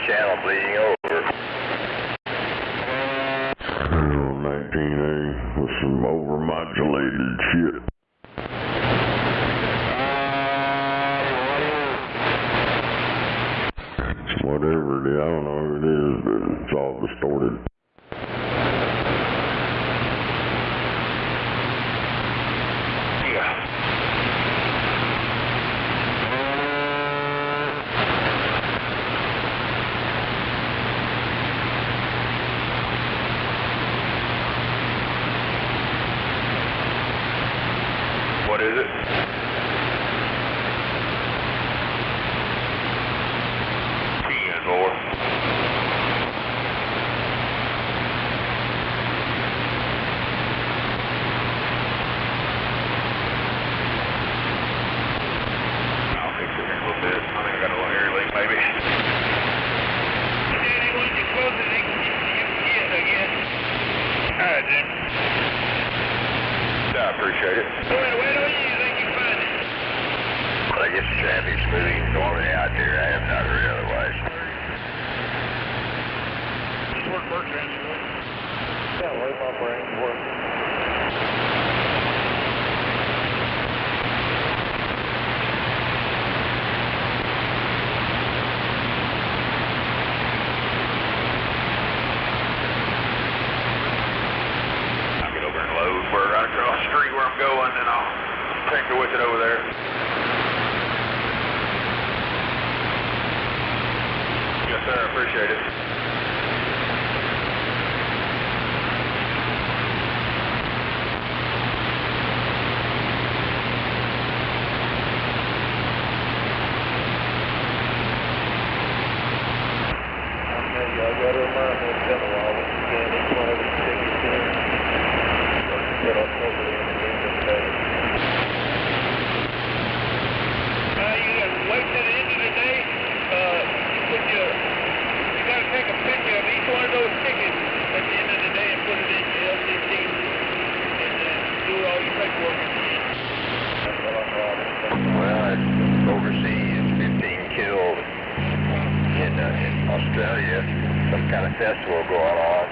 channel bleeding over. 19A with some overmodulated shit. Whatever it is, I don't know who it is, but it's all distorted. What is it? I appreciate it. Where do you think you find it? Well, I guess the traffic's moving normally out there. I have not heard otherwise. Just work Bertrand. Yeah, the way my brain's working. Right across the street where I'm going, and I'll tinker with it over there. Yes, sir, I appreciate it. I got to remind me it's been a while when you scan each one of these tickets in. Get up over there and get them paid. You got to wait till the end of the day. You got to take a picture of each one of those tickets at the end of the day and put it in the LCD and then do all your paperwork at the end. Well, overseas, 15 killed in Australia. Some kind of festival going on.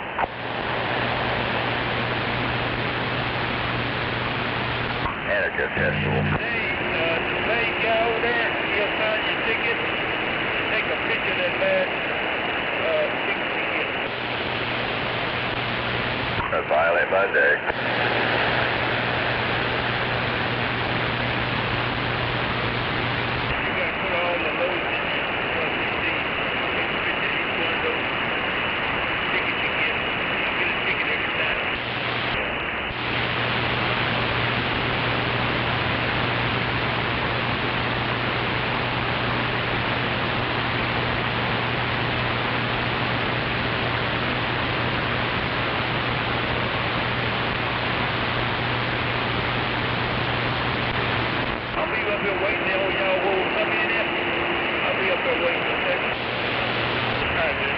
Hanukkah festival. Hey, the main guy over there, he'll sign your ticket. Take a picture of that last ticket you get. A Violent Monday. You got to put all the loads in there. Take a picture of each one of those tickets you get. You get a ticket every time. I'll be up here waiting there when y'all will come in there. I'll be up there waiting, okay? All right, dude.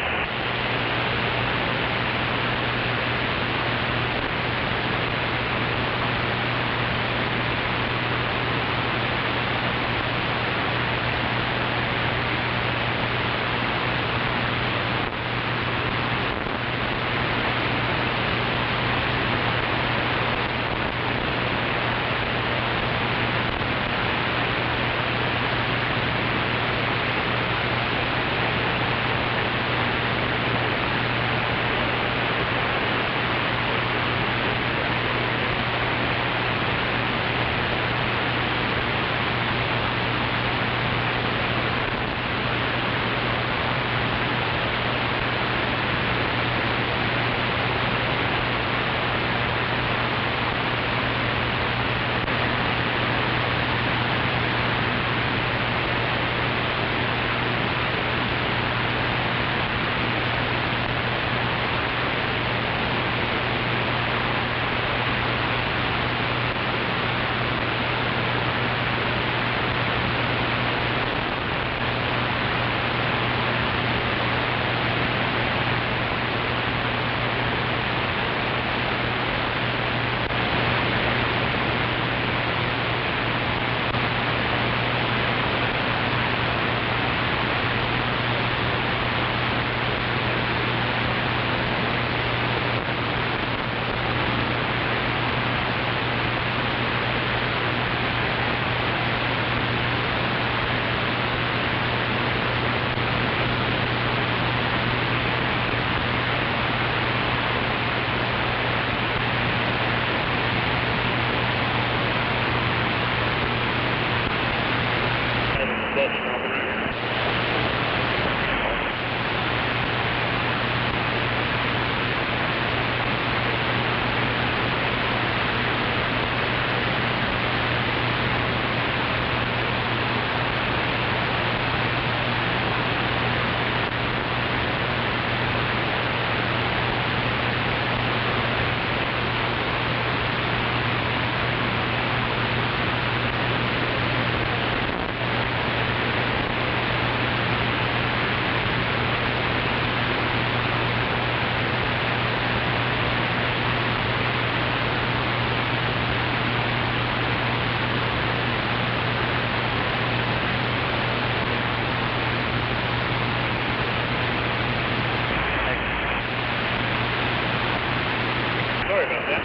Sorry about that.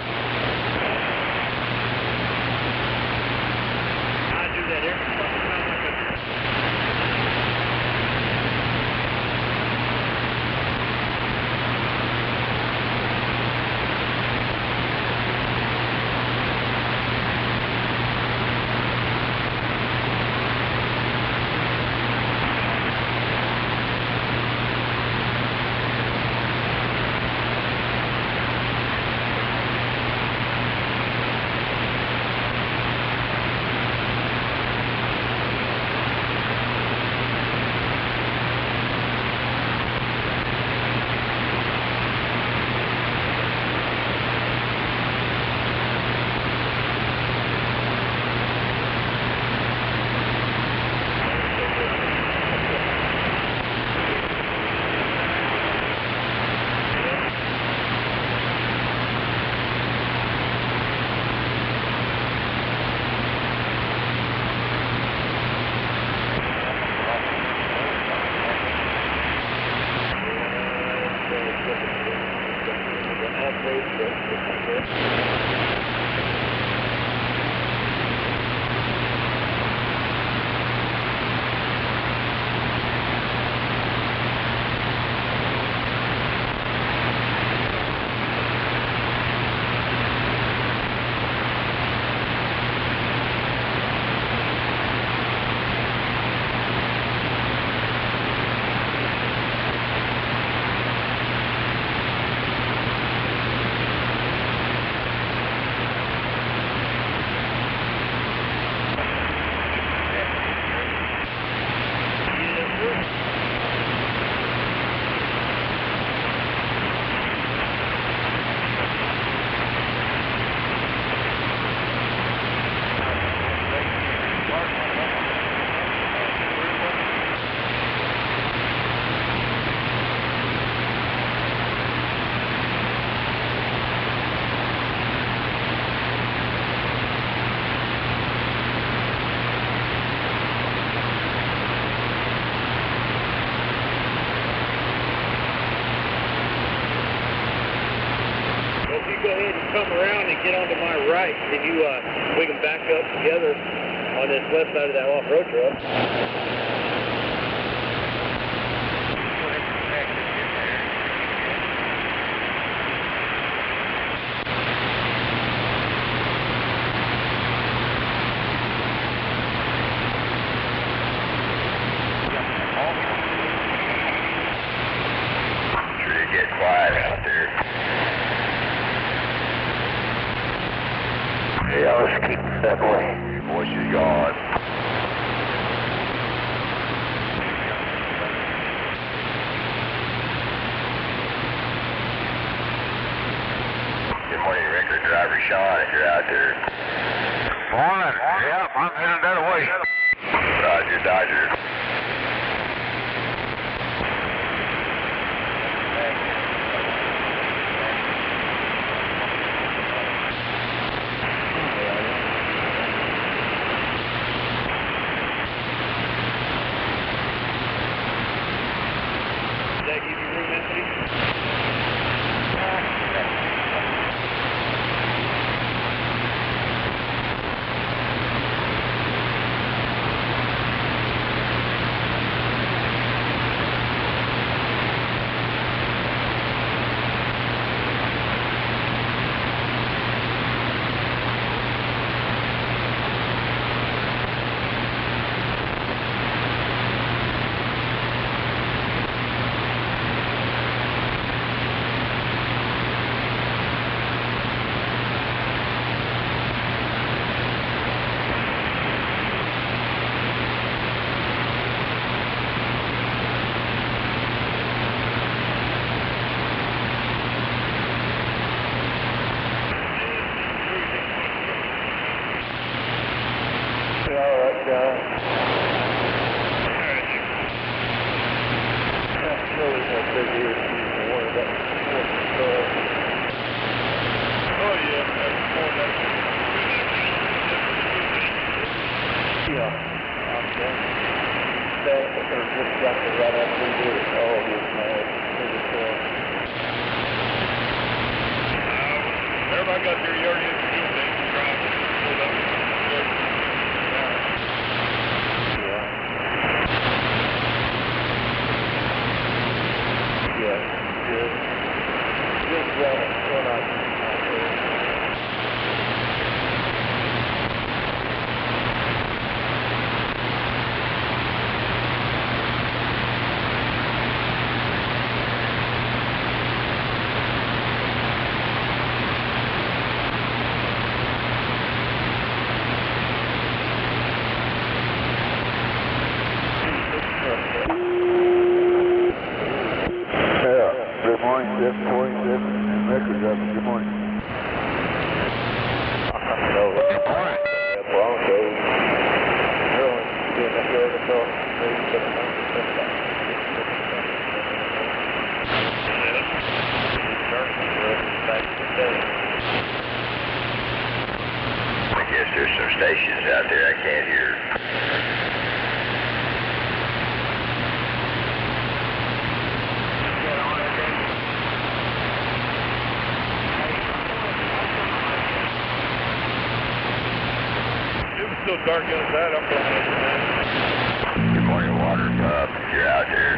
I do that every fucking time I come here. Go ahead and come around and get onto my right, then we can back up together on this left side of that off-road truck. Sure you get quiet out there. Yeah, let's keep it that way. Voice is gone. Good morning, record driver Sean, if you're out there. Morning. Yep, I'm headed that way. Roger, Dodger. Did that give you room, Anthony? I got there, you already had the fuel tank driving. Pulled up. Good. Yeah, good. Just run up. Good morning, 747, and records up. Good morning. Good morning. Broncos. Drilling, doing that road across the street, but I'm not back to the state. I guess there's some stations out there I can't hear. It's still dark outside. I'm going up tonight. Good morning, water pup, if you're out there.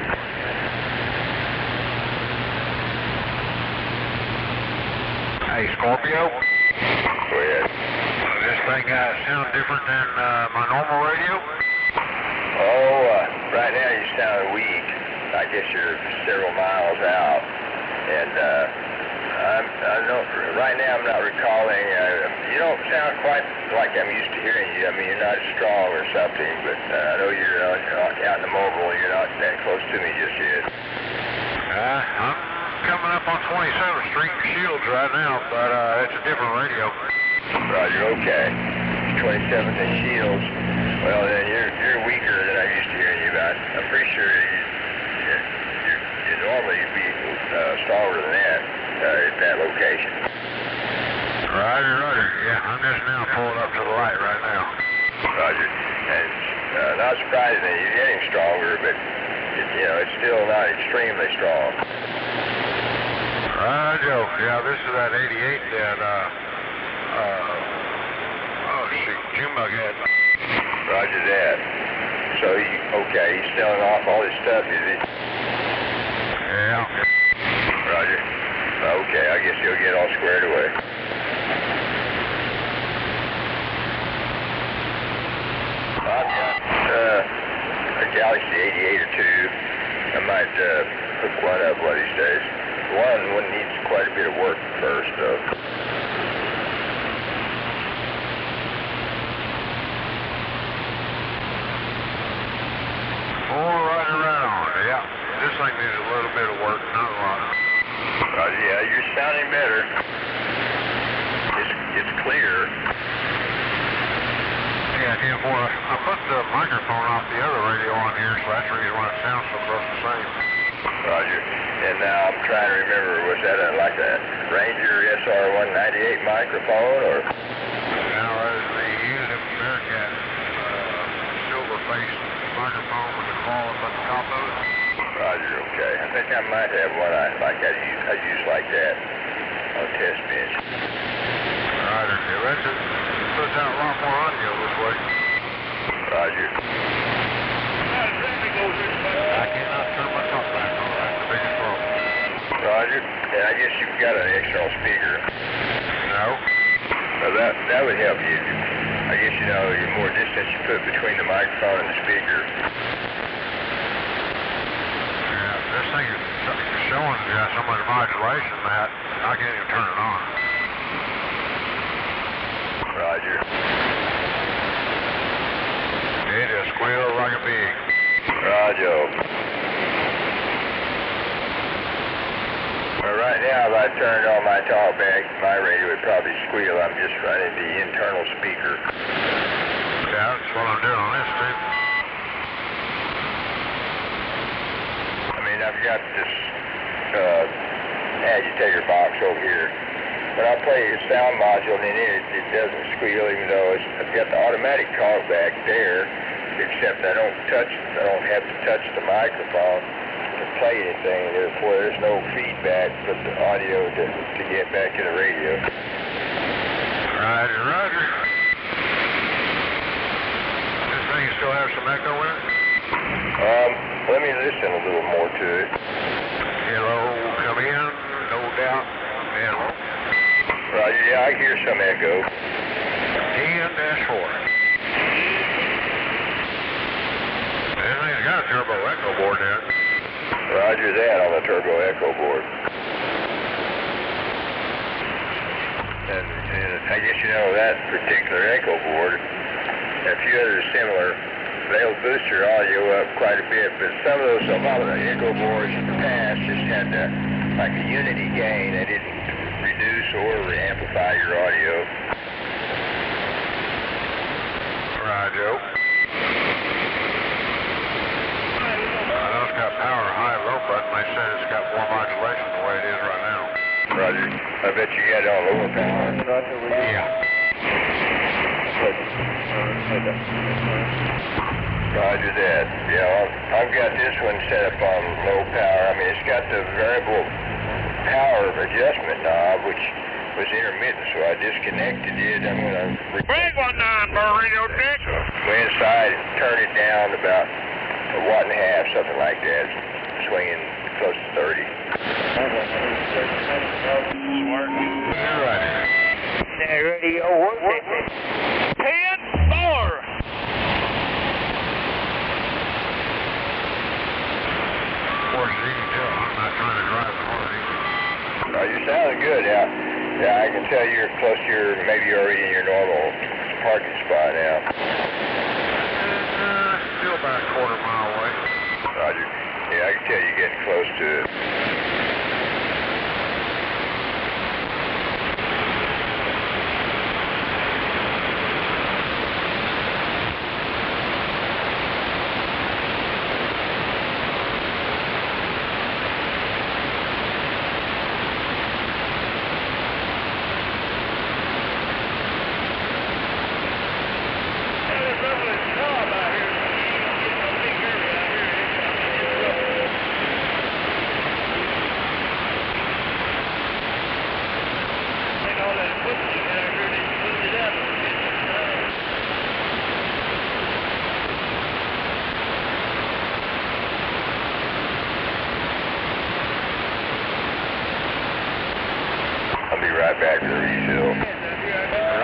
Hey, Scorpio, Go ahead. does this thing sound different than my normal radio? Oh, right now you sound weak. I guess you're several miles out. And right now I'm not recalling. You don't sound quite like I'm used to hearing you. I mean, you're not as strong or something, but I know you're out in the mobile. You're not that close to me just yet. I'm coming up on 27th Street in Shields right now, but it's a different radio. Roger, okay. 27th and Shields. Well, then you're weaker than I'm used to hearing you about. I'm pretty sure you normally you'd be stronger than that at that location. Roger, roger. Yeah, I'm just now pulling up to the light right now. Roger. And not surprisingly, you're getting stronger, but it's still not extremely strong. Roger. Yeah, this is that 88 that Jimbo had. Roger that. So he's selling off all his stuff, is he? Yeah. Roger. Okay, I guess he'll get all squared away. I've got a Galaxy 88 or two. I might hook one up one of these days. One needs quite a bit of work first, though. Right on. Yeah, this thing needs a little bit of work, not a lot. Yeah, you're sounding better. It's clear. Yeah, boy, I put the microphone off the other radio on here, so that's the reason why it sounds so close the same. Roger. And now I'm trying to remember, was that like a Ranger SR-198 microphone, or? Now, as the Unit Bearcat silver-faced microphone with the claw up at the top of it. Roger, okay. I think I might have one I use like that on a test bench. Roger. Yeah, that just puts out a lot more audio this way. Roger. Now the traffic goes in front. I cannot turn my top back on. That's the biggest problem. Roger. And I guess you've got an external speaker. No. Well, that would help you. I guess the more distance you put between the microphone and the speaker. Yeah, this thing is showing so much modulation that I can't even turn it on. Roger. It just squeals like a pig. Roger. Well, right now, if I turned on my talkback, my radio would probably squeal. I'm just running the internal speaker. Yeah, that's what I'm doing on this, too. I mean, I've got this agitator box over here. When I play a sound module in it doesn't squeal, even though I've got the automatic talkback there, except I don't have to touch the microphone to play anything. Therefore, there's no feedback for the audio to get back to the radio. Yeah, I hear some echo. 10-4. Anything's got a turbo echo board in it. Roger that on the turbo echo board. And I guess you know that particular echo board, a few others similar, they'll boost your audio up quite a bit, but a lot of the echo boards in the past just had like a unity gain. They didn't reduce or amplify your audio. Roger. I know it's got power high, low button. They said it's got more modulation the way it is right now. Roger. I bet you got it on lower power. Roger, we Yeah. Roger that. Yeah, I've got this one set up on low power. I mean, it's got the variable power adjustment knob, which was intermittent, so I disconnected it. I'm going to Big 19 for radio Dick. go inside and turn it down about a watt and a half, something like that, swinging close to 30. You're right. That radio working. 10-4. Of course, you can tell I'm not trying to drive the horse either. You sound good. Yeah, I can tell you're close to maybe you're already in your normal parking spot now. Still about a quarter-mile away. Roger. Yeah, I can tell you're getting close to it. I'll be right back to the refill.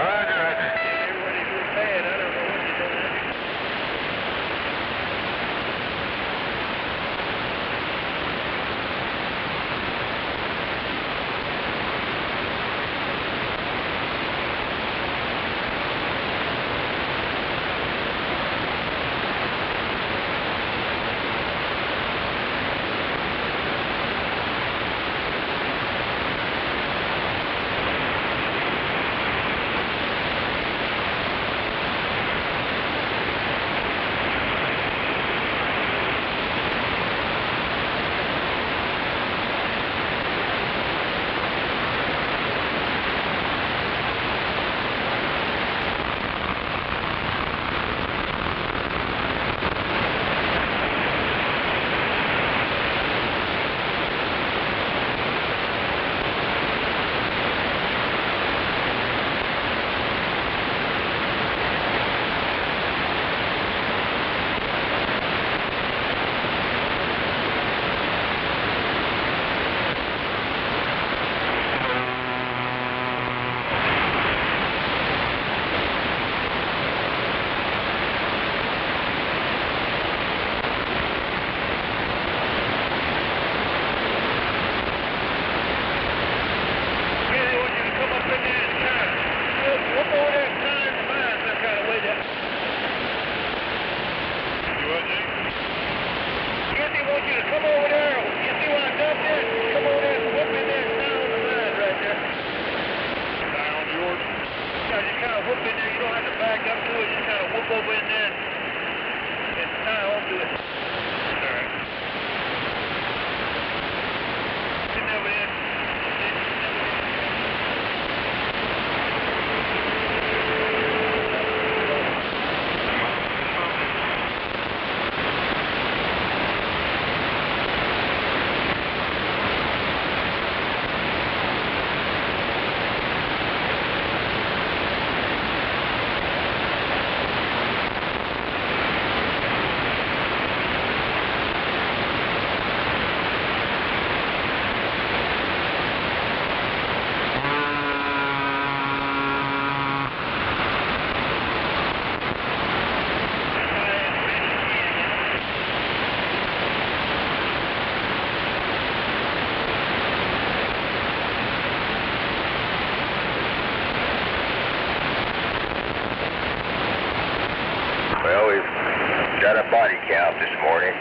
Got a body count this morning.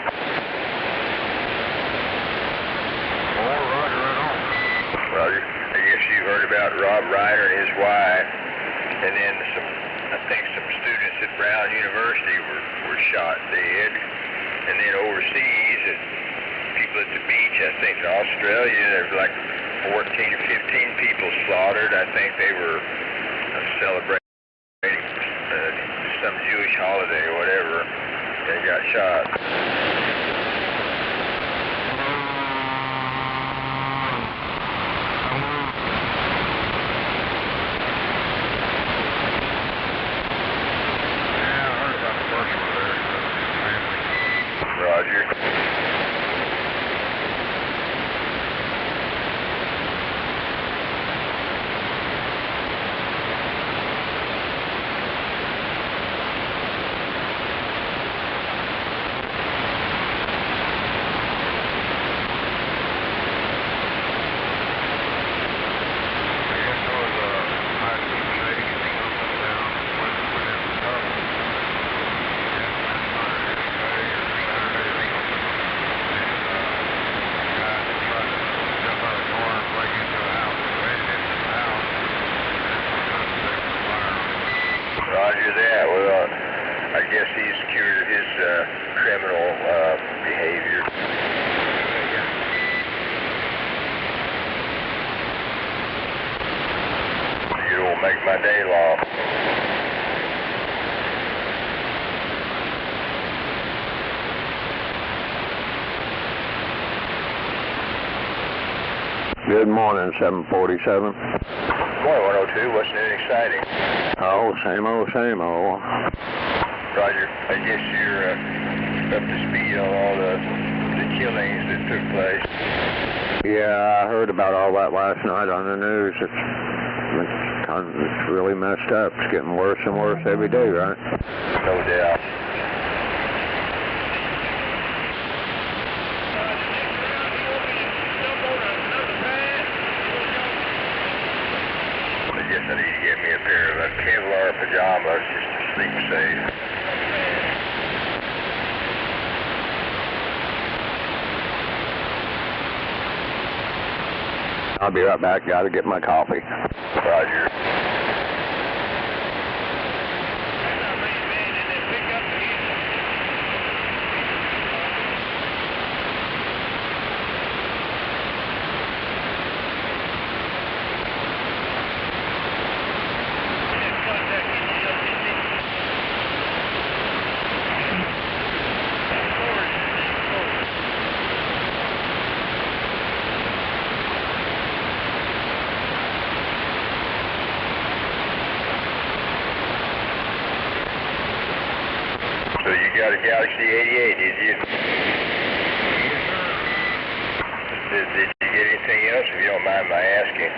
Well, Roger, right on. Roger. I guess you heard about Rob Ryder and his wife, and then I think some students at Brown University were shot dead. And then overseas, people at the beach, I think in Australia, there were like 14 or 15 people slaughtered. I think they were celebrating some Jewish holiday or whatever, and got shot. Roger. Roger that. Well, I guess he's cured of his criminal behavior. You will make my day long. Good morning, 747. Boy, 102, what's new and exciting? Oh, same old, same old. Roger, I guess you're up to speed on all the killings that took place. Yeah, I heard about all that last night on the news. It's really messed up. It's getting worse and worse every day, right? No doubt. I guess I need to get me a pair of Kevlar pajamas just to sleep safe. I'll be right back. Got to get my coffee. Roger. So you got a Galaxy 88, did you? Did you get anything else, if you don't mind my asking?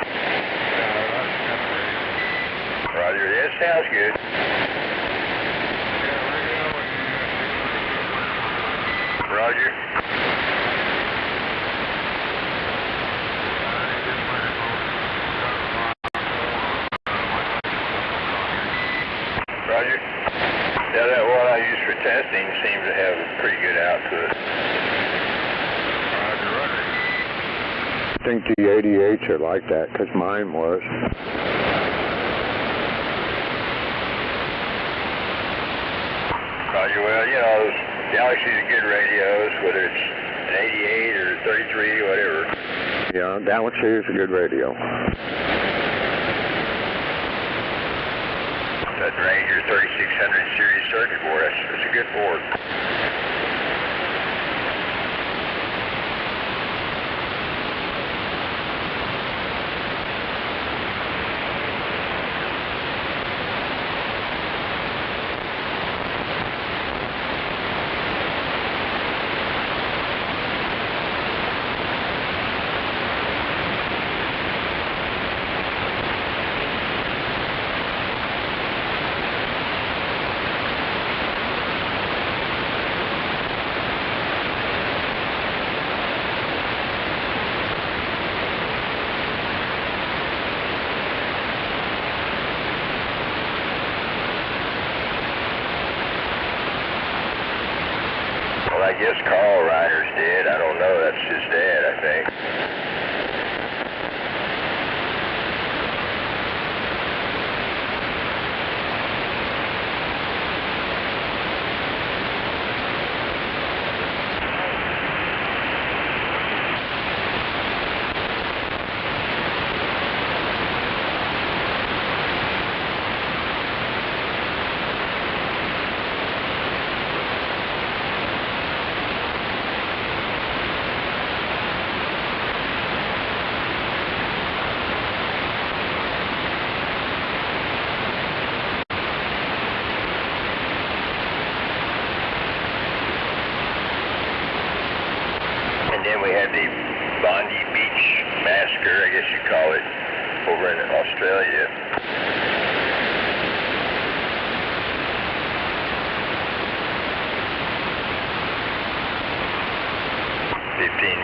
Roger, that sounds good. Roger. Roger. Yeah, that one I used for testing seems to have a pretty good output. Roger, Roger. I think the 88s are like that, because mine was. Roger, well, you know, those Galaxies are good radios, whether it's an 88 or 33, whatever. Yeah, Galaxy is a good radio. That Ranger 3600 series circuit board, that's a good board. I guess Carl Reiner's dead. I don't know. That's his dad, I think. And then we had the Bondi Beach Massacre, I guess you call it, over in Australia.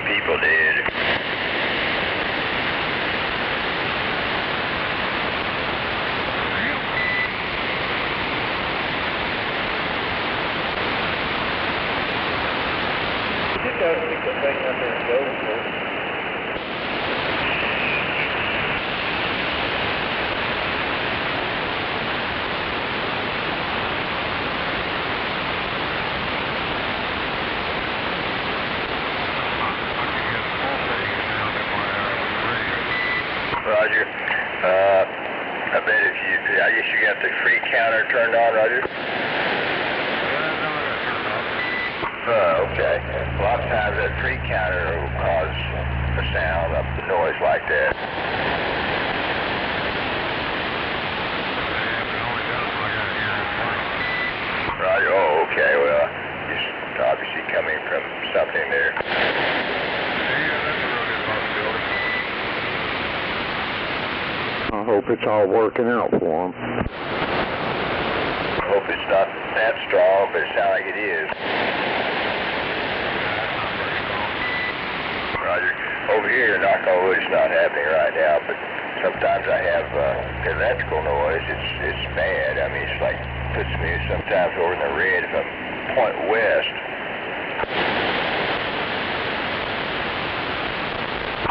People dead. You guys pick that thing up there and go for it. Roger. I bet if you, I guess you got the free counter turned on, Roger? Okay. A lot of times that free counter will cause a sound, a noise like that. Roger. Oh, okay. Well, it's obviously coming from something there. I hope it's all working out for him. Hope it's not that strong, but it sounds like it is. Roger. Over here, knock on wood, it's not happening right now, but sometimes I have electrical noise. It's bad. I mean, it's like puts me sometimes over in the red if I'm pointing west.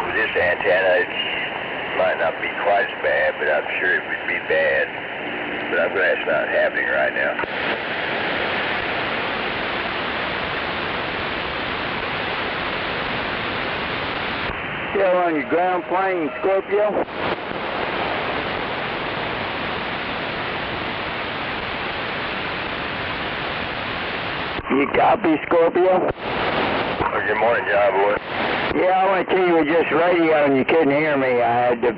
With this antenna, it might not be quite as bad, but I'm sure it would be bad. But I'm glad it's not happening right now. Still on your ground plane, Scorpio? You copy, Scorpio? Oh, good morning, John boy. Yeah, I went to you with just radio and you couldn't hear me. I had to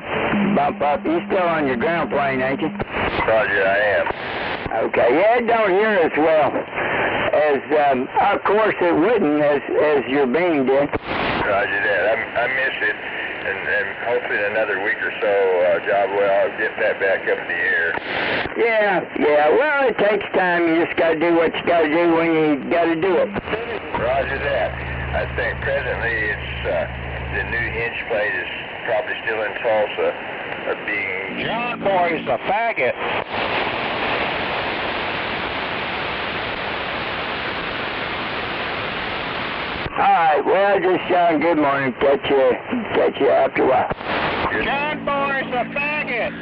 bump up. You still on your ground plane, ain't you? Roger, I am. Okay, yeah, it don't hear as well as, of course it wouldn't as your beam did. Roger that. I miss it, and hopefully in another week or so, John boy, I'll get that back up in the air. Yeah, well, it takes time. You just got to do what you got to do when you got to do it. Roger that. I think presently it's the new hinge plate is probably still in Tulsa, being... John boy's a faggot. All right, well, just Sean, good morning. Catch you after a while. John boy's a faggot.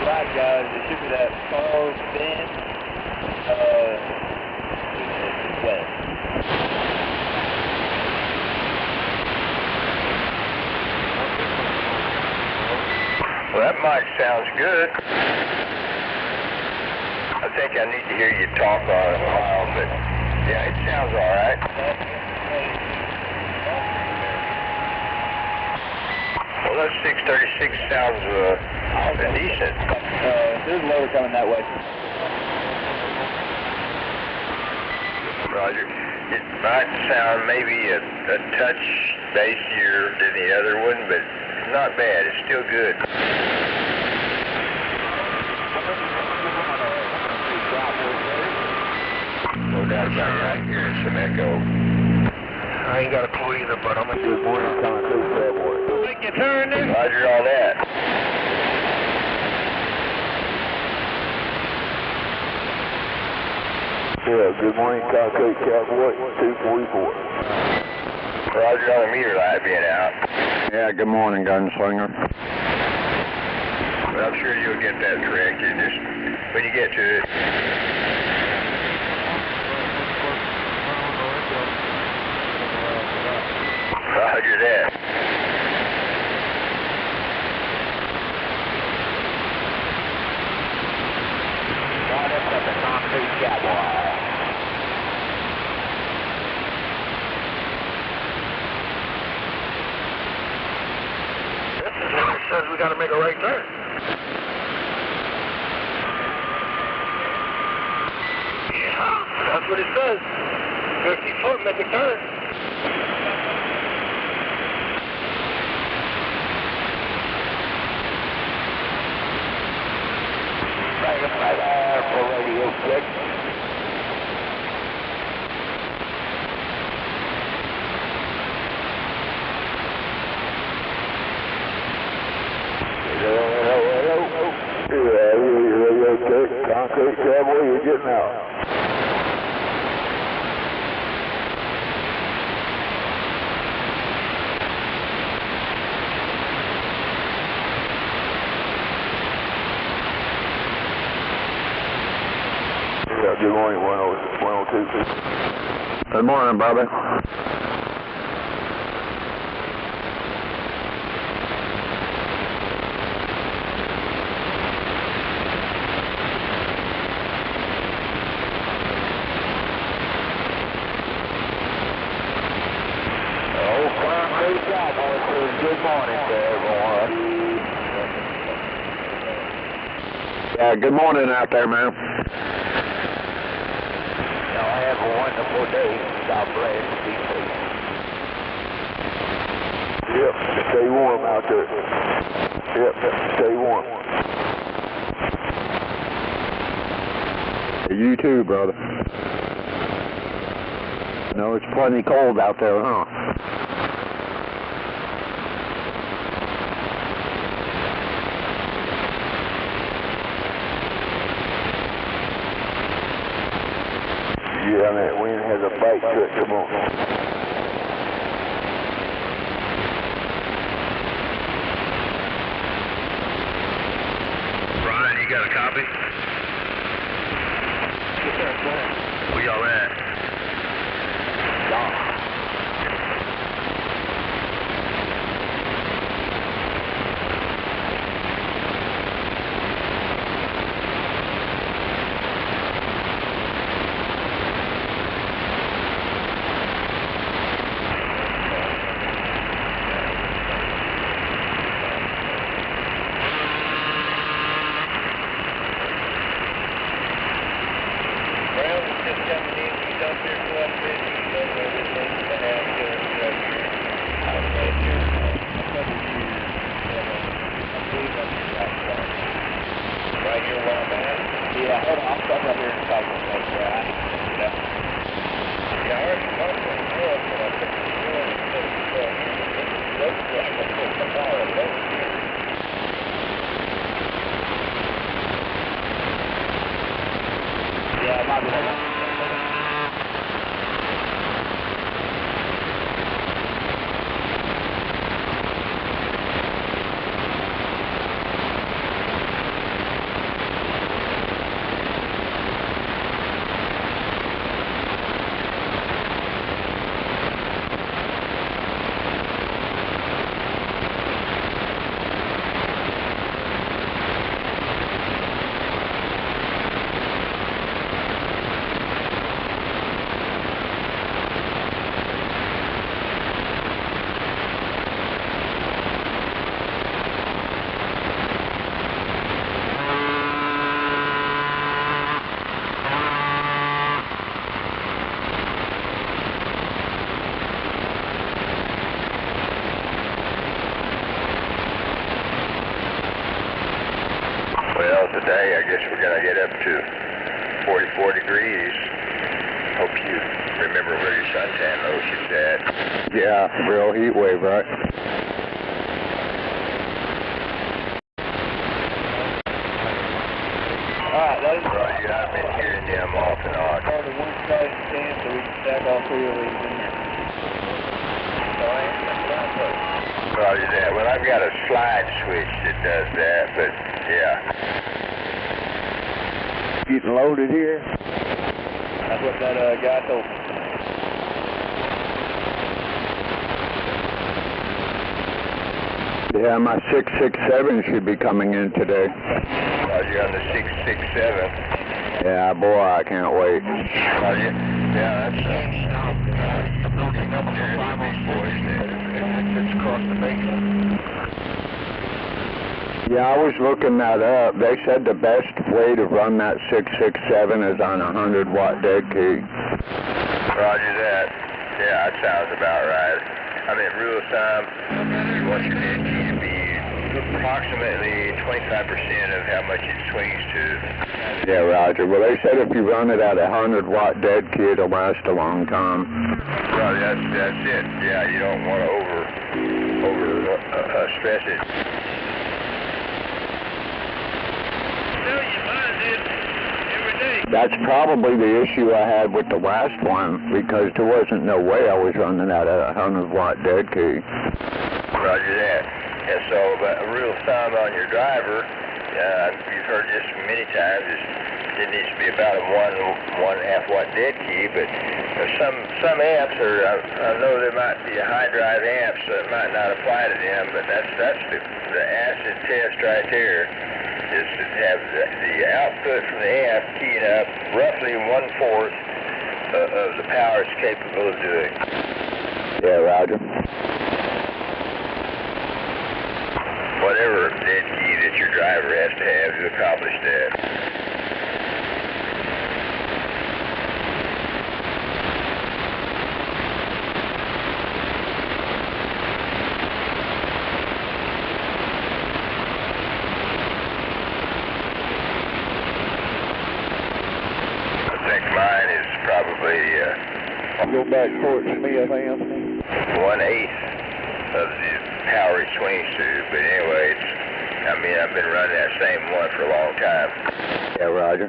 Right, guys, it should be that far bend west. Well, that mic sounds good. I think I need to hear you talk on it a while, but yeah, it sounds all right. Well, that 636 sounds decent. There's a motor coming that way. Roger. It might sound maybe a touch bassier than the other one, but not bad. It's still good. No doubt about that. Hearing some echo. I ain't got a clue either, but I'm a good morning concrete cowboy. Make you turn there. Roger all that. Yeah, good morning concrete cowboy, 244. Roger on the meter light being out. Yeah, good morning, gunslinger. Well, I'm sure you'll get that corrected just when you get to it. Roger that. Says we got to make a right turn. Yeah, that's what it says. 50 foot, make a turn. Right there for radio check. Concrete cowboy, you're getting out. Yeah, good morning, 102. Good morning, brother. Good morning to everyone. Yeah, good morning out there, man. Y'all have a wonderful day. God bless. Be safe. Yep, stay warm out there. Yep, stay warm. You too, brother. No, it's plenty cold out there, huh? Yeah, that wind has a bite to it. Come on. Brian, you got a copy? Yes, sir. Where y'all at? Brown is just coming in. He's up there collecting. He does everything to have to right here. I'll right here. Right here where I'm at? Yeah, hold on. I'll stop right here and talk to you. Right? Yeah, I already talked to him once, but I think he's doing it so it looks like a full tomorrow. Yeah, it might be. we're going to get up to 44 degrees. Hope you remember where your suntan lotion's at. Yeah, real heat wave, right? Alright, those Roger, I've been hearing them off and on. are the one side stand so we can stack all three of these in here. Roger that. Well, I've got a slide switch that does that, but yeah. Getting loaded here. That's what that guy told me. Yeah, my 667 should be coming in today. Roger, on the 667. Yeah, boy, I can't wait. Roger. Yeah, that's loading up there in the boys that's across the basin. Yeah, I was looking that up. They said the best way to run that 667 is on a 100-watt dead key. Roger that. Yeah, that sounds about right. I mean, rule of thumb, you want your dead key to be approximately 25% of how much it swings to. Yeah, Roger. Well, they said if you run it at a 100-watt dead key, it'll last a long time. Well, that's it. Yeah, you don't want to stress it. That's probably the issue I had with the last one, because there wasn't no way I was running at a 100-watt dead key. Roger that. And so, but a rule of thumb on your driver, you've heard this many times, is it needs to be about a 1.5 watt dead key, but some amps are, I know there might be a high drive amp, so it might not apply to them, but that's the acid test right there, is to have the output from the amp keying up roughly 1/4 of the power it's capable of doing. Yeah, Roger. Whatever dead key that your driver has to have to accomplish that. I think mine is probably Go back towards Smith, Anthony. 1/8 of the power it swings to, but anyway, I've been running that same one for a long time. Yeah, Roger.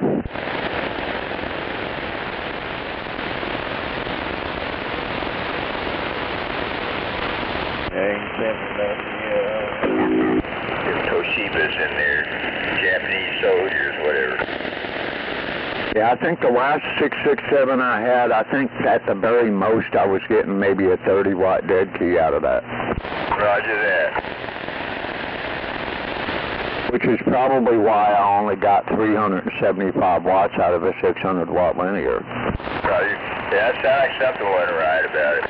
Yeah, ain't sent me nothing yet. Them Toshibas and their Japanese soldiers, whatever. Yeah, I think the last 667 I had, I think at the very most I was getting maybe a 30-watt dead key out of that. Roger that. Which is probably why I only got 375 watts out of a 600-watt linear. Roger. Yeah, that sounds like something wasn't right about it.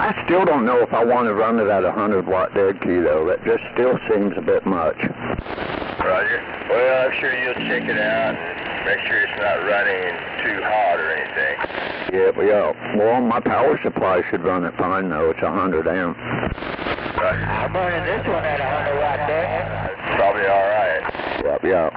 I still don't know if I want to run it at a 100-watt dead key, though. That just still seems a bit much. Roger. Well, I'm sure you'll check it out and make sure it's not running too hot or anything. Yeah. Well, my power supply should run it fine, though. It's 100 amp. Roger. I'm running this one at 100-watt dead. Probably all right. Yeah.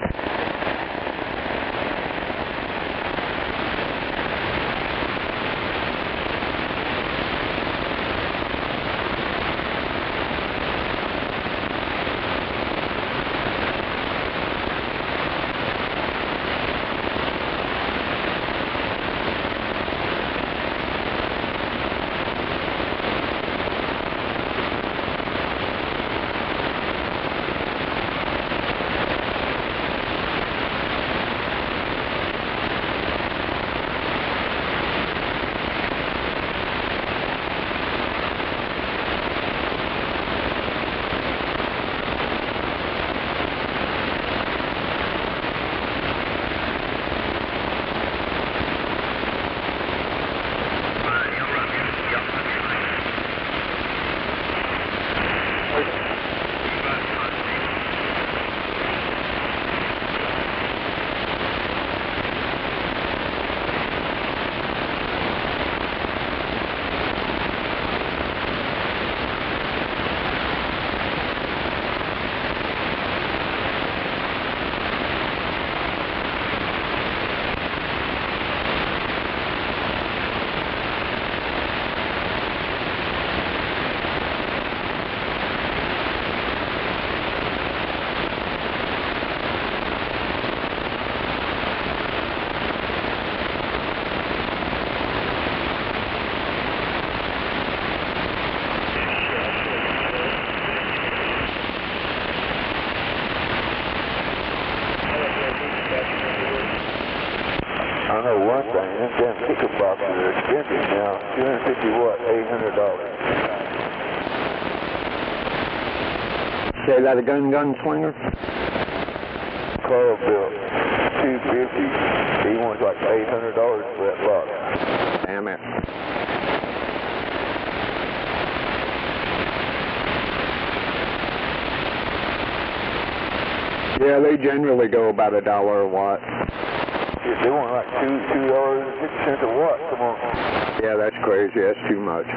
I know one thing, them damn kicker boxes are expensive now. 250 watt, $800. Say that again, gunslinger? Carl built 250. He wants like $800 for that box. Damn it. Yeah, they generally go about $1 a watt. If they want like $2.50 a watt, come on. Yeah, that's crazy. That's too much.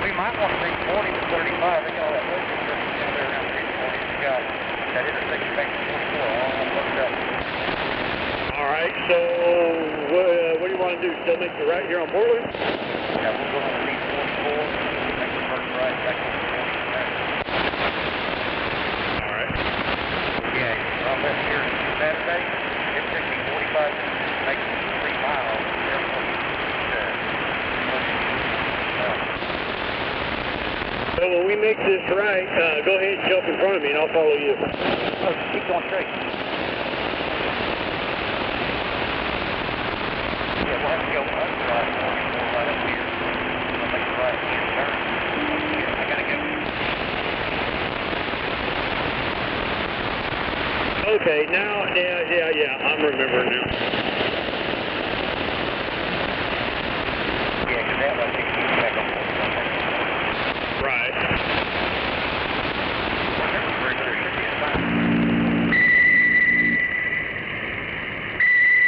We might want to take 40 to 35. They got all that motion down there around 340. You got that intersection back to 44 all worked up. All right, so what do you want to do? Still make the right here on Portland? Yeah, we'll go on the B44, make the first right back on 40. All right. Yeah, I'm left here Saturday. It took me 45 minutes to make 3 miles. So when we make this right, go ahead and jump in front of me and I'll follow you. Oh, just keep going straight. Yeah, we'll have to go up right up here. I'll make a right here turn. Yeah, I gotta go. Okay, now, yeah, I'm remembering now. Yeah, because that way we can get back on board. Right.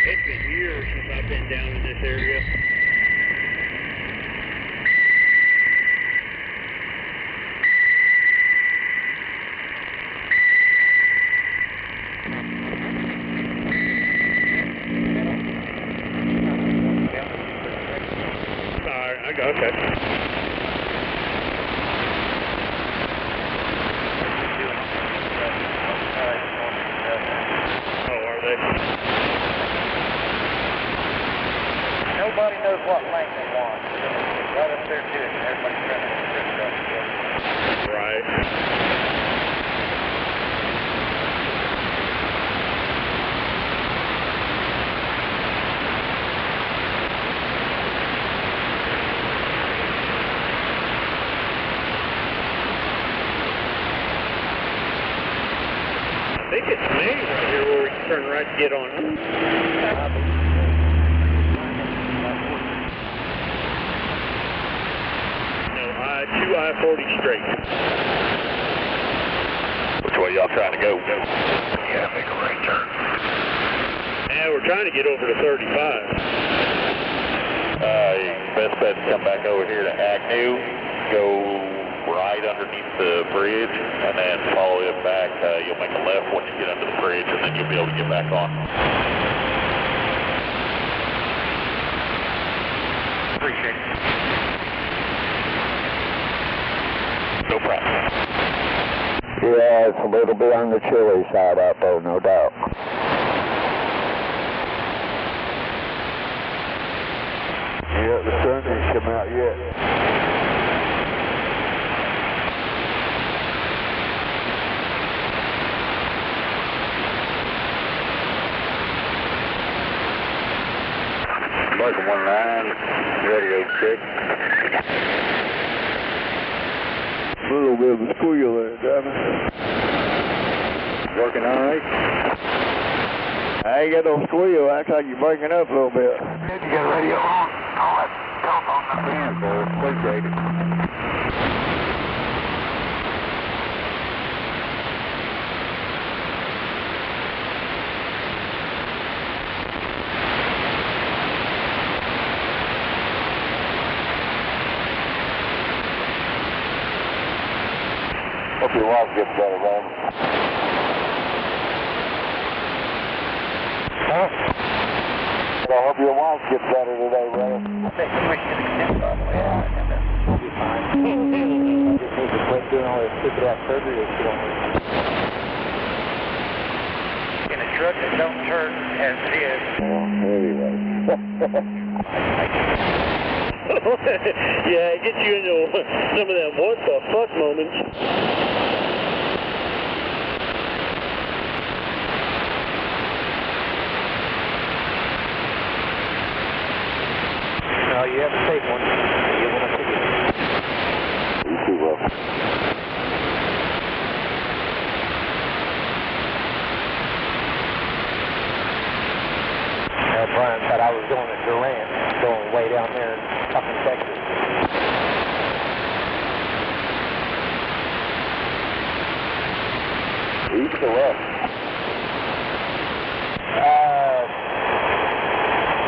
It's been years since I've been down in this area. Alright, I got okay. Nobody knows what lane they want. Right up there too, and everybody's trying to figure it out. Right. I think it's Maine right here where we can turn right to get on. I-40 straight. Which way y'all trying to go? Yeah, make a right turn. Yeah, we're trying to get over to 35. Best bet to come back over here to Agnew, go right underneath the bridge, and then follow it back. You'll make a left once you get under the bridge, and then you'll be able to get back on. Appreciate it. No problem. Yeah, it's a little bit on the chilly side out there, no doubt. Yeah, the sun didn't come out yet. Mark 19, radio check. A little bit of a squeal there, driving. Working all right? I ain't got no squeal. Acts like you're breaking up a little bit. You got a radio on? All that telephone number in, sir. Appreciate it. Hope your wife gets better, man. Huh? I hope your wife gets better today, brother. I think we wish you could extend by the way. We'll be fine. I just need to quit doing all this stupid ass surgery that you don't need. In a truck that don't turn as it is. Anyway. Yeah, it gets you into some of them what the fuck moments. No, you have to take one. You want to take it. You too well. Brian said I was going to Durant, going way down there up in Texas. East or west?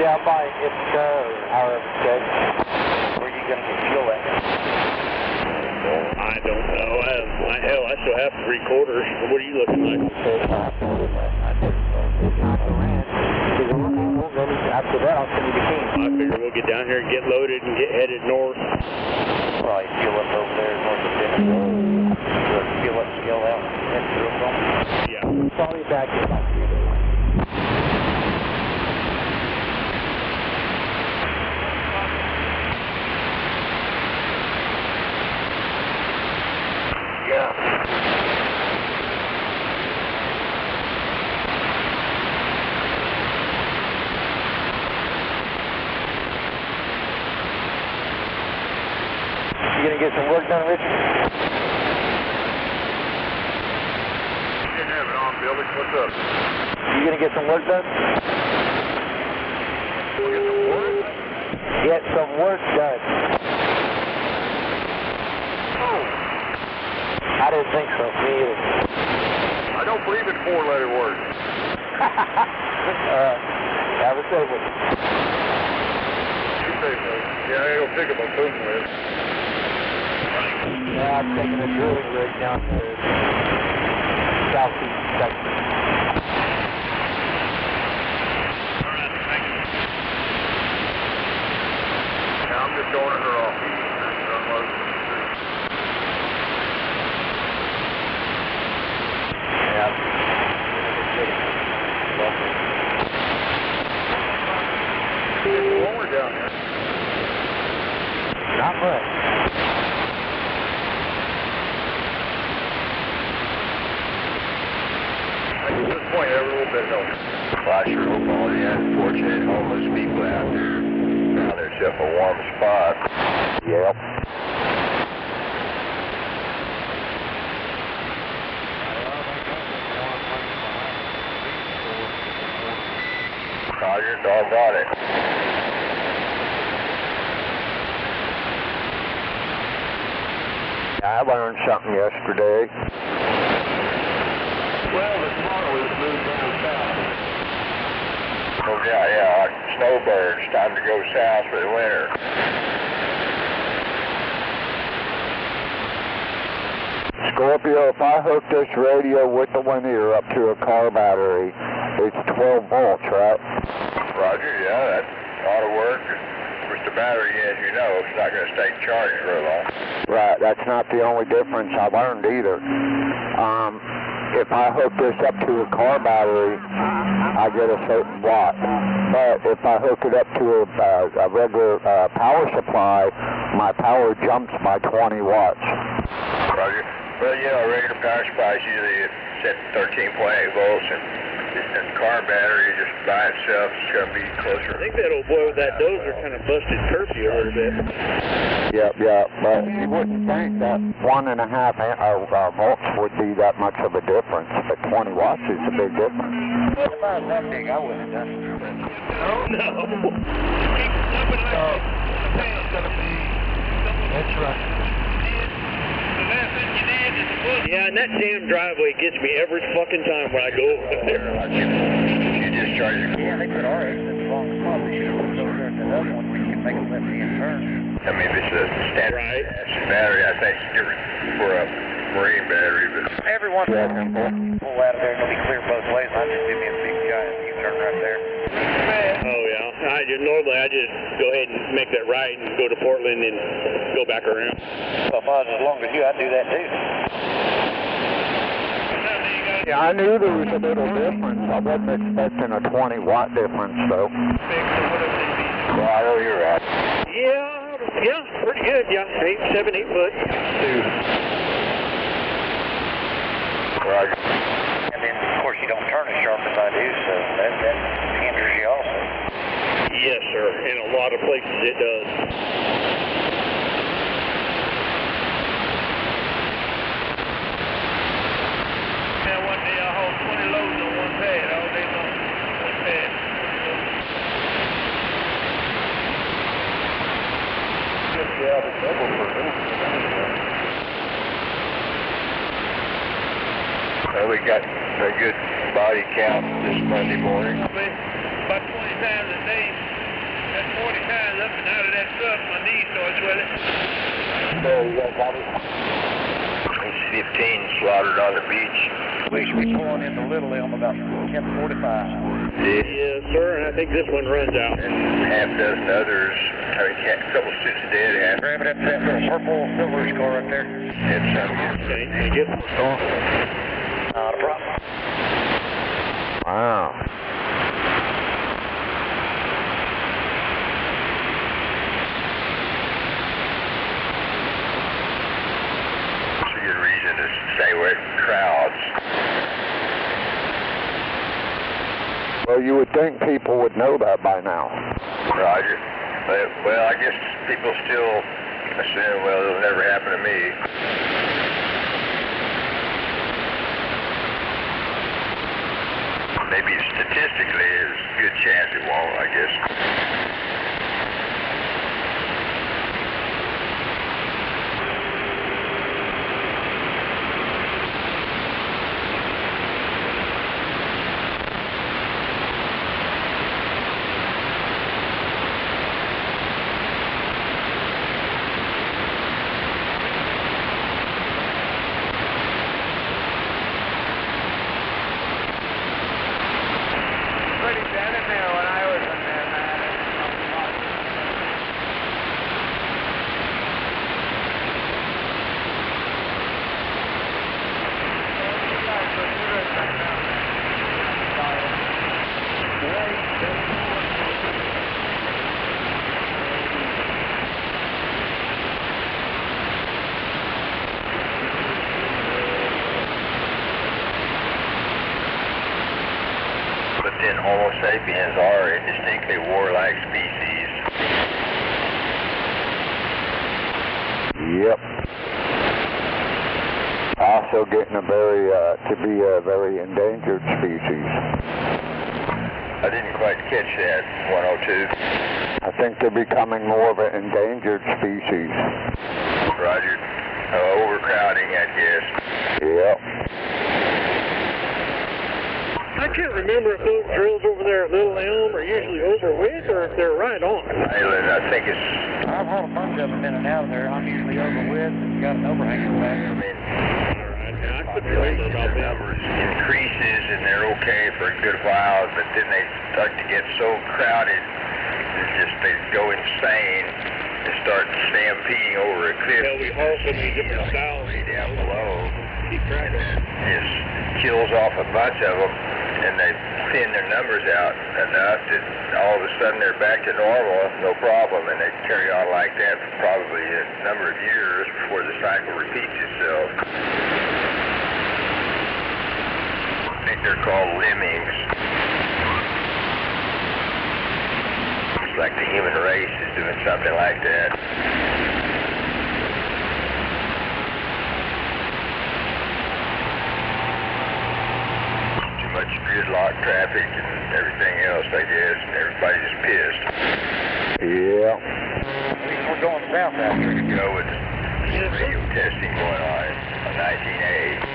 Down by however it's said. Where you going to get fuel at? I don't know. Hell, I still have 3/4. What are you looking like? After that, I'll send you the key. I figure we'll get down here and get loaded and get headed north. Probably fuel up over there north of Denver. Fuel up, scale out. That's real cool. Yeah. Probably back in about 3 days. You gonna get some work done, Richard? Didn't have it on, Billy. What's up? You gonna get some work done? Get some work? Get some work done. Oh, I didn't think so. Me either. I don't believe in 4-letter words. Have a safe one. You say so. Yeah, I don't think about fooling with. Yeah, I'm taking a drilling rig down to southeast Texas. Now I'm just ordering her off. Unloading. Yeah. It's warmer down there. Not much. At this point, every little bit helps. Well, I sure hope all the unfortunate homeless people out there found themselves a warm spot. Yep. Roger, doggone it. I learned something yesterday. Well, this morning we was moved down south. Oh, yeah, snowbirds, time to go south for the winter. Scorpio, if I hook this radio with the linear up to a car battery, it's 12 volts, right? Roger, yeah, that ought to work. Of course, the battery, as you know, is not going to stay charged very long. Right, that's not the only difference I learned either. If I hook this up to a car battery, I get a certain watt. But if I hook it up to a regular power supply, my power jumps by 20 watts. Roger. Well, you know, regular power supply is usually set 13.8 volts, and car battery just by itself is going to be closer. I think that old boy with that dozer kind of busted curfew a little bit. Yeah, but you wouldn't think that 1.5 volts would be that much of a difference, but 20 watts is a big difference. If I was that big, I wouldn't have done it. Oh, no. That's right. Yeah, and that damn driveway gets me every fucking time when I go over there. You just charge your Yeah, they put our exits along the club. They should have moved over there to the other one where you can make a left-hand turn. I mean, if it's a standard Right. battery, I think it's different for a marine battery, but Every once in a while, pull out of there and it'll be clear both ways. I just do me a big giant U-turn right there. Oh, yeah. Normally, I just go ahead and make that right and go to Portland and go back around. Well, if I was as long as you, I'd do that too. Yeah, I knew there was a little difference. I wasn't expecting a 20-watt difference, though. Well, I know you're at. Yeah, pretty good. Yeah, 7, 8 foot. Roger. And then, of course, you don't turn as sharp as I do, so that hinders you also. Yes, sir. In a lot of places it does. Yeah, one day I hauled 20 loads on one pad all day long. One pad. Just get out of trouble for doing Well, we got a good body count this Monday morning. about 20 times a day. That's 40 times up and out of that truck. My knees start swelling. So, you got body? There's 15 slaughtered on the beach. We should be pulling into Little Elm about 10:45. Yes, sir. And I think this one runs out. And half dozen others. I mean, a couple suits dead. Half. Grab it up that little purple silver score up there. Had some. Okay, thank you. Not a problem. Wow. It's a good reason to stay away from crowds. Well, you would think people would know that by now. Roger. Well, I guess people still assume, well, it'll never happen to me. Maybe statistically, there's a good chance it won't, I guess. Pretty bad in there when I was in there, man. But then Homo sapiens are a distinctly warlike species. Yep. Also getting to be a very endangered species. I didn't quite catch that, 102. I think they're becoming more of an endangered species. Roger. Overcrowding, I guess. Yep. I can't remember if those drills over there at Little Elm are usually over with or if they're right on. Island, I think it's, I've hauled a bunch of them in and out of there. I'm usually over with and got an overhanger back. I mean, I couldn't remember about that. numbers increases and they're okay for a good while, but then they start to get so crowded, they go insane and start stampeding over a cliff. Yeah, we haul so many different styles. Way down below. Keep track of that. Just kills off a bunch of them, and they thin their numbers out enough that all of a sudden they're back to normal, no problem, and they carry on like that for probably a number of years before the cycle repeats itself. I think they're called lemmings. It's like the human race is doing something like that. Much gridlock traffic and everything else, I guess, and everybody's pissed. Yeah. We're going south out here. You know, with radio testing going on 19A.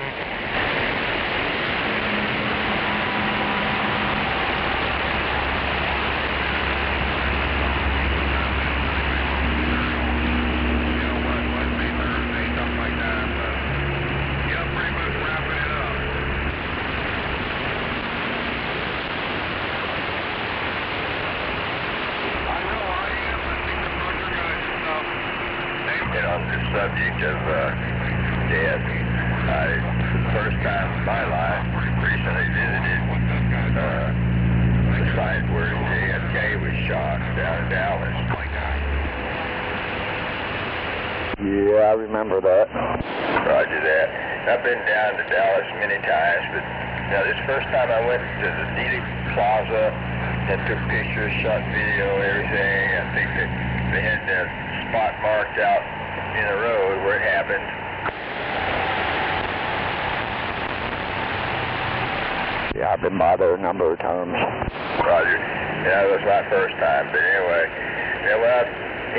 And on the subject of death, first time in my life, recently visited the site where JFK was shot down in Dallas. Yeah, I remember that. Roger that. I've been down to Dallas many times, but now this first time I went to the Dealey Plaza and took pictures, shot video, everything. I think that they had that spot marked out in the road where it happened. Yeah, I've been by there a number of times. Roger. Yeah, it was my first time, but anyway, yeah, when I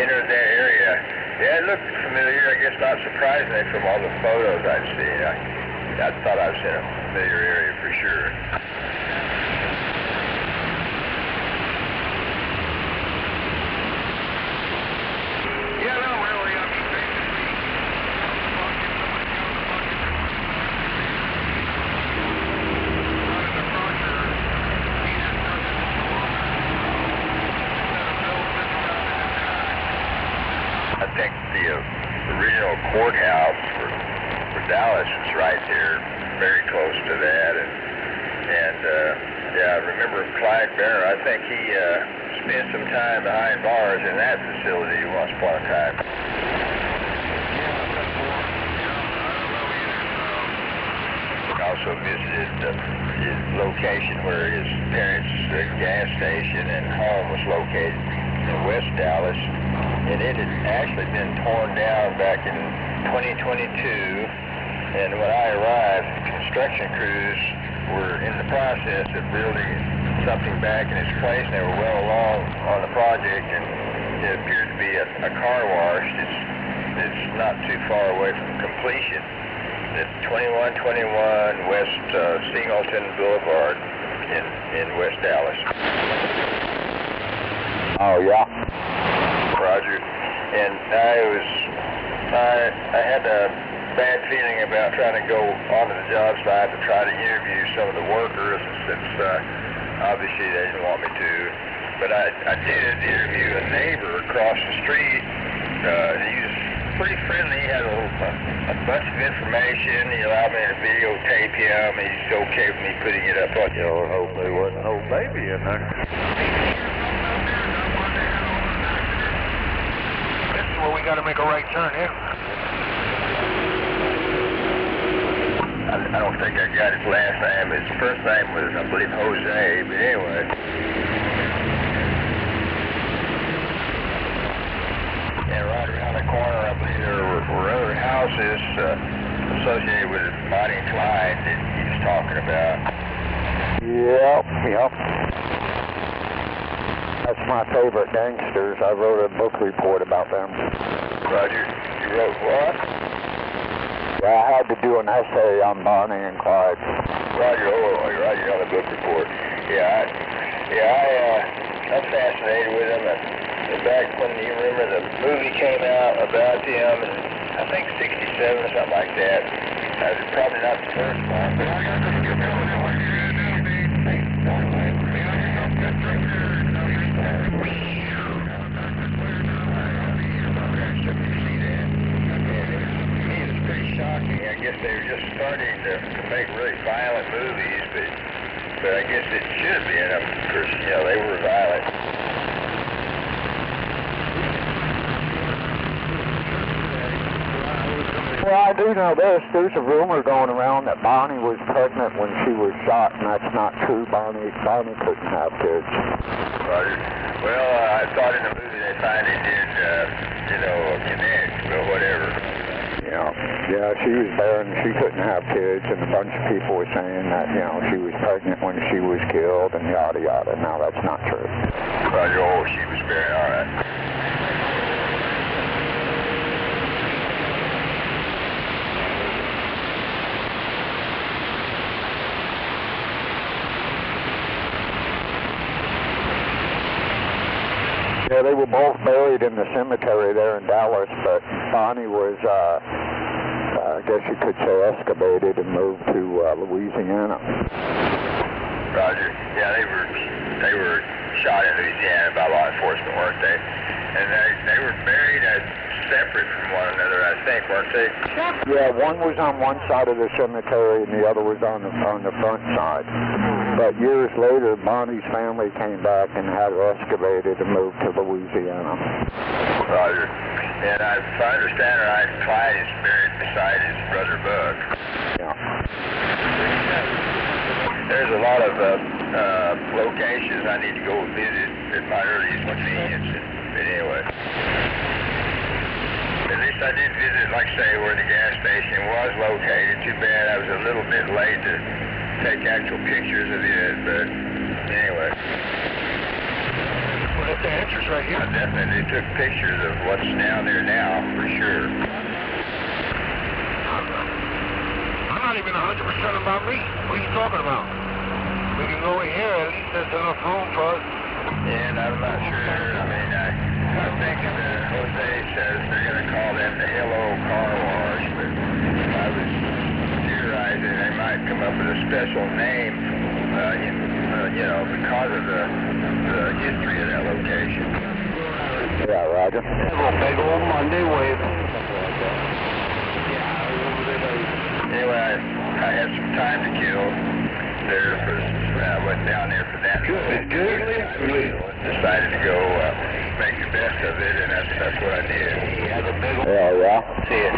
entered that area, yeah, it looked familiar, I guess not surprisingly from all the photos I'd seen. I thought I was in a familiar area for sure. Yeah, no, really, I mean, basically, I think the original courthouse for Dallas was right there, very close to that, and yeah, I remember Clyde Barrow. I think he spent some time behind bars in that facility once upon a time. I also visited his location where his parents' gas station and home was located in West Dallas, and it had actually been torn down back in 2022, and when I arrived, construction crews were in the process of building something back in its place, and they were well along on the project, and it appeared to be a car wash. It's not too far away from completion. It's 2121 West Singleton Boulevard in West Dallas. Oh, yeah? Roger. And I had a bad feeling about trying to go onto the job site to try to interview some of the workers, since obviously they didn't want me to. But I did interview a neighbor across the street. He was pretty friendly. He had a bunch of information. He allowed me to videotape him. He's okay with me putting it up on. You know, hopefully there wasn't no baby in there. this is where we got to make a right turn here. I don't think I got his last name. His first name was, I believe, Jose, but anyway. And right around the corner, I believe there were other houses associated with Bonnie and Clyde that he was talking about. Yep. That's my favorite gangsters. I wrote a book report about them. Roger, you wrote what? Yeah, I had to do an essay on Bonnie and Clyde. Roger, Roger on the book report. I'm fascinated with him. Back when, you remember, the movie came out about him, and I think 67 or something like that. Probably not the first one, but shocking. I guess they were just starting to make really violent movies, but I guess it should have been them, because, they were violent. Well, I do know this. There's a rumor going around that Bonnie was pregnant when she was shot, and that's not true. Bonnie couldn't have kids. Roger. Well, I thought in the movie they finally did, connect, but whatever. Yeah, she was barren, she couldn't have kids, and a bunch of people were saying that, she was pregnant when she was killed, and yada yada. Now that's not true. Roger, she was barren, all right. Yeah, they were both buried in the cemetery there in Dallas, but Bonnie was, I guess you could say, excavated and moved to Louisiana. Roger. Yeah, they were shot in Louisiana by law enforcement, weren't they? And they were buried at separate from one another, I think, weren't they? Yeah, one was on one side of the cemetery and the other was on the front side. But years later, Bonnie's family came back and had her excavated and moved to Louisiana. Roger. And if I understand right, Clyde is buried beside his brother Buck. Yeah. There's a lot of locations I need to go visit at my earliest convenience. But anyway. At least I did visit, like I say, where the gas station was located. Too bad I was a little bit late to take actual pictures of it, but anyway. Well, that's the answers right here. I definitely took pictures of what's down there now, for sure. I'm not even 100% about me. What are you talking about? We can go in here, at least there's enough room for us. And I'm not sure, I mean, I'm thinking that Jose says they're going to call that the Hello Car Wash, but I was theorizing they might come up with a special name, you know, because of the history of that location. Yeah, Roger. Big old Monday wave. Anyway, I had some time to kill. There was, I went down there for that. Decided to go make the best of it, and that's what I did. Yeah. See it.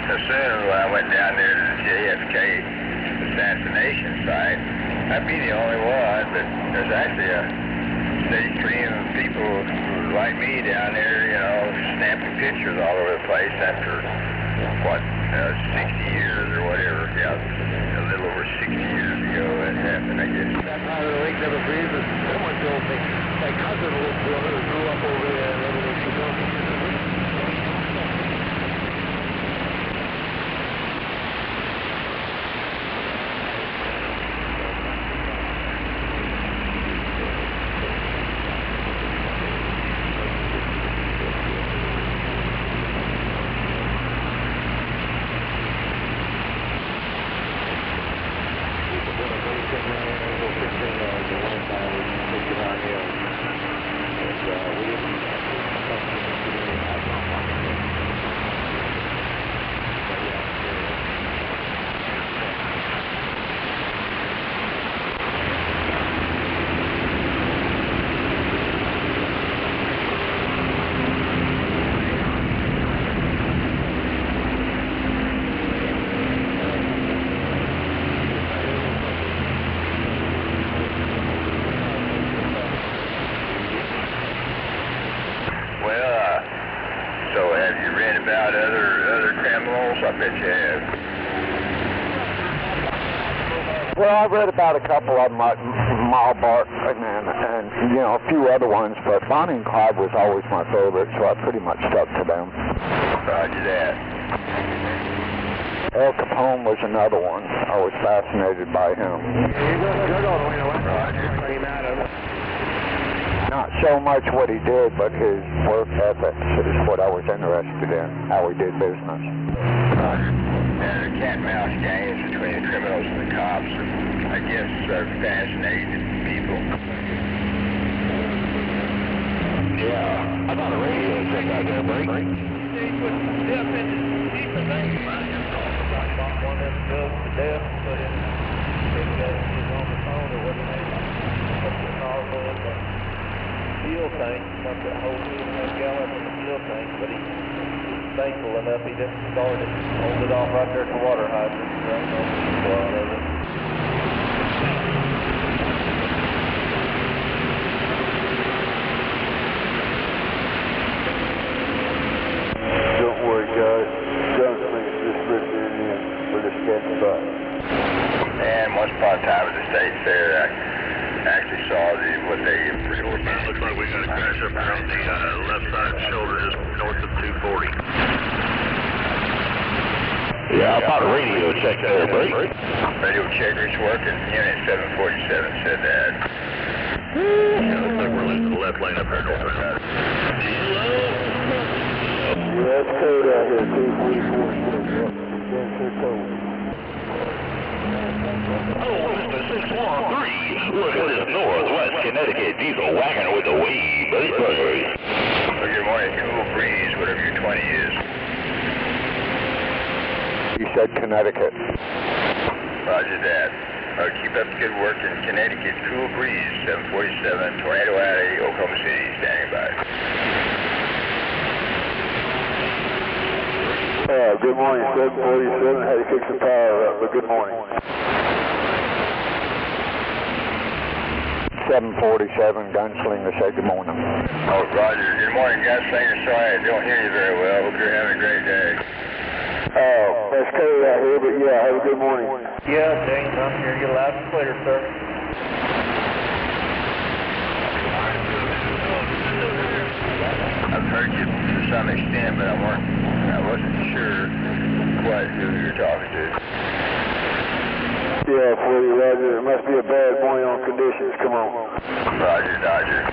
Assume when I went down there to the JFK assassination site, I'd be the only one, but there's actually a steady stream of people who like me down there, you know, snapping pictures all over the place after, what, 60 years or whatever. Yeah, a little over 60 years ago that happened, I guess. That part of the lake never breathes. Someone told me my cousin grew up over there. She told me So have you read about other criminals? I bet you have. Well, I've read about a couple of them, like Malbart and you know, a few other ones, but Bonnie and Clyde was always my favorite, so I pretty much stuck to them. Roger that. Al Capone was another one. I was fascinated by him. Roger. Not so much what he did, but his work ethics is what I was interested in, how he did business. And the cat and mouse games between the criminals and the cops, I guess, are fascinating people. Yeah, I got a radio check out there, Brady. One that goes to death, put him, he's on the phone or what he made, put the nozzle in the fuel tank, put the whole 2.5 gallons in the fuel tank, but he was thankful enough he didn't start it, hold it off right there at the water hydrant, right on the people out of it. Don't worry, guys. Gunsling's just ripped in. We're just getting by. And once upon a time at the state fair, I actually saw what they reported. Looks like we got a crash up here on the left side shoulder, just north of 240. Yeah, I bought a radio check there, Brady. Radio checker's working. Unit 747 said that. Yeah, looks like we're losing the left lane up here northbound. Yeah, it's cold out here, 244. Oh, Mr. 613, look at this Northwest Connecticut diesel wagon with the wave, baby. So good morning, cool breeze, whatever your 20 is. You said Connecticut. Roger that. Keep up the good work in Connecticut, cool breeze, 747, Tornado Alley, Oklahoma City, standing by. Good morning, 747. Had to kick some power up, but good morning. 747, Gunslinger, say good morning. Oh, Roger. Good morning, Gunslinger. Sorry I don't hear you very well. Hope you're having a great day. It's cold out here, but yeah, have a good morning. Yeah, James, I'm here. You're loud and clear, sir. I've heard you to some extent, but I wasn't sure quite who you're talking to. Yeah, 40, Roger. It must be a bad morning on conditions. Come on. Roger, Dodger.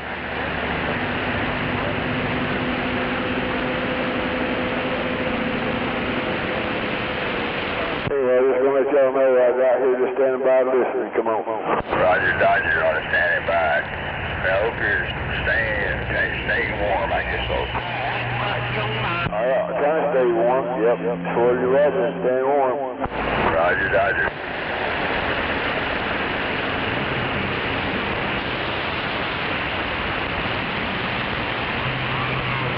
Hey, I just want to let y'all know I was out here just standing by listening. Come on. Roger, Dodger, on a standing by. I hope you're staying warm, I guess so. All right, trying to stay warm. Yep. 40, Roger. Staying warm. Roger, Dodger.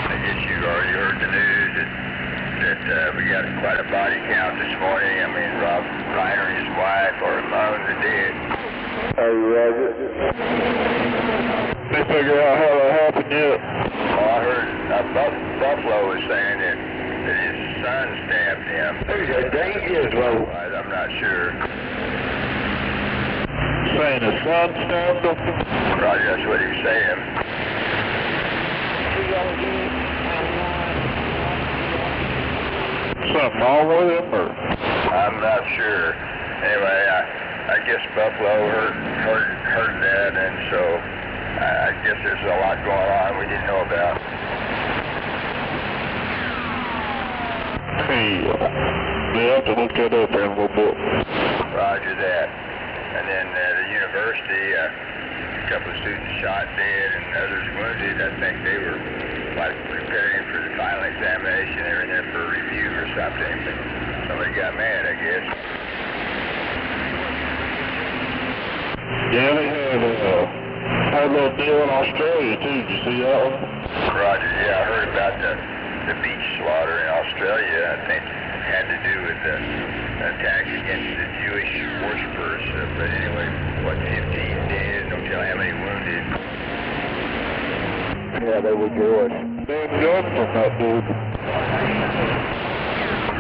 I guess you've already heard the news that we got quite a body count this morning. I mean, Rob Reiner and his wife are among the dead. Hey, Roger. They figure out how that happened yet? Oh, I heard Buffalo was saying that his son stabbed him. There's a danger, though. I'm not sure. Saying his son stabbed him? Roger, that's what he was saying. Something wrong with him, or? I'm not sure. Anyway, I guess Buffalo heard that, and so I guess there's a lot going on we didn't know about. Hey, they have to look that up in a little bit. Roger that. And then the university, a couple of students shot dead and others wounded. I think they were like preparing for the final examination. They were in there for a review or something, but somebody got mad, I guess. Yeah, they had a little deal in Australia, too. Did you see that one? Roger, yeah, I heard about the beach slaughter in Australia. I think it had to do with the attack against the Jewish worshipers. But anyway, what, 15 dead, don't tell how many wounded. Yeah, they were Jewish. Damn gun from that dude.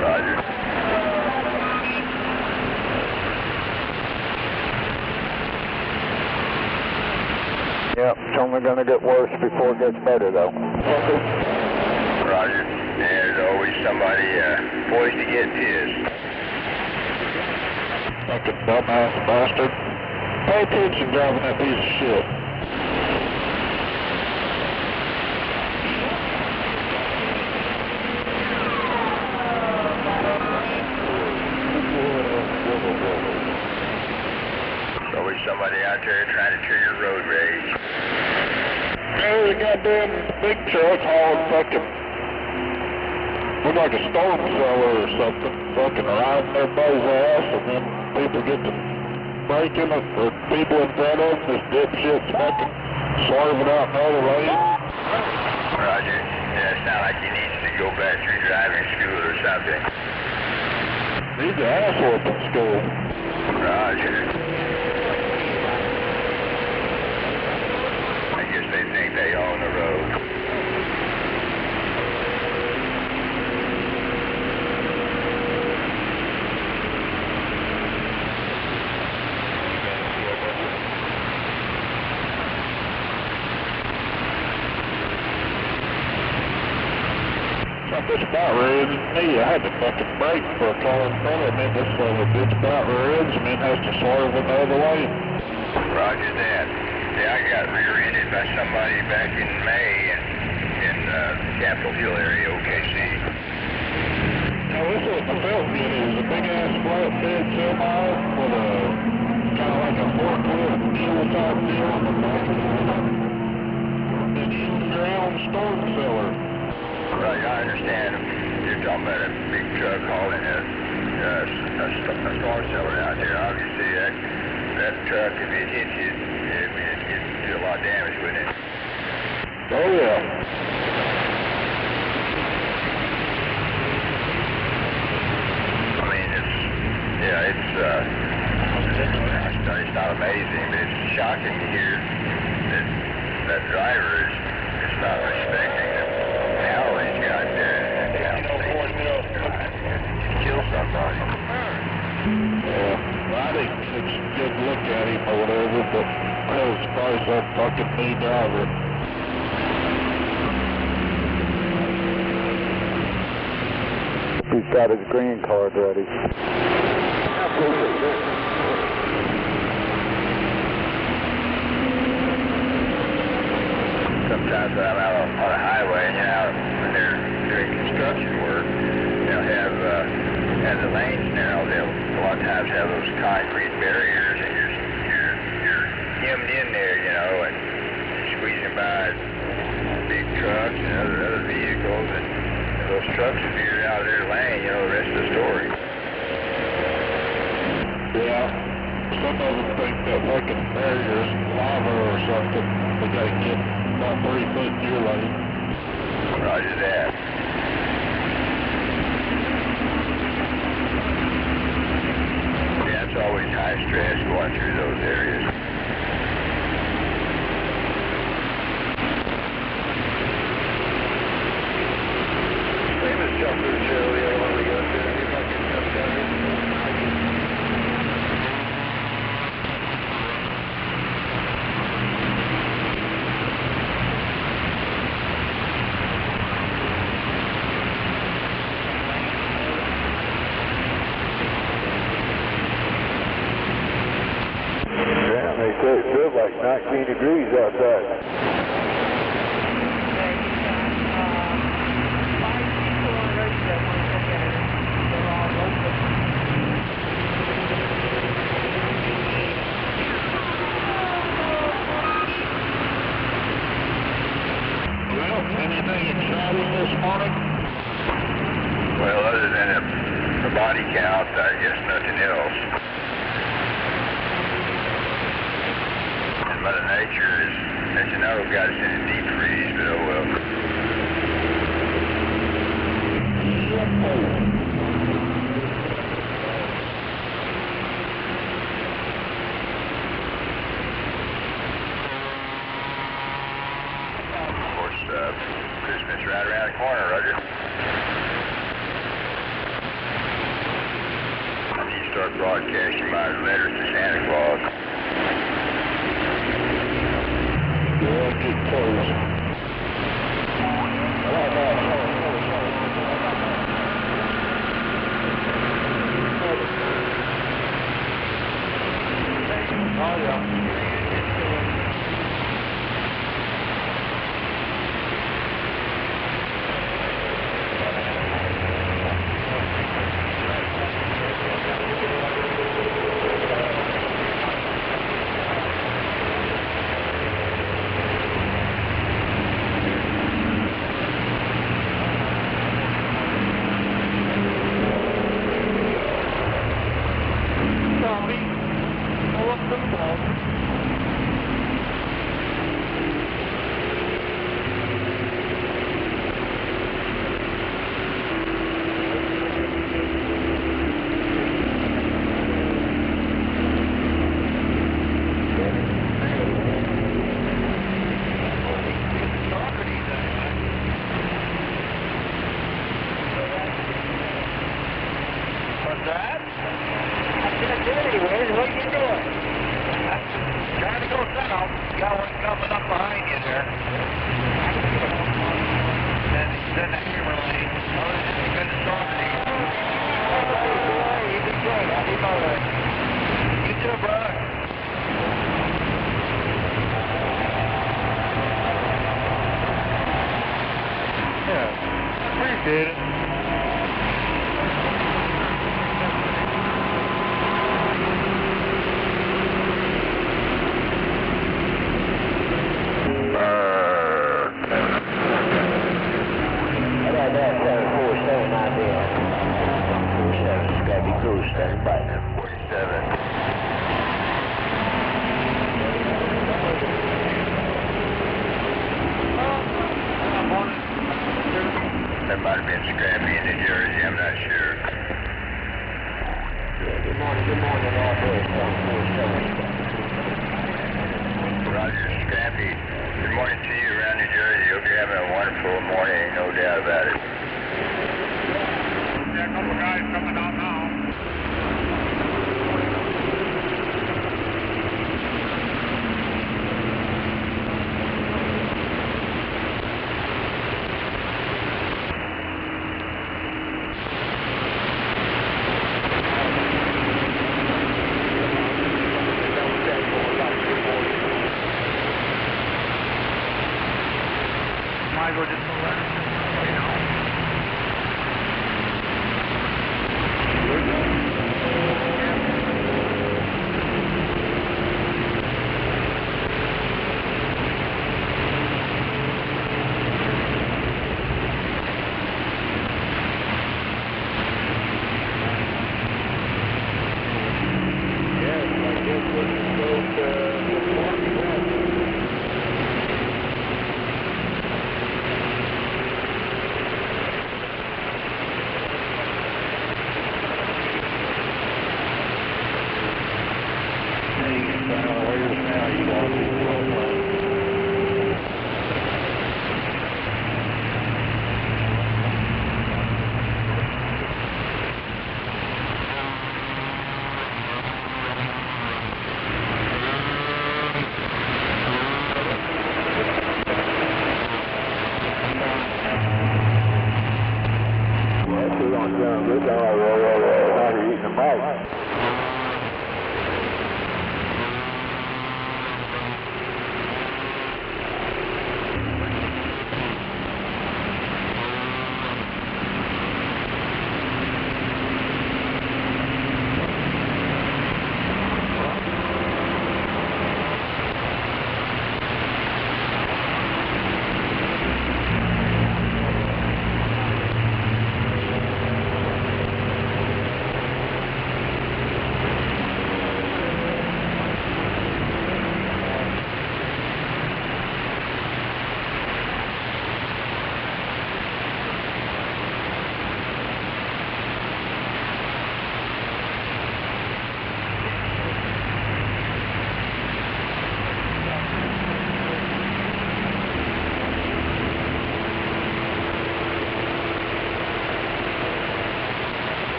Roger. Yep, it's only going to get worse before it gets better, though. Roger. There's always somebody poised to get pissed. Fucking dumbass bastard. Pay attention driving that piece of shit. There's always somebody out there trying to trigger road rage. There's a goddamn big truck hauling fucking, look like a storm cellar or something, fucking riding everybody's ass, and then people get to breaking it, or people in front of them, this dipshit's fucking swerving out in the other lane. Roger. Yeah, it sounds like he needs to go back through driving school or something. Needs an ass whooping school. Roger. I guess they think they own the road. This about rears me. I had to fucking brake for a car in front of me. This son of a bitch about rears me and has to swerve in the other lane. Roger that. Yeah, I got rear-ended by somebody back in May in Capitol Hill area, OKC. Now this is the felt kit. It was a big-ass flatbed semi with a kind of like a forklift mule-type deal on the back. And using your own storm cellar. Right, I understand. You're talking about a big truck hauling a storm cellar out here. Obviously, that truck, if it hit you, it'd do a lot of damage, wouldn't it? Oh, yeah. I mean, it's not amazing, but it's shocking to hear that driver is not respecting the power he's got there. Kill somebody. Yeah, well, I didn't get a good look at him or whatever, but I was surprised that fucking me driver. He's got his green card ready. Sometimes when I'm out on a highway, and when they're doing construction work, they'll have the lanes narrow. They'll a lot of times have those concrete barriers, and you're hemmed in there, and squeezing by big trucks and other vehicles, and those trucks will veer out of their lane. The rest of the story. Yeah, some of them think that fucking barrier is lava or something. They gotta get about 3 foot in your lane. Roger that. Yeah, it's always high stress going through those areas. Let's jump through the trail the other one we go through. See if I can jump down here. Yeah, they say it feels like 19 degrees outside. Anything exciting this morning? Well, other than a body count, I guess nothing else. And Mother Nature is, as you know, got us in a deep freeze, but oh well. Christmas right around the corner, Roger. I need to start broadcasting my letters to Santa Claus. Yeah, get close. Oh, yeah. Appreciate it. That might have been Scrappy in New Jersey, I'm not sure. Good morning, all boys, 747. Roger, Scrappy. Good morning to you around New Jersey. Hope you're having a wonderful morning, no doubt about it. Yeah, a couple guys coming out now. Might as well just go around, you know.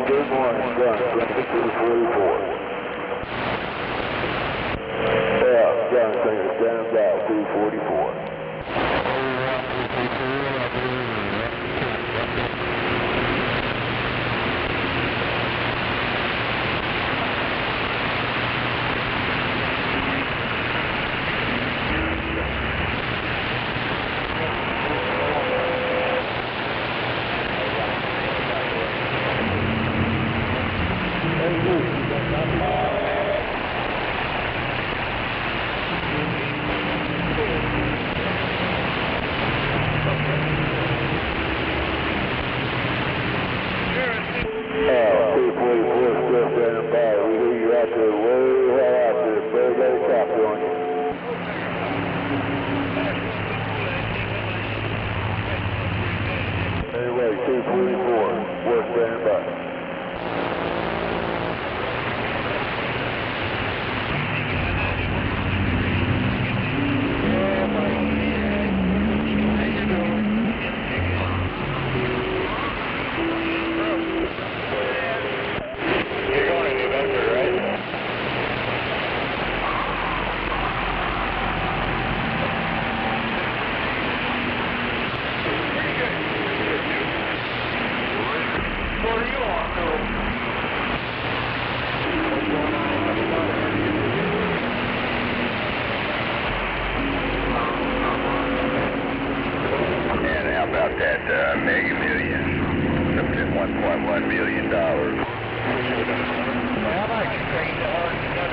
Good morning, Gun 244. Yeah, Gun, stand by, 244. standing by. We hear you out there, way out there. Very, very copy on you. Anyway, 244, we're standing by. You're going to New Bedford, right? Pretty good. Where are you off to? And how about that Mega Millions? Up to $1.1 million. Well, how about you take the hard and got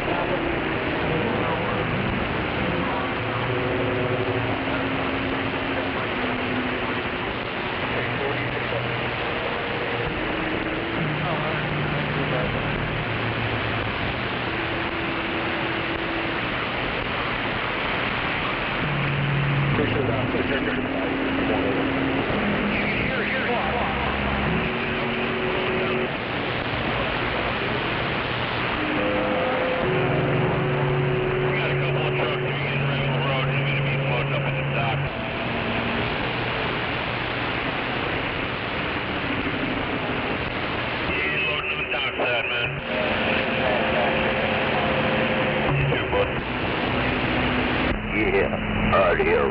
Yeah, audio.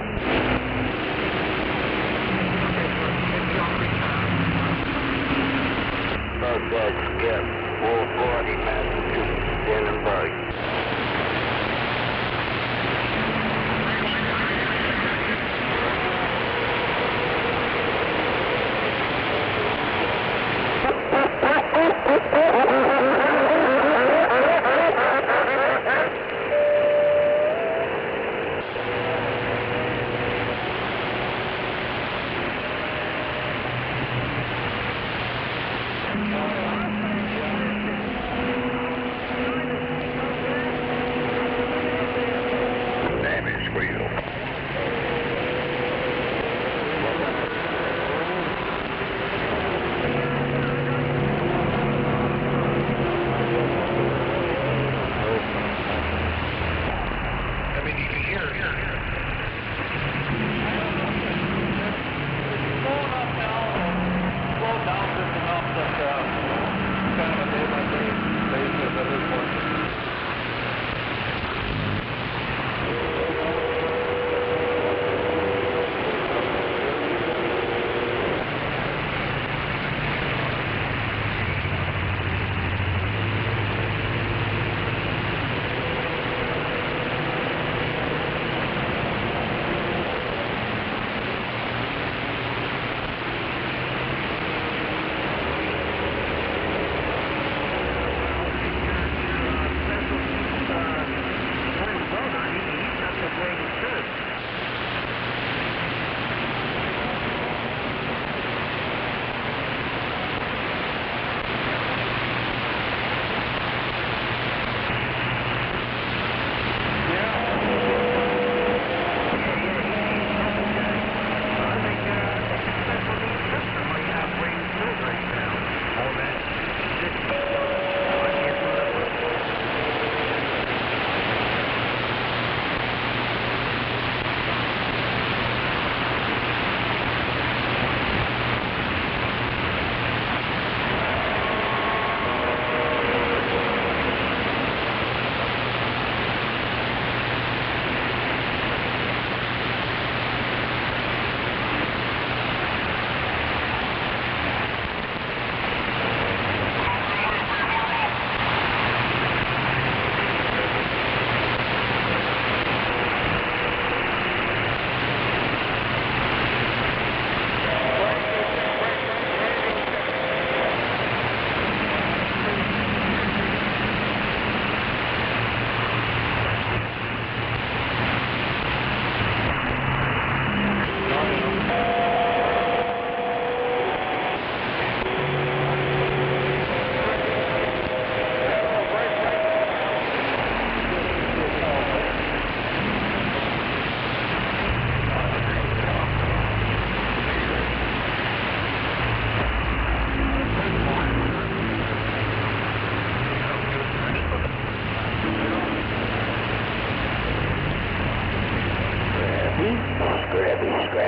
Northwest, yeah, 440, Massachusetts, standing by.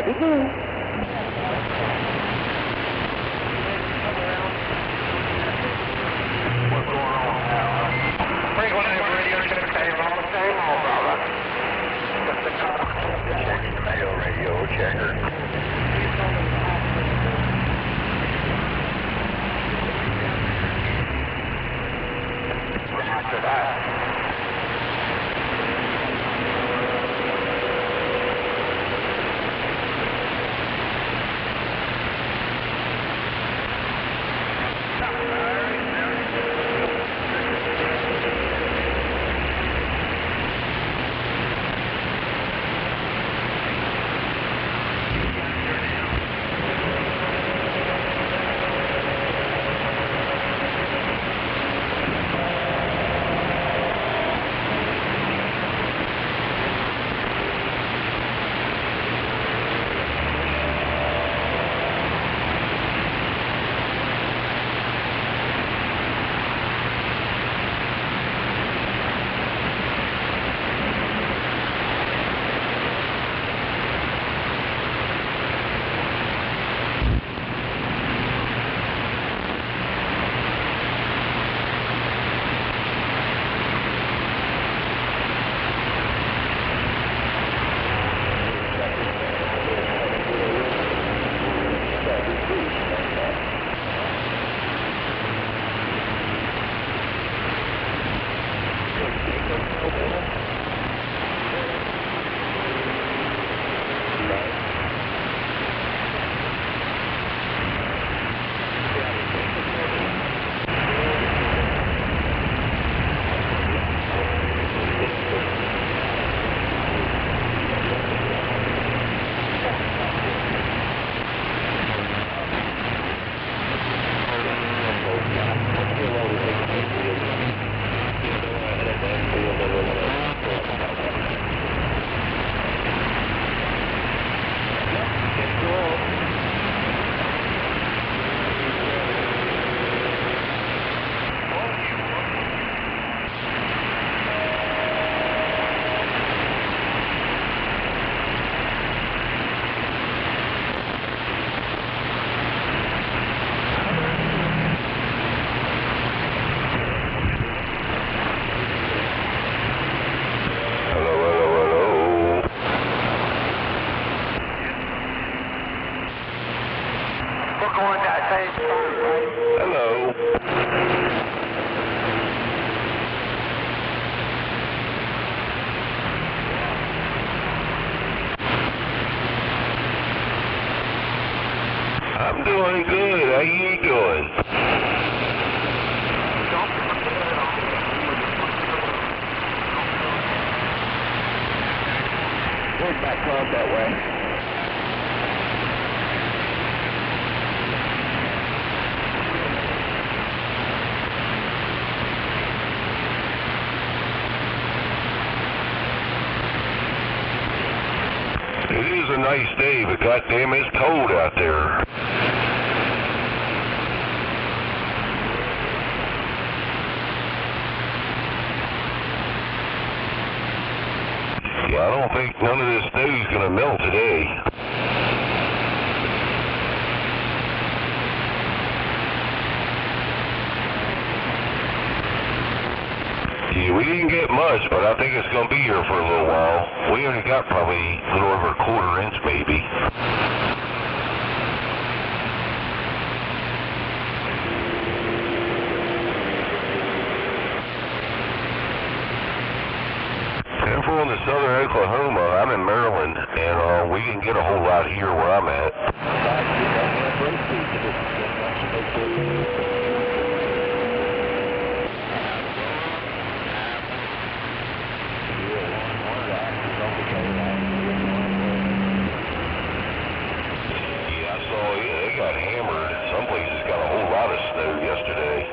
What's going on now? Frequent radio check, same on, brother. Checking the mail radio checker. Roger that. Hello. I'm doing good. How you doing? Head back up that way. It is a nice day, but goddamn, it's cold out there. Yeah, I don't think none of this snow's gonna melt today. Yeah, we didn't get much, but I think it's gonna be here for a little while. We only got probably a little over a quarter inch, maybe. If we're in the southern Oklahoma, I'm in Maryland, and we can get a whole lot here where I'm at. Yeah, I saw they got hammered. Some places got a whole lot of snow yesterday.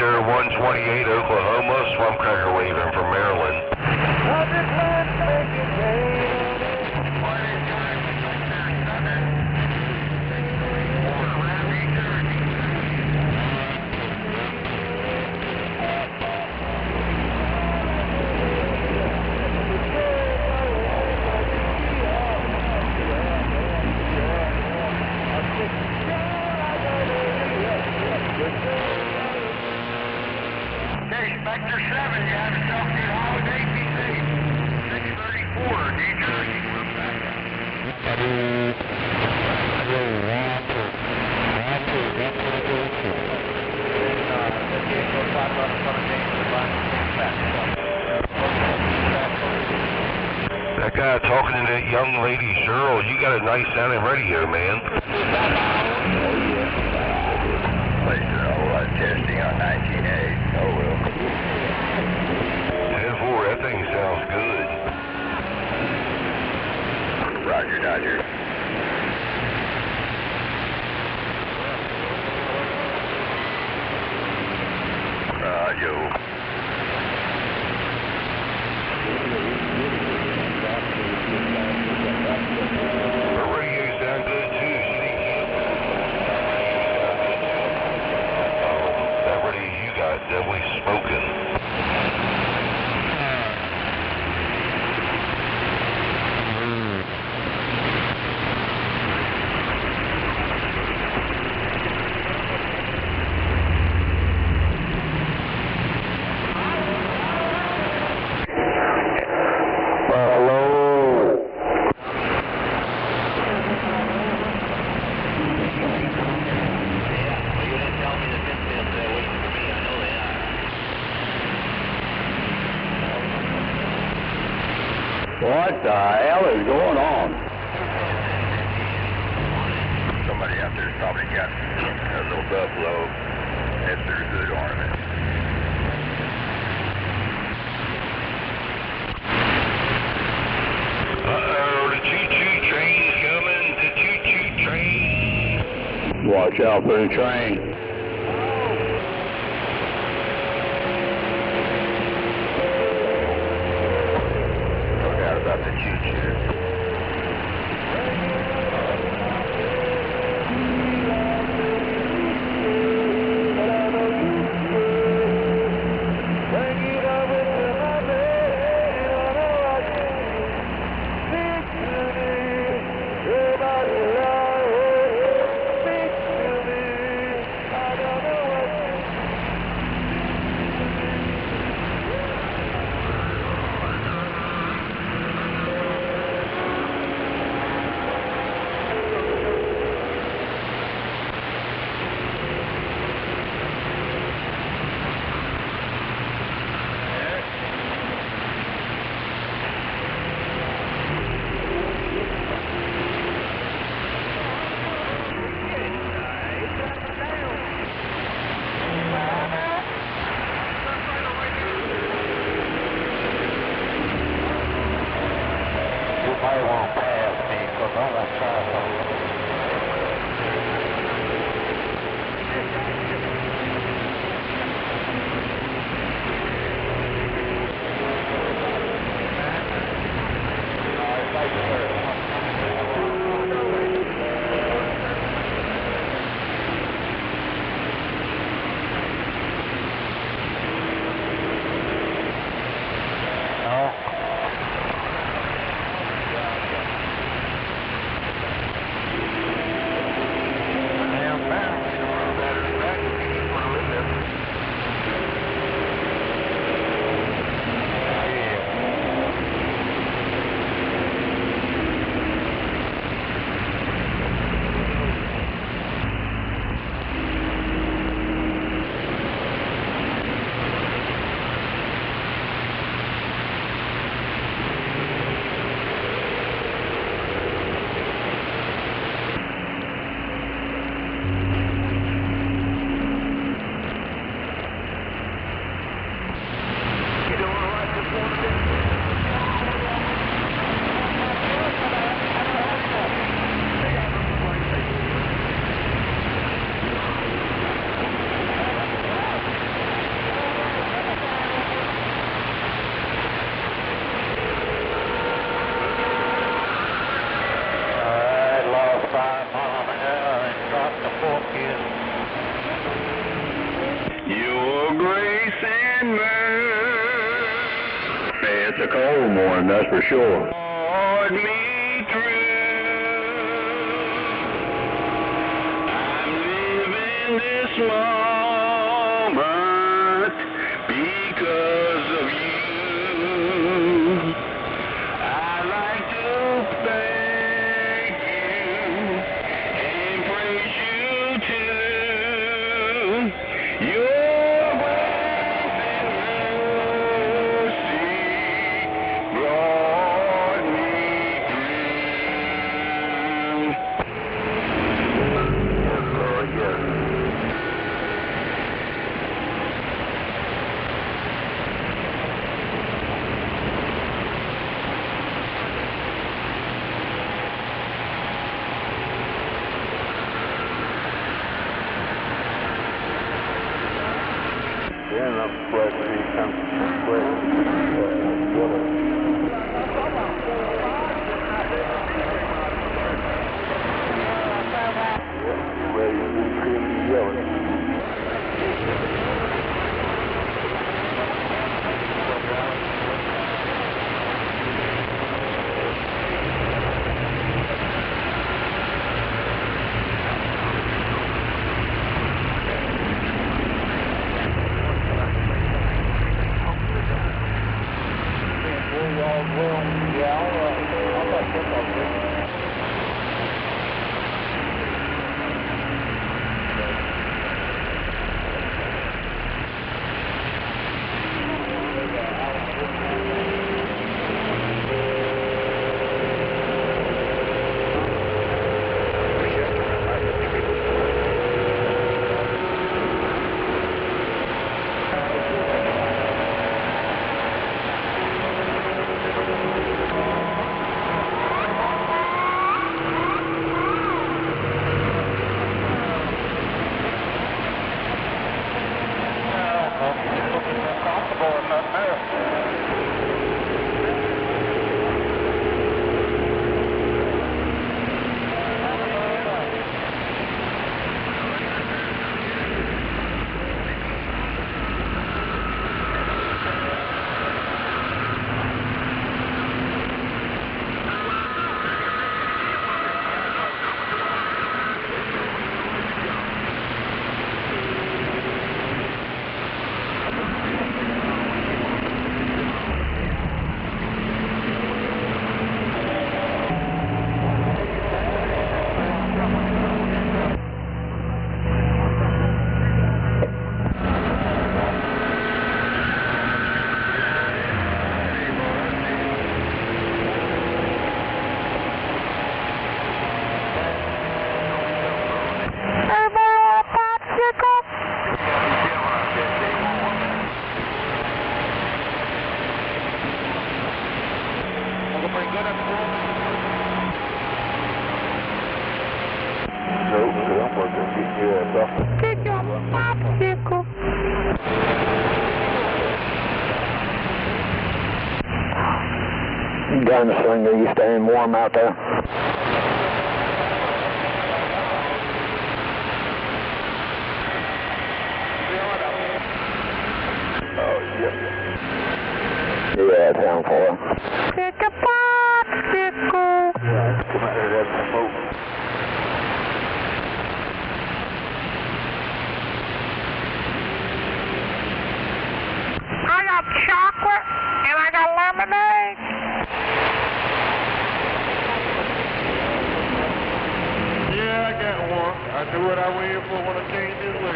Victor 128 Oklahoma, Swamp Cracker waving from Maryland. Vector 7, you have yourself a good holiday, be safe. 634, New Jersey, we're back. That guy talking to that young lady, Cheryl, you got a nice sounding radio, man. Placing a whole lot of testing on 19A. Oh, well. 10-4, that thing sounds good. Roger, Dodger. Roger. The radio sound good too, Sneaky. That radio you got definitely smoking. What the hell is going on? Somebody out there's probably got a little buffalo as their good ornament. Uh-oh, the choo-choo train's coming. The choo-choo train. Watch out for the train. No doubt about the choo-choo. They won't pass me because I'm a child. Damn, man, battery back. a cold morning, that's for sure. Lord, me through. I'm living this moment because of you. I'd like to thank you and praise you too. Your grace and mercy brought me through. Yes. Then I'm glad when he comes to play. Ready to be crazy yelling. Gunslinger, you staying warm out there? Oh, yeah. Yeah, down for it. Pick a popsicle. Yeah, come out here and have some smoke. I got chocolate and I got lemonade. Yeah, I got one. I knew what I waited for when I came this way.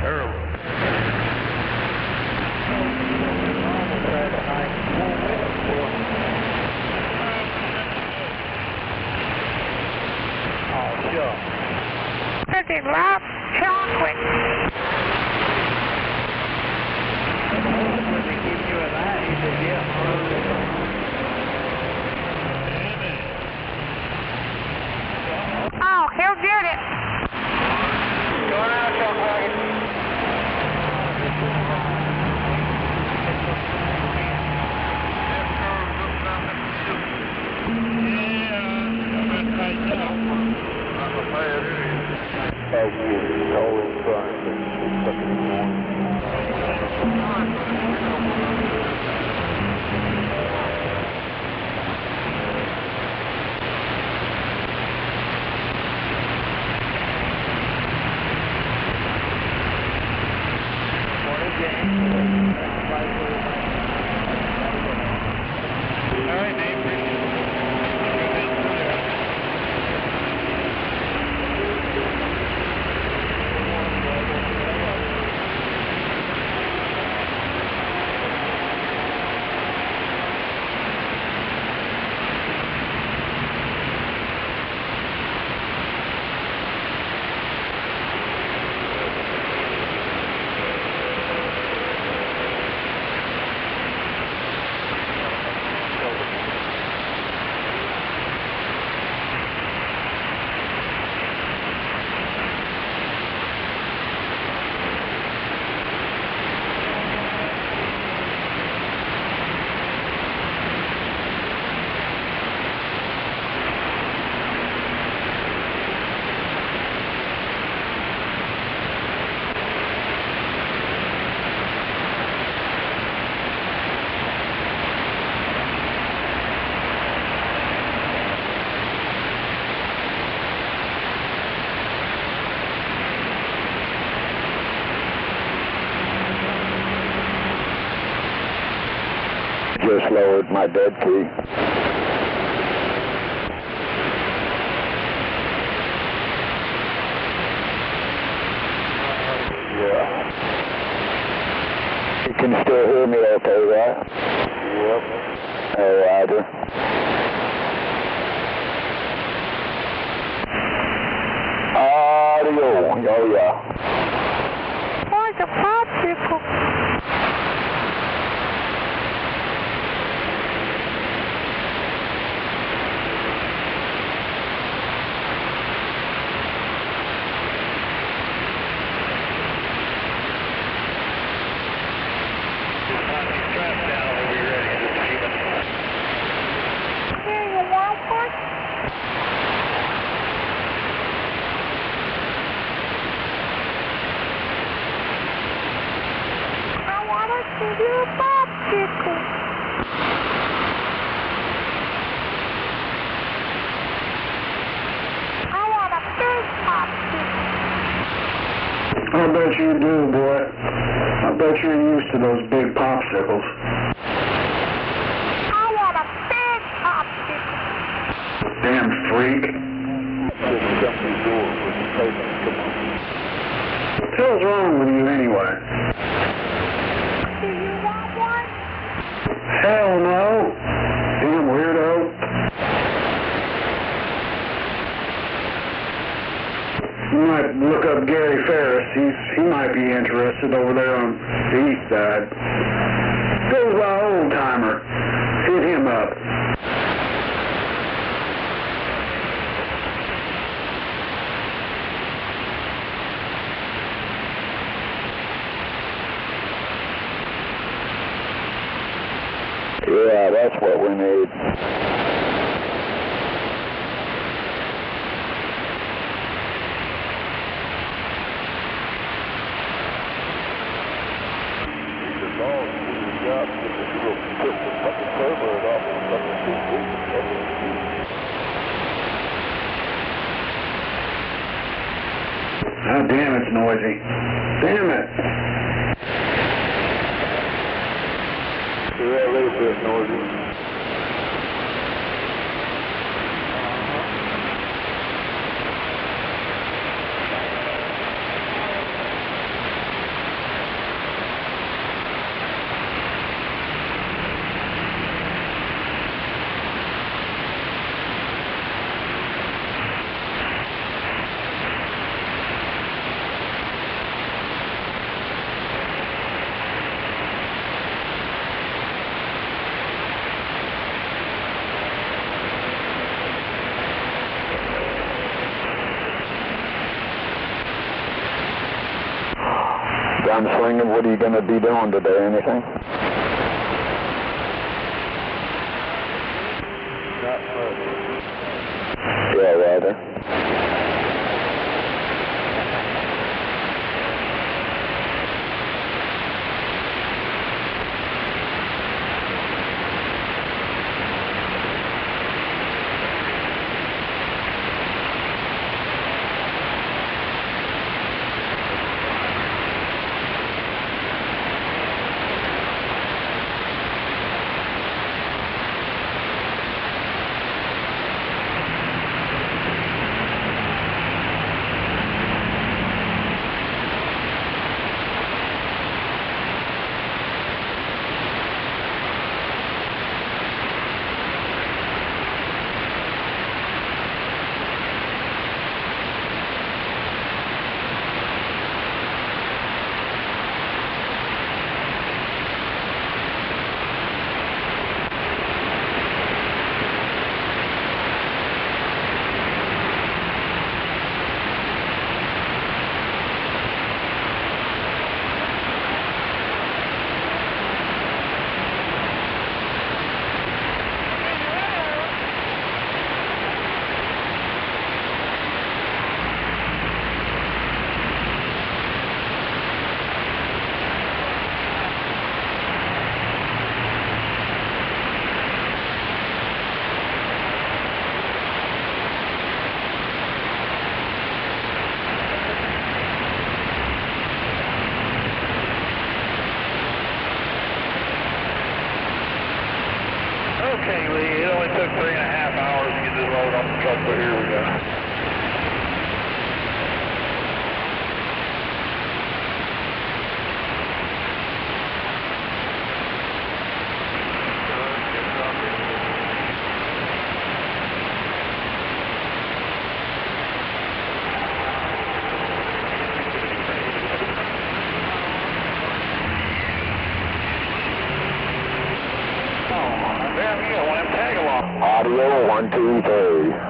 Terrible. Oh, sure. Pretty loud chocolate. When they give you a line, he said, yeah. Oh, he'll get it. Going out, Shockwagon. Always fun. Just lowered my dead key. Yeah. You can still hear me okay, right? Yep. Oh, Roger. Audio. Oh, yeah. Like a popsicle. Here, you want one? I want to give you a popsicle. I want a big popsicle. I bet you do, boy. I bet you're used to those big popsicles. I want a big popsicle. Damn freak. What the hell's wrong with you anyway? Do you want one? Hell no. Damn weirdo. You might look up Gary Ferris. He might be interested over there on the east side. Goes by old timer. Hit him up. Yeah, that's what we need. Oh, damn, it's noisy. Damn it. Yeah, a little bit noisy. Gunslinging, what are you going to be doing today? Anything? Not much. Yeah, rather. Okay, Lee, it only took 3.5 hours to get this load off the truck, but here we go. Damn, you got one of them tag-along. Audio 1, 2, 3.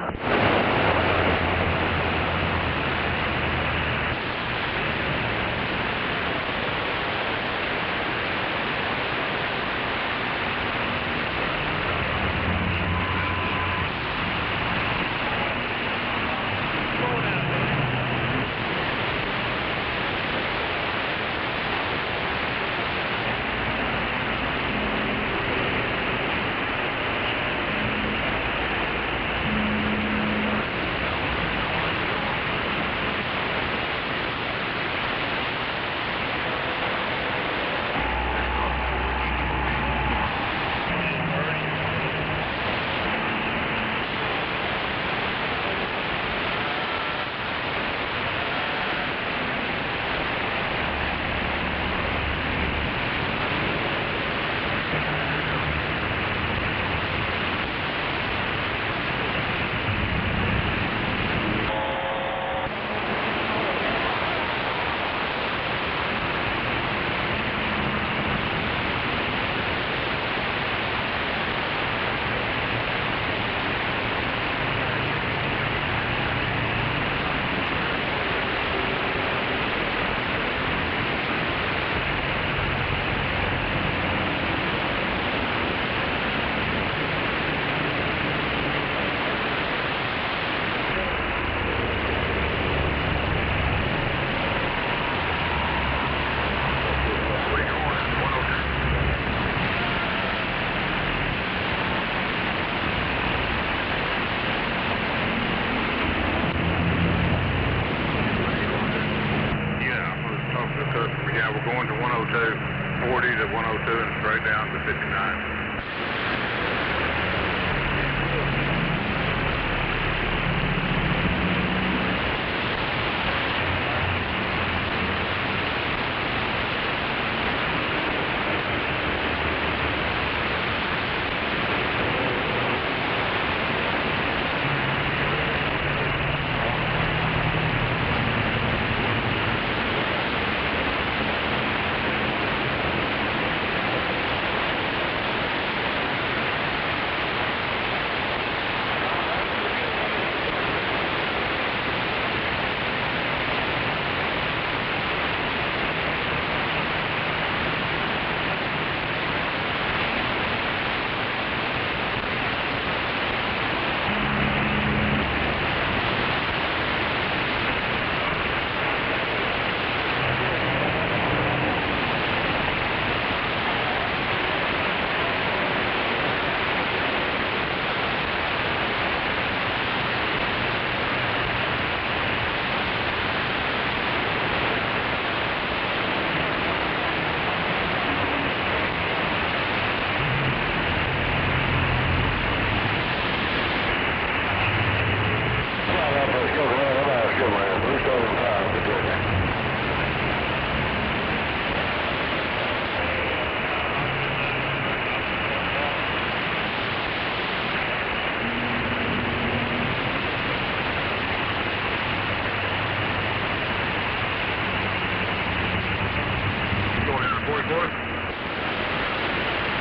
Yeah, we're going to 102, 40 to 102 and straight down to 59.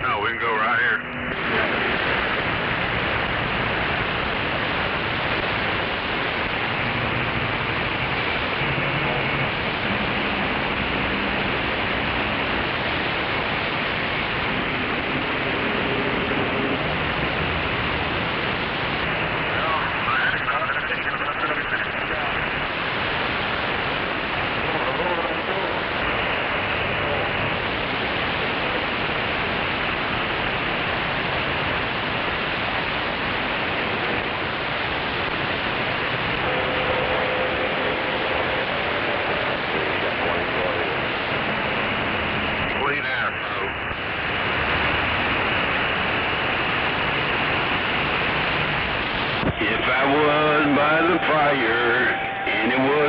No, we can go right here.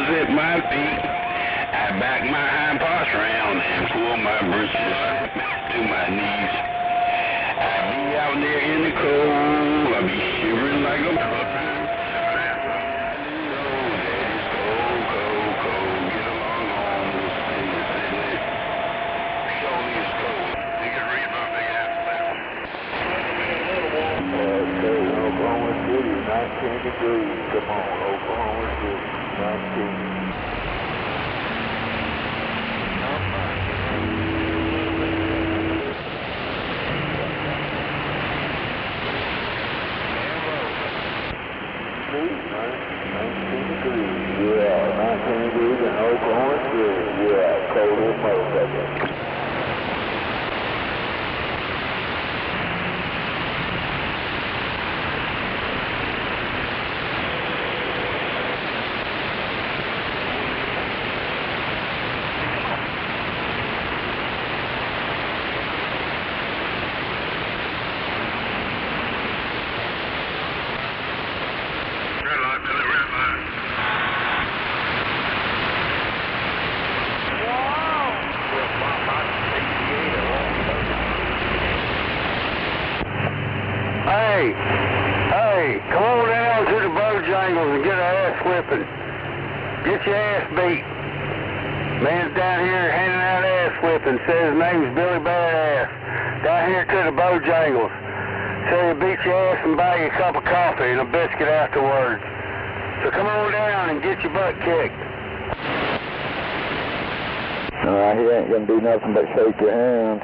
hands at my feet. I back my hind parts round and pull my britches to my knees. I be out there in the cold, I be shivering like a puppy. Oklahoma City, 19 degrees. Come on, Oklahoma City, 19. Yeah, 19 degrees in Oklahoma City. Yeah, cold as motherfucker. Hey, come on down to the Bojangles and get an ass whipping. Get your ass beat. Man's down here handing out ass whipping. Says his name's Billy Badass. Down here to the Bojangles. So he'll beat your ass and buy you a cup of coffee and a biscuit afterwards. So come on down and get your butt kicked. Alright, he ain't gonna do nothing but shake your hand.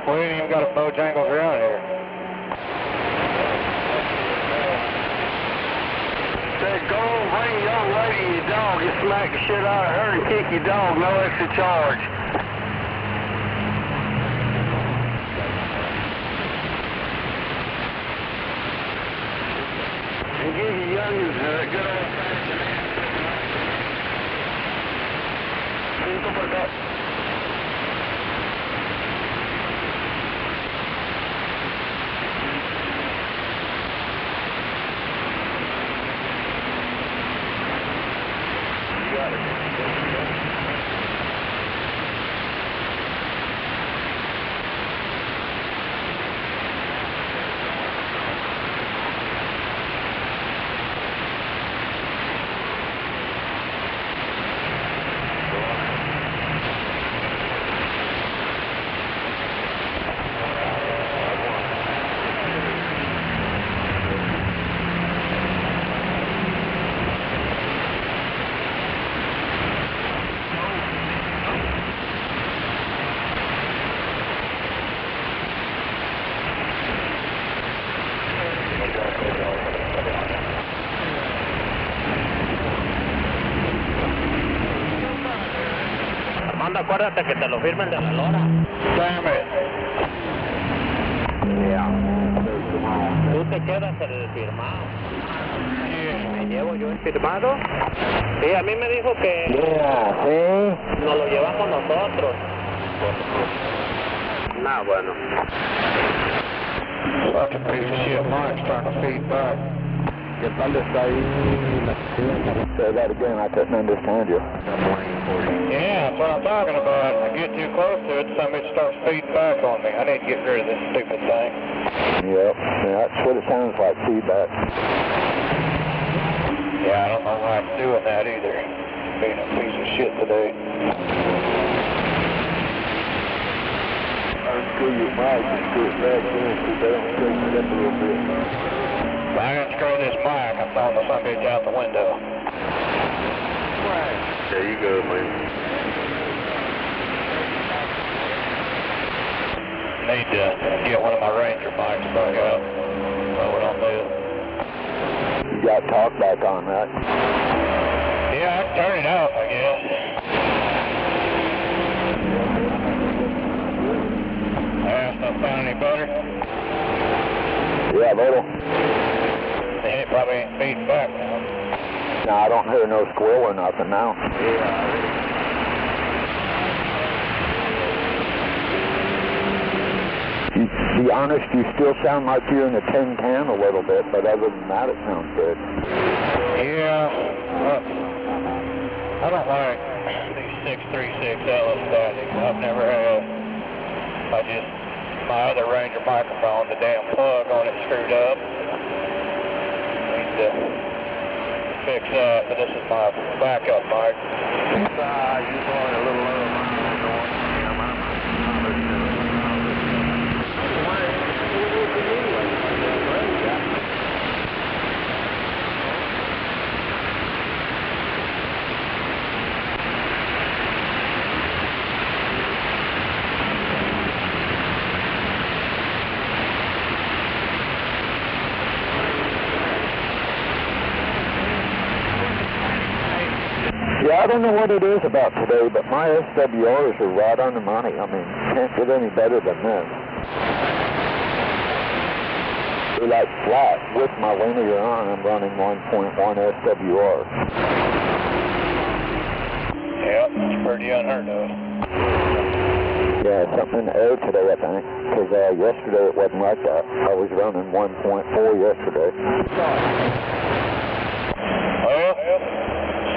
We ain't even got a Bojangles around here. Said go bring your young lady and your dog. You smack the shit out of her and kick your dog. No extra charge. And give your youngins a good old fashioned ass. Manda, acuérdate que te lo firmen de la lora. Damn it. Tú te quedas el firmado. ¿Me llevo yo el firmado? Sí, a mí me dijo que ¿Sí? nos lo llevamos nosotros. Nah, bueno. Fucking piece of shit, Mike's trying to feed back. ¿Dónde está ahí? Say that again, I couldn't understand you. Yeah, that's what I'm talking about. I get too close to it, somebody starts feeding back on me. I need to get rid of this stupid thing. Yep, yeah, that's what it sounds like, feedback. Yeah, I don't know why it's doing that either. Being a piece of shit today. Unscrew your mic and screw it back in so they don't shake it up a little bit. I can screw this mic. I'm throwing the son bitch out the window. There you go, man. Need to get one of my Ranger mics back out. Throw it on this. You got talk back on that. Yeah, I can turn it off, I guess. That's not found any better. Yeah, little. It probably ain't feeding back now. No, I don't hear no squeal or nothing now. To be honest, you still sound like you're in a tin can a little bit, but other than that, it sounds good. Yeah, I don't like these 636 L-statics. I've never had. My other Ranger microphone, the damn plug on it screwed up. Need to fix that, but this is my backup mic. You're going a little low. Yeah, I don't know what it is about today, but my SWRs are right on the money. I mean, can't get any better than this. They're like flat with my linear on. I'm running 1.1 SWR. Yep, it's pretty unheard of. Yeah, something in the air today, I think, because yesterday it wasn't like that. I was running 1.4 yesterday. Well,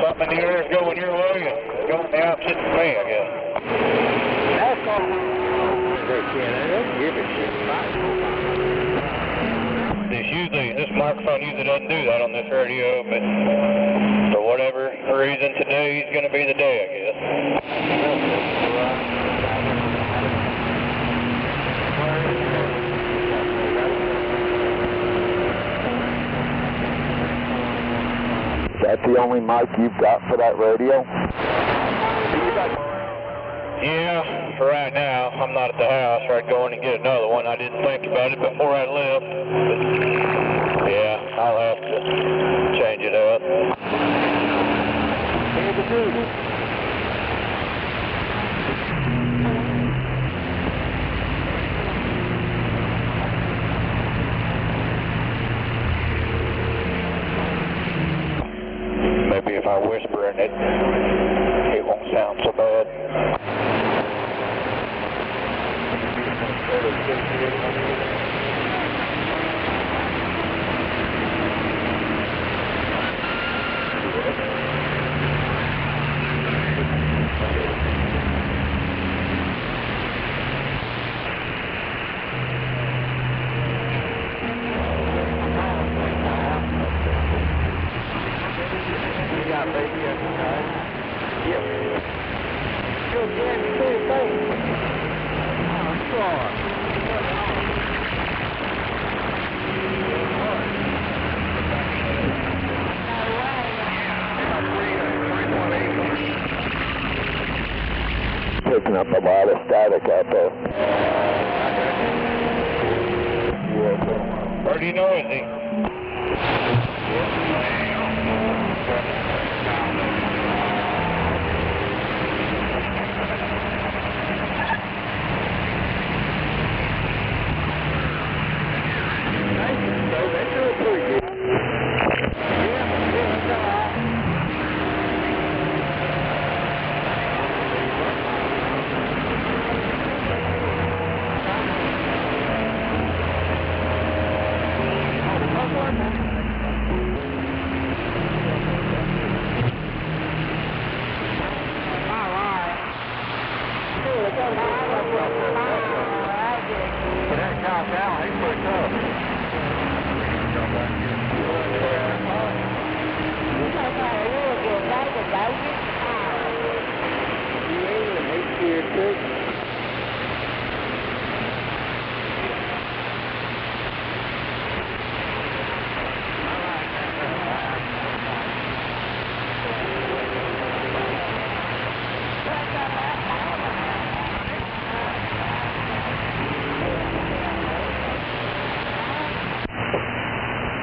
something in the air is going your way and going the opposite from me, I guess. That's all. They can't give a shit. This microphone usually doesn't do that on this radio, but for whatever reason, today is going to be the day, I guess. Is that the only mic you've got for that radio? Yeah, for right now. I'm not at the house, or I'd go in and get another one. I didn't think about it before I left, but yeah, I'll have to change it up. Maybe if I whisper in it, it won't sound so bad. Picking up a lot of static out there. Pretty noisy.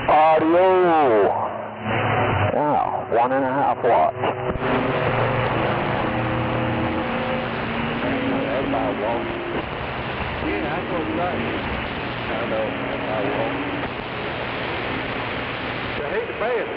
Audio. Wow, 1.5 watts. Yeah, that's what's right. I know, I won't. I hate to pay it.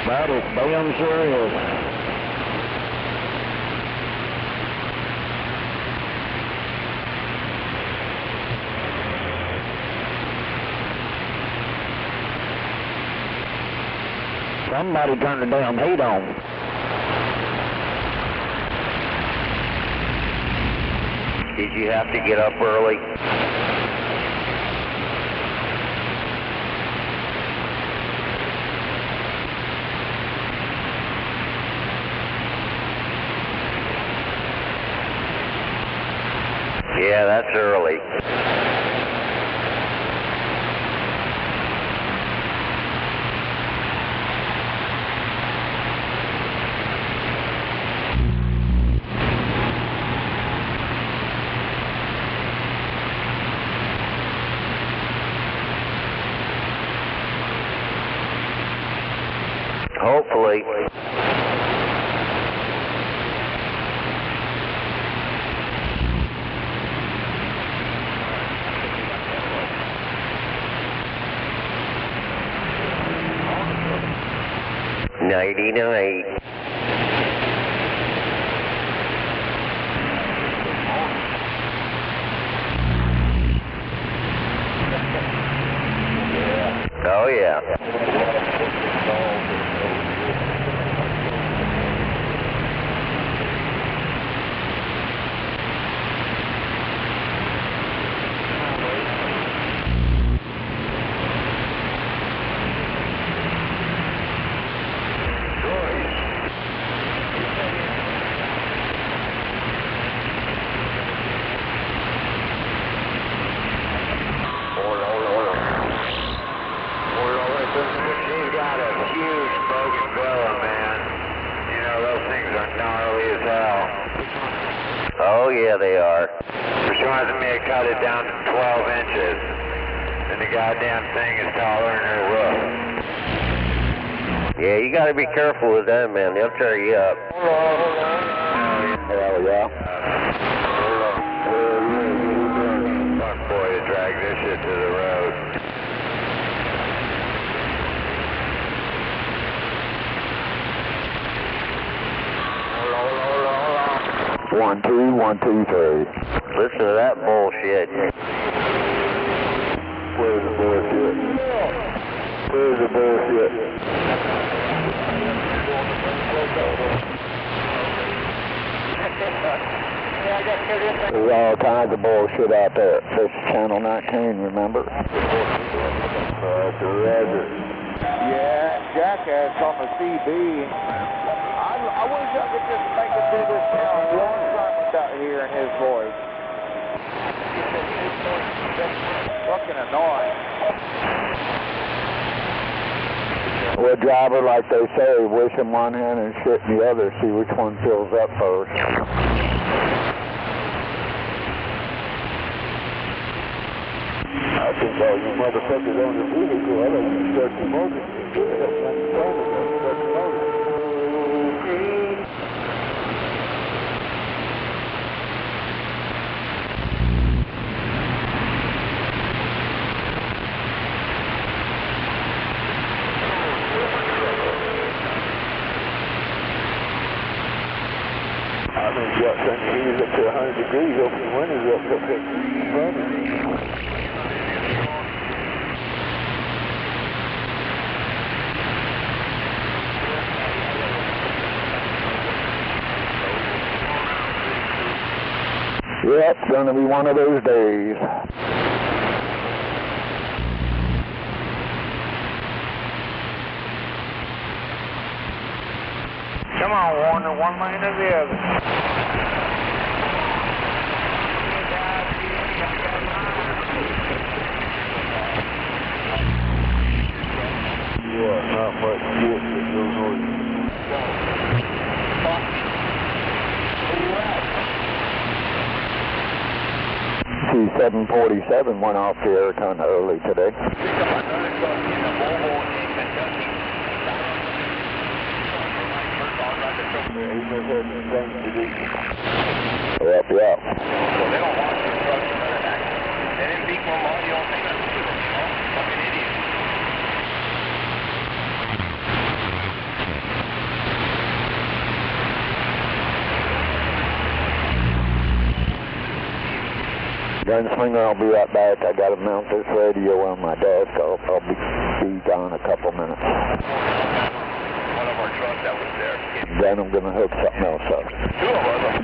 That is damn sure is. Somebody turned the damn heat on. Did you have to get up early? Yeah, that's early. Hopefully. Nighty-night. Oh yeah. She's got a huge smoking blower, man. You know, those things are gnarly as hell. Oh yeah, they are. She wants me to cut it down to 12 inches. And the goddamn thing is taller than her roof. Yeah, you gotta be careful with them, man. They'll tear you up. Hell yeah. Fun boy to drag this shit to the road. 1, 2, 1, 2, 3. Listen to that bullshit. Where's the bullshit? Where's the bullshit? There's all kinds of bullshit out there. This is Channel 19, remember? Yeah, jackass on the CB. I wish I could just make it through this town one time without hearing his voice. Fucking annoying. Well, driver, like they say, wish in one hand and shit in the other, see which one fills up first. I think all you motherfuckers own a vehicle, I don't want to start the motor. I mean, you got turn your heaters up to 100 degrees, open the windows up there, Yep, gonna be one of those days. Come on, Warner, one lane or the other. Yeah, not much shit that goes on. C-747 went off the air kind of early today. Yep, yep. Well, they don't want your trucks to run an accident. They didn't beat one more, you don't think that's what you know? Fucking idiot. Gunslinger, I'll be right back. I gotta mount this radio on my desk. I'll be gone a couple minutes. One of our trucks that was there. Then I'm gonna hook something else up. Two of us.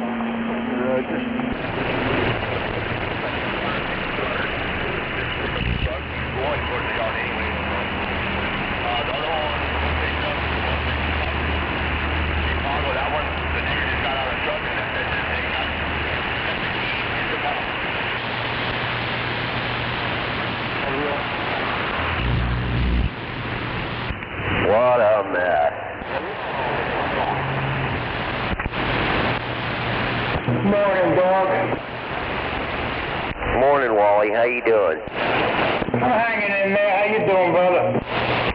Going towards the yard anyway. The other one, Chicago, that one, the nigger just got out of the truck and said that they got the key in the bottom. What a mess. Morning, dog. Morning, Wally. How you doing? I'm hanging in there. How you doing, brother?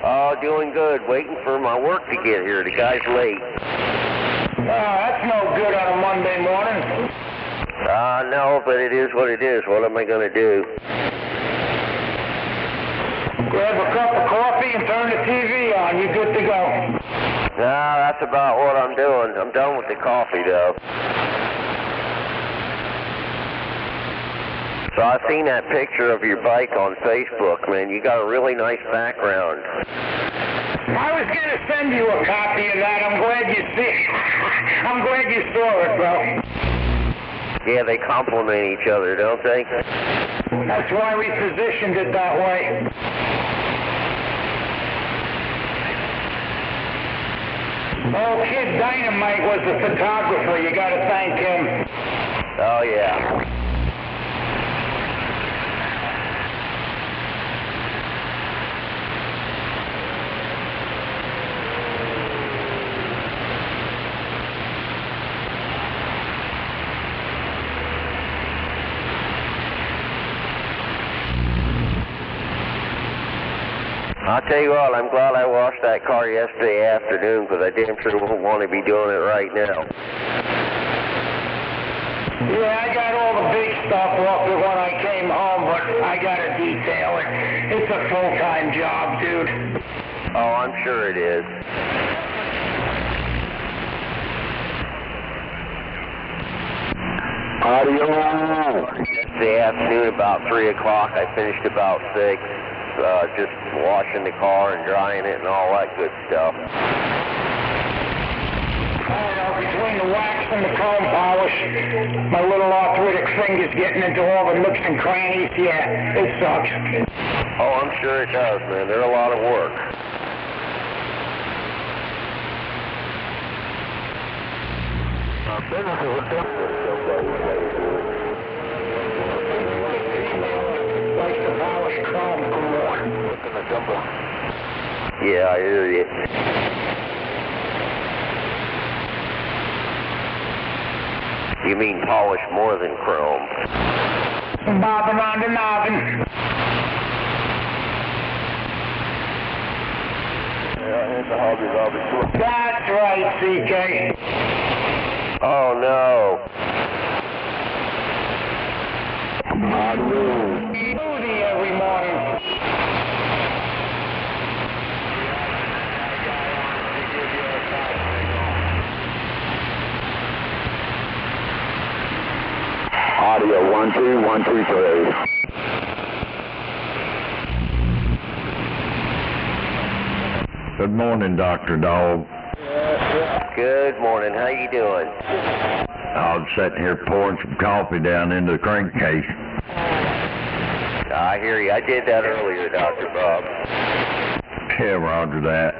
Oh, doing good. Waiting for my work to get here. The guy's late. That's no good on a Monday morning. No, but it is what it is. What am I gonna do? Grab a cup of coffee and turn the TV on. You're good to go. That's about what I'm doing. I'm done with the coffee, though. So I've seen that picture of your bike on Facebook, man. You got a really nice background. I was going to send you a copy of that. I'm glad you saw it, bro. Yeah, they complement each other, don't they? That's why we positioned it that way. Oh, Kid Dynamite was the photographer. You got to thank him. Oh, yeah. I'll tell you what, I'm glad I washed that car yesterday afternoon because I damn sure won't want to be doing it right now. Yeah, I got all the big stuff off it when I came home, but I got to detail it. It's a full-time job, dude. Oh, I'm sure it is. Yesterday afternoon about 3 o'clock, I finished about 6. Just washing the car and drying it and all that good stuff. I don't know, between the wax and the chrome polish, my little arthritic finger's getting into all the nooks and crannies. Yeah, it sucks. Oh, I'm sure it does, man. They're a lot of work. Business is a likes to polish chrome some more. Looking at jumbo. Yeah, I hear you. You mean polish more than chrome? Bob around the noggin. Yeah, here's the Hobby Lobby tour. That's right, CK. Oh no. Smoothie every morning. Audio 1 2 1 2 3. Good morning, Dr. Dog. Good morning. How you doing? I was sitting here pouring some coffee down into the crankcase. I hear you. I did that earlier, Dr. Bob. Yeah, roger that.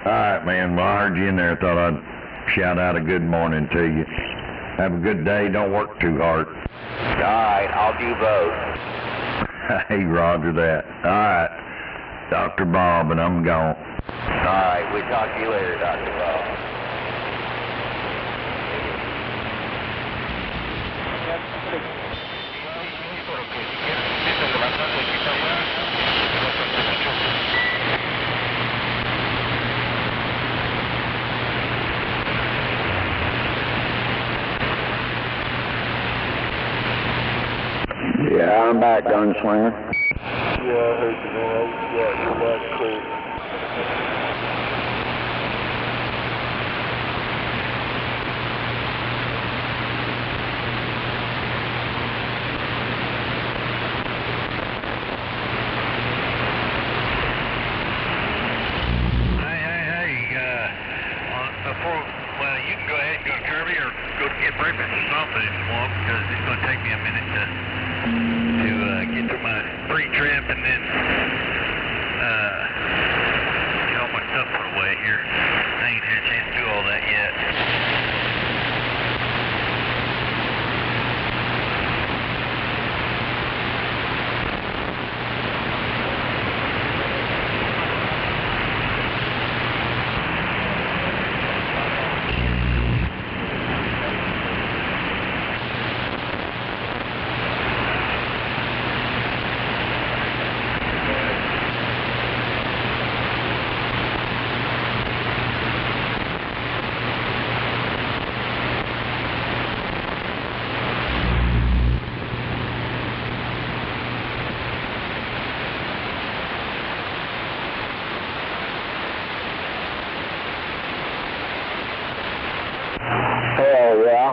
All right, man. Well, I heard you in there. Thought I'd shout out a good morning to you. Have a good day. Don't work too hard. All right, I'll do both. Hey, roger that. All right. Dr. Bob, and I'm gone. All right, we'll talk to you later, Dr. Bob. Yeah, I'm back, Gunslinger. Yeah, I heard you, man. Yeah, you're back clear. Well, you can go ahead and go to Kirby or go to get breakfast or something if you want, because it's going to take me a minute to get through my pre-trip and then get all my stuff put away here. I ain't had a chance to do all that yet. Hell yeah.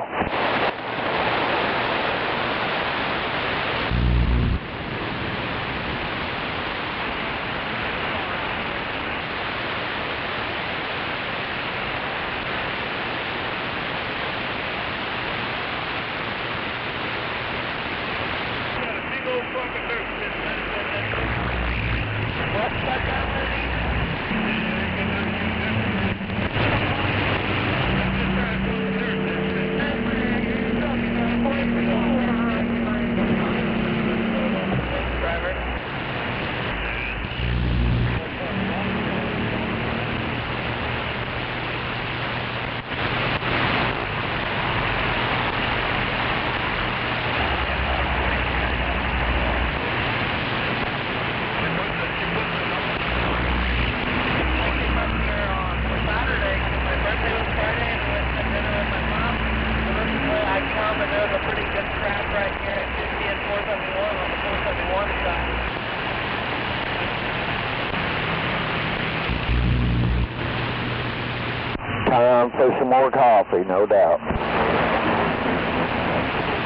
Time for some more coffee, no doubt.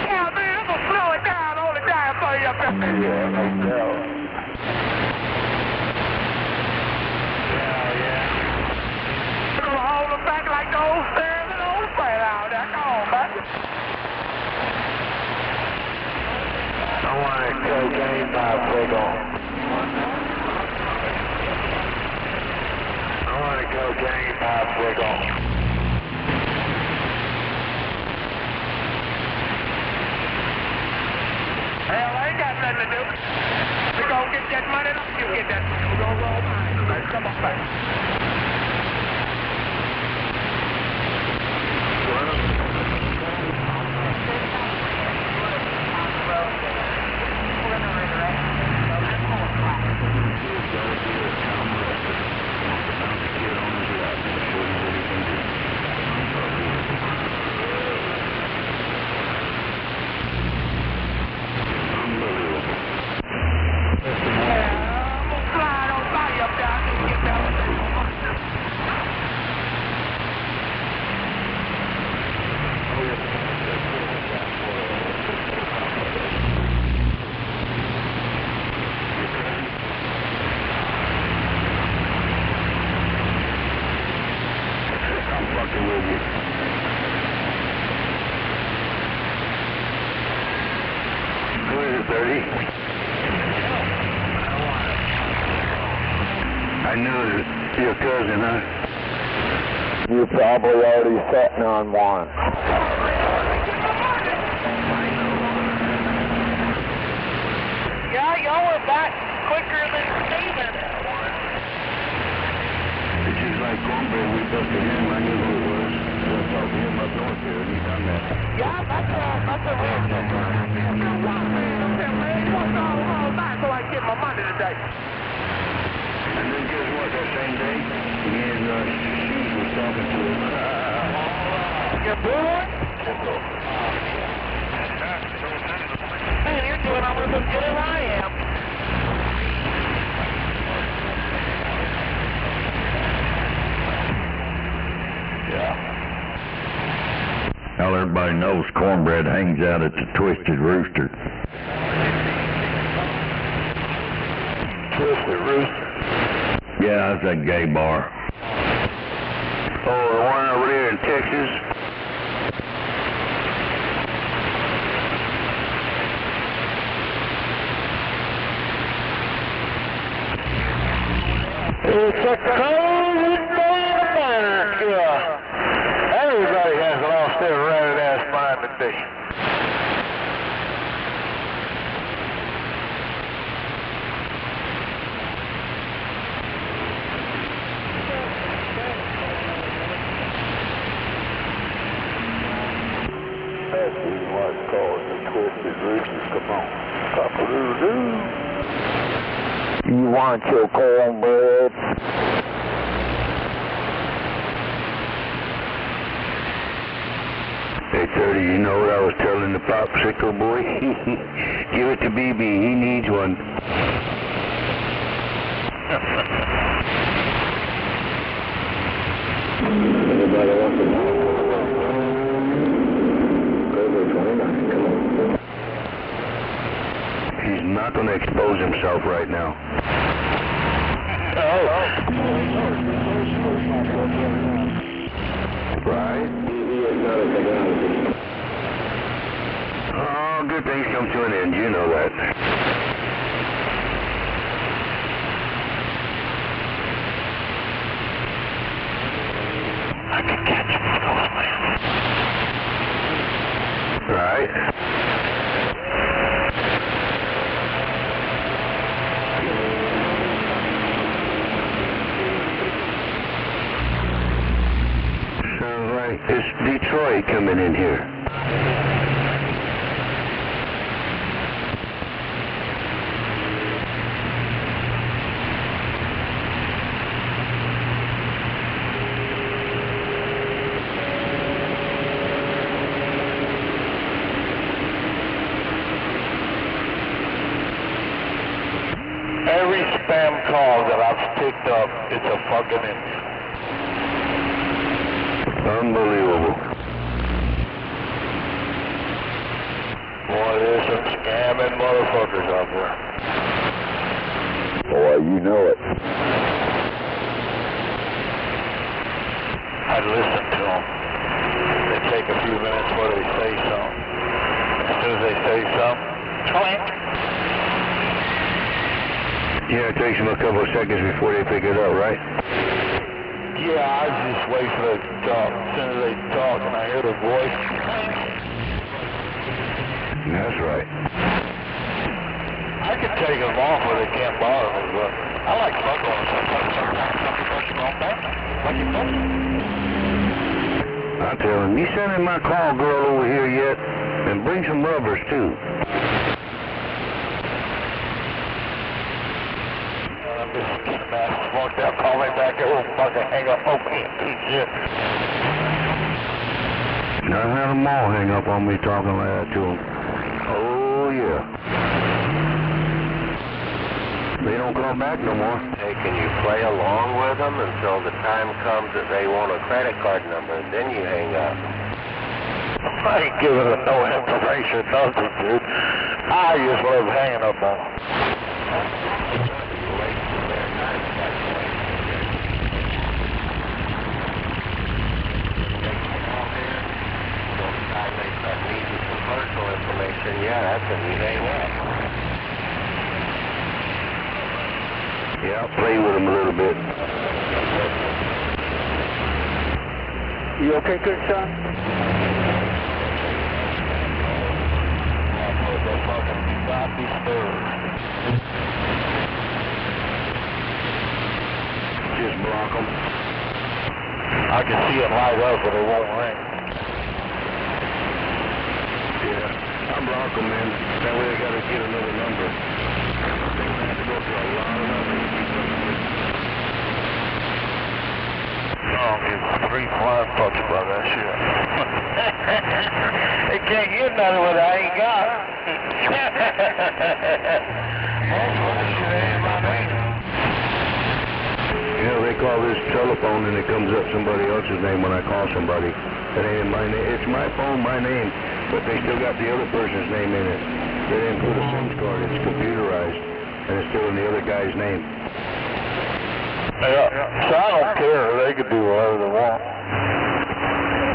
Yeah, man, I'm gonna slow it down all the time for you up there. Yeah, no doubt. You're gonna hold them back like the old stairs and old flat out there. Come on, buddy. I want a cocaine popsicle. I want a cocaine popsicle. Hell, I ain't got nothing to do. get that money, you get that money. We're gonna roll mine. Come on back. I knew it was your cousin, huh? You're probably already sitting on one. Yeah, y'all were back quicker than Steven. It's just like cornbread, we busted him, I knew who it was. I talked to him up north there, and he done that. Yeah, that's a real number. He wants all night so I can get my money today. And then guess what, that same day, me and she was talking to him. Your boy? Man, you're doing almost as good as I am. Yeah. Well, everybody knows cornbread hangs out at the Twisted Rooster. Twisted Rooster? Yeah, that's that gay bar. Oh, the one over there in Texas? It's a cold day in America. Everybody has lost their ratted ass mind today. That's what's called the Twisted Rooster. Come on. Cock-a-doodle-doo. You want your cornbread? Hey, 30, you know what I was telling the popsicle boy? Give it to BB, he needs one. Anybody want to know? Over 29, come on. He's not going to expose himself right now. Right? Oh, good things come to an end, you know that. I can catch him with those plans. Right? It's Detroit coming in here. Every spam call that I've picked up, it's a fucking Indian. Unbelievable. Boy, there's some scamming motherfuckers out there. Boy, you know it. I listen to them. They take a few minutes before they say something. As soon as they say something, clink. Yeah, it takes them a couple of seconds before they pick it up, right? Yeah, I just wait for them to talk. As soon as they talk and I hear the voice, That's right. I I can take them off where they can't bother me, but I like fucking on sometimes some people should go back. Like you told me. I tell him, you sending my call girl over here yet? And bring some rubbers too. Walked out, call me back, it will fucking hang up on me. Shit. I had them all hang up on me talking like that to them. Oh, yeah. They don't come back no more. Hey, can you play along with them until the time comes that they want a credit card number, then you hang up? I ain't giving them no information, nothing, dude. I just love hanging up on them. Personal information, yeah, that's when you hang up. Yeah, I'll play with them a little bit. You okay, good son? Just block them. I can see it light up, but it won't ring. Yeah, I block them, man. That way I gotta get another number. They have to go through a lot of numbers. I'll give 3 flying fucks about that shit. They can't get nothing what I ain't got. Yeah, they call this telephone and it comes up somebody else's name when I call somebody. That ain't my name. It's my phone, my name, but they still got the other person's name in it. They didn't put a SIM card. It's computerized, and it's still in the other guy's name. Yeah, so I don't care. They can do whatever they want.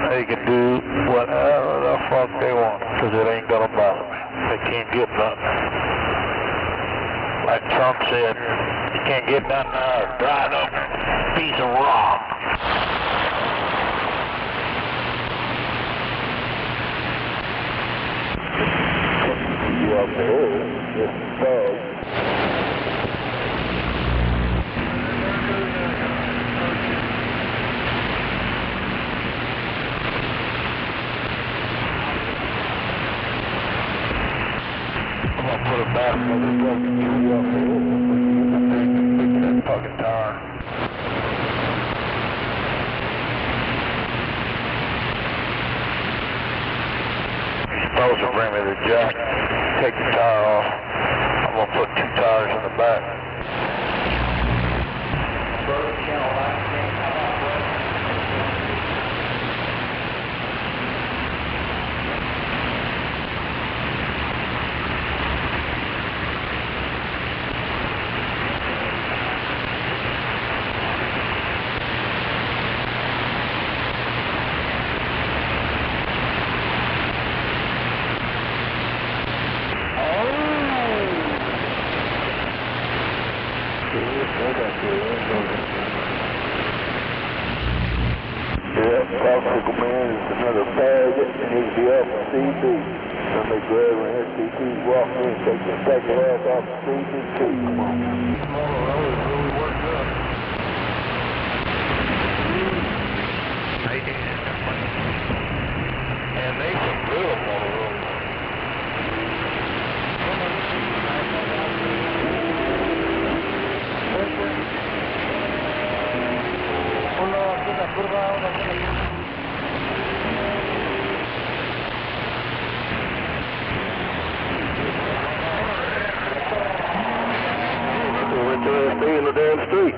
They can do whatever the fuck they want, because it ain't gonna bother me. They can't get nothing. Like Trump said, you can't get nothing out of a dried up piece of rock. You up there, just bug. I'm gonna put it back on this fucking tree up there. That fucking tire. You're supposed to bring me the jack, take the tire off. I'm gonna put 2 tires in the back. Yeah, popsicle man is another faggot, and he can be off the CB. Somebody grab him here, CB, walk in, take your ass off the CB too. Come on. Tomorrow road is really worked up. They did. And they some real on the road. Stay in the damn street.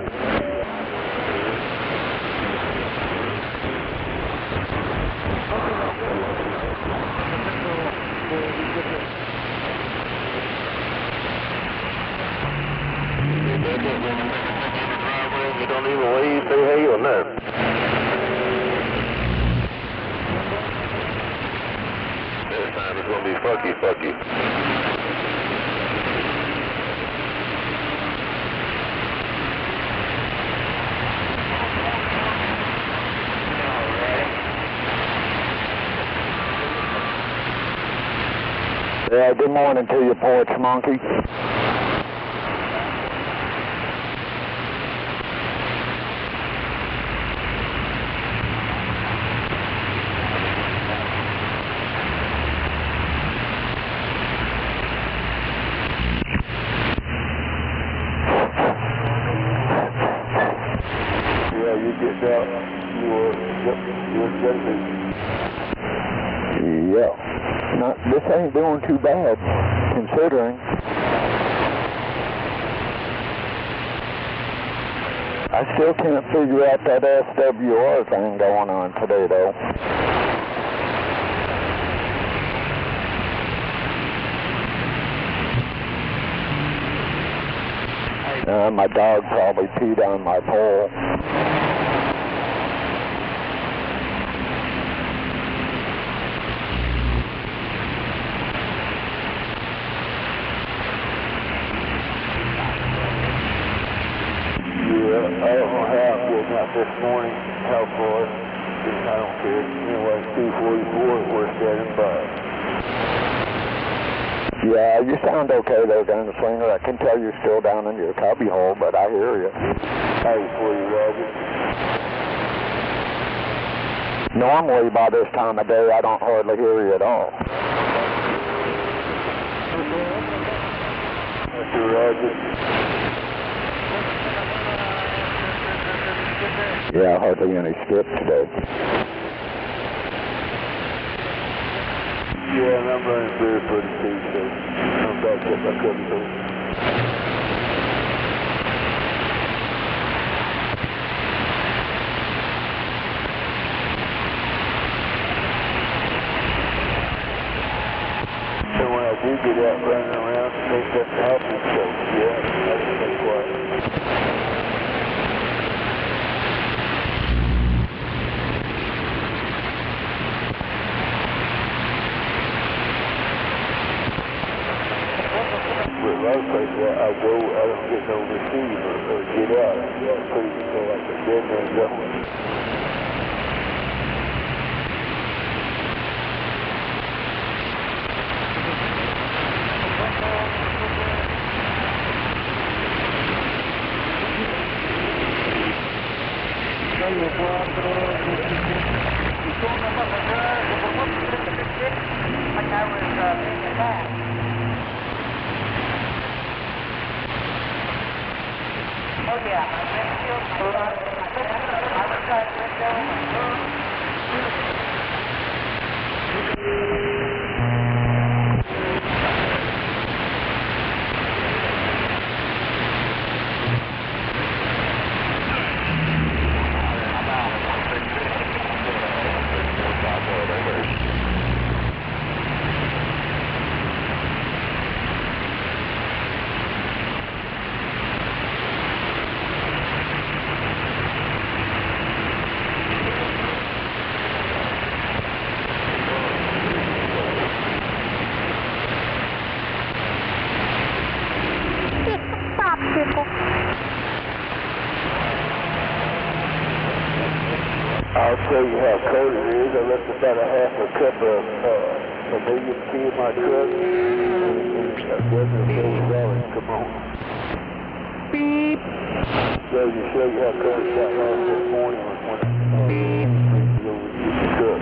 You don't even wave, say hey or nothing. This time it's gonna be fuck you. Yeah, good morning to you, porch monkey. getting out. Yeah. This ain't doing too bad, considering. I still can't figure out that SWR thing going on today, though. My dog probably peed on my pole. I don't know how I'm getting out this morning, how far, I don't care. Anyway, 244, we're standing by. Yeah, you sound okay there, Gunslinger. I can tell you're still down in your cubby hole, but I hear you. Hey, for you, Roger. Normally, by this time of day, I don't hardly hear you at all. Mr. Roger. Yeah, hardly any skip today. Yeah, and I'm running very pretty too, so I'm back up my cubby hole. So when I do get out running around, things doesn't happen, so yeah, I just stay quiet. A lot of places I go, I don't get no receive or get out. It's pretty so like a dead man going. Oh yeah, my windshield, my front, my side window, my roof. I'll show you how cold it is. I left about a half a cup of vanilla tea in my truck. That weather feels solid. Come on. Beep. Show you how cold it got last this morning when I over to the truck.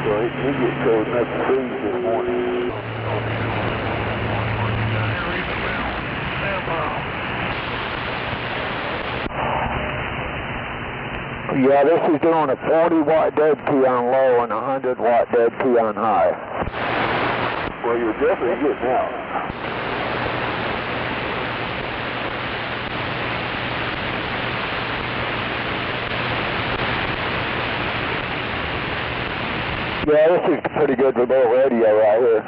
So it gets cold enough to freeze this morning. Yeah, this is doing a 40-watt dead key on low and a 100-watt dead key on high. Well, you're definitely getting out. Yeah, this is pretty good remote radio right here.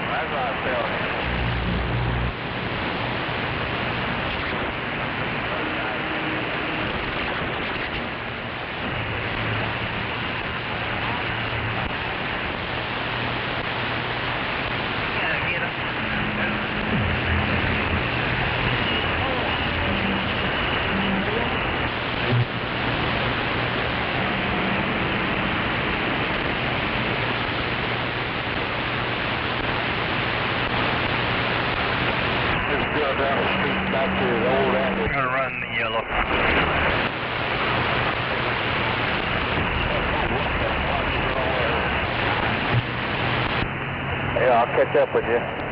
That's what I felt. Down the street back to his old address. I'm gonna run the yellow. I'll catch up with you.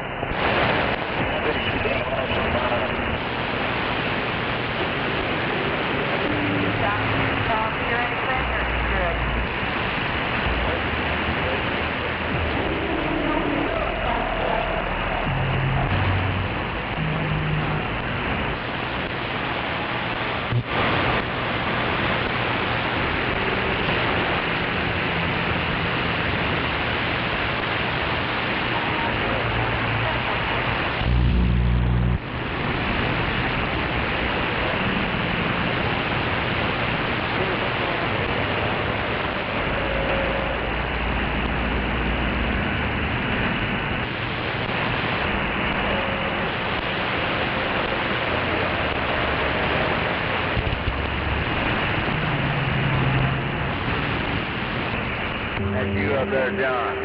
That's you up there, John.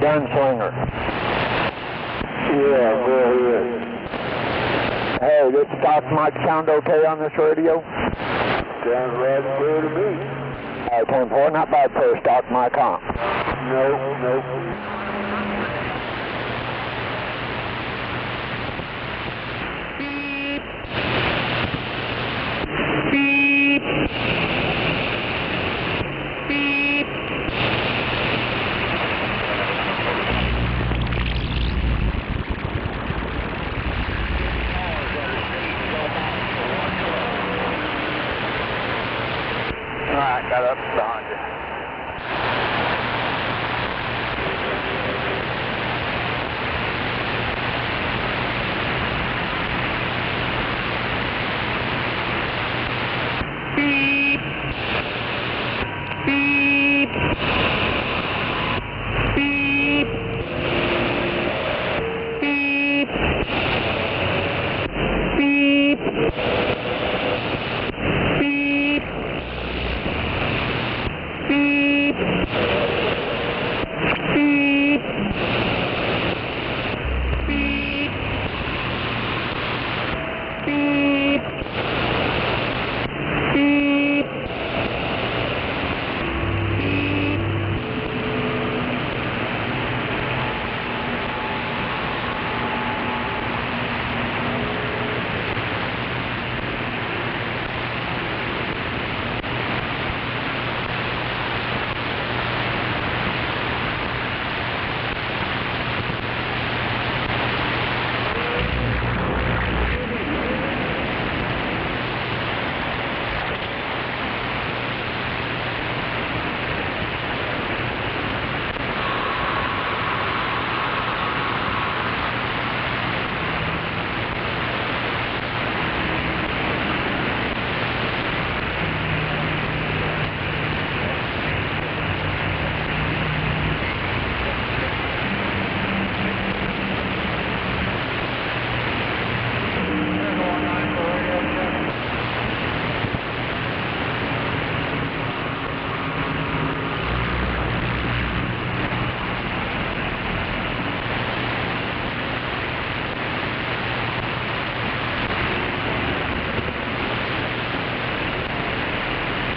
Gunslinger. Yeah, real good. Hey, this stock mic sound okay on this radio? Sounds right and clear to me. 10-4, not bad for a stock mic, huh? Nope. Alright, got up behind you.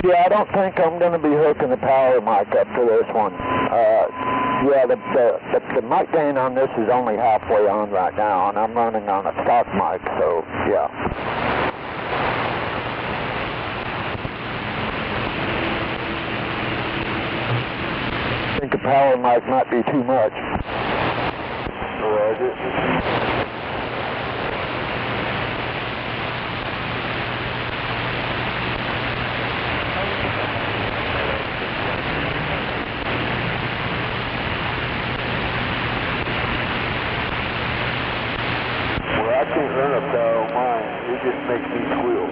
Yeah, I don't think I'm going to be hooking the power mic up to this one. Yeah, the mic gain on this is only halfway on right now, and I'm running on a stock mic, so yeah. I think the power mic might be too much. Roger. I can't run up there on mine. It just makes me squeal.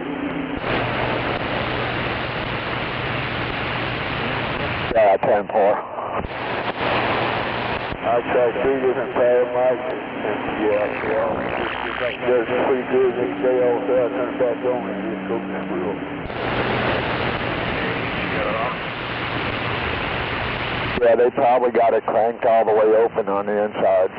Yeah, 10-4. I tried 3 different power mics and yeah, does pretty good. Next day all of a sudden I turn it back on and it just goes to squeal. Yeah, they probably got it cranked all the way open on the inside.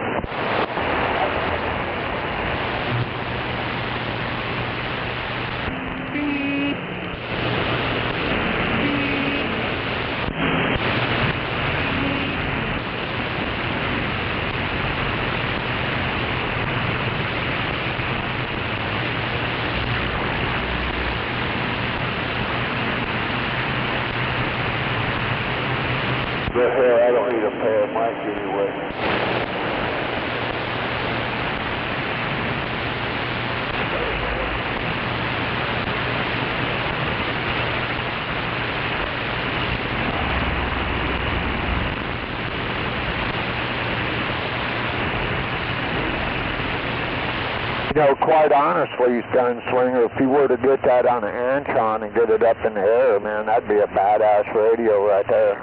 But hell, I don't need a power mic anyway. You know, quite honestly, Gunslinger, if you were to get that on an Antron and get it up in the air, man, that'd be a badass radio right there.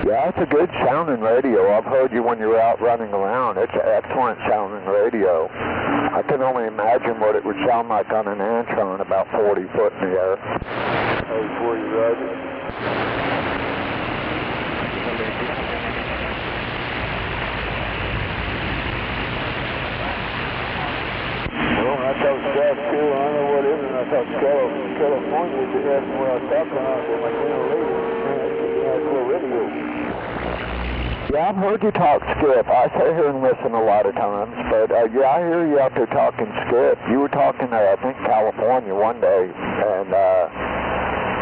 Yeah, it's a good sounding radio. I've heard you when you're out running around. It's an excellent sounding radio. I can only imagine what it would sound like on an Antron about 40 foot in the air. Hey, 40, Roger. Well, I talked to South Carolina, I don't know what it is, and I talked to California, they asked me what I was talking about, I said, my general radio, radio. Yeah, I've heard you talk skip. I sit here and listen a lot of times, but yeah, I hear you out there talking skip. You were talking to, I think, California one day, and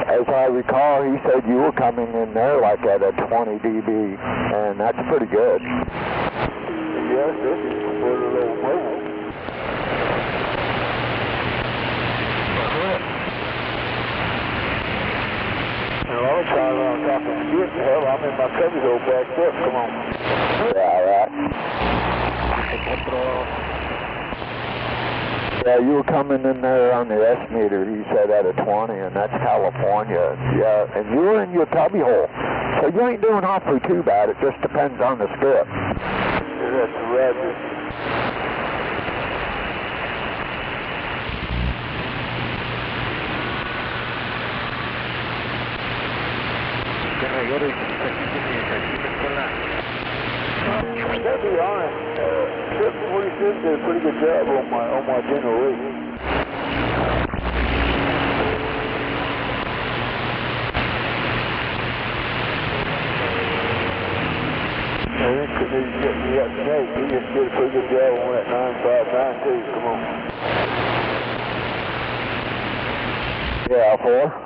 as I recall, he said you were coming in there like at a 20 dB, and that's pretty good. Yes, this is for the little mobile. And a lot of times when I'm talking skip, hell, I'm in my cubby hole backed up. Come on. Yeah, right. Yeah, you were coming in there on the S meter, he said, at a 20, and that's California. Yeah, and you were in your cubby hole. So you ain't doing awfully too bad. It just depends on the skip. Yeah, that's right. Gotta be honest, 746 did a pretty good job on my general rate. I think you got Nake. He just did a pretty good job on that 959 too. Come on. Yeah, 4.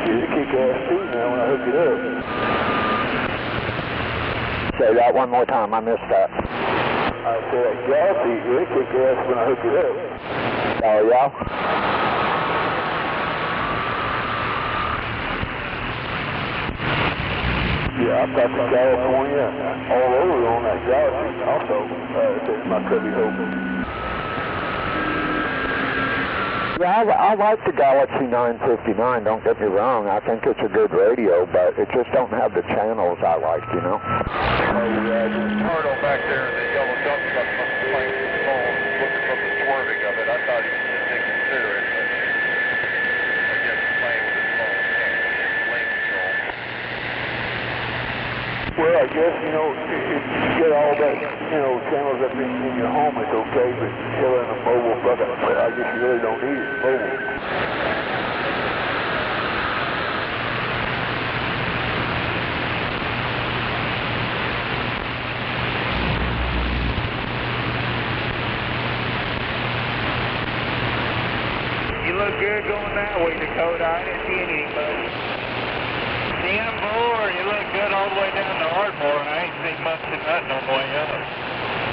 It'll kick ass too now when I hook it up. Say that one more time, I missed that. I said Galaxy, it'll kick ass when I hook it up. Oh, yeah? Yeah, I've got some California all over on that Galaxy also. It's my cubby hole. Yeah, I like the Galaxy 959, don't get me wrong. I think it's a good radio, but it just don't have the channels I like, you know? Oh, yeah, just Arnold back there in the yellow dump truck must be playing some phone, looking from the swerve Well, I guess, you know, if you get all that, you know, channels up in your home, it's okay, but still in a mobile bucket, I guess you really don't need it mobile. You look good going that way, Dakota. I didn't see anything, buddy. 10-4, you look good all the way down to Ardmore. I ain't seen much of nothing on the way up.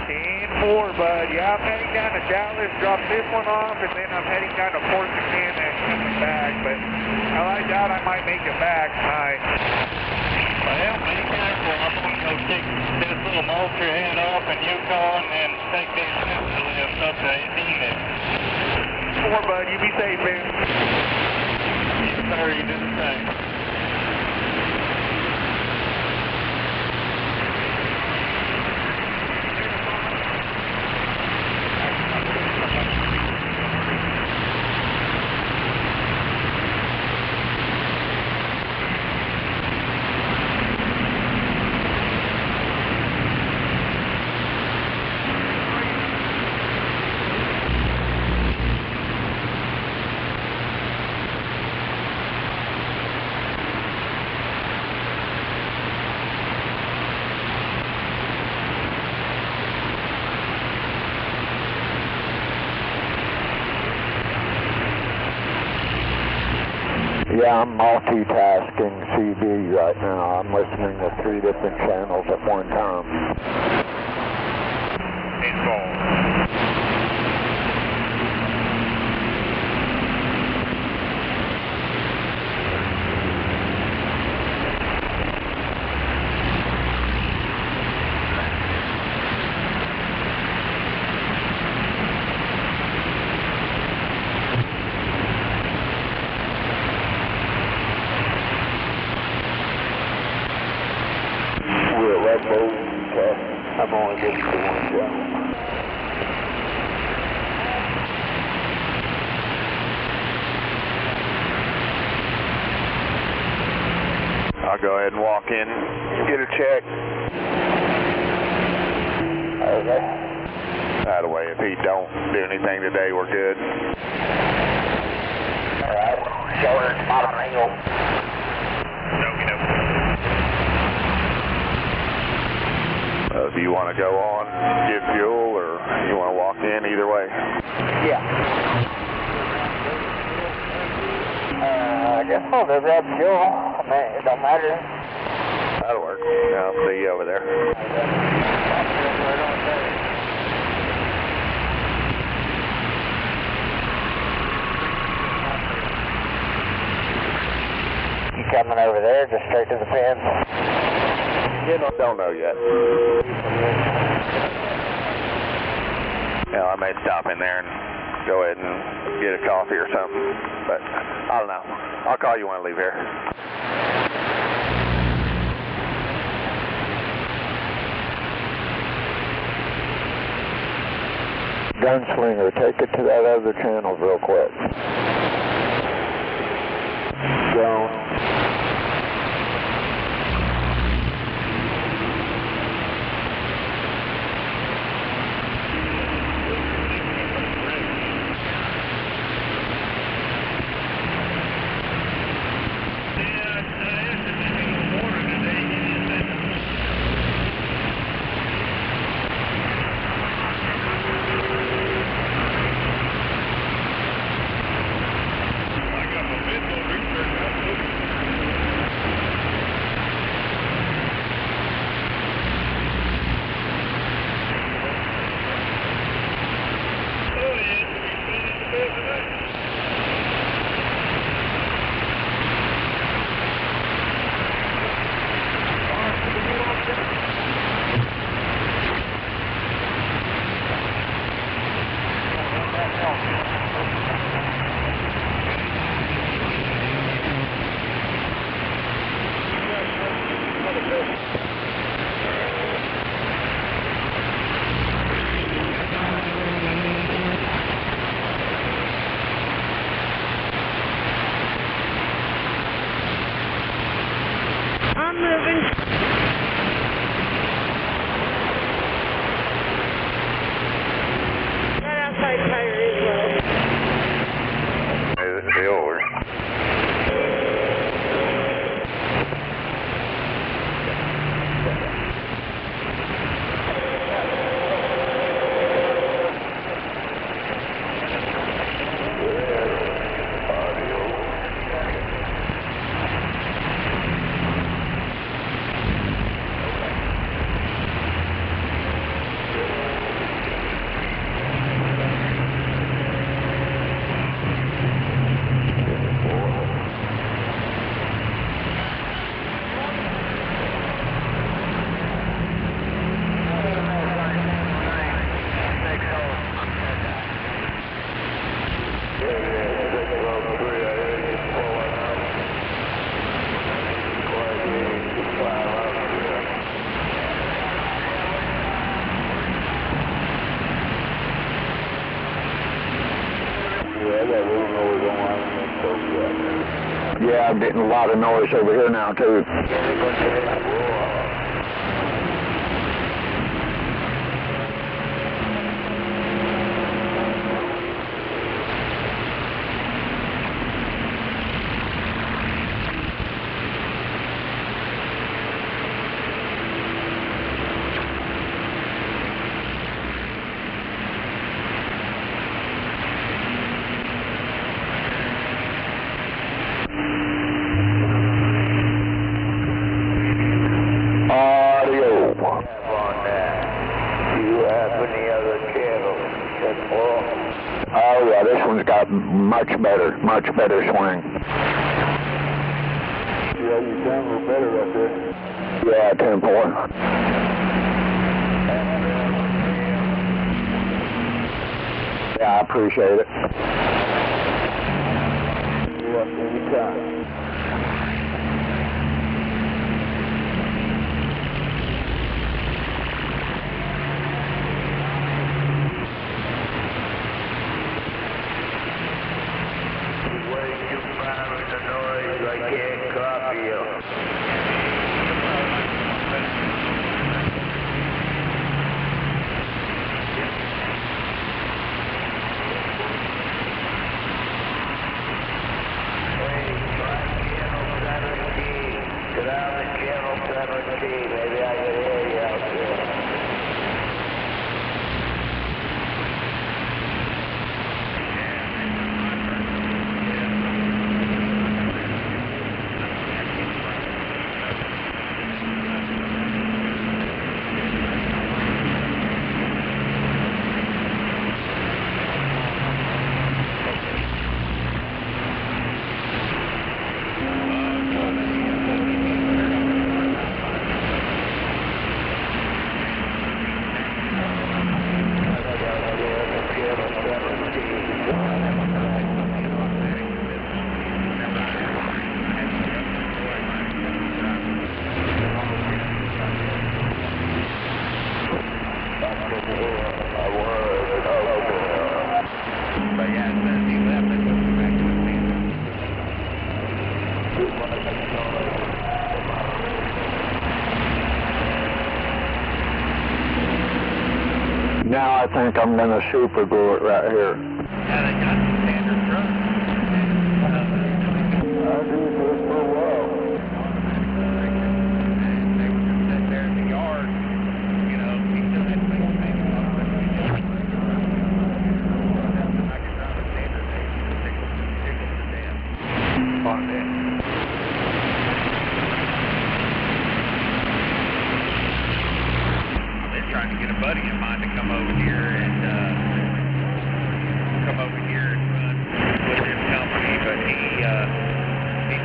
10-4, bud. Yeah, I'm heading down to Dallas, drop this one off, and then I'm heading down to Fort Buchanan and coming back. But I doubt I might make it back tonight. Well, be careful. I'm going to go take this little mulcher head off in Yukon and take these scooter lifts up to Enid. 4, bud. You be safe, man. Yes, sir. You do the same. Yeah, I'm multitasking CD right now. I'm listening to 3 different channels at one time. 10-4. I'm only listening to one channel. I'll go ahead and walk in, get a check. Okay. That way, if he don't do anything today, we're good. All right. Shoulder, bottom angle. If you want to go on, get fuel, or you want to walk in, either way. Yeah. I guess I'll go grab fuel. I mean, it don't matter. That'll work. I'll see you over there. You coming over there, just straight to the fence? Don't know yet. I may stop in there and go ahead and get a coffee or something, but I don't know. I'll call you when I leave here. Gunslinger, take it to that other channel real quick. Drone. I'm moving. got a little noise on my end, so yeah, I'm getting a lot of noise over here now, too. Oh yeah, this one's got much better swing. Yeah, you sound a little better right there. Yeah, 10-4. Yeah, I appreciate it. Yeah, anytime. Maybe I can hear you out there. Now I think I'm going to super glue it right here. Yeah, they got some standard trucks. I do this for a while. They were just sitting there in the yard, you know, he still had to make a payment on it. I could drive a standard, they tickle to death on that. Trying to get a buddy of mine to come over here and run with his company, but he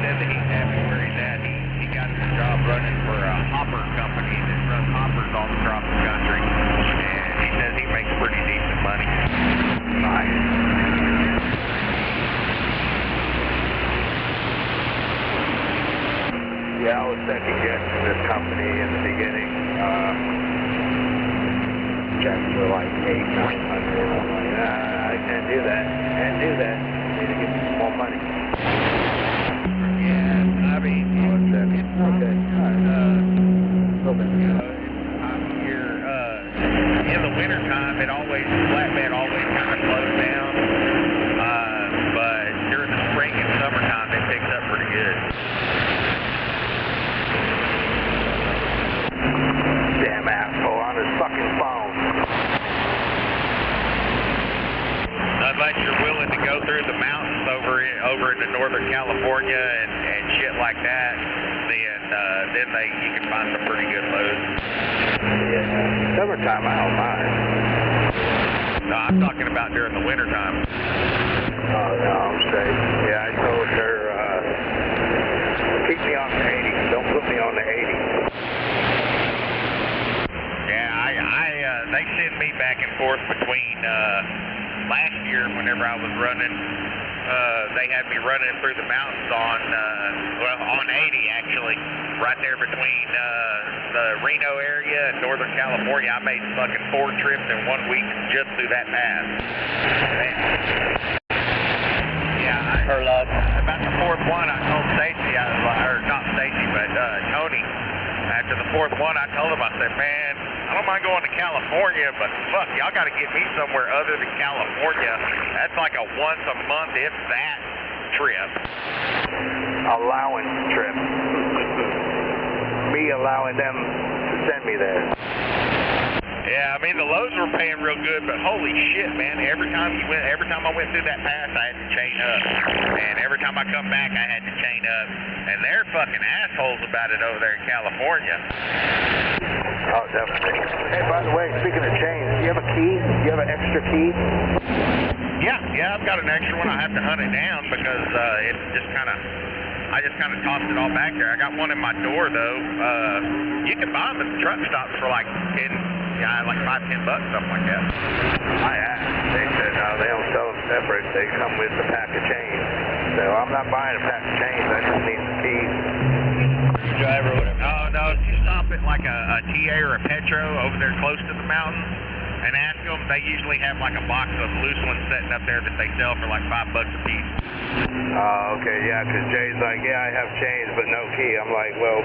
said that he's happy where he's at. He got a job running for a hopper company that runs hoppers all across the country, and he says he makes pretty decent money. Nice. Yeah, I was second guessing this company in the beginning. Checks were like 800, 900. I'm like, I can't do that. Can't do that. Need to get some more money. Yeah, I mean, it's okay. You know, you're in the wintertime, flatbed always kind of slows down. But during the spring and summertime, it picks up pretty good. Damn asshole on his fucking phone. Unless you're willing to go through the mountains over into Northern California and shit like that, then you can find some pretty good loads. Yeah, summertime I don't mind. No, I'm talking about during the wintertime. Oh no, I'm straight. Yeah, I told her, keep me on the 80. Don't put me on the 80. Yeah, they send me back and forth between, last year whenever I was running, they had me running through the mountains on 80 actually, right there between, the Reno area and Northern California. I made fucking 4 trips in 1 week just through that pass. Man. Yeah, or luck. about the fourth one, I told Stacy, or not Stacy, but Tony, after the fourth one, I told him, I said, man, I don't mind going to California, but fuck, y'all got to get me somewhere other than California. That's like a once a month, if that, trip. Allowance trip. Me allowing them to send me there. Yeah, I mean, the lows were paying real good, but holy shit, man, every time I went through that pass, I had to chain up. And every time I come back, I had to chain up. And they're fucking assholes about it over there in California. Oh, definitely. Hey, by the way, speaking of chains, do you have a key? Do you have an extra key? Yeah, I've got an extra one. I have to hunt it down because it's just kind of, I just kind of tossed it all back there. I got one in my door, though. You can buy them at the truck stops for like 10, like $5-10, something like that. I asked. They said no, they don't sell them separate. They come with a pack of chains. So I'm not buying a pack of chains. I just need the keys. Driver or whatever. No, you stop at like a TA or a Petro over there close to the mountain and ask them. They usually have like a box of loose ones sitting up there that they sell for like $5 a piece. Oh, okay, yeah, because Jay's like, yeah, I have chains, but no key. I'm like, well,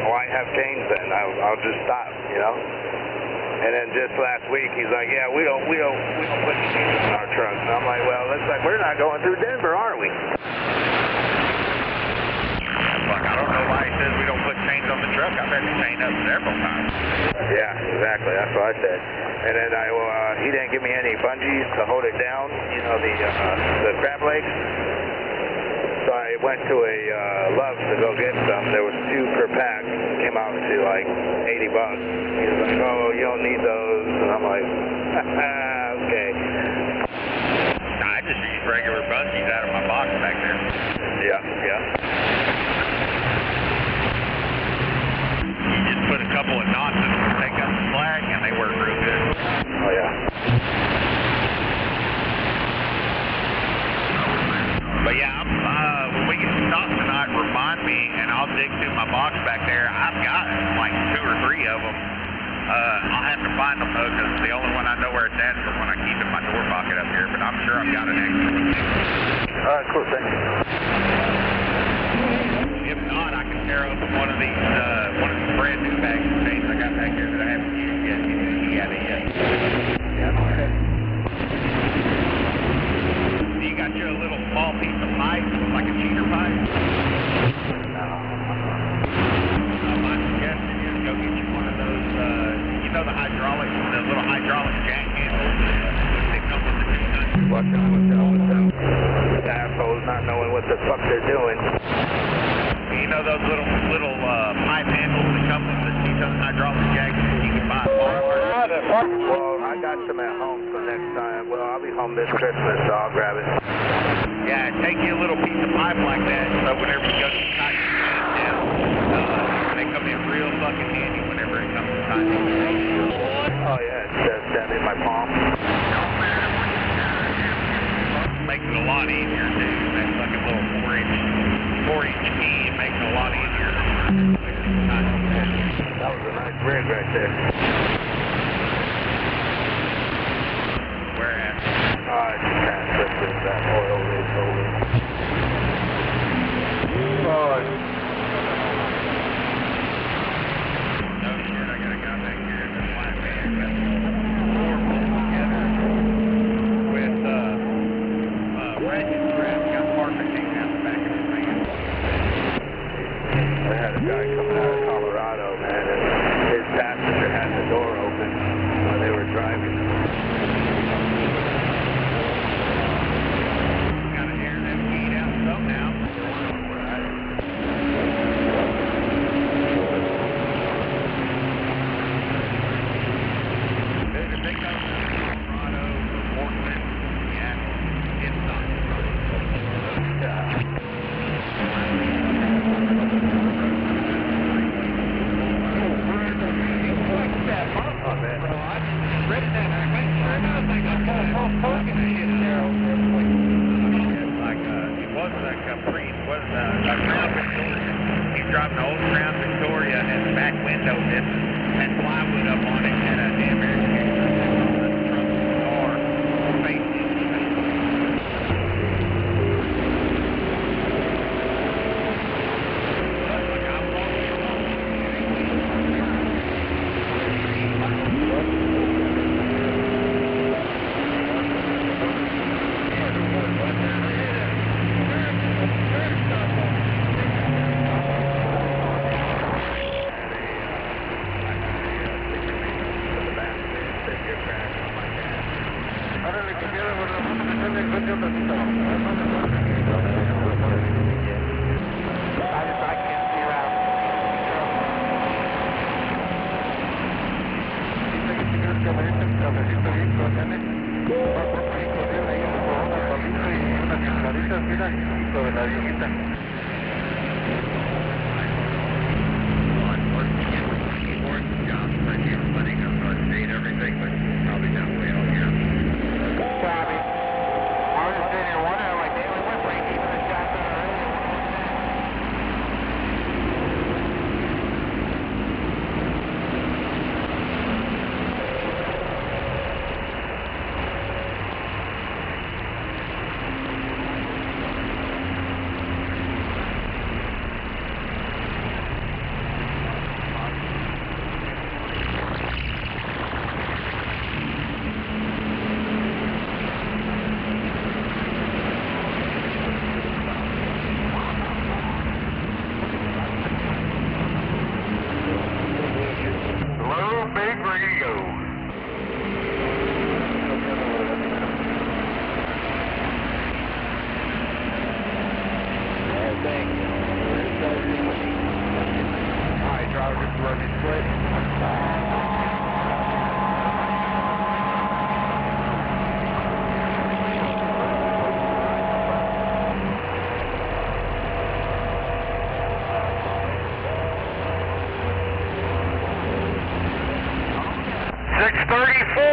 why have chains then? I'll just stop, you know? And then just last week, he's like, yeah, we don't put chains in our trucks. And I'm like, well, looks like we're not going through Denver, are we? Fuck, I don't know why he says we don't put chains on the truck. I've had to chain up several times. Yeah, exactly. That's what I said. And then he didn't give me any bungees to hold it down, you know, the crab legs. So I went to a Love's to go get some. There was 2 per pack. Came out to like $80. He was like, oh, you don't need those. And I'm like, okay. I just use regular bungees out of my box back there. Yeah. You just put a couple of knots in them to take up the slack, and they work real good. Oh, yeah. But yeah, when we get stopped tonight, remind me, and I'll dig through my box back there. I've got like 2 or 3 of them. I'll have to find them though, because the only one I know where it's at is the one I keep in my door pocket up here. But I'm sure I've got an extra one. All right, cool, thank you. If not, I can tear open one of these brand new bags of chains I got back here that I haven't used yet. He had it yet. Yeah, okay. You got you a little small piece of pipe, like a cheater pipe? No. My suggestion is go get you one of those, you know the little hydraulic jack handles that come with the 2 tons. Watch out. Assholes not knowing what the fuck they're doing. You know those little pipe handles that come with the 2-ton hydraulic jack that you can buy at Walmart? Well, I got some at home, so next time, well, I'll be home this Christmas, so I'll grab it. Yeah, take you a little piece of pipe like that, so whenever you go to tighten your chain down, they come in real fucking handy whenever it comes to tightening your chain. Oh, yeah, it's down in my palm. Makes it a lot easier, too. That fucking little 4-inch key, it makes it a lot easier. That was a nice rig right there. Where at? It's just kind of twisted that oil rig over. No shit, I got a guy back here in the flat van. Got 4 bolts together with ratchet straps. Got carpet hanging out the back of his van. I had a guy coming out of Colorado, man, and his passenger had the door open while they were driving. Gotta air that heat out somehow. Dude, if they go to Colorado or Portland, yeah, it's not Oh, man. read that. I went, sure enough, they got poking the shit there over there. It's like, it was a Caprice, was a Crown Victoria. He was driving an old Crown Victoria, and the back window missing, had plywood up on it, and a damn air conditioner on the trunk of the car facing.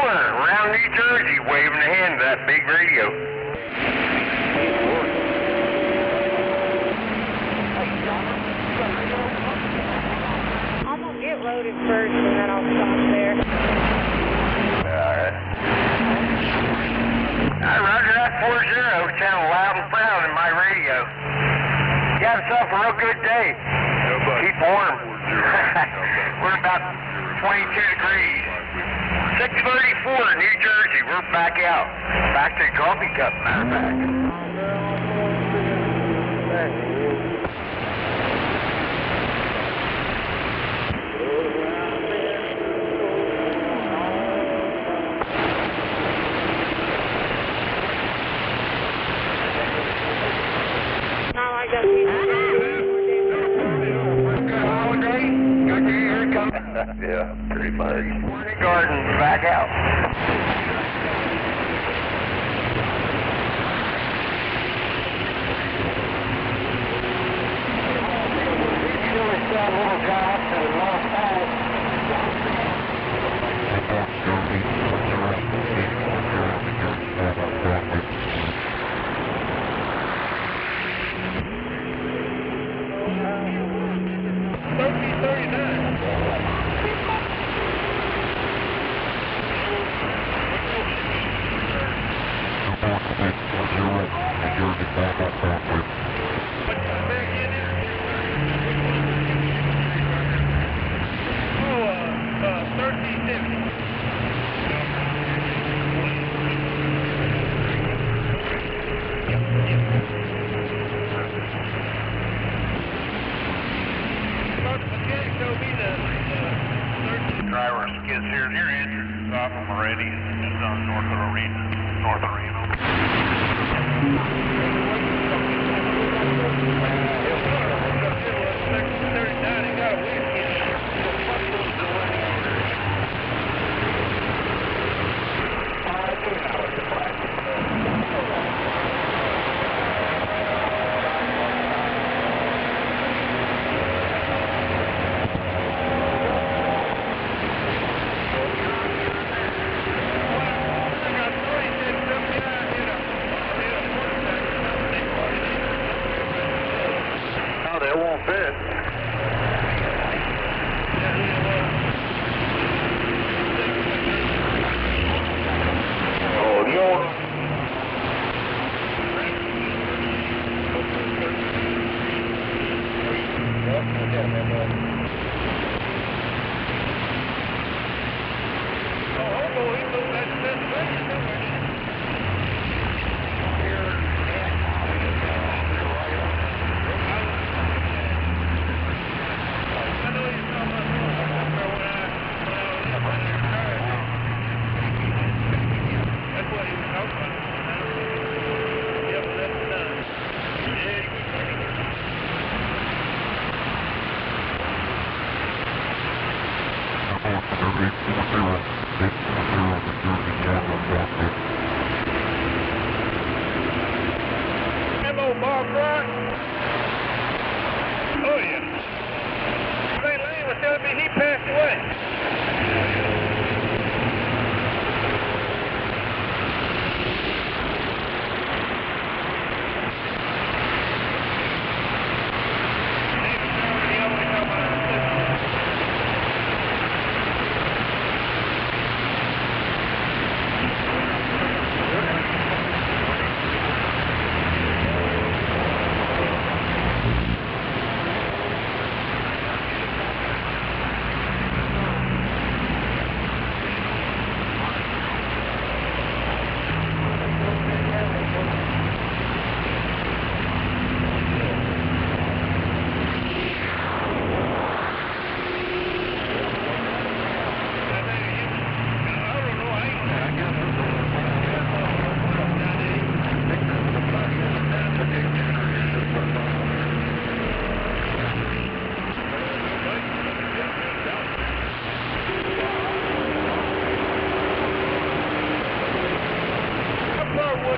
around New Jersey, waving the hand to that big radio. I'm gonna get loaded first and then I'll stop there. Alright. Roger that 40, sound loud and proud in my radio. You have yourself a real good day. Keep warm. We're about 22 degrees. 634 New Jersey. We're back out. Back to the coffee cup, matter of fact. Yeah, pretty much. Morning Garden, back out. Driver skids here near entrance off of Meridian, just on north of Arena. They won't fit. Hello, Bob Rock. Oh, yeah. Ray Lane was telling me he passed away.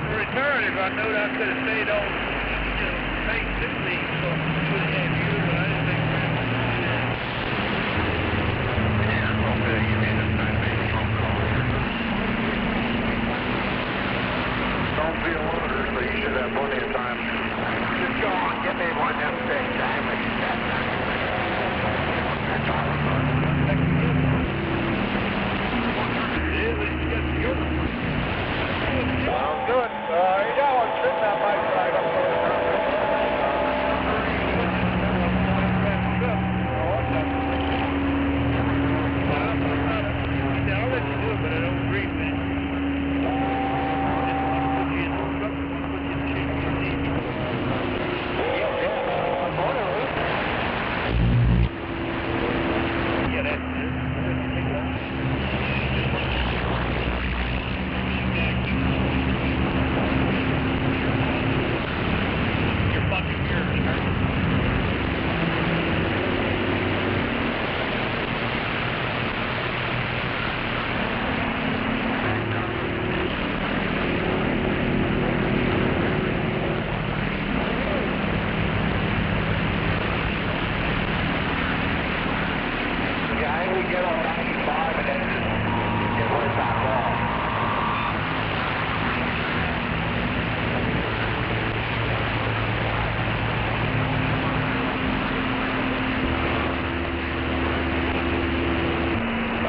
Return if I knowed I could have stayed on, take 2 weeks for 2.5 years, but I didn't think that. Yeah, okay, you need to try to make a phone call. Don't be a loader, so you should have plenty of time. Just go on, get me one of them big diamonds. That's all I'm going to do. Yeah, we can get together. Sounds good. You got one sitting that bike right up there. I'll let you do it, but I don't agree with it. Yeah, that's it. Get on 95 and then get right back off.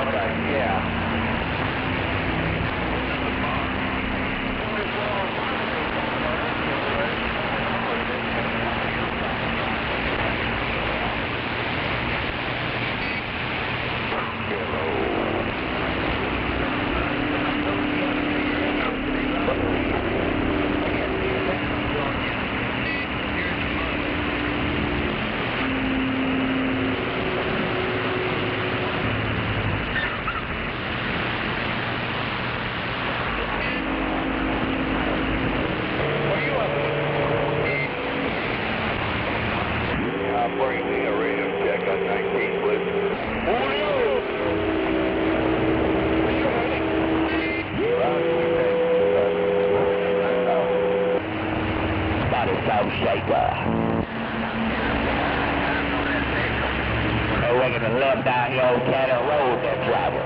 Okay, yeah. Bring me a radio check on 19 Blue. Body South Shaker. Oh, we're gonna left down the old Cattle Road, that driver.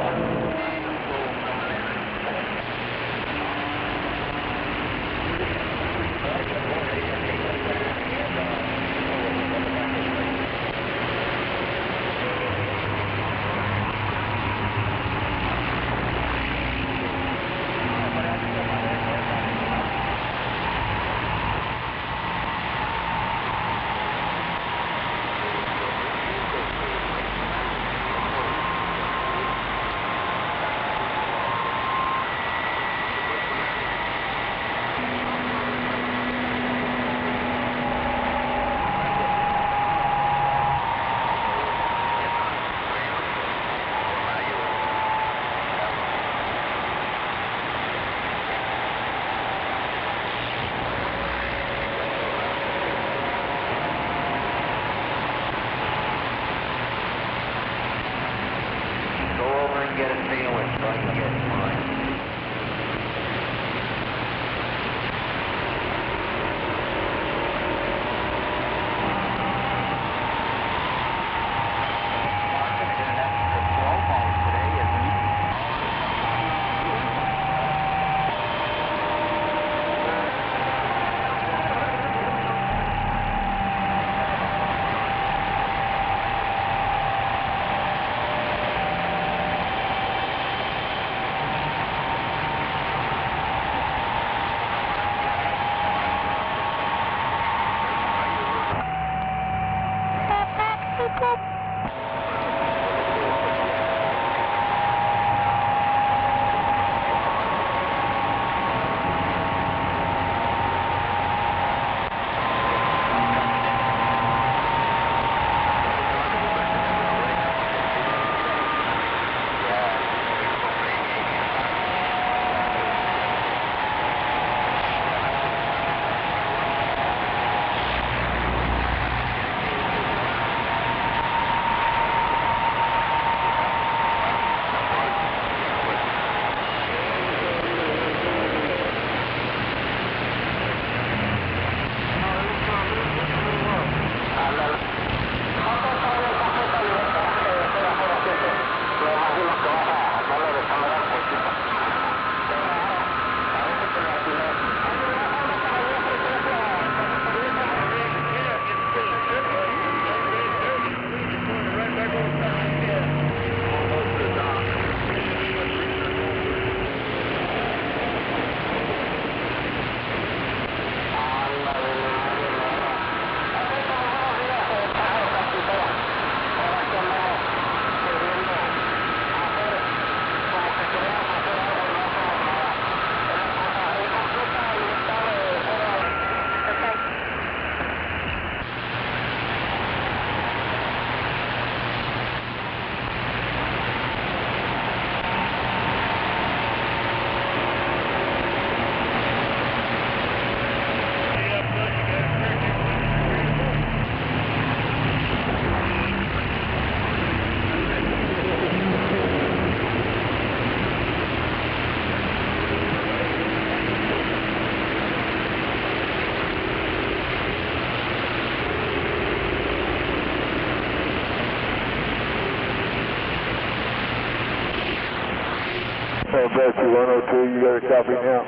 Oh, Bessie 102, you got a copy now?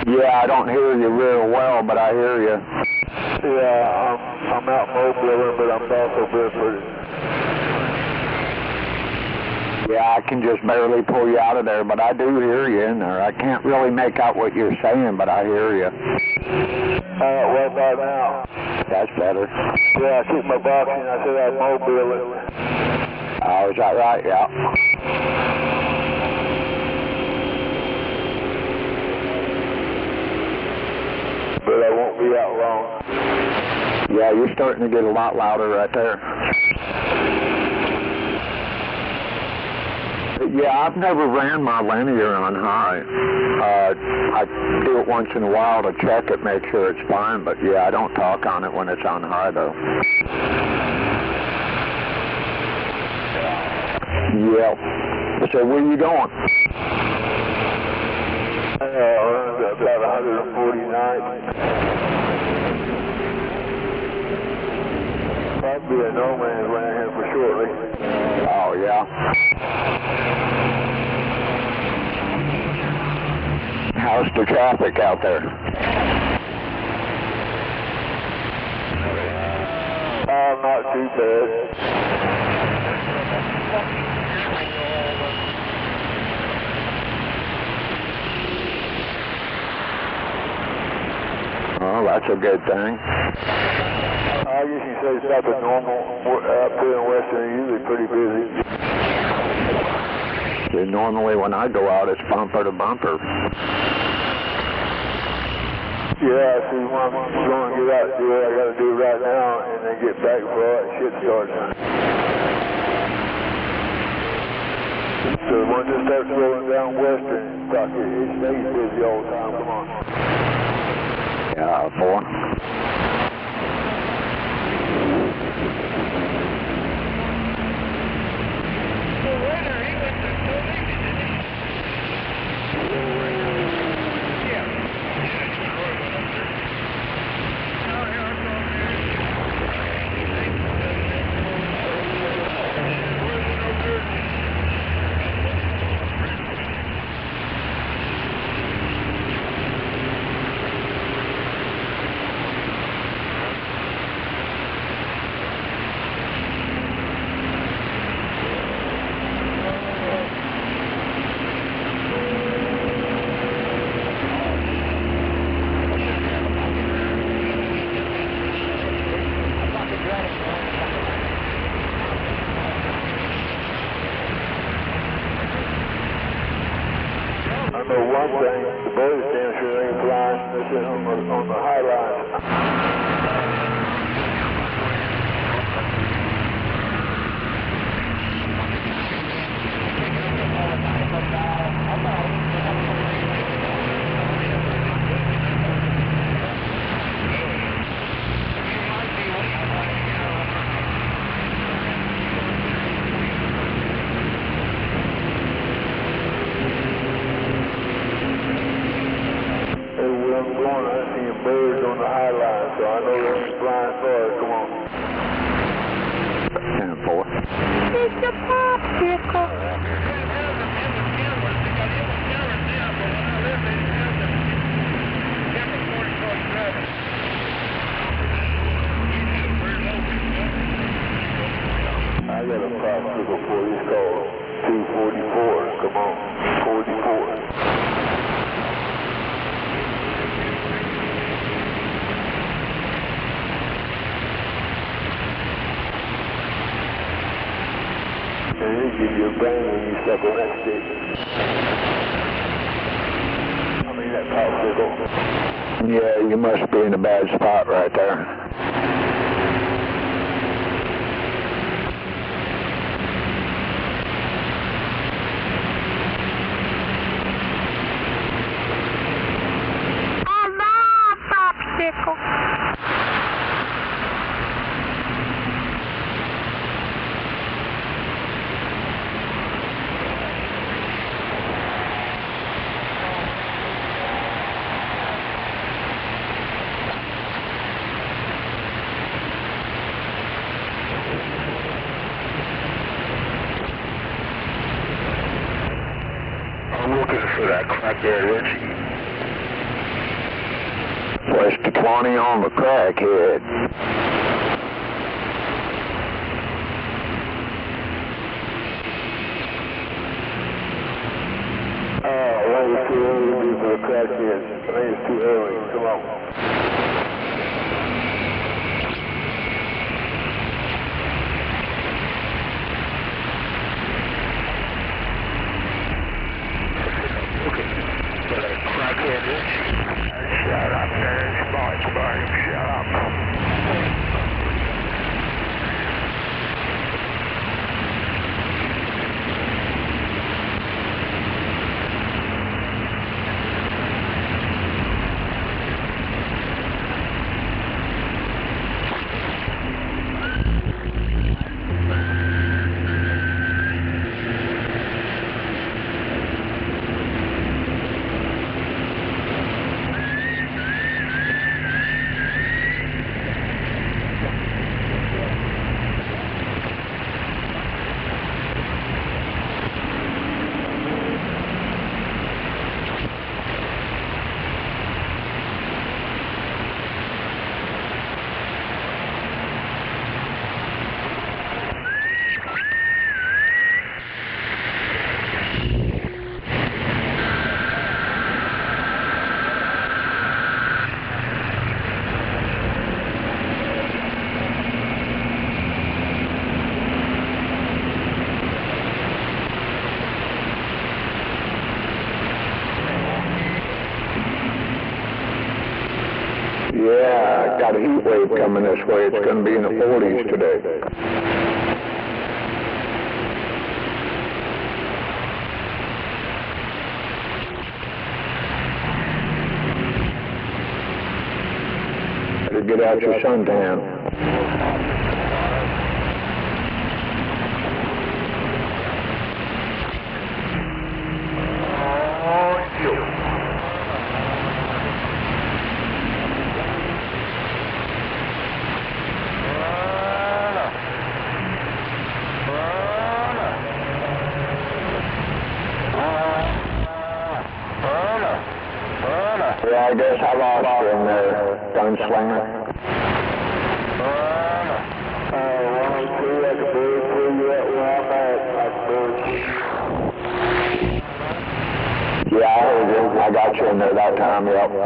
Yeah, I don't hear you real well, but I hear you. Yeah, I'm out mobiling, but I'm also barefooted. Yeah, I can just barely pull you out of there, but I do hear you in there. I can't really make out what you're saying, but I hear you. What about now? That's better. Yeah, I keep my boxing. I said I'd mobile it. Oh, is that right? Yeah. But I won't be out long. Yeah, you're starting to get a lot louder right there. Yeah, I've never ran my linear on high. I do it once in a while to check it, make sure it's fine, but yeah, I don't talk on it when it's on high though. Yeah. So where are you going? About 149. Probably a no man's land here for shortly. Oh, yeah. How's the traffic out there? Not too bad. Oh, that's a good thing. I guess you say it's not the normal up here in Western, usually pretty busy. See, normally when I go out, it's bumper to bumper. Yeah, see, when I'm going to get out and do what I got to do right now, and then get back before all that shit starts. So once it starts rolling down Western, it stays busy all the time. Come on. Yeah, boy. I know one thing, the birds damn sure ain't flying. They're sitting on the high line. I'm going, I see birds on the high line, so I know they ain't flying far. Come on. 10-4. It's a popsicle. I got a popsicle for you called 244. Come on. 44. And he'll give you a bang when you suck on that stick. I mean that popsicle. Yeah, you must be in a bad spot right there. I love popsicle. for that crackhead Richie. West to 20 on the crackhead. Lane is too early for the crackhead. Lane is too early. Come on. Crackhead Richie. Shut up, man. Spark. Shut up. Yeah, got a heat wave coming this way. It's going to be in the 40s today. Better get out your suntan. Yeah, I guess I lost you in there, gunslinger. 102, I can barely pull you up where I'm at. Yeah, I heard you. I got you in there that time, yep. Yeah,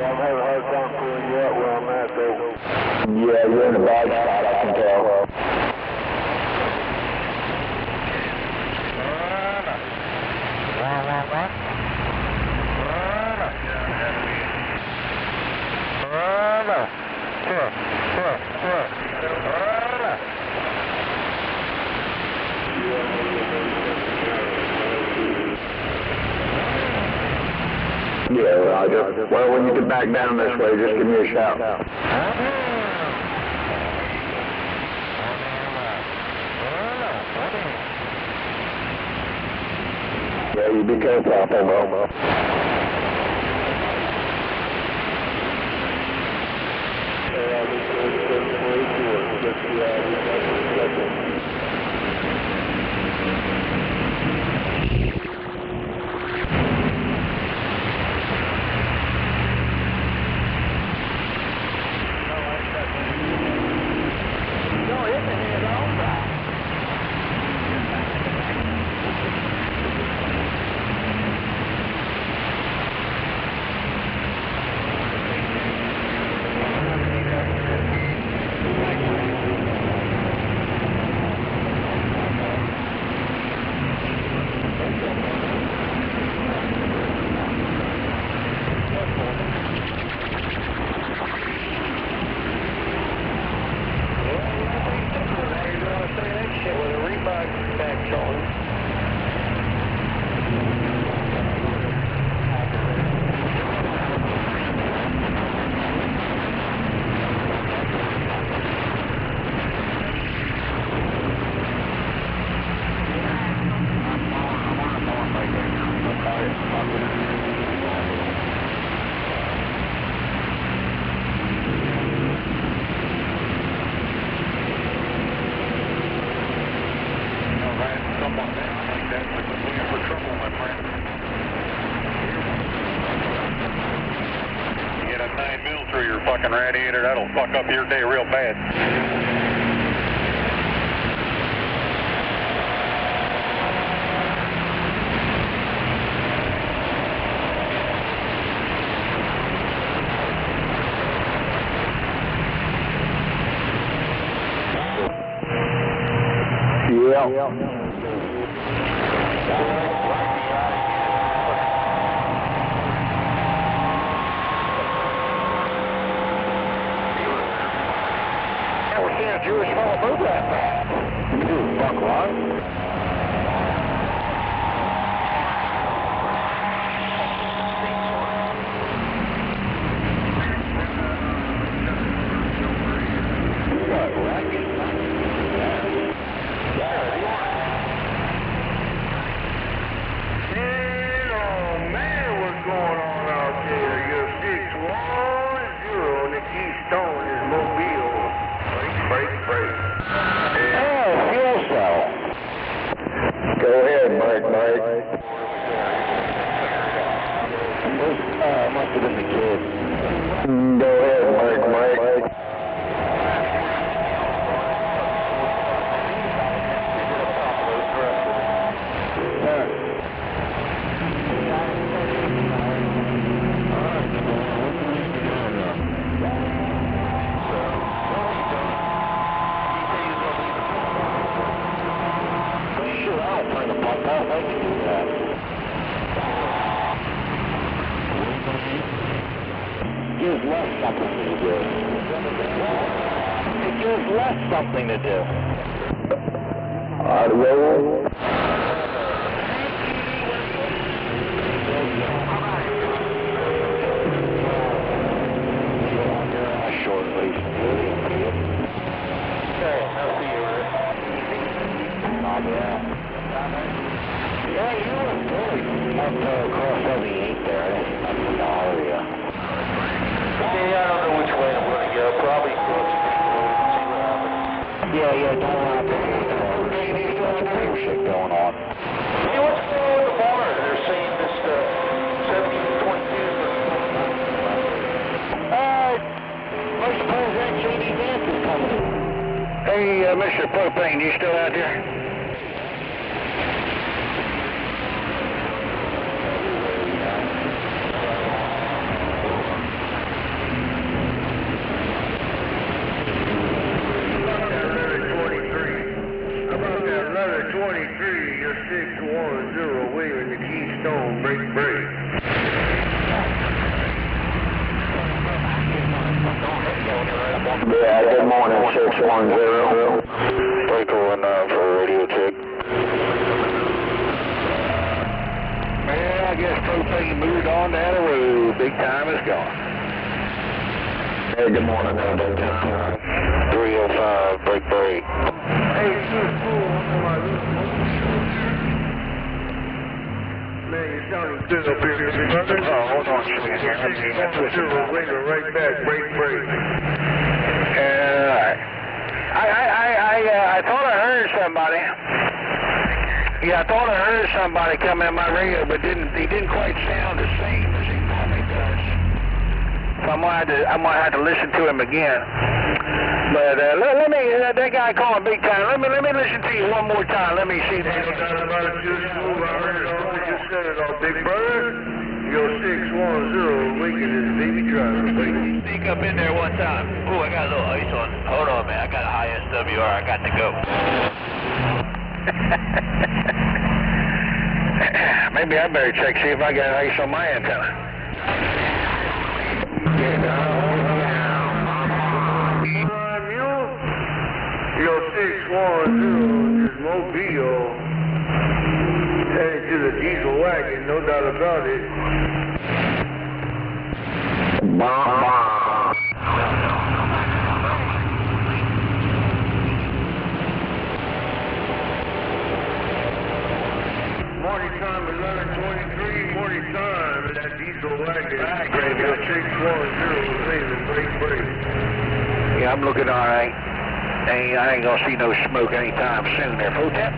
I'm having a hard time pulling you up where I'm at, though. Yeah, you're in a bad spot, I can tell. Yeah, Roger. Well, when you get back down this way, just give me a shout. Yeah, you be careful out there, bro. Someone knocking radiator, that'll fuck up your day real bad. Yeah. Never seen a Jewish fellow move that fast. You do, fuck right. Go ahead, Mike. Must have been the kid. Go ahead, Mike. Gives less something to do. It gives less something to do. Audio. Shortly. Okay, I'll see you. Yeah, you were really up across 78 there. That's the area. Yeah, I don't know which way I'm going to go. Probably across the road and see what happens. Yeah, don't have to shit going on. Hey, what's going on with the bar? They're saying this 1722. I suppose that JD Vance is coming. Hey, Mr. Propane, you still out there? Yeah, good morning, 610. 349 for radio check. Man, I guess propane moved on down the road. Big time is gone. Hey, good morning, 305, break. Hey, man, you sounding good up here. Oh, hold on, sweetheart. I'm right back, break. I thought I heard somebody. Yeah, I thought I heard somebody come in my radio, but he didn't quite sound the same as he normally does. So I might have to listen to him again. But let me, that guy calling big time. Let me listen to you one more time. Let me see that. You just said it all, big brother. Your 610 Lincoln is baby driver. Sneak up in there one time. Oh, I got a little ice on. Hold on, man. I got a high SWR. I got to go. Maybe I better check, see if I got ice on my antenna. Your 610 is Mobile. Headed to the diesel wagon, no doubt about it. Morning time, 11:23. Morning time, and that diesel wagon. Your 610 break. Yeah, I'm looking all right. I ain't gonna see no smoke anytime soon there, Hotep.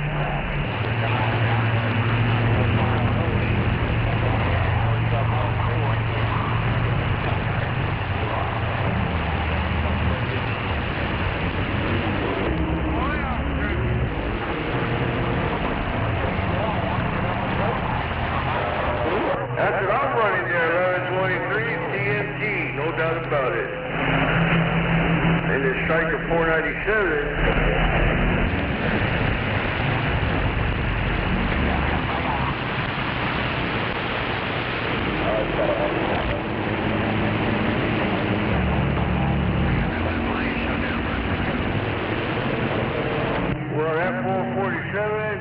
Well, that 447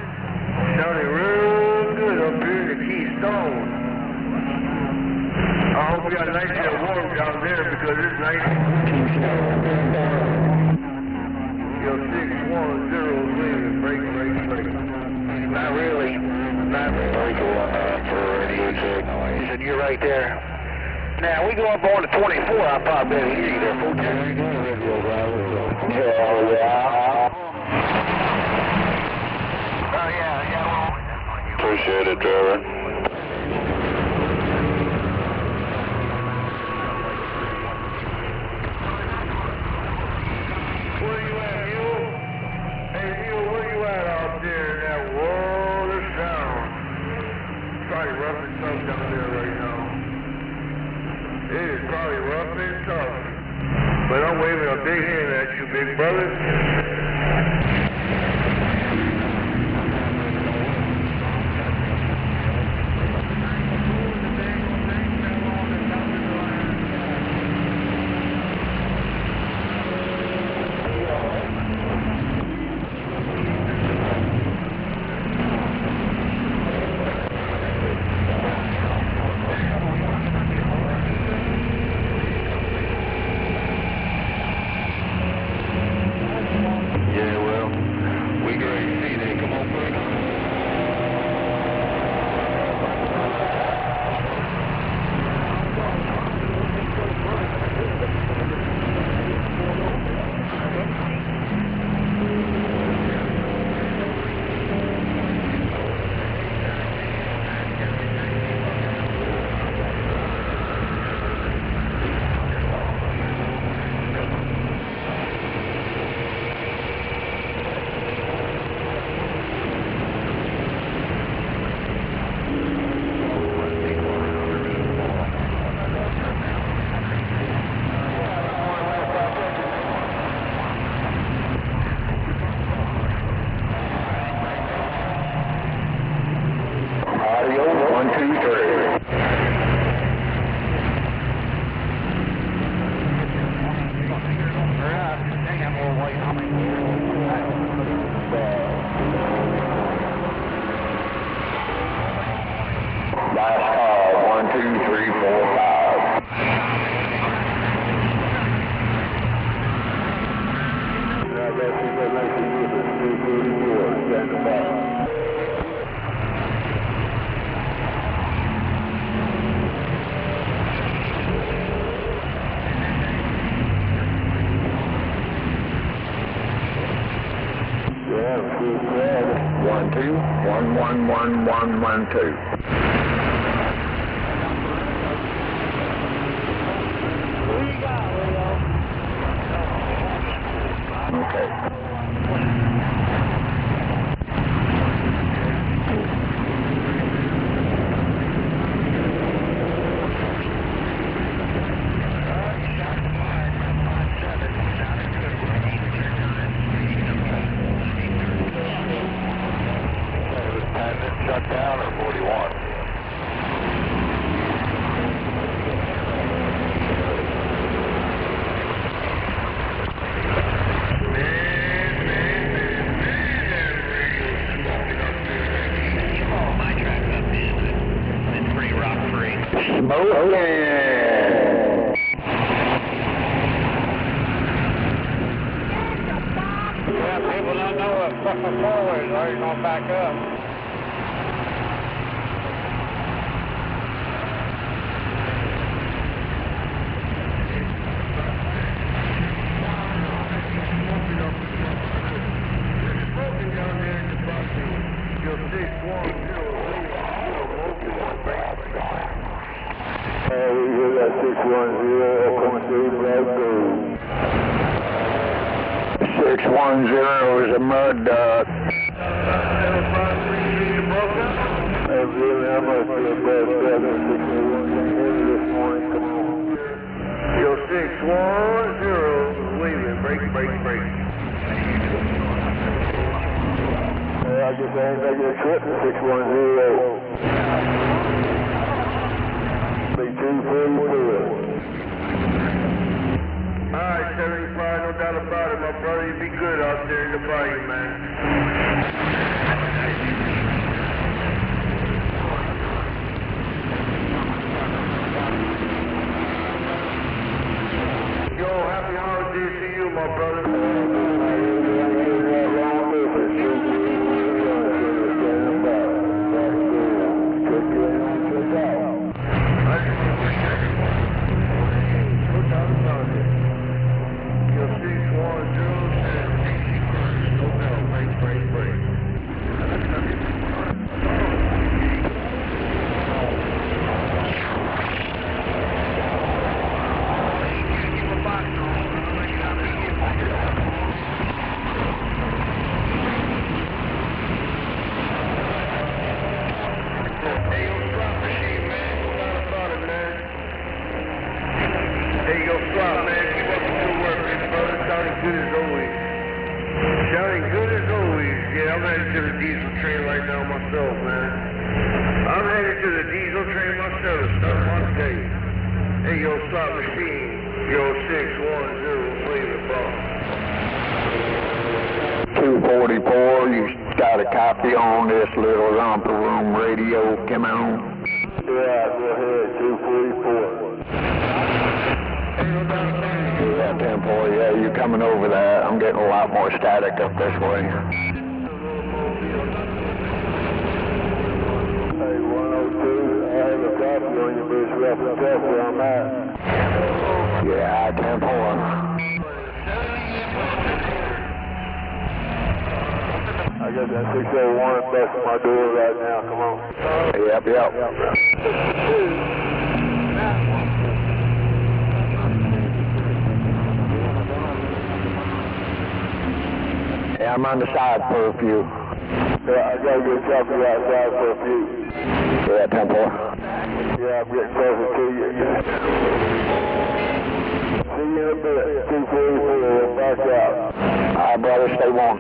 sounded real good up here in the Keystone. I hope we got nice and warm down there because it's nice. Yo, 610 leaving, break. Not really. For radio check. He said, you're right there. Now, we go up on the 24, I'll probably better hear you there, folks. Yeah. Appreciate it, driver. Where you at, Mule? Hey, Mule, where you at out there in that world of sound? It's probably rough and tough down there right now. It is probably rough and tough. But I'm waving a big hand at you, big brother. Last call, 1, 2, 3, 4, 5. Yeah, 1, 2, 1, 1, 1, 1, 1, 2. Okay. Shut down or 41? Yeah, people don't know what fucking forward is already going to back up. We hear that 610, Bravo. 610 is a mud duck. I must be a bad brother. 610 this morning, come on. Yo, 610 leaving. break. I guess I ain't making a trip to 610. Be 244. Alright, 75, no doubt about it, my brother. You be good out there in the bayou, man. Yo, happy holidays to you, my brother. Hey, yo, slot machine, yo, 610, play the ball. 244, you got a copy on this little romper room radio, come on. Yeah, go ahead, 244. Yeah, 10-4, yeah, you coming over that. I'm getting a lot more static up this way. Hey, 102, I have a copy on your boost reference test where I'm at. Yeah, 10-4. I got that 601 busting my door right now, come on. Yep. Yeah, I'm on the side for a few. Yeah, I gotta get something outside for a few. Yeah, 10-4. Yeah, I'm getting closer to you. See you in a bit. 244, we'll back out. All right, brother, stay warm.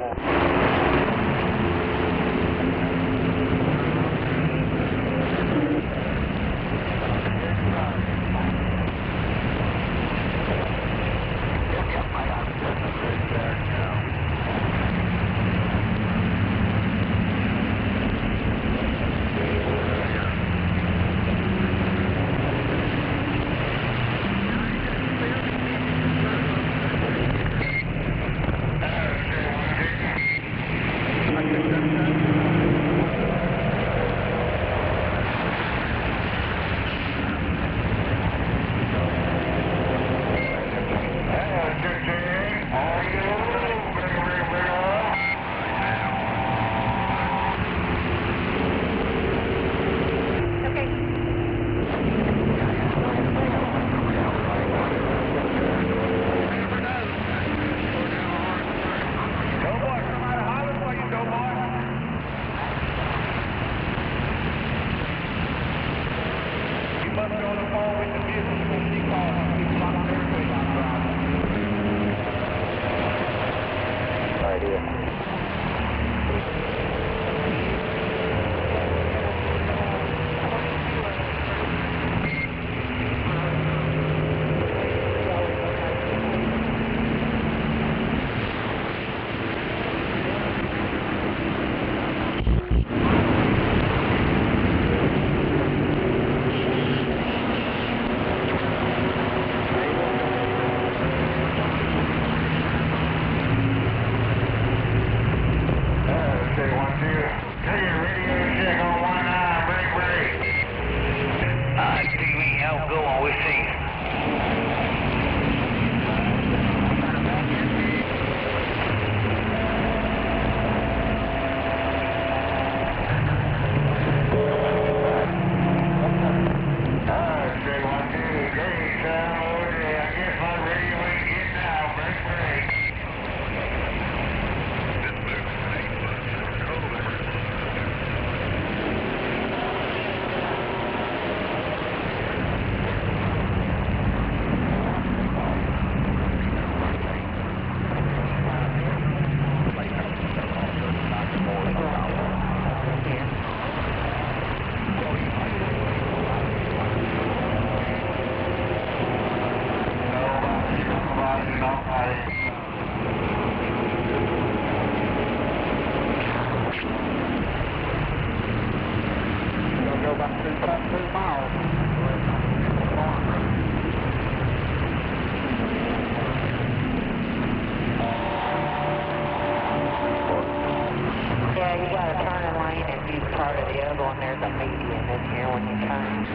the other one, there's a median in here when you turn.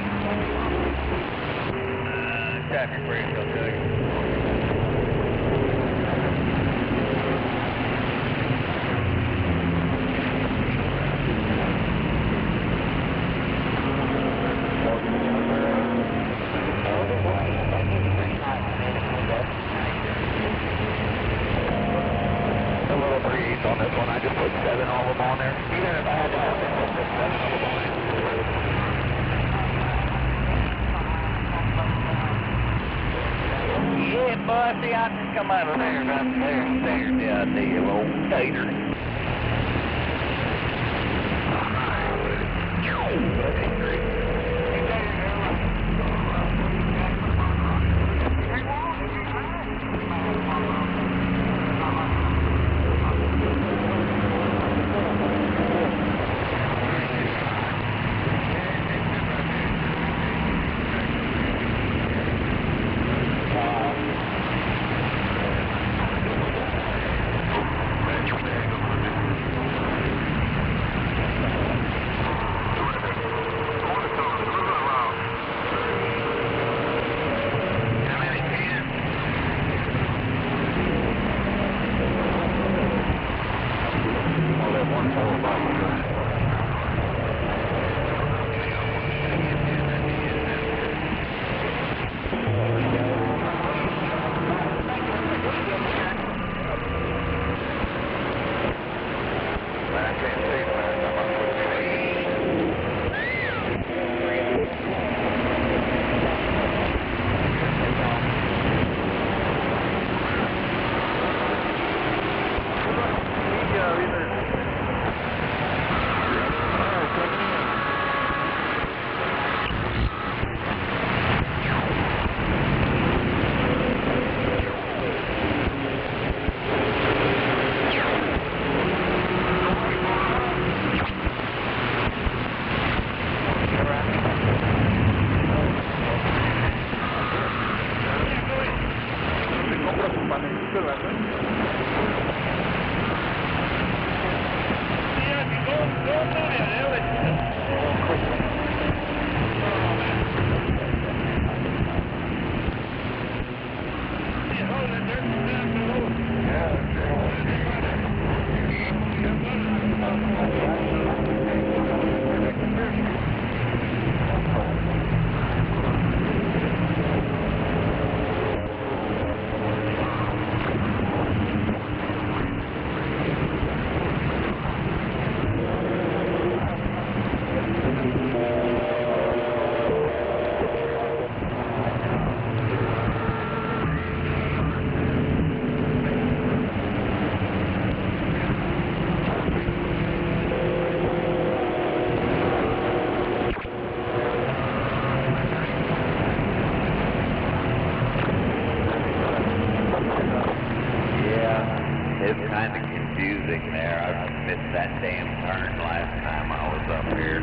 Traffic brake will tell you. A little breeze on this one. I just put 7 of them on there. Even if I had to have it, I put 7 of them on there. Yeah, boy, see, I just come out of there right there. There's the idea, old tater. It's kind of confusing there. I missed that damn turn last time I was up here.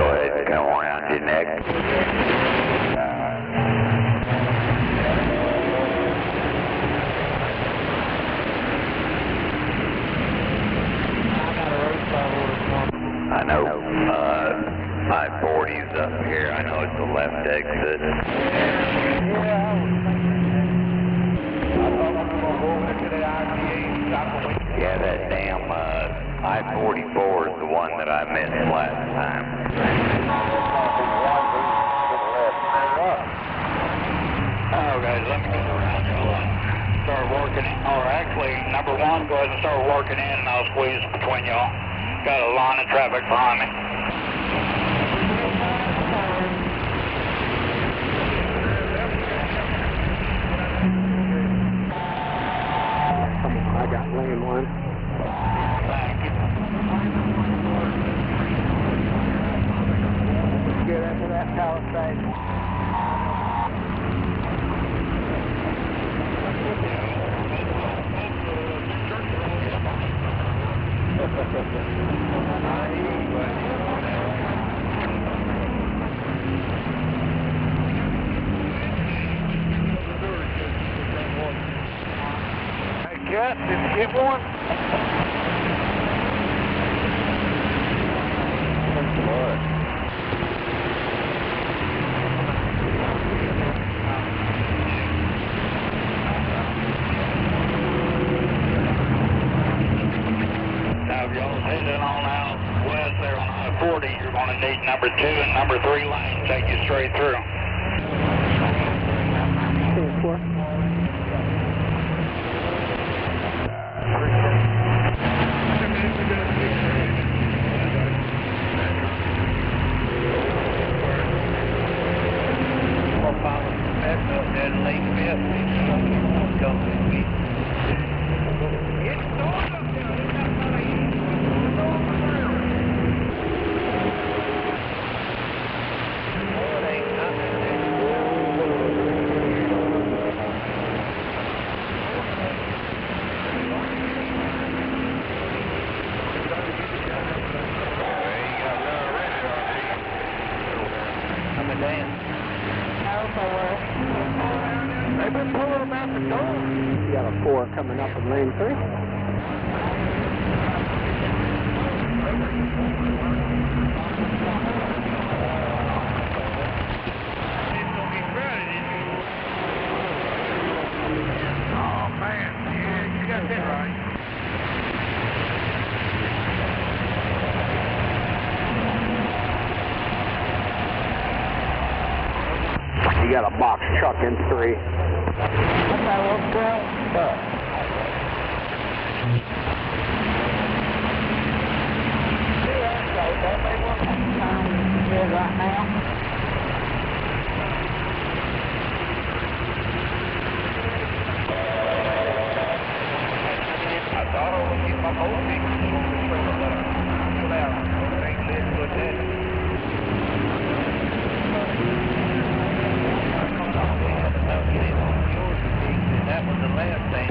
go ahead and come around your neck. I know, I-40's up here. I know it's the left exit. Yeah, that damn I-44 is the one that I missed last time. Oh, guys, let me go around y'all. Start working in, or actually, number one, go ahead and start working in, and I'll squeeze between y'all. Got a line of traffic behind me. I got lane one. Thank you. Get into that Palisade. Hey, Cat, did you get one? Now, if y'all heading on out west there on I-40, you're going to need number 2 and number 3 lanes. Take you straight through. They've been pulling them out the door. You got a 4 coming up in lane 3. Oh, man. Yeah, you got that right. You got a box truck in 3. Right now. I thought I would get my whole thing pull out. Ain't this good then. That was the last thing.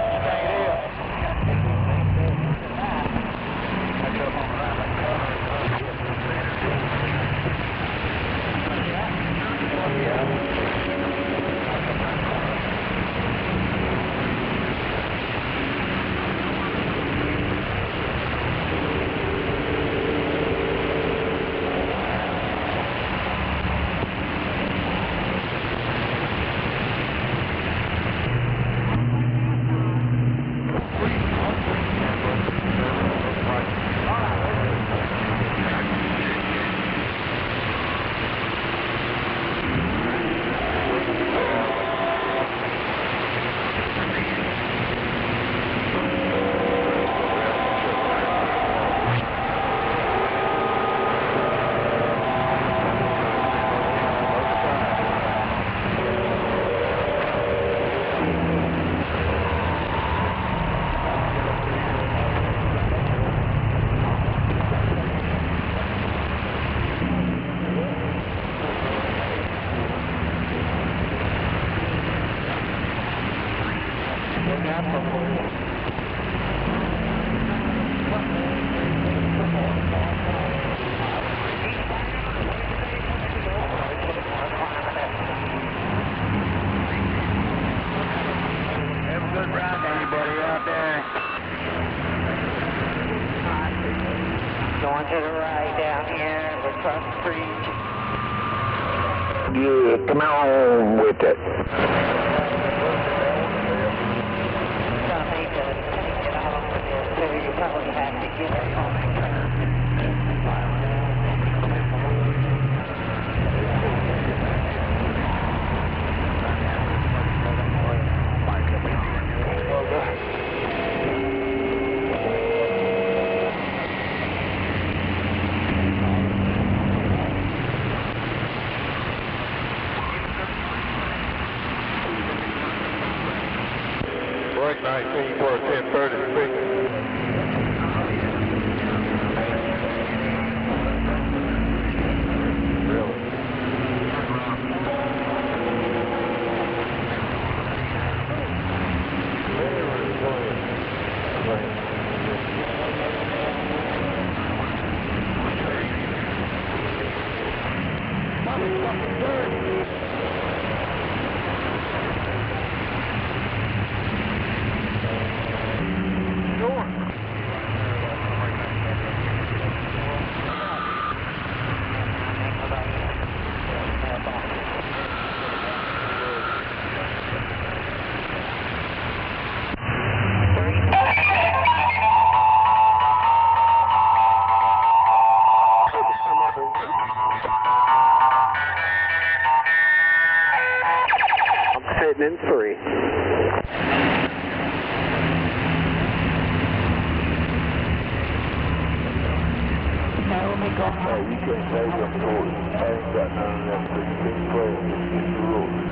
Yeah, come on with it. You probably have to get it on the turn. Break 19 for a 1030 speaking. Sitting in 3. Hey, you can't take them short. I ain't got none of that 16 plays. It's the rules.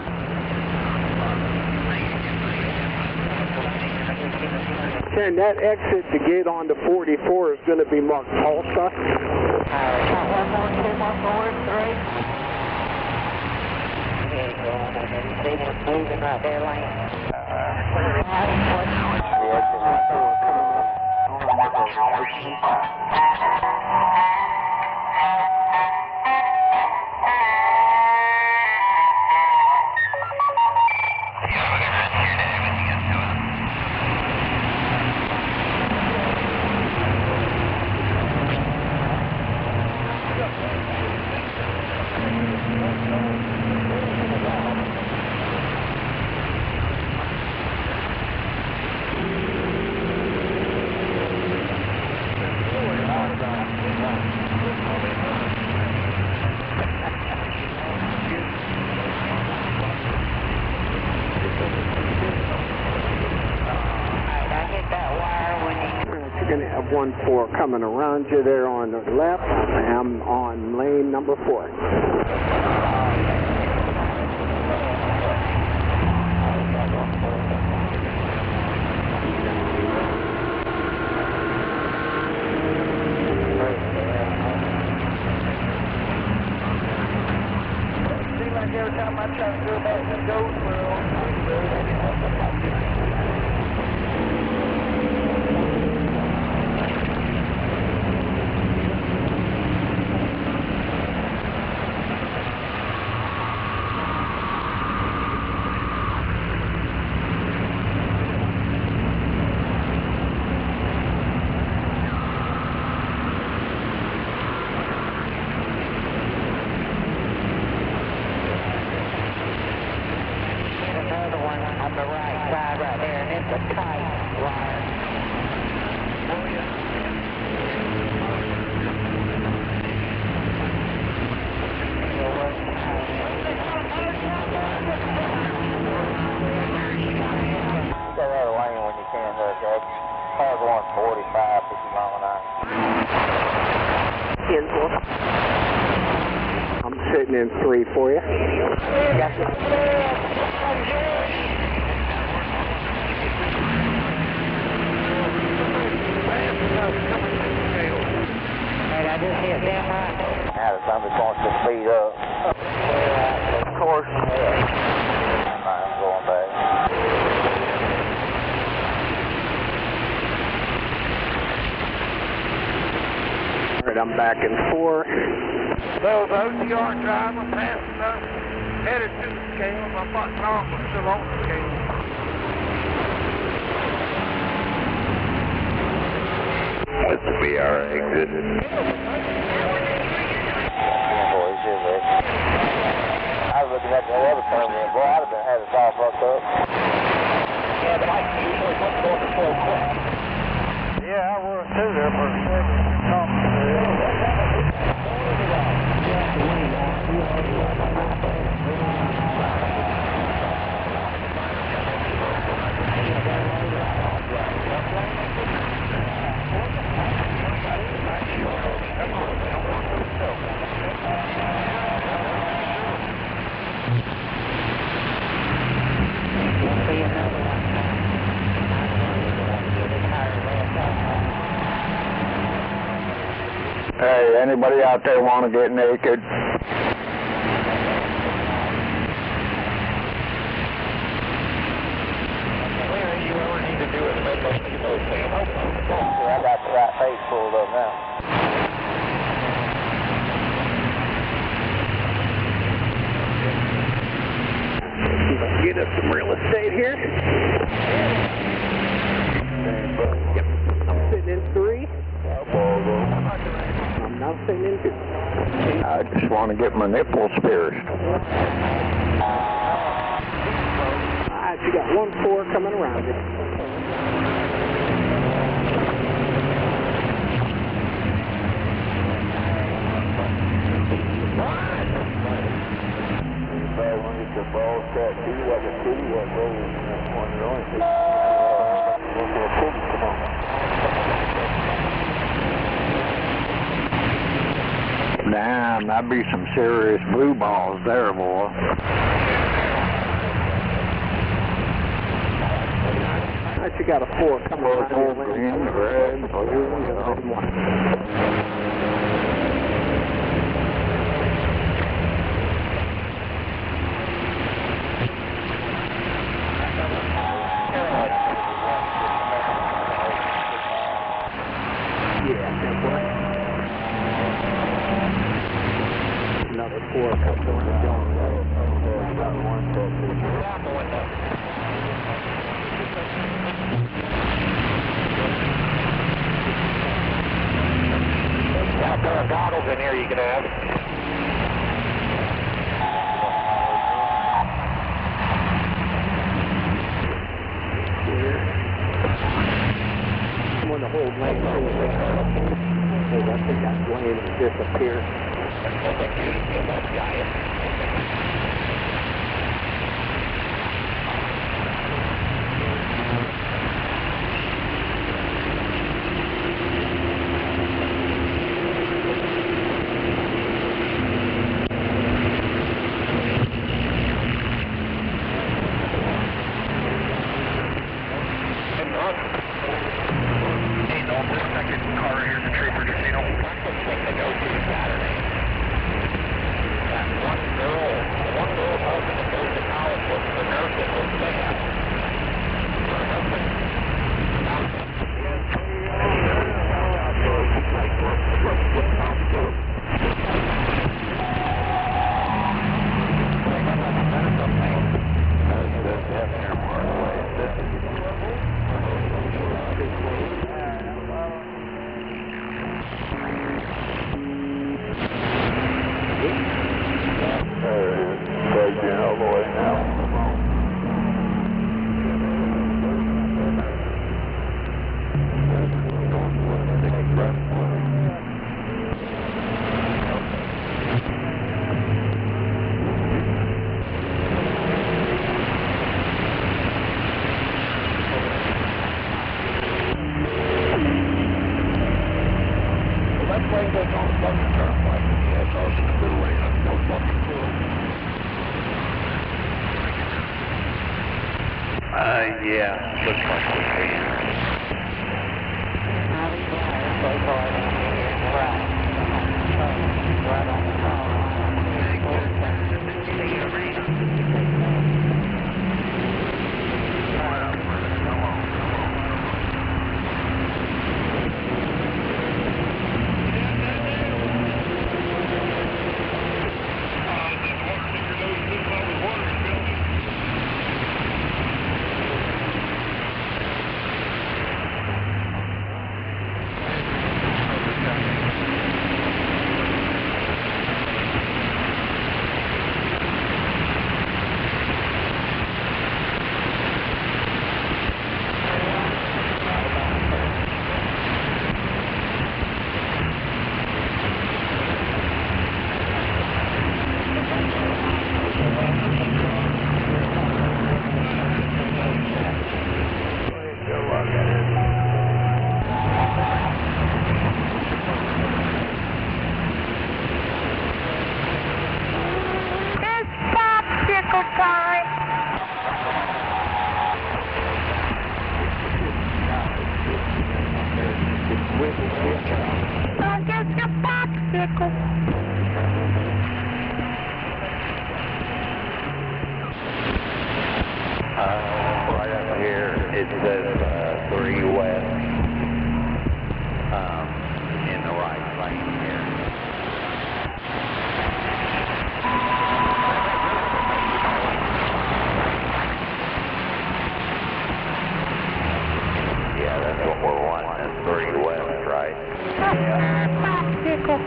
Ken, that exit to get on the 44 is going to be marked Tulsa. 1 more, 2 more, 4, 3. There you go. See them moving right there, Lane. You're going to have 1-4 coming around you there on the left. I'm on lane number 4. Seems like every time I try to go back to Goldsboro, another one on the right side right there, and it's a tight wire. Stay out of the lane when you can, Jack. Cars 145, 50 mile an hour. 10-4. I'm sitting in 3 for you. Hey, I just hit them right. Now the somebody wants to speed up. Of course. Yeah. I'm going back. All right, I'm back in 4. those OTR drivers passing us, headed to the scales. I thought Tom was still on the scale. That's the BR exit. Yeah, boys, Yeah, I was too there for a second. Hey, anybody out there want to get naked? I got the right face pulled up now. Get us some real estate here. Yep. I'm sitting in 3. I'm not sitting in 2. I just want to get my nipples pierced. Alright, you got 1-4 coming around you. The ball set, see what the city was rolling in that one and only thing. Come on. Damn, that'd be some serious blue balls there, boy. Alright, you got a 4 coming around you. Green, red, blue, Another 4 comes around John Road. There are goggles in here you can have. I'm on the whole lane too. I think that lane has disappeared. Yeah, looks like we can. time. I'll get your popsicle. Right up here, it says 3 west, in the right lane here. Yeah, that's what we're wanting, is 3 west, right? Popsicle.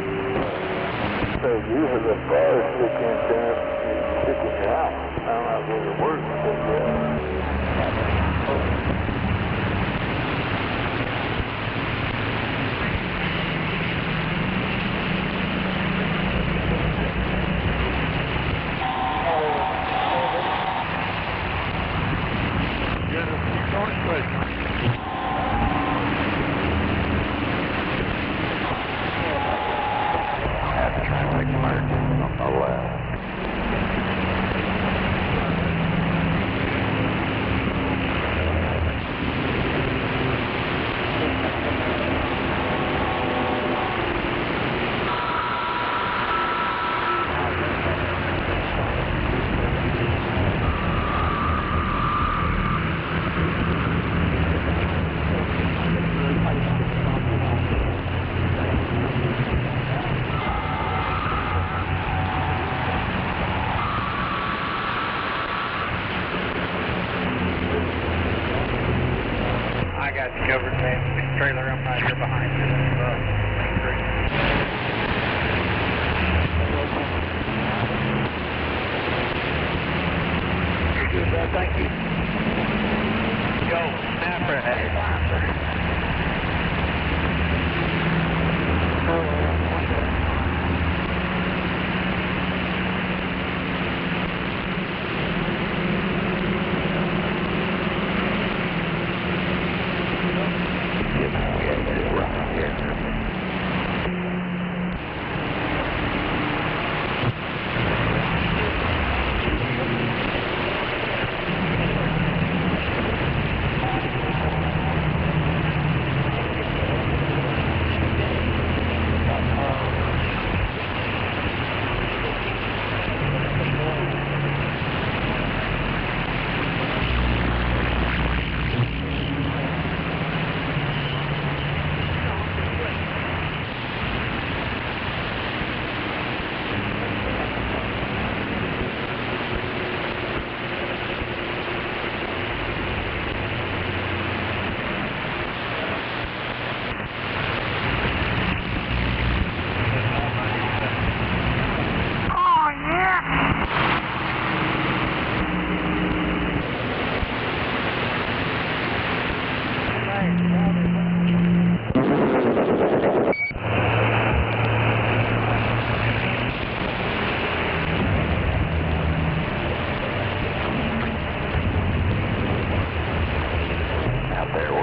So usually the fire sticking out. I don't know if it works, but Have traffic emergence on the left. I got you covered, man. This trailer, I'm right here behind you. You're good, bud. Thank you. Yo, snapper head.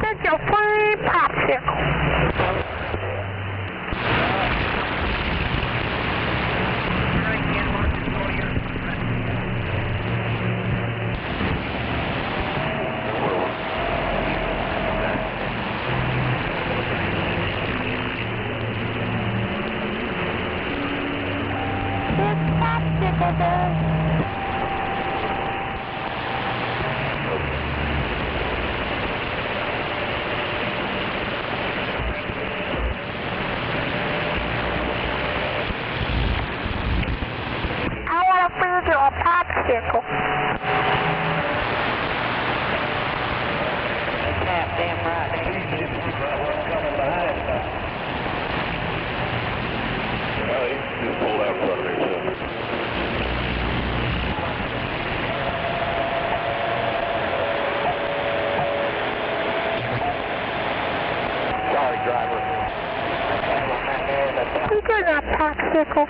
Get your free popsicle. I want to feed you a popsicle. That's half damn right. well, he just pulled out from there, so. Sorry, driver. You got a popsicle.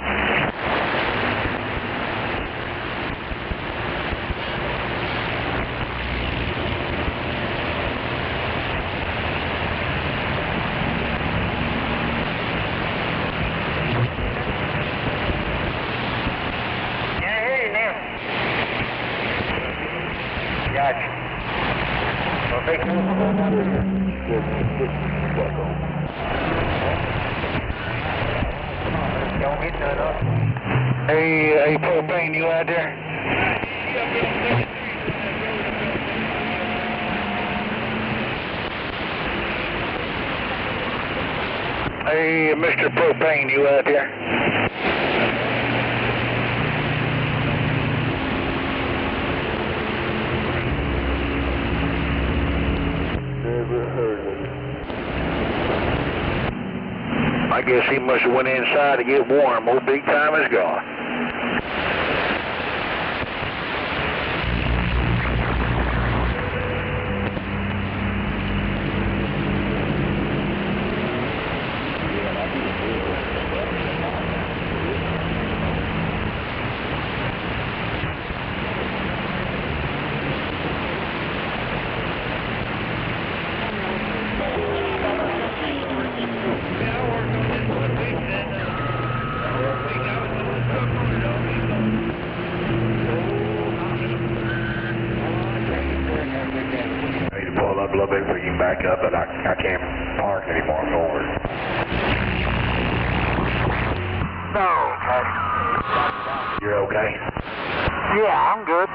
Yeah, I hear you now. Don't get none up. Hey, propane, you out there? Hey, Mr. Propane, you out there? Never heard of it. I guess he must have went inside to get warm. Old Big Time is gone. I need to pull up a little bit so you can back up, but I can't park anymore forward. No. You're okay? Yeah, I'm good.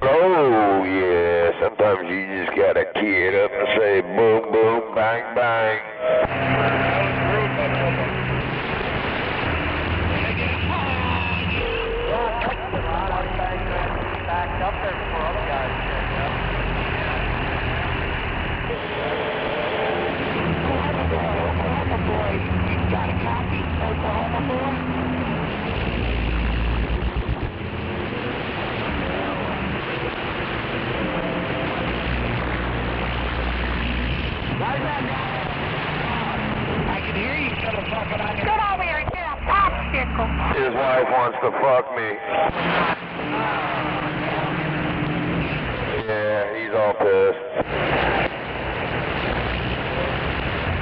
Oh, yeah, sometimes you just gotta key it up and say boom, boom, bang, bang. Backed up there before other guys checked up. You got a copy, Oklahoma boy? I can hear you, motherfucker. Get over here and get a popsicle. His wife wants to fuck me. Yeah, he's all pissed.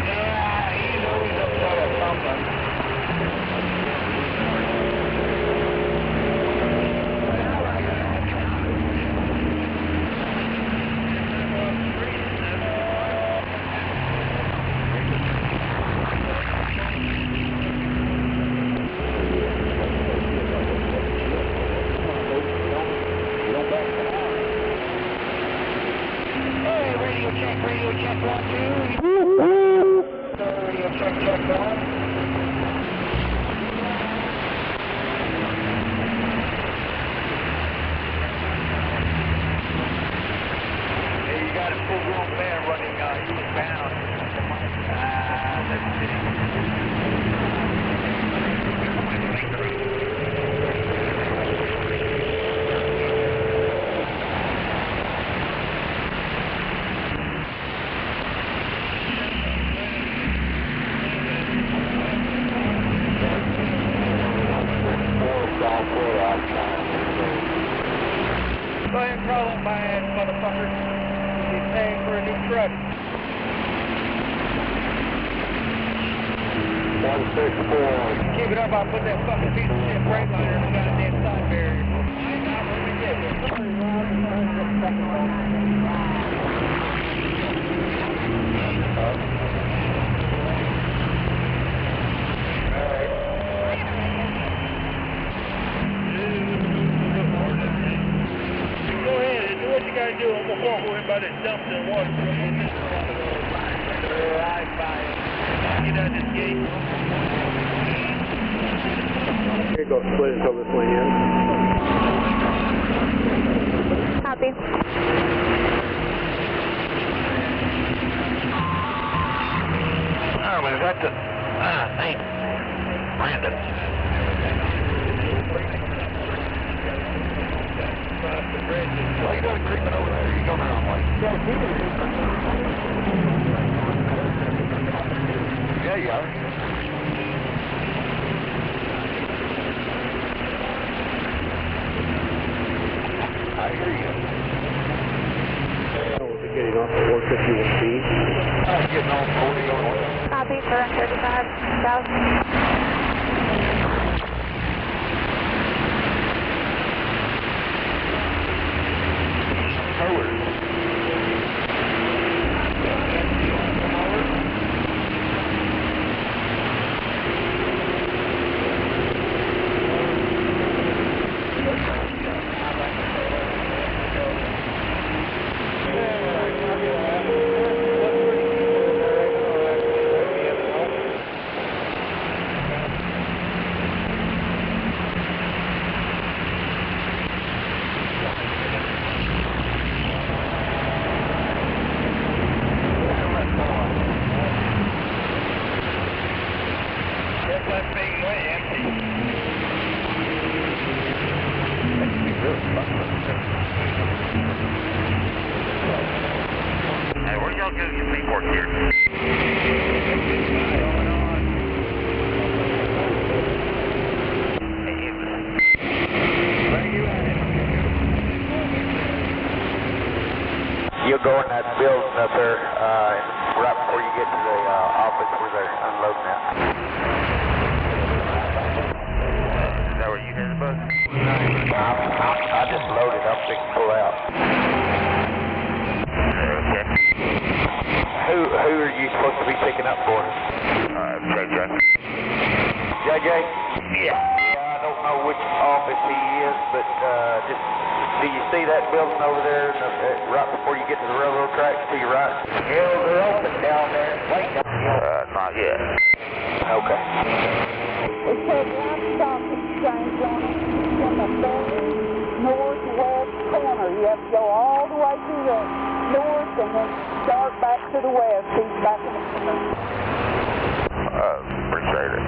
Yeah, he's always upset at something. Radio check 1, 2. Radio check 1. Hey, you got a full-grown bear running eastbound. Let's see. Go ahead and crawl on my ass, motherfucker. You're paying for a new truck. 164. Keep it up, I'll put that fucking piece of shit brake liner in the goddamn side barrier. I ain't not what we did. Go ahead and do what you gotta do. I'm gonna walk away by this dumpster and water. Right by it. Get out this gate. Here you go, split until this way in. Copy. Oh, is that the... Nate. Brandon. Well, you got a creeping over there. You go the wrong way. Yeah, you are. I hear you. Getting off at 151 feet. I'm getting on 40 on one. Copy, current 35 south. Hey, where y'all getting your paperwork here? You'll go in that building up there right before you get to the office where they're unloading it. Is that where you headed, bud? I just loaded up to pull out. Okay. Who are you supposed to be picking up for us? JJ. JJ? Yeah, I don't know which office he is, but just, do you see that building over there right before you get to the railroad tracks to your right? Yeah, they're open down there. Wait. Not yet. Okay. It said one stop exchange on it from the very northwest corner. You have to go all the way to the north and then start back to the west. He's back in the corner. Appreciate it.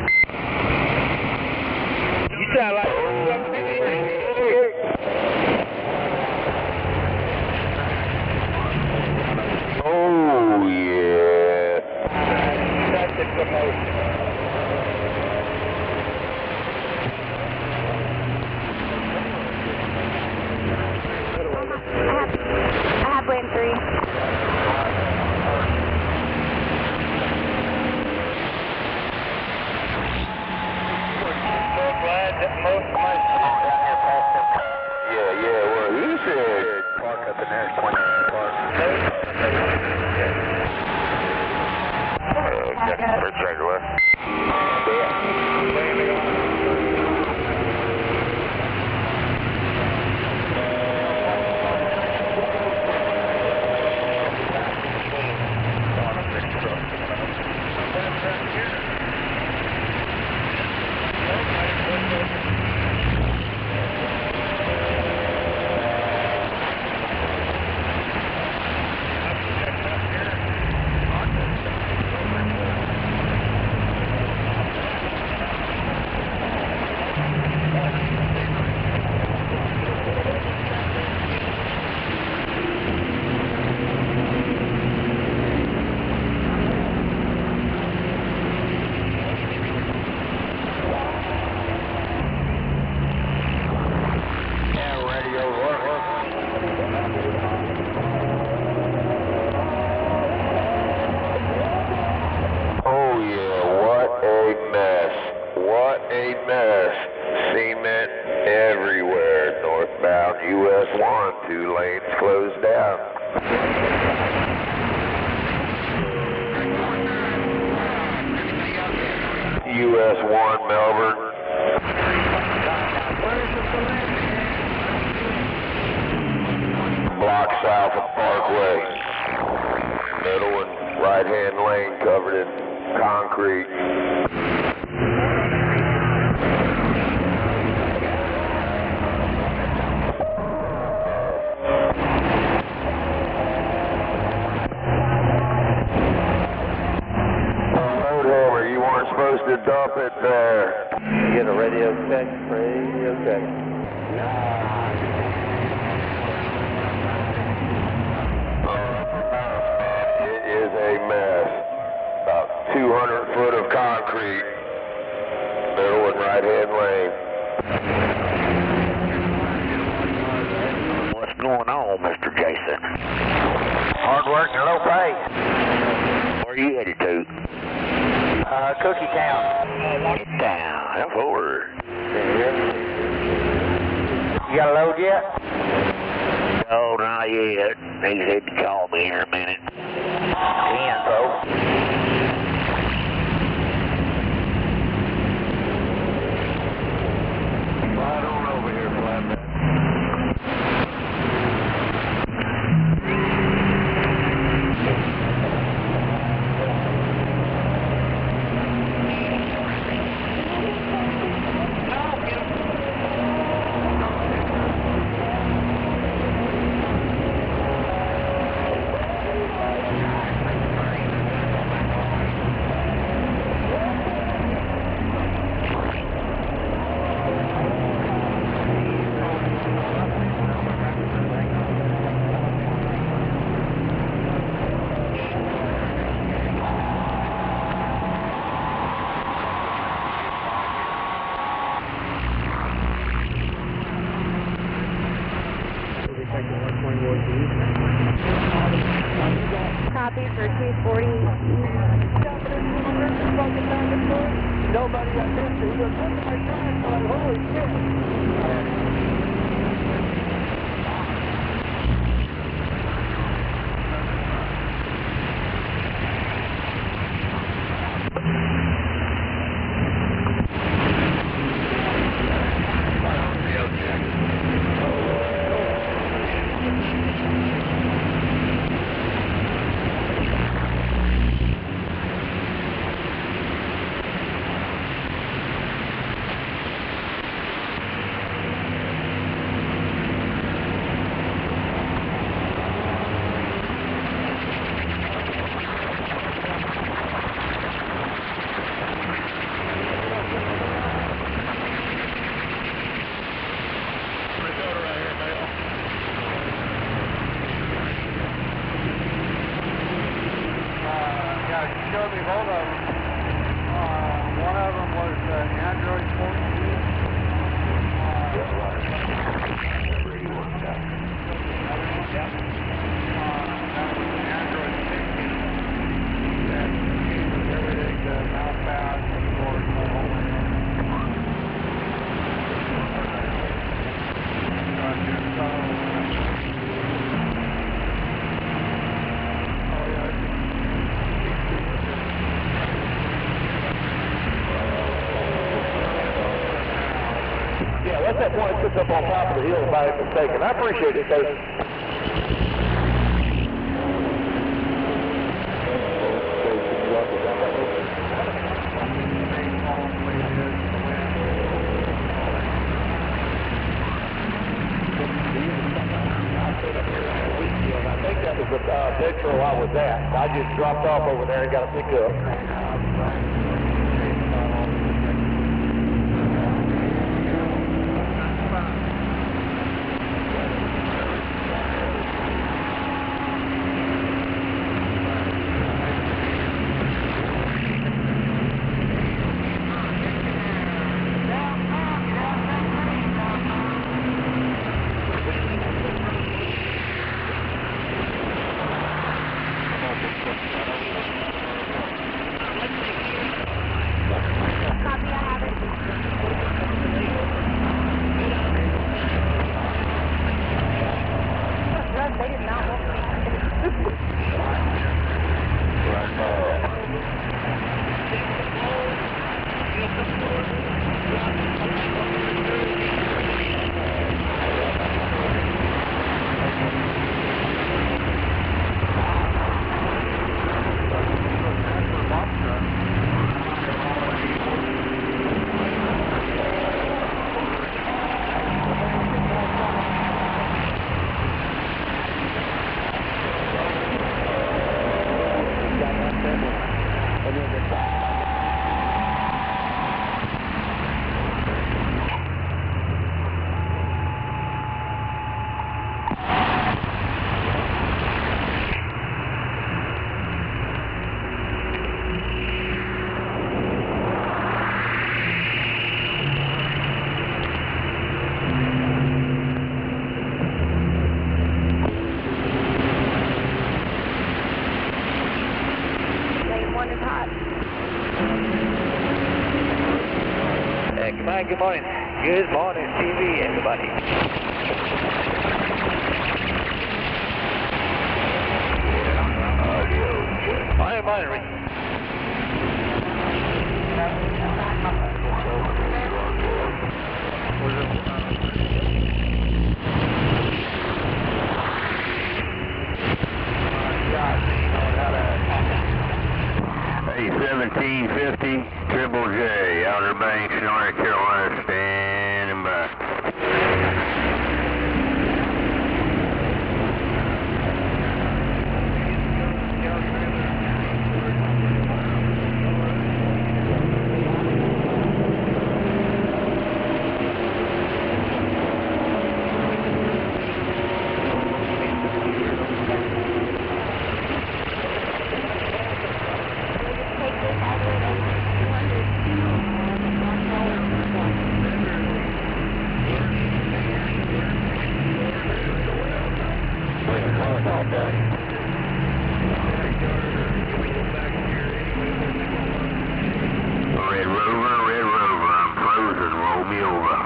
You sound like... Oh, yeah. That's the promotion. I have lane 3. Most of my shit down here past them. Yeah, well, you should park up in there, 20 park. That's appreciate it, Wes. 2 lanes closed down. US 1 Melbourne. Block south of Parkway. Middle and right-hand lane covered in concrete. Roadhammer, you weren't supposed to dump it there. Get a radio check, radio check. It is a mess. About 200 foot of concrete. Middle and right-hand lane. What's going on, Mr. Jason? Hard work and low pay. Where are you headed to? Cookie Town. Down, forward. You got a load yet? No, not yet. He said to call me here in a minute. 10, folks. Right on over here, flatbed. Copy for 240. Nobody got this. He goes, look at my time. I'm like, holy shit. Showed me both of them. One of them was Android 14. That was an Android 16. That uses everything to mouse pad, keyboard, the whole thing. Yeah, that's that one that sits up on top of the hill, if I ain't mistaken. I appreciate it, Dave. I think that was the Petro I was at. I just dropped off over there and got a pickup. Good morning. Good morning, TV, everybody. Morning, morning, Rick. Hey, 1750 Triple J, Outer Banks, North Carolina, standing by. Red Rover, I'm frozen, roll me over.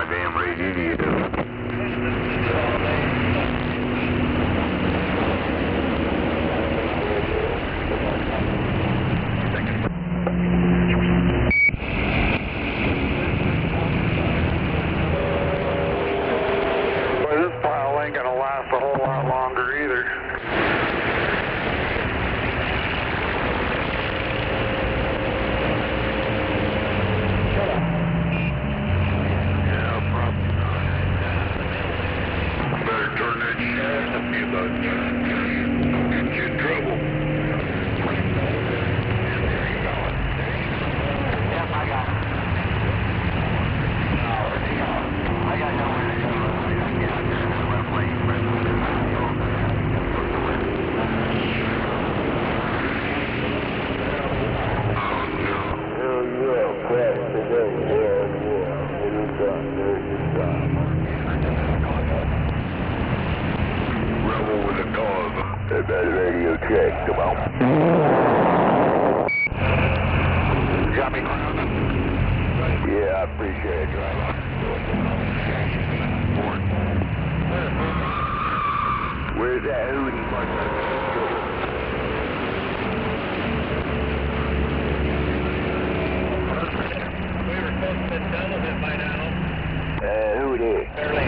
my damn radio. Well, this pile ain't gonna last a whole lot longer either. Radio check, come on. Got me? Yeah, I appreciate it, driver. Where's that hootie? We were supposed to have been done with it by now. Who it is? Fairly.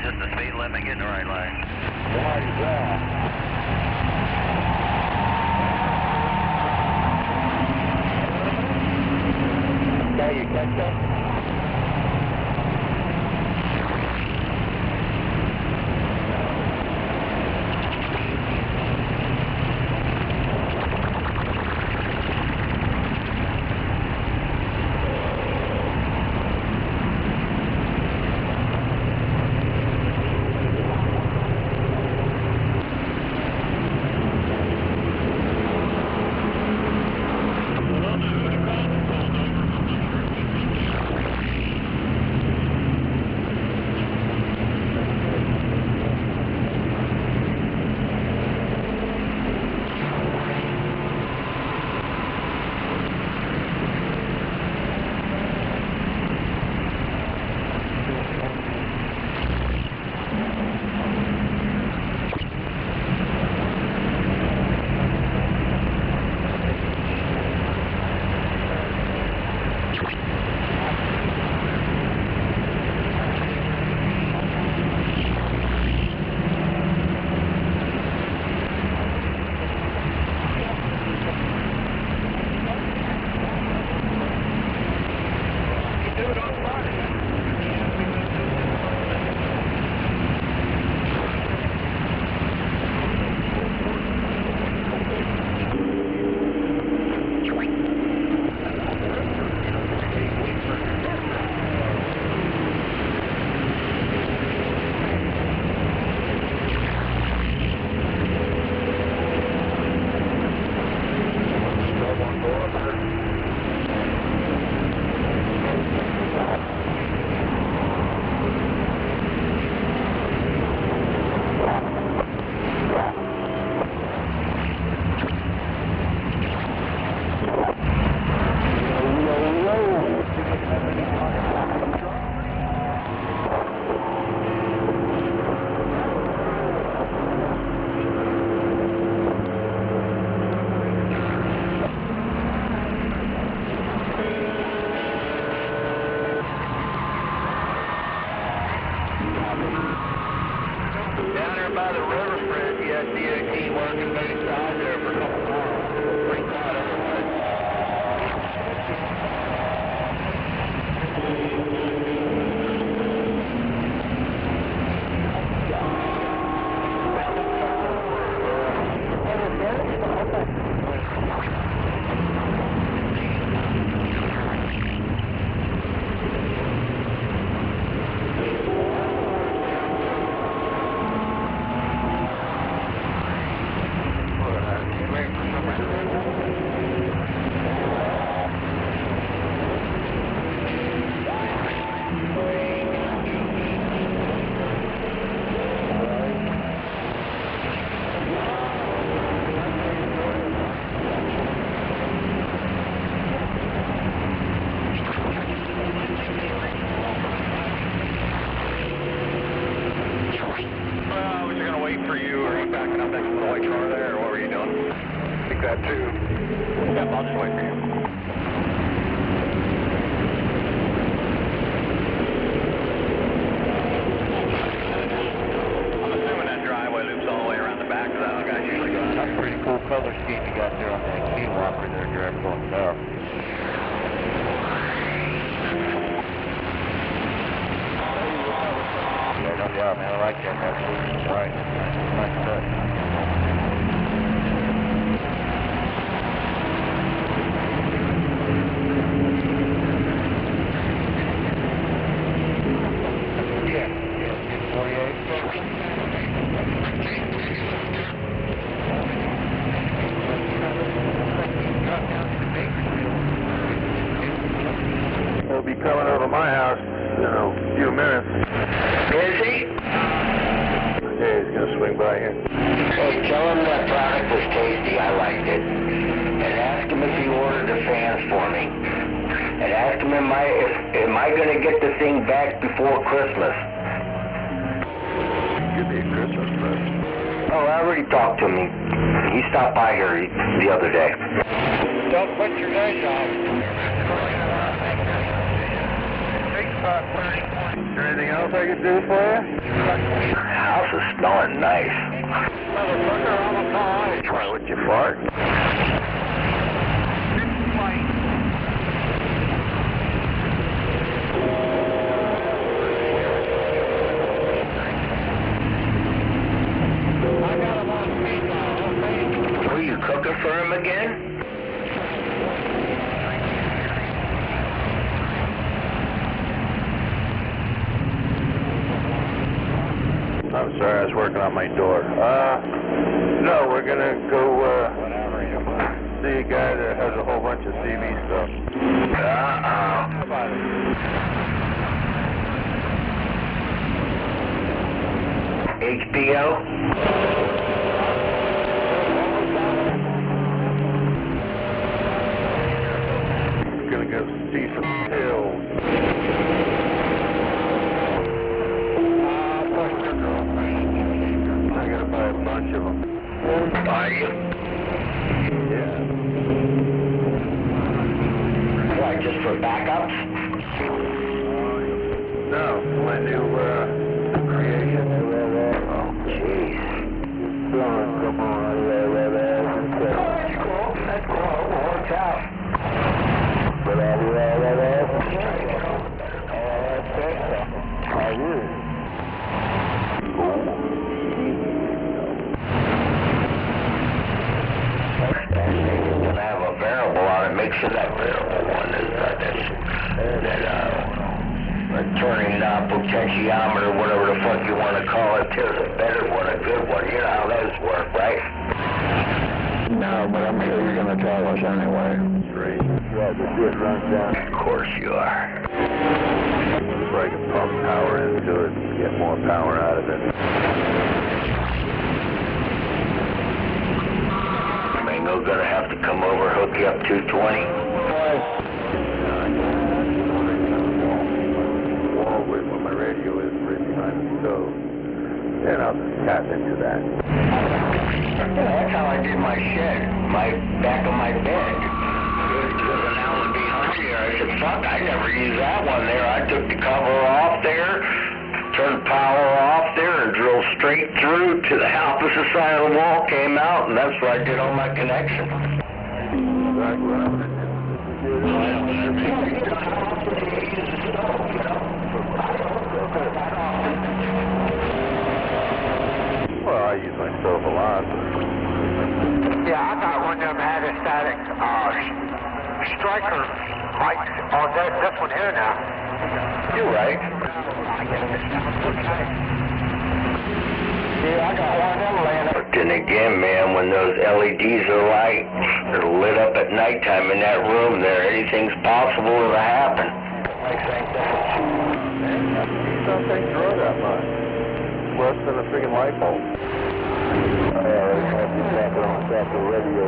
Just the speed limit, get in the right lane. Okay, you catch that? Yeah, I got one of them had a static striker mics on this one here now. You're right. I guess it sounds okay. Yeah, I got one of them laying up. But then again, man, when those LEDs are light, they're lit up at nighttime in that room there, anything's possible to happen. Makes things don't think through that much. Less than a freaking light bulb. Yeah, they have to tap it on top of the radio.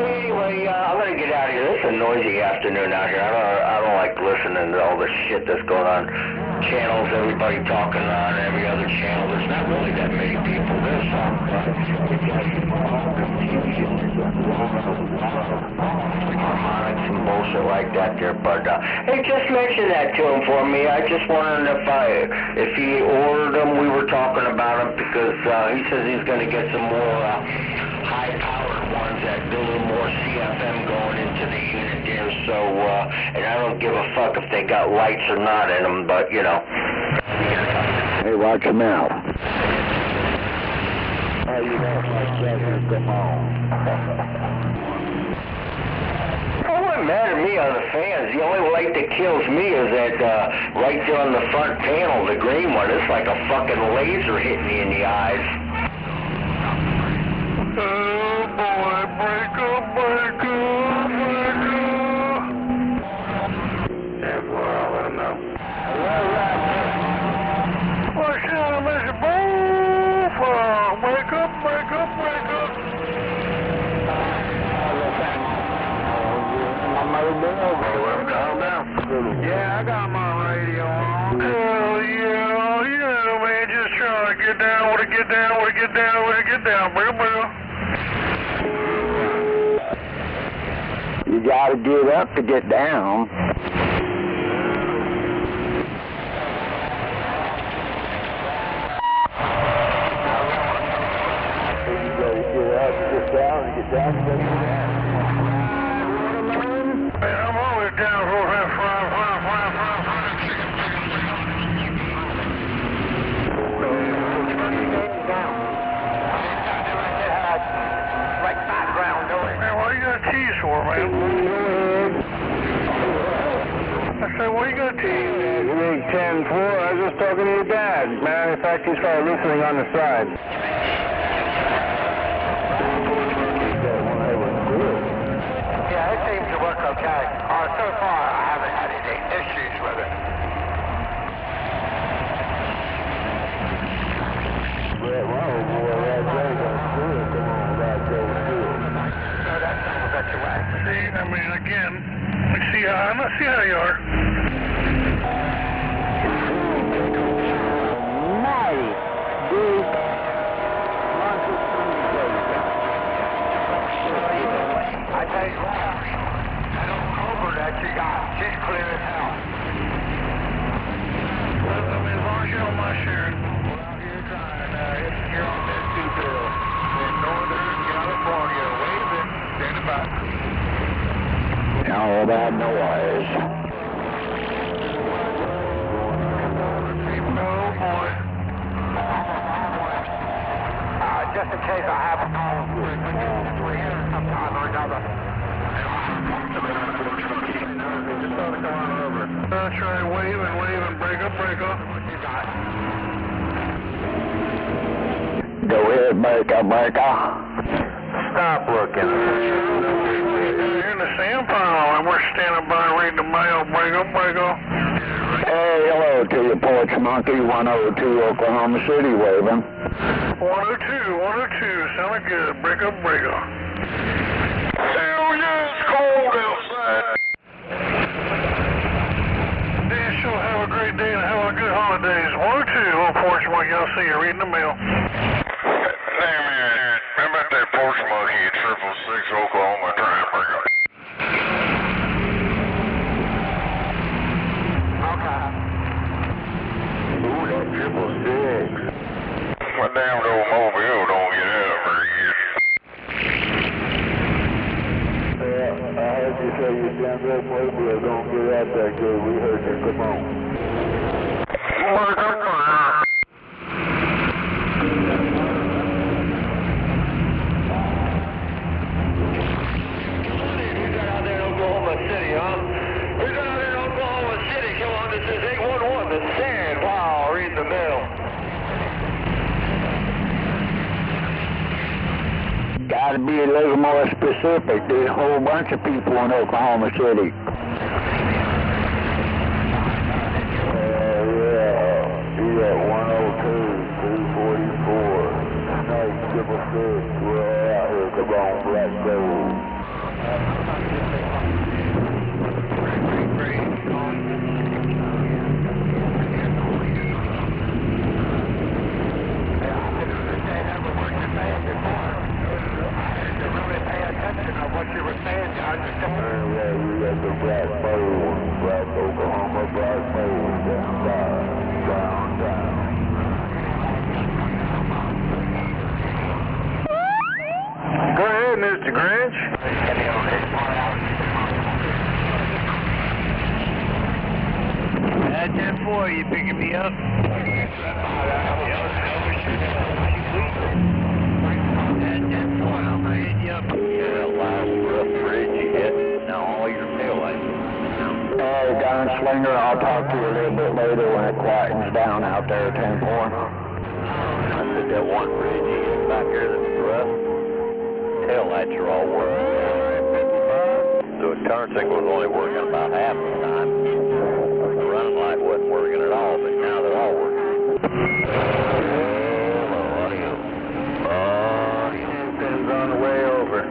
Anyway, I'm gonna get out of here. It's a noisy afternoon out here. I don't like listening to all the shit that's going on. Channels, everybody talking on every other channel. There's not really that many people. There's some. Harmonics and bullshit like that there, but hey, just mention that to him for me. I just wondered if he ordered them. We were talking about them because he says he's gonna get some more high-powered ones that do a little more CFM going into the unit there. So, and I don't give a fuck if they got lights or not in them, but you know. Hey, watch your mouth. Oh, you don't like that? Come on. Don't let mad at me on the fans. The only light that kills me is that right there on the front panel, the green one. It's like a fucking laser hitting me in the eyes. Oh boy, break up, break up, break up. Yeah, boy, I'll let him know. What's up, Mr. Bullfrog? Break up, break up, break up. Calm down. Yeah, I got my radio on. Hell yeah, man, just trying to get down, wanna get down, wanna get down, wanna get down, bring it. You gotta get up to get down. You gotta get up, get down, and get down, and get down. Man, I'm always down for that fry. Right background doing. Man, what you got to tease for, man? I said, what you got to tease? Rig 10-4, I was just talking to your dad. Matter of fact, he's probably listening on the side. Yeah, it seems to work okay. So far, I haven't had any issues with it. See, I mean, again, let's see how you are. Nice, dude. I tell you what, that old Cobra that you got, she's clear as hell. Well, I mean, as long as you don't mind sharing. Well, you're trying. You're on that 2-bill in Northern California. Wave it, stand by. All that noise. No, boy. Just in case I have a call, we're here sometime or another. That's right, wave and break up. Go ahead, breaker. Stop looking. You're in the sand pile and we're standing by reading the mail. Break up. Hey, hello to you, Porch Monkey, 102 Oklahoma City, waving. 102, sounded good. Break up. Hell yeah, it's cold outside. Dan, sure have a great day and have a good holidays. 102, little Porch Monkey, I'll see you reading the mail. Hey man, remember that Porch Monkey at 666 Oklahoma Drive? Ooh, that 666. My damn old mobile don't get out of very easy. Yeah, I heard you say your damn red mobile don't get out that good. We heard you. Come on. got to be a little more specific. There's a whole bunch of people in Oklahoma City. Yeah, 102, 244, Nake 666, we're all out here, come on, Black Gold. Black Oklahoma, Black Gold, down. Go ahead, Mr. Grinch. At 10-4, you picking me up? At 10-4, I'm gonna hit you up. Yeah, loud, rough bridge you hit. Now all your tail lights. Hey, Gunslinger, I'll talk to you a little bit later when it quietens down out there at 10-4. I said that one bridge you hit back there that's rough. Tail lights are all working. So the turn signal was only working about half the time. The running light wasn't working at all, but now they're all working. Audio. Pins on the way over.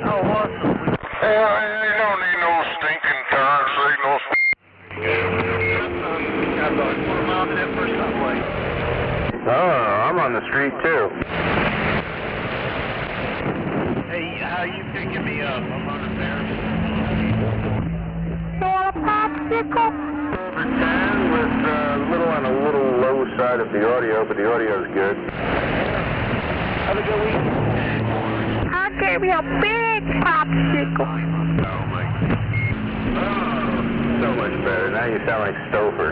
Oh, awesome. Hell, you don't need no stinking turn signals. Got about a quarter mile to that first stoplight. Oh, I'm on the street too. Hey, how you picking me up? I'm under there. You want a popsicle? Over 10 with a little on a little low side of the audio, but the audio is good. Have a good week. I'll give you a big popsicle. Oh, so much better. Now you sound like Stouffer.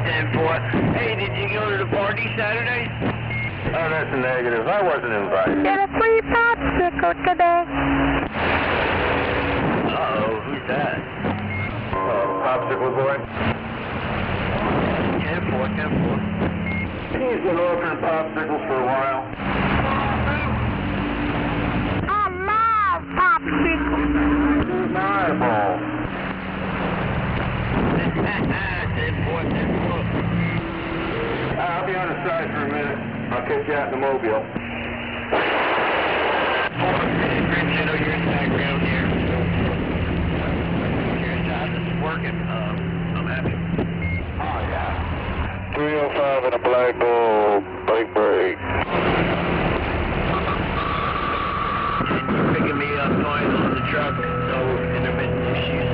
10-4. Hey, did you go to the party Saturday? Oh, that's a negative. I wasn't invited. Get a free popsicle today. Uh-oh, who's that? Popsicle boy. 10-4, 10-4. He's been offering popsicles for a while. I love popsicles. Here's my eyeball. 10-4, 10-4. I'll be on the side for a minute. I'll catch you out in the mobile. Grinch, I know you're in the background here. Here's how this is working. I'm happy. Oh, yeah. 305 and a Black Gold. Break. And you're picking me up going on the truck. No intermittent issues.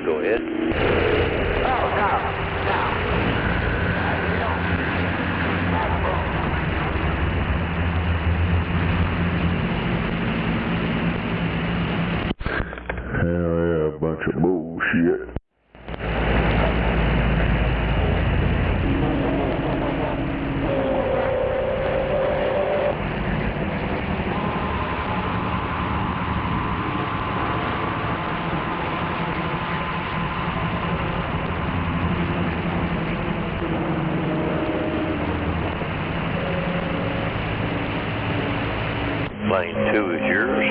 Go ahead. shit. Lane 2 is yours.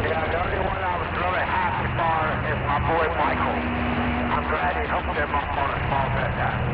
Yeah, the only one I was really happy for is my boy Michael. I'm glad he hooked him up on a small bed now.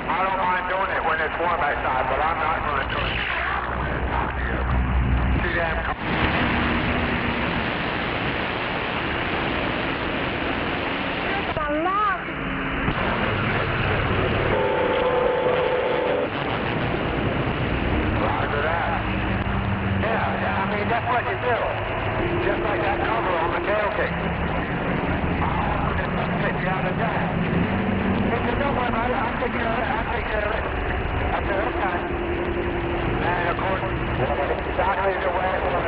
I don't mind doing it when it's warm outside, but I'm not going to do it. Too damn cold. Roger that. Yeah, I mean, that's what you do. Just like that cover on the tailgate. I'll take you out of that. He said, don't worry about it, I'll take care of it, I'll take care of it. I said, okay. And of course, exactly the way it was.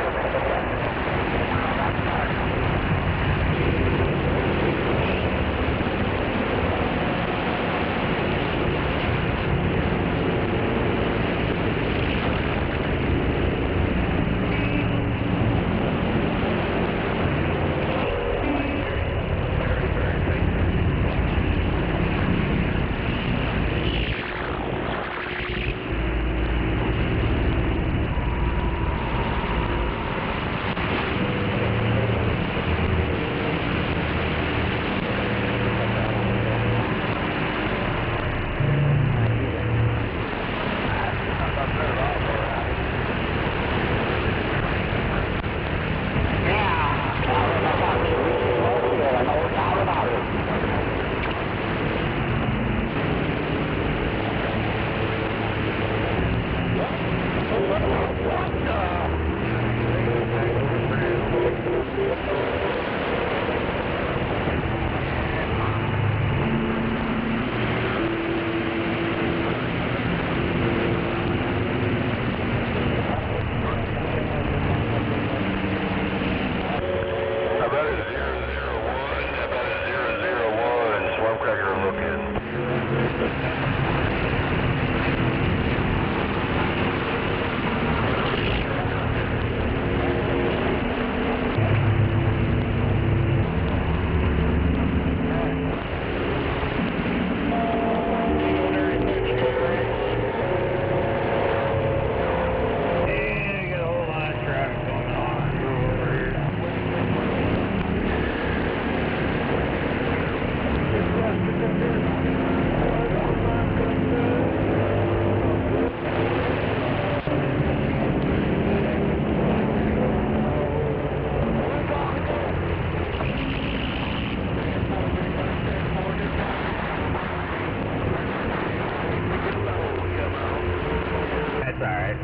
That's right.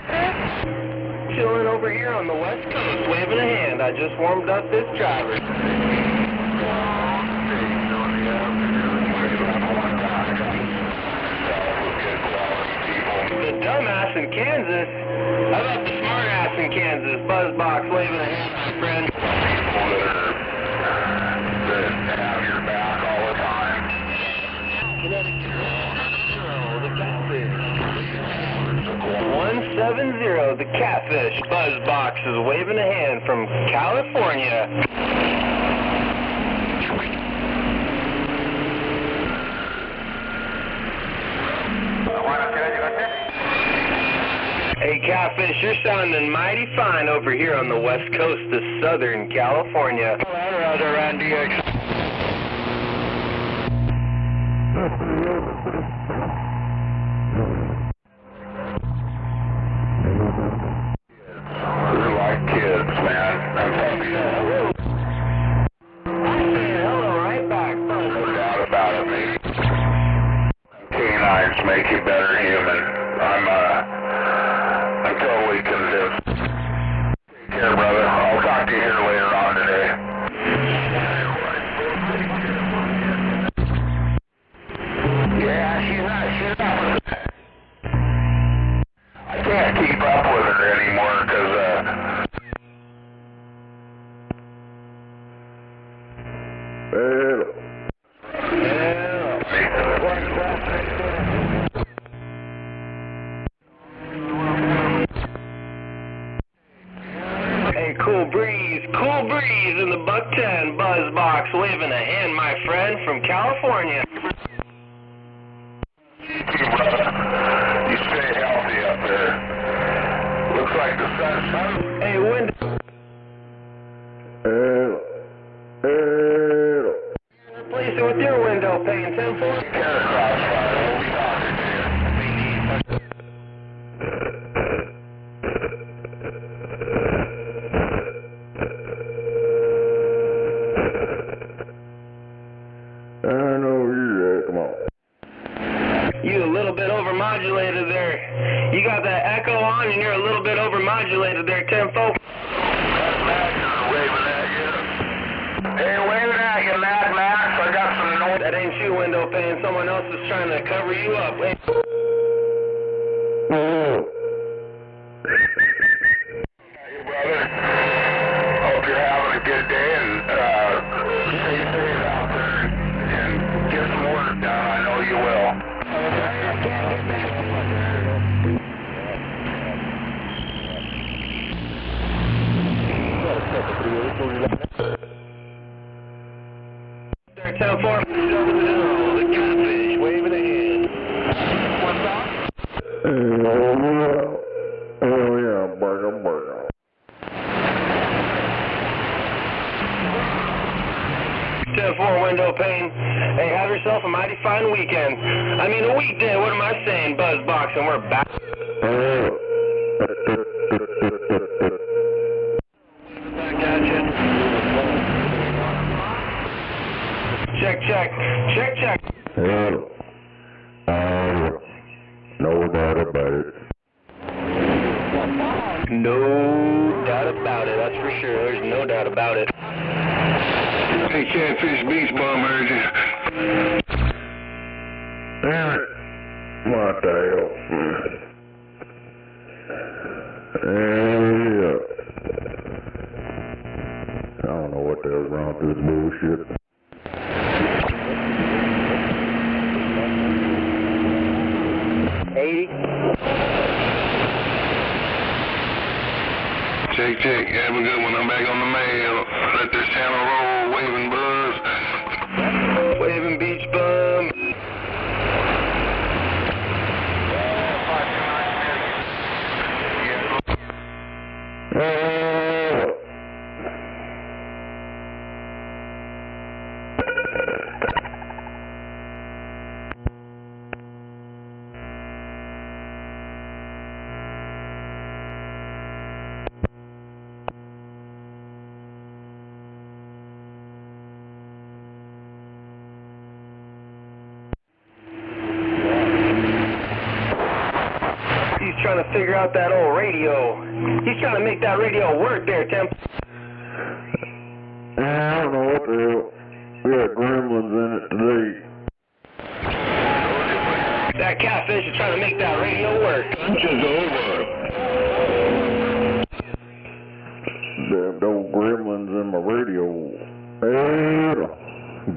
Chilling over here on the west coast, waving a hand. I just warmed up this driver. The dumbass in Kansas, I thought the smart ass Madison, Kansas. Buzzbox waving a hand, my friend. That have your back all the time. The catfish. 170, the catfish. Buzzbox is waving a hand from California. Hey, catfish, you're sounding mighty fine over here on the west coast of Southern California. Roger, around DX. They're like kids, man. I'm telling you. Hello, right back. No doubt about it, mate. Canines make you better human. I'm totally convinced. Take care, brother. I'll talk to you here later on today. Yeah, she's not. I can't keep up with her anymore because, Hey, cool breeze in the Buck 10 Buzzbox waving a hand, my friend, from California. you stay healthy up there. Looks like the sun's Hey, when... Replace it with your window pane, 10-4. Crossfire. We'll be talking to you. I know where you're at. Come on. You a little bit overmodulated there. You got that echo on and you're a little bit overmodulated there, 10-4. Hey, waving at you, Mad Max. I got some noise. That ain't you, window pane. Someone else is trying to cover you up. Hey. Hey, brother. Hope you're having a good day and stay safe out there and get some work done. I know you will. There, 10-4. The catfish waving a hand. What's up? Oh yeah, burger. 10-4 window pane. Hey, have yourself a mighty fine weekend. I mean a weekday, what am I saying? Buzzbox, and we're back. I gotcha. Check. No doubt about it. No doubt about it, that's for sure. There's no doubt about it. Hey, Catfish Beach Bum, heard you. Damn it. What the hell? Yeah. I don't know what the hell's wrong with this bullshit. Check. Have a good one. I'm back on the mail. Let this channel roll. Waving Buzz. Waving Beach Bum. He's trying to figure out that old radio. He's trying to make that radio work there, Tim. I don't know what the hell. We got gremlins in it today. That catfish is trying to make that radio work. Just over.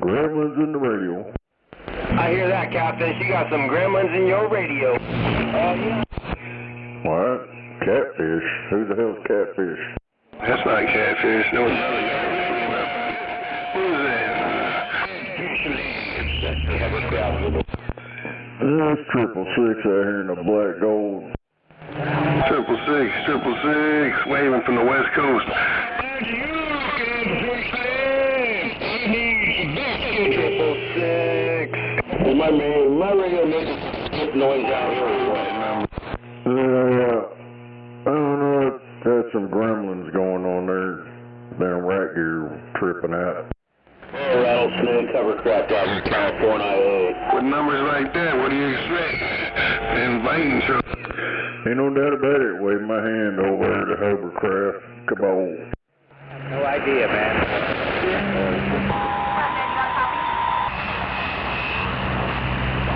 Gremlins in the radio. I hear that, Catfish. You got some gremlins in your radio. What? Catfish? Who the hell's Catfish? That's not Catfish. No, it's another guy. Who's that? That's 666 out here in the black gold. 666, waving from the west coast. My radio makes a noise out here. Yeah. I don't know. There's some gremlins going on there. Damn right here tripping out. Rattlesnake cover cracked out in California. With numbers like that, what do you expect? Inviting trouble. Ain't no doubt about it. Wave my hand over there to hovercraft. Come on. No idea, man.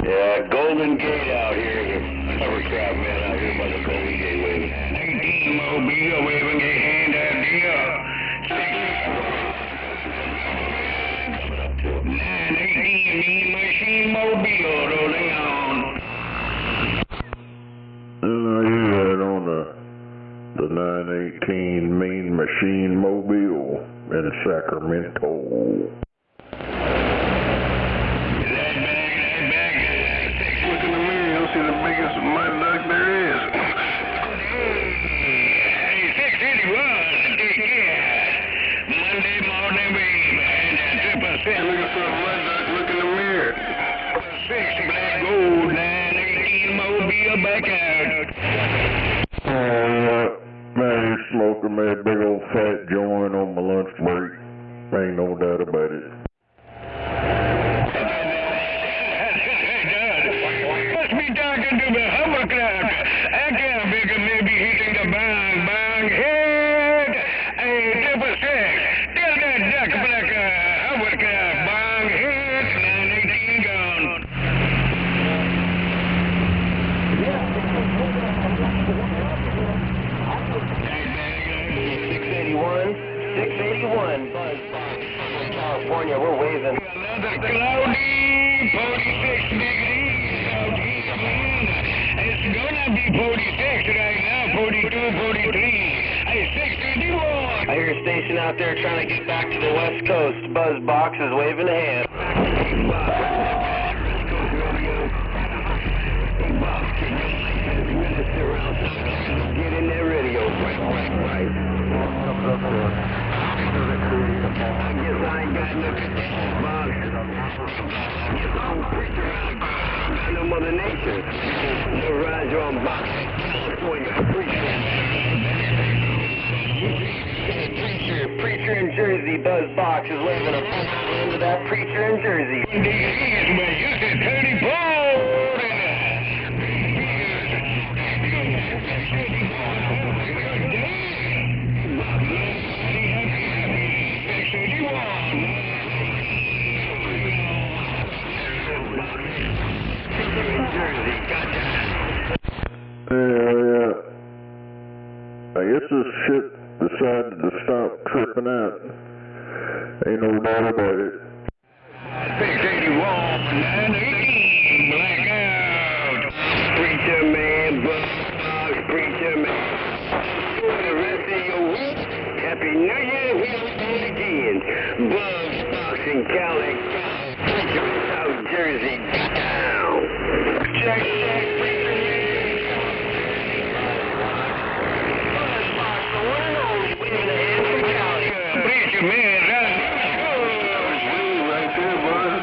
Yeah, Golden Gate out here. Hovercraft man out here by the Golden Gate waving. 19 Mobile waving a hand out there. 918 Mean Machine Mobile rolling on. You had on the 918 Mean Machine Mobile in Sacramento. See the biggest mud duck there is. Hey, 681, take care. Monday morning, baby, and that 6%. Looking for a mud duck, look in the mirror. 6 black gold, 918 Mobile back out. Man, he's smoking me a big old fat joint on my lunch break. Ain't no doubt about it. Talking to the hovercraft. I can't figure maybe hitting the bang bang head. Hey, 666, tell that duck black hovercraft bang head. 918 gone. 681, Buzz Box, California, we're waving. Another cloudy, 46 degrees. It's gonna be 46 right now, 42, 43. Hey, 681. I hear a station out there trying to get back to the west coast. Buzz Box is waving a hand. Get in there radio. Right. I guess I ain't got no box. I'm preaching around no Mother Nature. No rise on box. California. Preacher in Jersey, Buzz Box is waving a hand to that preacher in Jersey. You said 34. Yeah. I guess this shit decided to stop tripping out. Ain't no doubt about it. 681, 918, blackout. Preacher man, Buzz Box, preacher man. For the rest of your week, Happy New Year, we'll do it again. Buzz Box in Cali, preacher in South Jersey, down. Check, preacher man. Buzz Box, the world, waving a hand from Cali. Preacher man, right there, Buzz.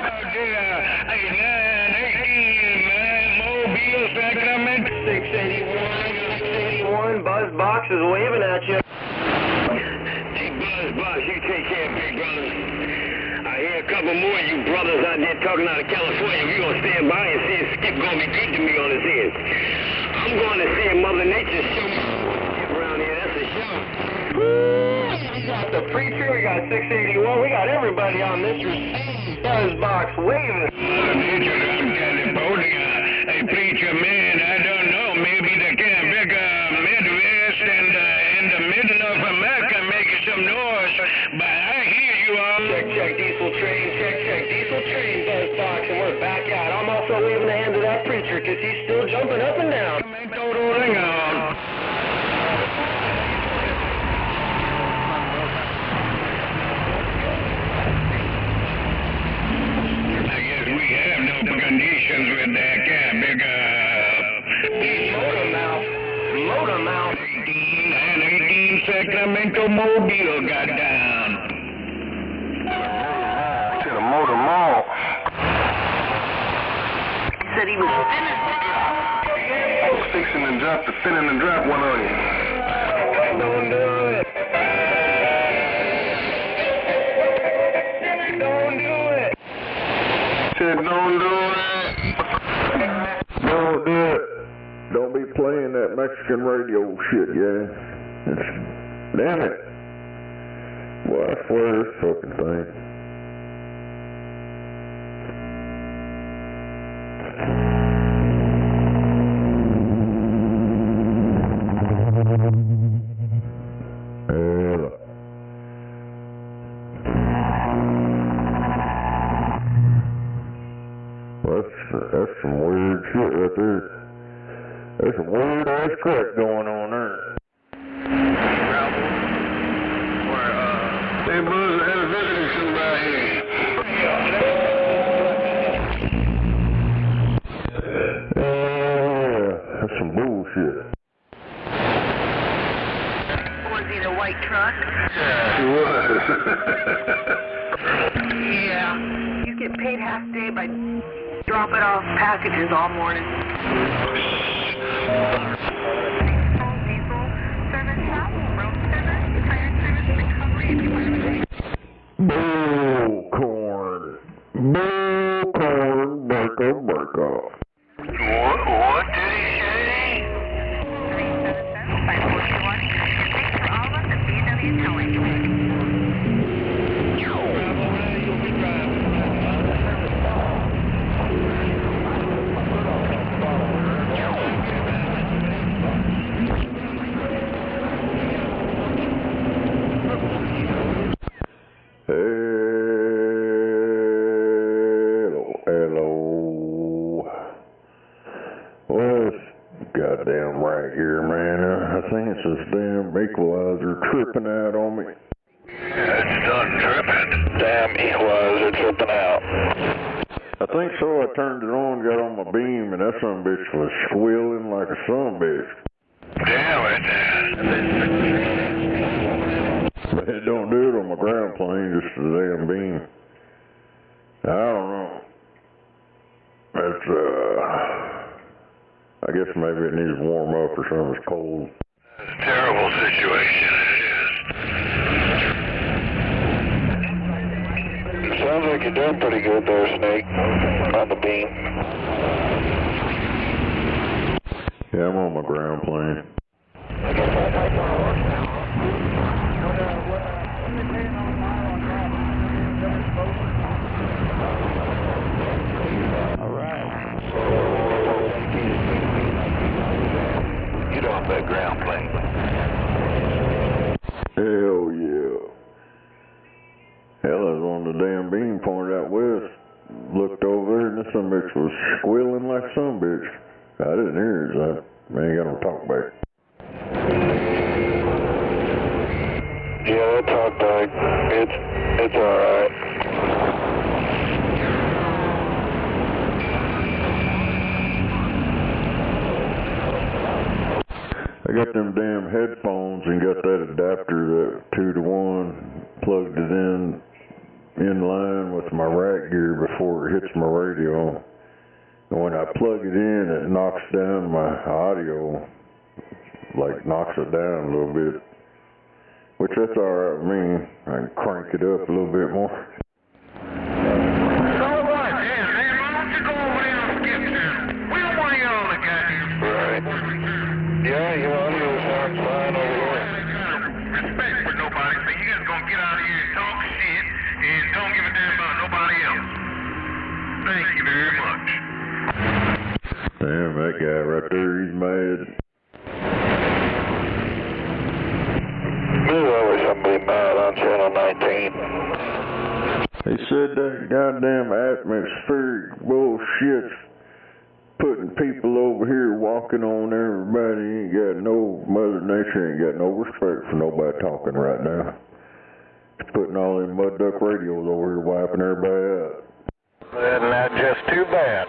Out there, 918, man, Mobile, Sacramento. 681, Buzz Box is waving at you. Hey, Buzz Box, you take care, big brother. I hear a couple more of you brothers out there talking out of California. We're going to stand by and see if Skip going to be good to me on his end. I'm going to see if Mother Nature show me around here. That's a show. We got the preacher, we got 681, we got everybody on this receive. Buzz Box waving. Mother Nature, I'm California. Hey, preacher man, I don't know. Maybe the Midwest and the middle of America making some noise, but I start waving a hand to that preacher, because he's still jumping up and down. Hang on. I guess we have no conditions with that cat Motor mouth. 18 and 18 Sacramento Mobile got down. To the motor mall. He said he was spinning the drop. Fixing and drop the spinning and drop one on you. Don't do it. Don't do it. Said don't do it. Don't do it. Don't be playing that Mexican radio shit, yeah. Damn it. Well, I swear this fucking thing. Well, that's some weird shit right there. There's some weird ass crap going on there. Hey, Buzz, I had a visiting somebody here. That's some bullshit. Was he the white truck? He was. Yeah. You get paid half day by dropping off packages all morning. Bullcorn. Bullcorn. Break off. What did he say? 377-541. Thanks to all of us at B&W Towing. Hello. Well, it's goddamn right here, man. I think it's this damn equalizer tripping out on me. It's done tripping. Damn equalizer tripping out. I think so. I turned it on, got on my beam, and that son of a bitch was squealing like a son of a bitch. Damn it. But it don't do it on my ground plane, just the damn beam. I don't know. That's, I guess maybe it needs to warm up or something. It's cold. It's a terrible situation, it is. It sounds like you're doing pretty good there, Snake, on the beam. Yeah, I'm on my ground plane. Get off that ground plane. Hell yeah. Hell, I was on the damn beam pointed out west. Looked over there and this son of a bitch was squealing like some bitch. I didn't hear it, so I ain't got no talk back. Yeah, that talk back. It's alright. I got them damn headphones and got that adapter, that 2-to-1, plugged it in line with my rack gear before it hits my radio. And when I plug it in, it knocks down my audio, like knocks it down a little bit. Which that's alright with me. I can crank it up a little bit more. So what? Yeah, man, why don't you go over there and skip town? We don't want to hear all the goddamn. Right. Yeah, your audio sounds fine over here. Respect for nobody, so you just gonna get out of here and talk shit and don't give a damn about nobody else. Thank you very much. Damn, that guy right there, he's mad. There's always somebody mad on Channel 19. He said that goddamn atmospheric bullshit putting people over here walking on everybody. Ain't got no, Mother Nature ain't got no respect for nobody talking right now. It's putting all them mud duck radios over here wiping everybody out. Isn't that just too bad?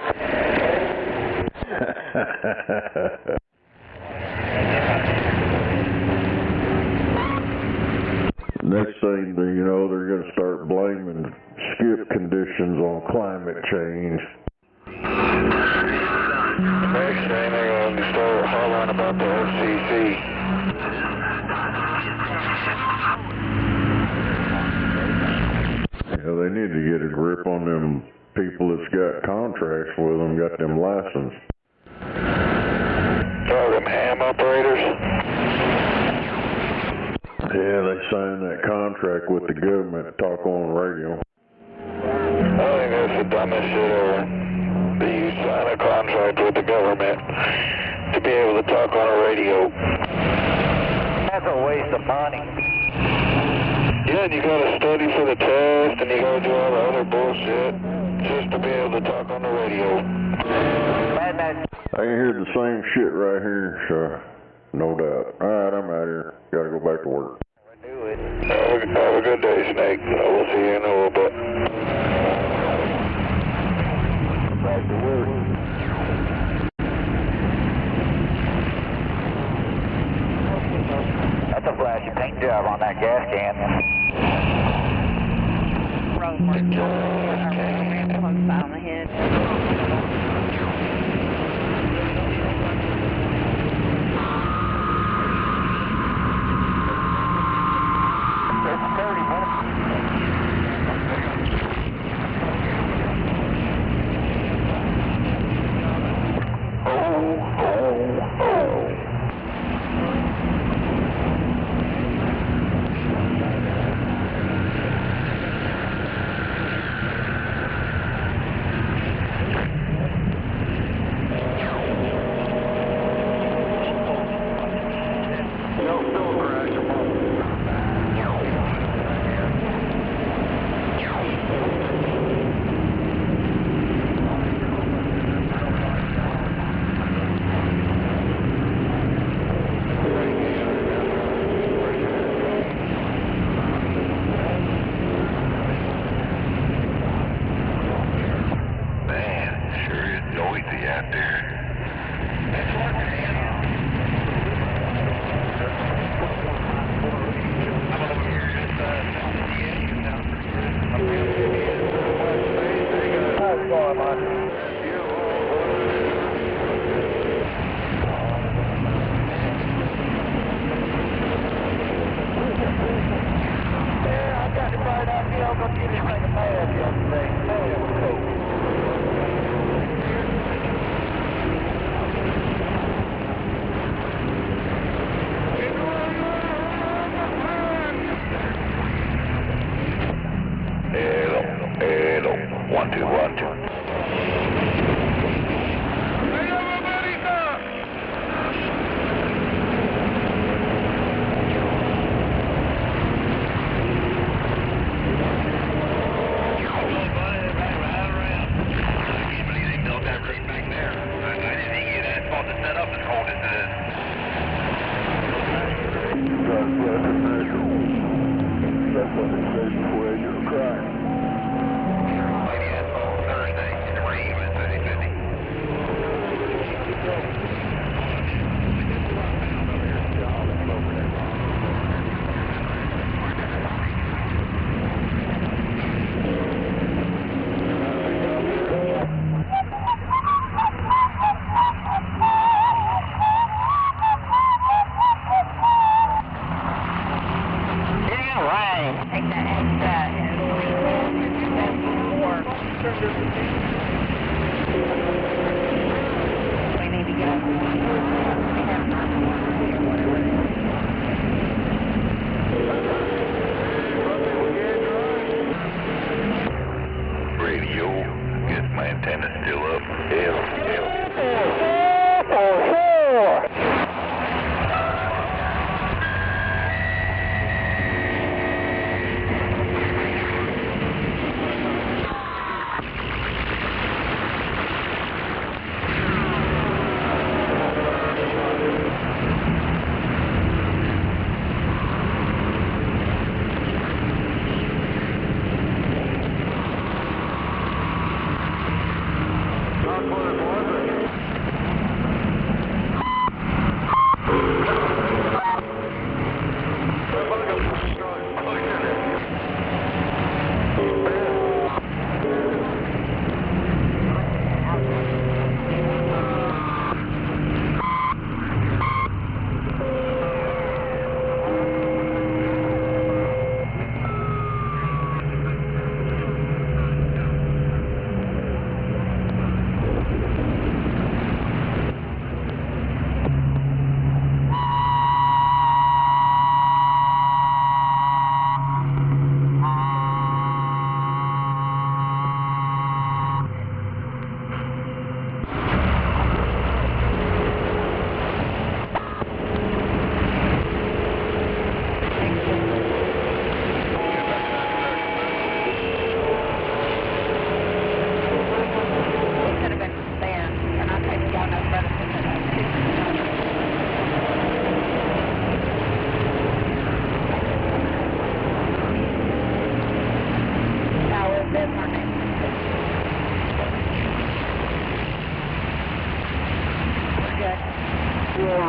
Next thing you know, they're going to start blaming skip conditions on climate change. Next thing they're going to start hollering about the FCC. Yeah, they need to get a grip on them people that's got contracts with them, got them licensed. Are them ham operators? Yeah, they signed that contract with the government to talk on the radio. I think that's the dumbest shit ever. That you sign a contract with the government to be able to talk on a radio. That's a waste of money. Yeah, and you gotta study for the test, and you gotta do all the other bullshit just to be able to talk on the radio. I can hear the same shit right here, so no doubt. Alright, I'm out here. Gotta go back to work. Have a good day, Snake. We'll see you in a little bit. Back to work. That's a flashy paint job on that gas can. Road work. On the head. Hello. 1212. Take that extra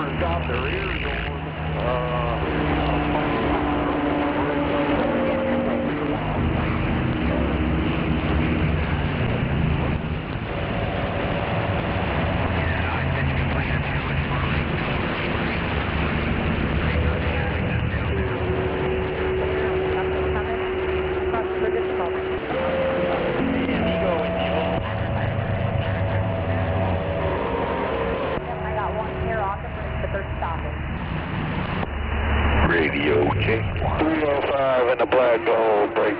turned off the rear going. Radio check. 305 in the black hole, breaker.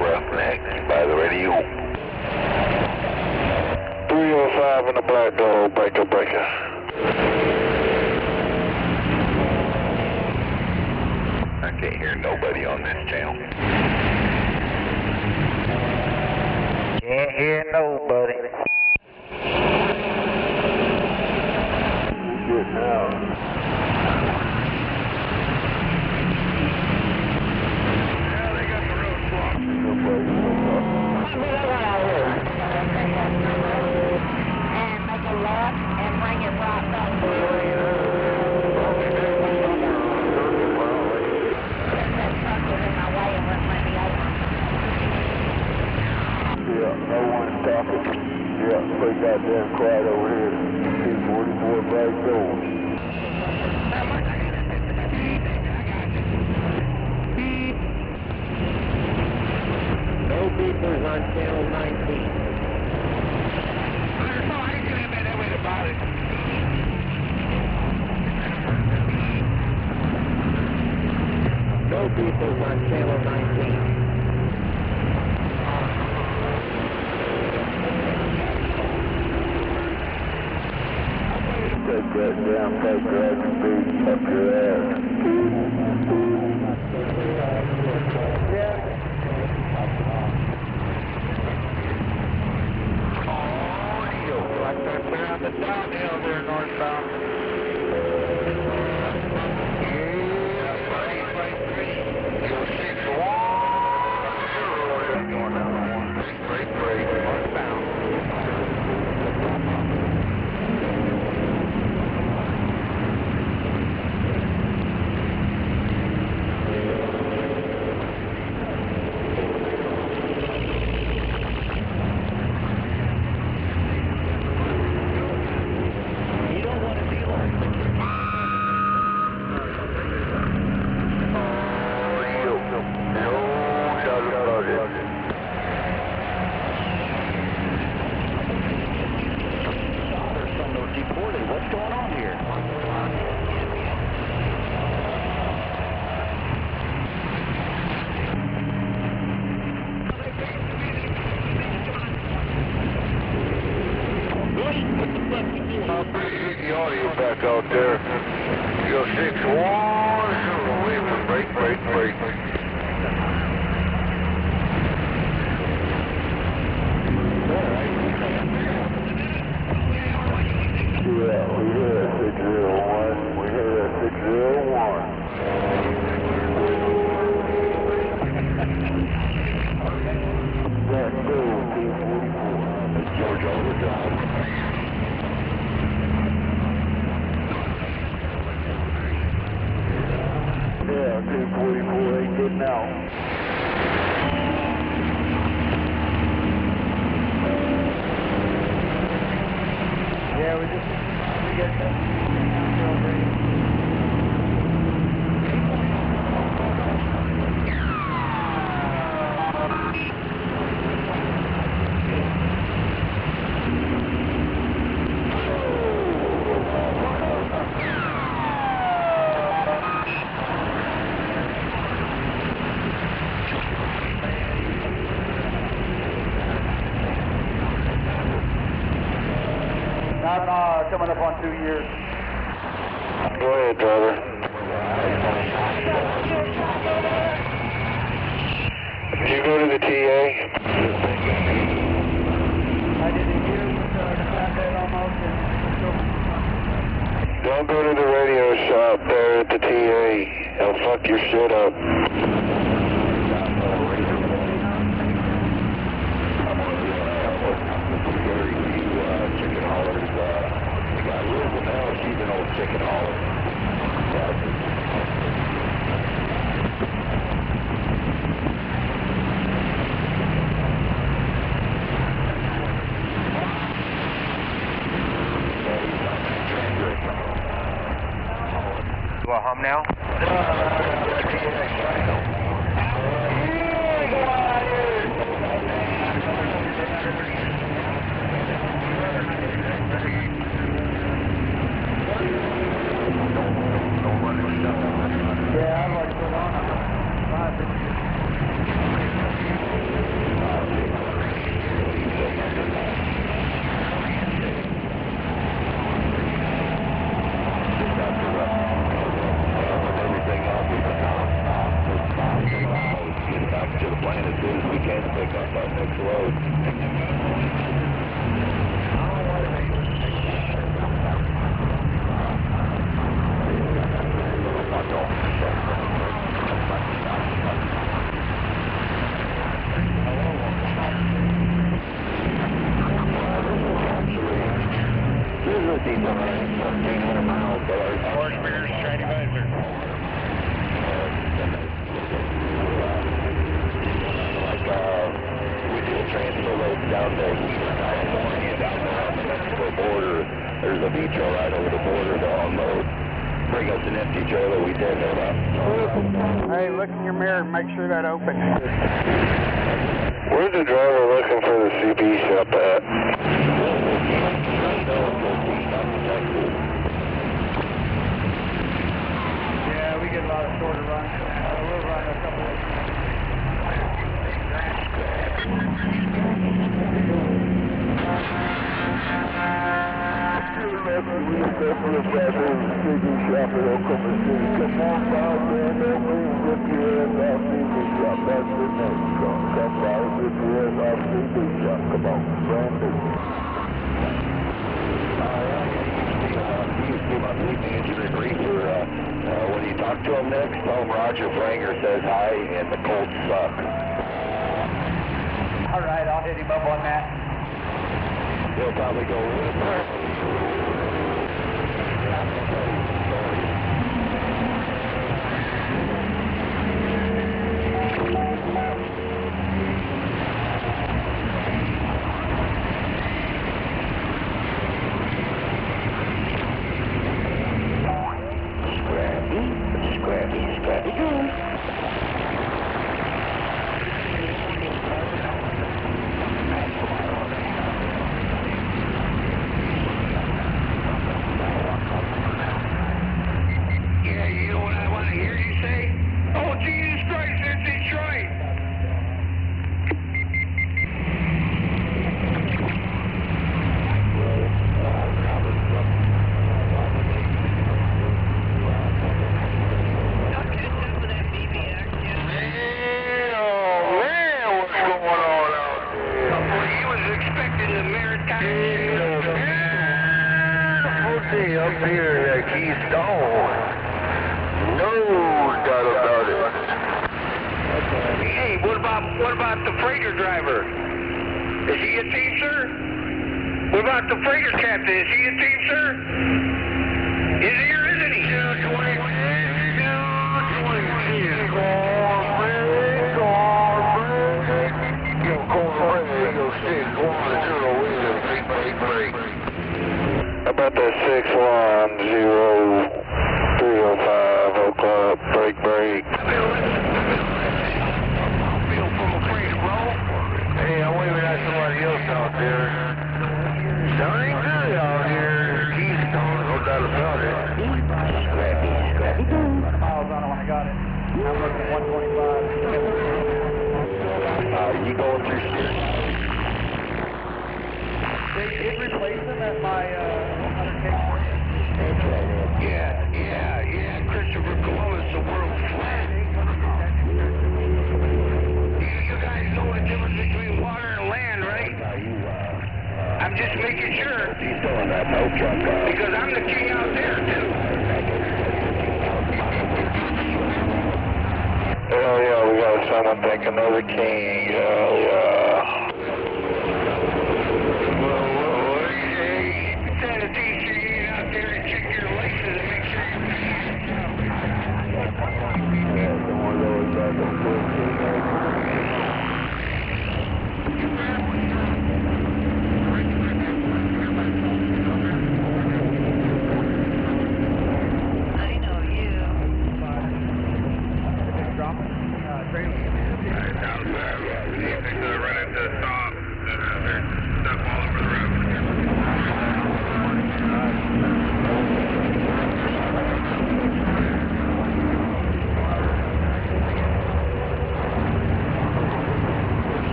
Roughneck by the radio. 305 in the black hole, breaker. I can't hear nobody on this channel. Can't hear nobody. Good now. Yeah, they got the road blocked. And make a left and bring it right back to that truck was in my way and wouldn't let me over. Yeah, no one's talking. Yeah, pretty goddamn quiet over here. 244 bright doors. No beepers on channel 19. No beepers on channel 19. Take that down, take that and beat up your ass. Like they're clearing the downhill there northbound. What's going on here? Get the audio back out there. You go 610, wait for break. Yeah, we hear a 601. We hear a 601. That's cool, 244. George overdrive. Yeah, 244 ain't getting out. Yeah, we get that. I'm coming up on 2 years. Go ahead, driver. Did you go to the TA? I did a year with the flatbed almost, and Don't go to the radio shop there at the TA. They'll fuck your shit up. now? Yeah, I'd like to put on a 550. Get back to the plant as soon as we can to pick up our next load. This is a decent range, 1,400 miles, but Orange Beer's shiny visor. We do a transfer load down to California, down there on the Mexico border. There's a Vitro right over the border to unload. Bring us an empty trailer, we take it up. Hey, look in your mirror and make sure that opens. Where's the driver looking for the CB shop at? Yeah, we get a lot of shorter runs. We'll run a couple of... Come on, brand new. When you talk to him next, tell him Roger Franger says hi and the Colts suck. All right, I'll hit him up on that. He'll probably go with it. Scrappy goose. Yeah, you know what I want to hear you say? Oh, Jesus Christ, it's Detroit! Up here at Keystone. No doubt about it. Hey, what about the freighter driver? Is he a teamster? What about the freighter captain? Is he a teamster? Is he or isn't he? About that 610-305 o'clock, break. Hey, I'm waving at somebody else out there. Darn good out here. Keystone, no doubt about it. Scrappy. Miles on it when I got it. I'm looking at 125. You going through shit? They did replace them at my 100K. Yeah. Christopher Columbus, the world flat. You guys know the difference between water and land, right? I'm just making sure. Because I'm the king out there, too. Hell yeah, we got someone thinking of the king. Hell yeah.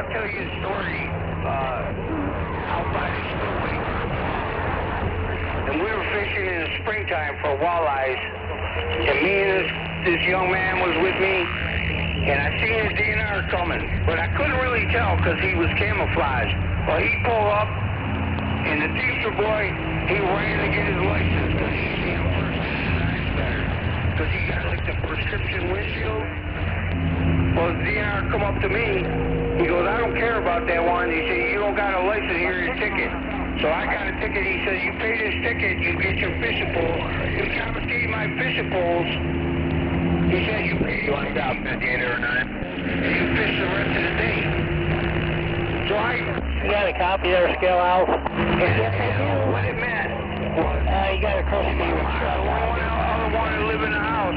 tell you a story out by the spillway. And we were fishing in the springtime for walleyes. And me and this young man was with me. And I seen his DNR coming. But I couldn't really tell because he was camouflaged. Well, he pulled up. And the teamster boy, he ran to get his license because he seen him first better. Because he got like the prescription windshield. Well, the DNR come up to me. He goes, I don't care about that one. He said, you don't got a license, here's your ticket. So I got a ticket. He said, you pay this ticket, you get your fishing pole. He confiscated my fishing poles. He said, you pay $1.50 or not. And you fish the rest of the day. So You got a copy of their scale house? And what it meant was, you got a copy of your I don't want to live in the house.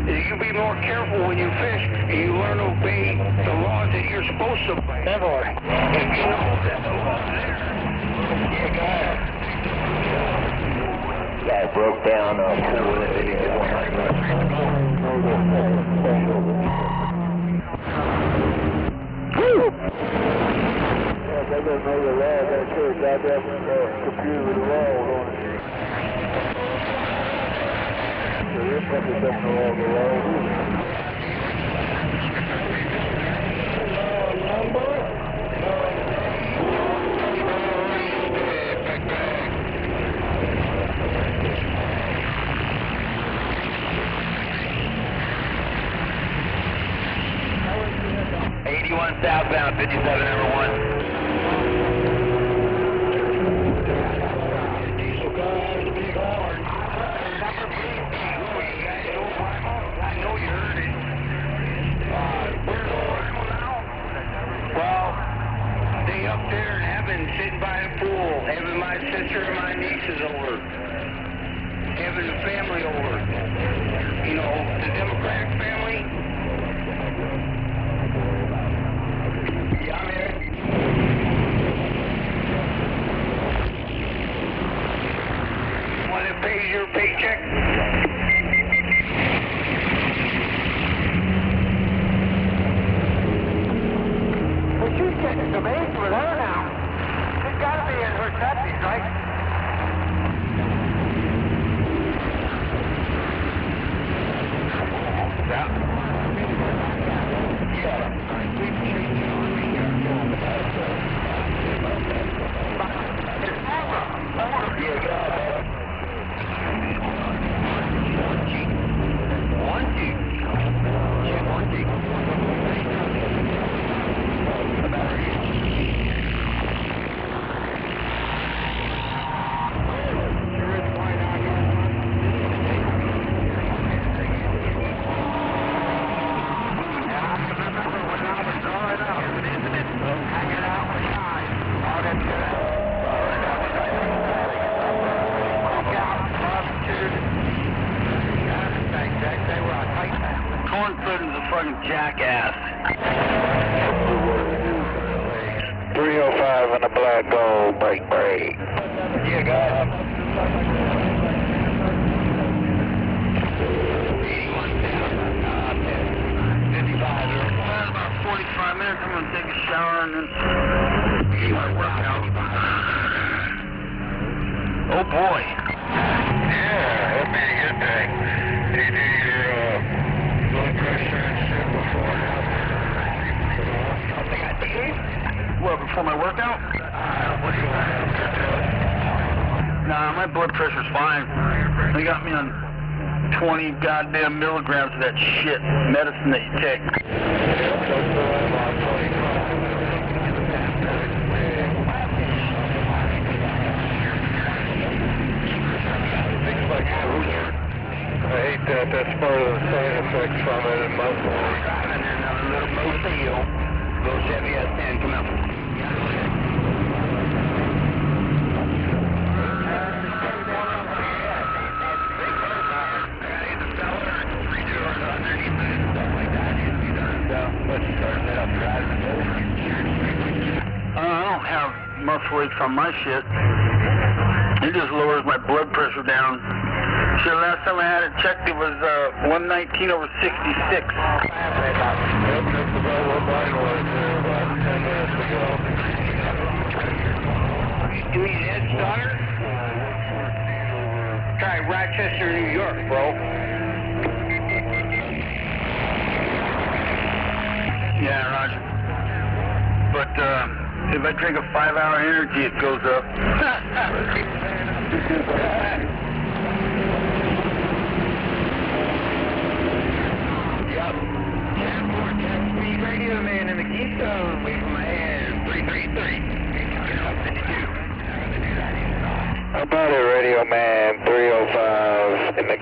You be more careful when you fish, and you learn to obey the laws that you're supposed to obey. Definitely. If you know that the law's there, you got it. Guy broke down a pool that he didn't want They don't know the law. They put a goddamn computer with the law on it. So this fucker doesn't know all the law. 81 southbound, 57, number 1. Up there in heaven, sitting by the pool, having my sister and my nieces over, having the family over. You know, the Democratic family. Yeah, man. One that pays your paycheck. It's amazing with her now. She's got to be in her 70s, right? Jackass. 305 and a black gold, break. Yeah, got it. 81 down, 55. About 45 minutes, I'm going to take a shower and then get my workout. Oh boy. Yeah, that'd be a good thing. You do your blood pressure and shit before and after. What, before my workout? What do you want to do? Nah, my blood pressure's fine. They got me on 20 goddamn milligrams of that shit medicine that you take. I hate that. That's part of the side effects from it in muscle. And then a little mobile, little Chevy S10, come out. I don't have muscle aches on my shit. It just lowers my blood pressure down. Shit, last time I had it checked, it was 119 over 66. Yep, that's about what mine was. About 10 minutes ago. Rochester, New York, bro. Yeah, Roger. But if I drink a 5-hour energy, it goes up. Yep. Radio man in the Keystone, wait for my hand. 333. How about it, Radio Man 305 in the...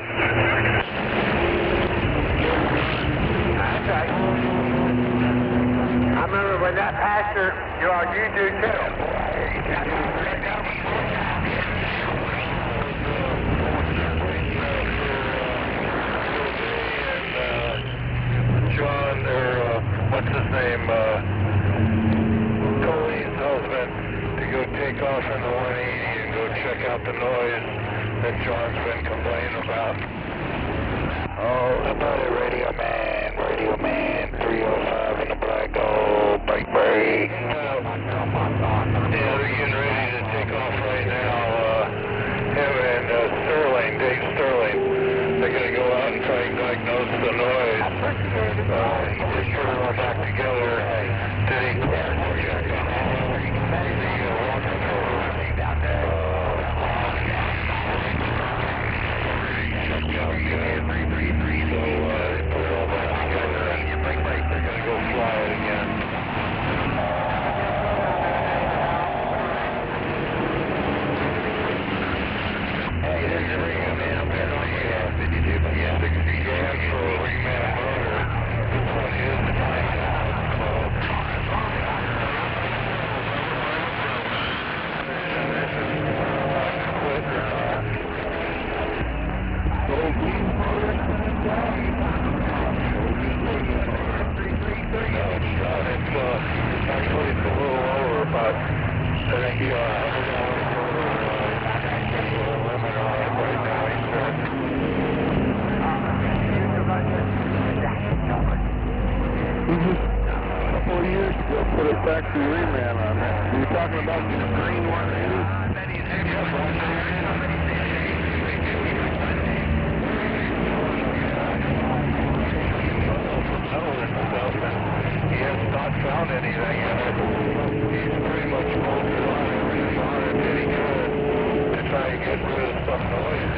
Okay. I remember when that pastor, you do too. John, or what's his name, Colleen's husband, to go take off in the 180 and go check out the noise that John's been complaining about. Oh, how about it, Radio Man 305 in the Black Gold, break. Yeah, they're getting ready to take off right now. Him and Dave Sterling, they're going to go out and try and diagnose the noise. He just put it all back together. Did he? Put a factory reman on that. You're talking about the green 180? He has not found anything in it. He's pretty much bolted on everything on it that he could to try and get rid of some noise.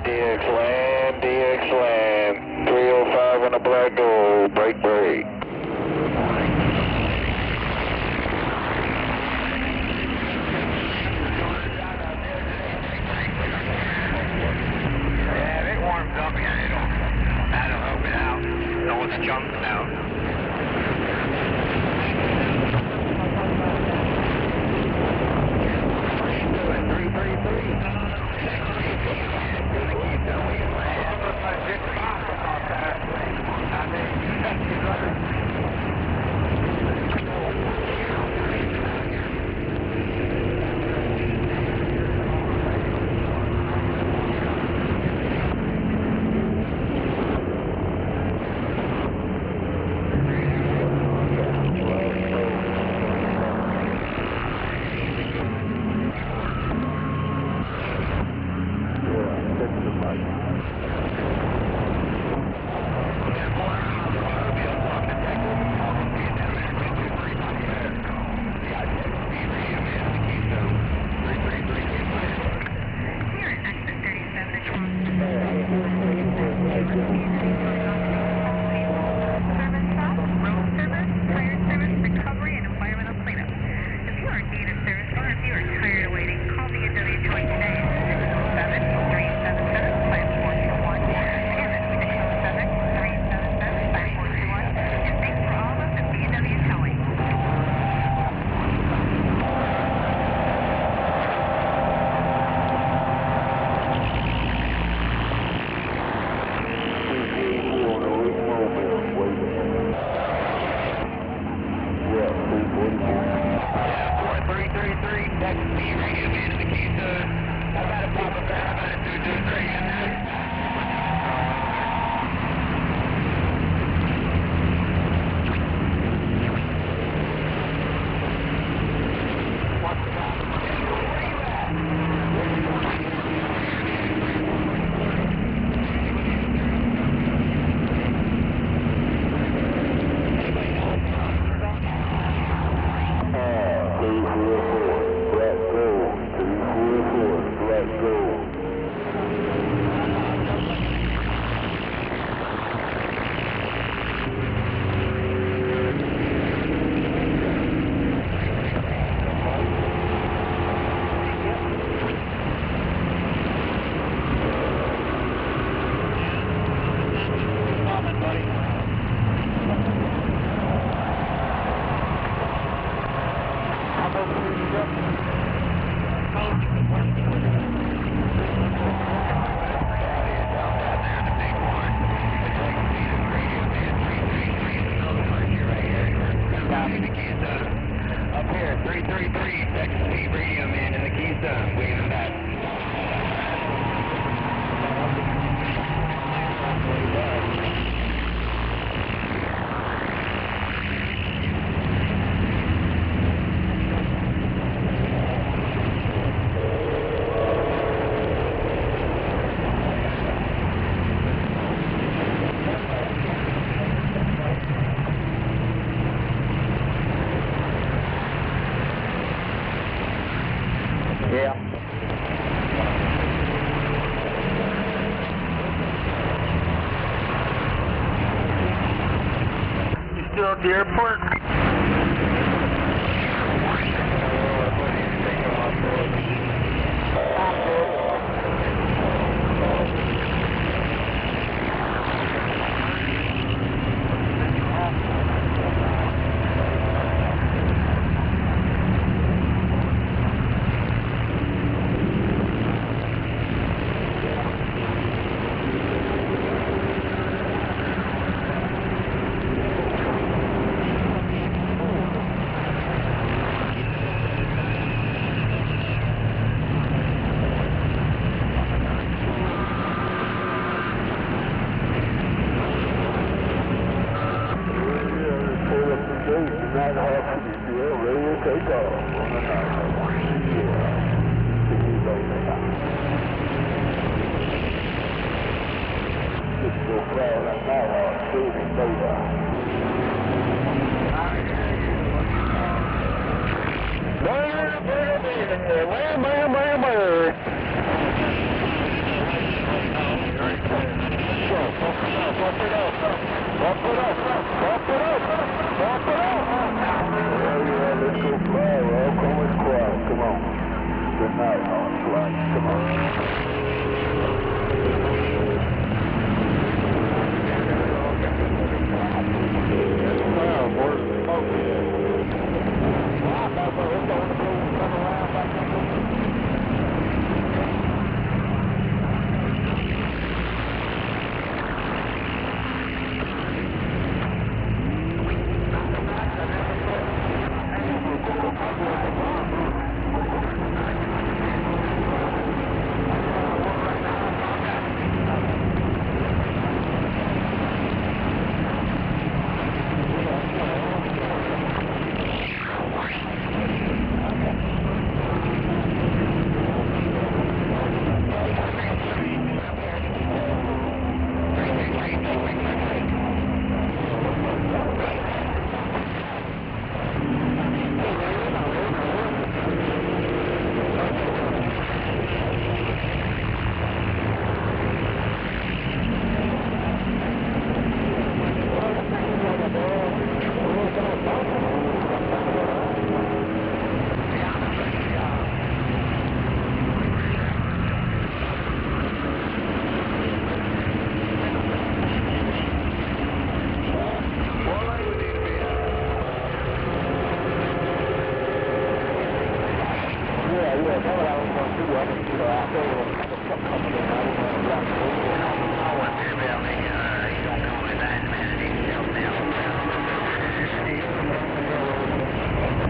DX Land, 305 on the Black Gold, break. Yeah, it warms up again. That'll help it out. No one's jumping out. I mean, speed radio man in the Keystone. How about a pop up there? How about a 223 in there? Up here, 333, Texas Speed Radio Man in the Keystone, waving back. Yeah. You still at the airport?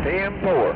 DM4.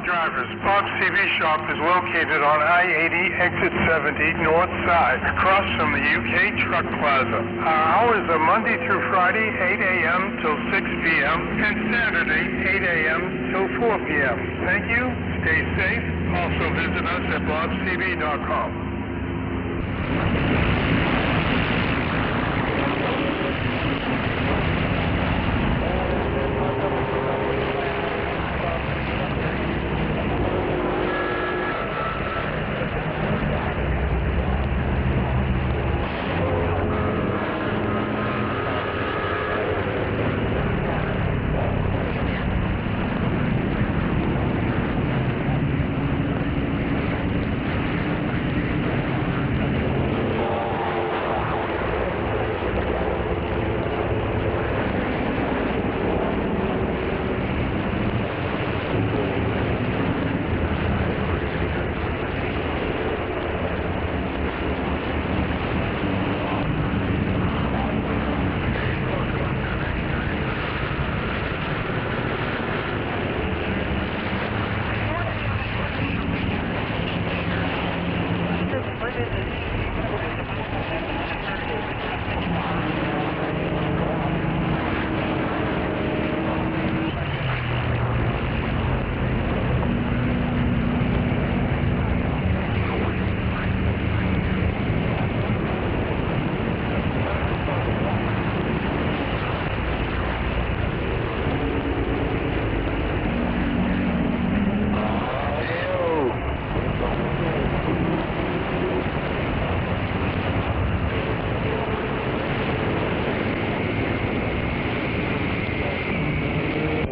Drivers, Bob's TV shop is located on I-80 exit 70 north side, across from the UK Truck Plaza. Our hours are Monday through Friday, 8 a.m. till 6 p.m. and Saturday, 8 a.m. till 4 p.m. Thank you. Stay safe. Also visit us at bobstv.com.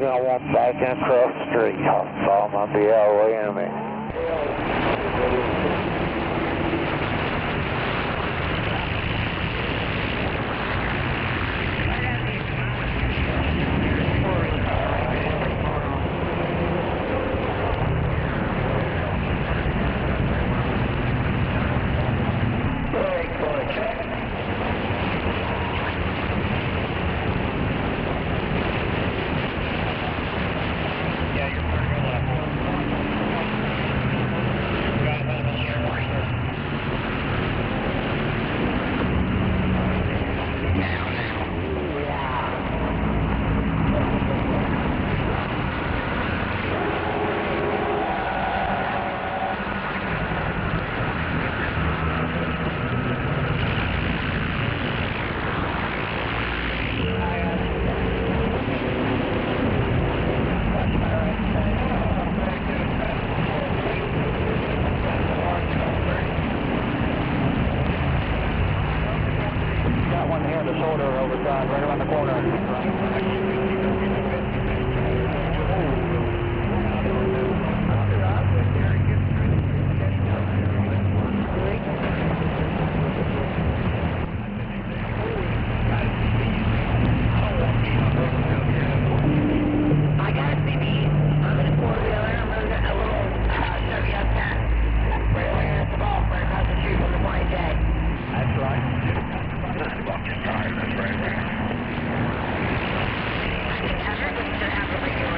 I walk back and across the street. Saw my BLM. one here, the shoulder overside, right around the corner. I got a CB. I'm in a four-wheeler. I'm moving a little Chevy S10. Right over here at the ball, right across the street from the 20K. That's right. That's right. I heard that you should have a regular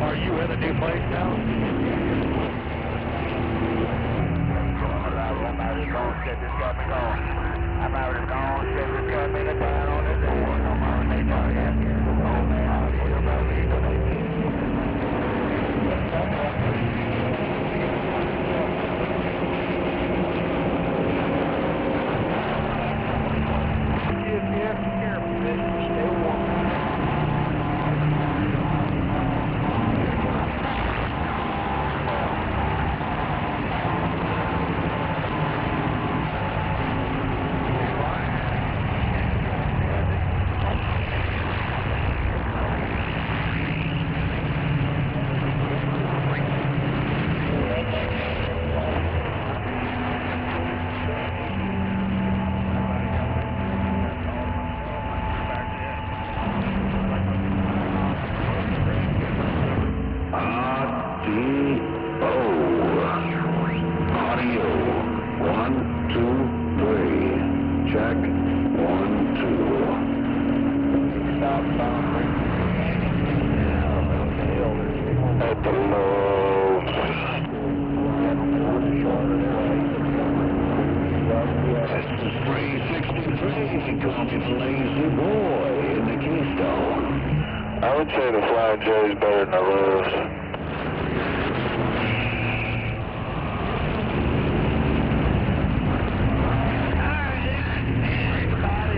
Are you in the new place now? I would say the Flying J is better than the Lowe's.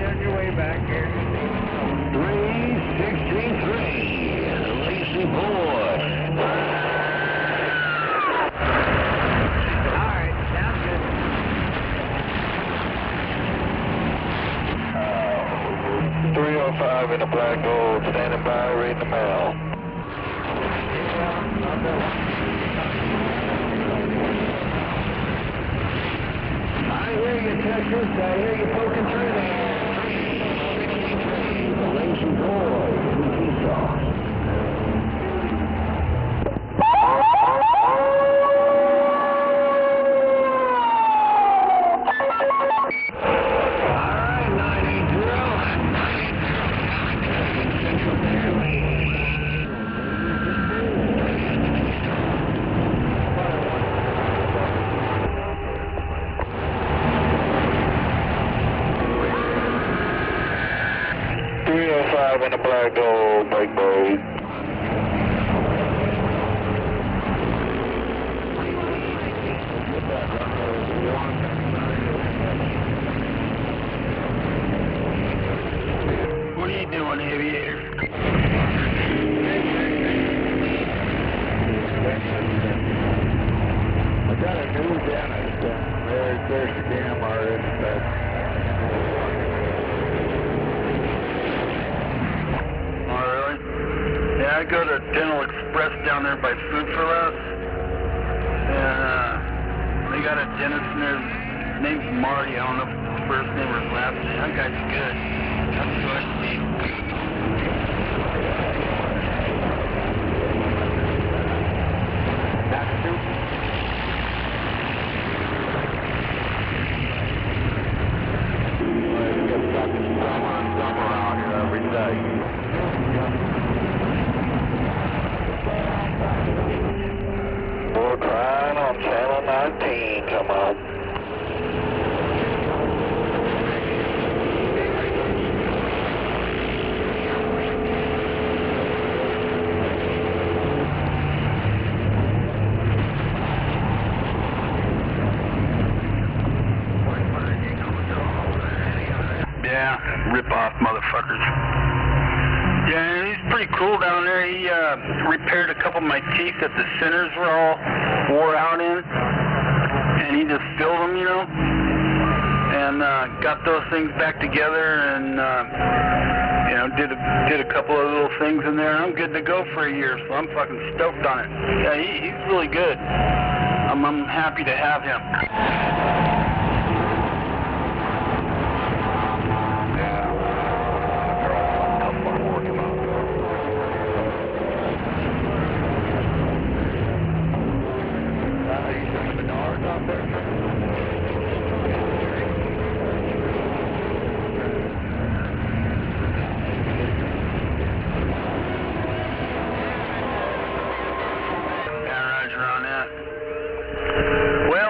On your way back here. 363, Lazy Boy. Alright, sounds good. 305 in the black gold, standing by, reading the mail. I hear you, Texas. I hear you poking through there. The Lazy Boy in Utah. In the black gold, break mode. What are you doing, Aviator? I got a new dentist, and there's the camera. I go to Dental Express down there by Food for Less, and they got a dentist in there. His name's Marty. I don't know if it's his first name or his last name. That guy's good. That's who I see. Summer around here every day. motherfuckers. Yeah, he's pretty cool down there. He repaired a couple of my teeth that the centers were all wore out in, and he just filled them, you know, and got those things back together, and you know, did a couple of little things in there. I'm good to go for a year, so I'm fucking stoked on it. Yeah, he's really good. I'm happy to have him.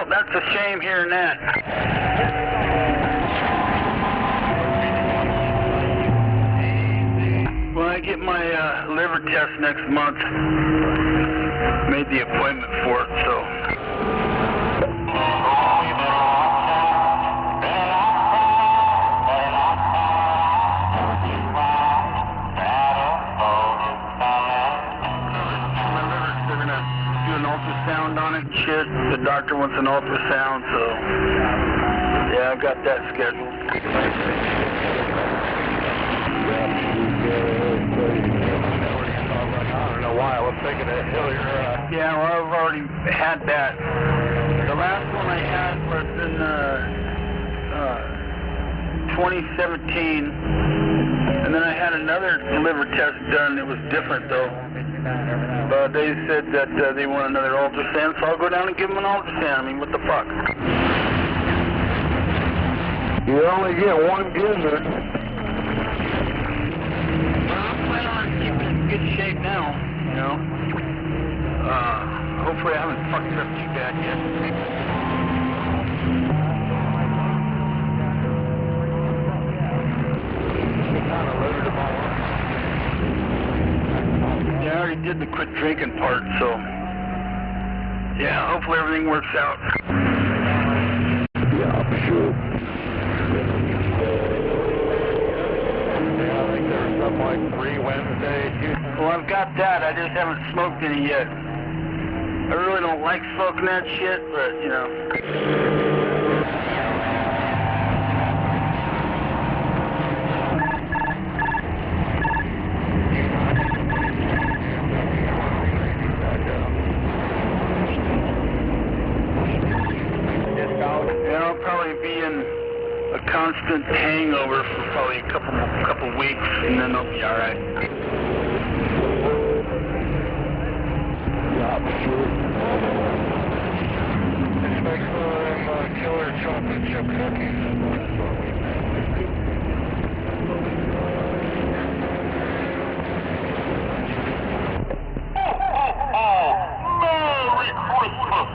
That's a shame hearing that. When I get my liver test next month, made the appointment for it, so. Ultrasound on it and shit. The doctor wants an ultrasound, so yeah, I got that scheduled. I don't know why I was thinking of Hillier. Yeah, well, I've already had that. The last one I had was in 2017, and then I had another liver test done. It was different though. But they said that they want another ultrasound, so I'll go down and give them an ultrasound. I mean, what the fuck? You only get one gizzard. Well, I'm planning on keeping in good shape now, you know. Hopefully I haven't fucked it up too bad yet. Kind of loaded them all up. Yeah, I already did the quit drinking part, so yeah, hopefully everything works out. Yeah, I'm sure. Yeah, I think there was something like 3 Wednesday, Tuesday. Well, I've got that. I just haven't smoked any yet. I really don't like smoking that shit, but you know. I'll probably be in a constant hangover for probably a couple weeks, and then I'll be all right. Yeah, I'm sure. Let's make some of them killer chocolate chip cookies. That's what we make. Merry Christmas!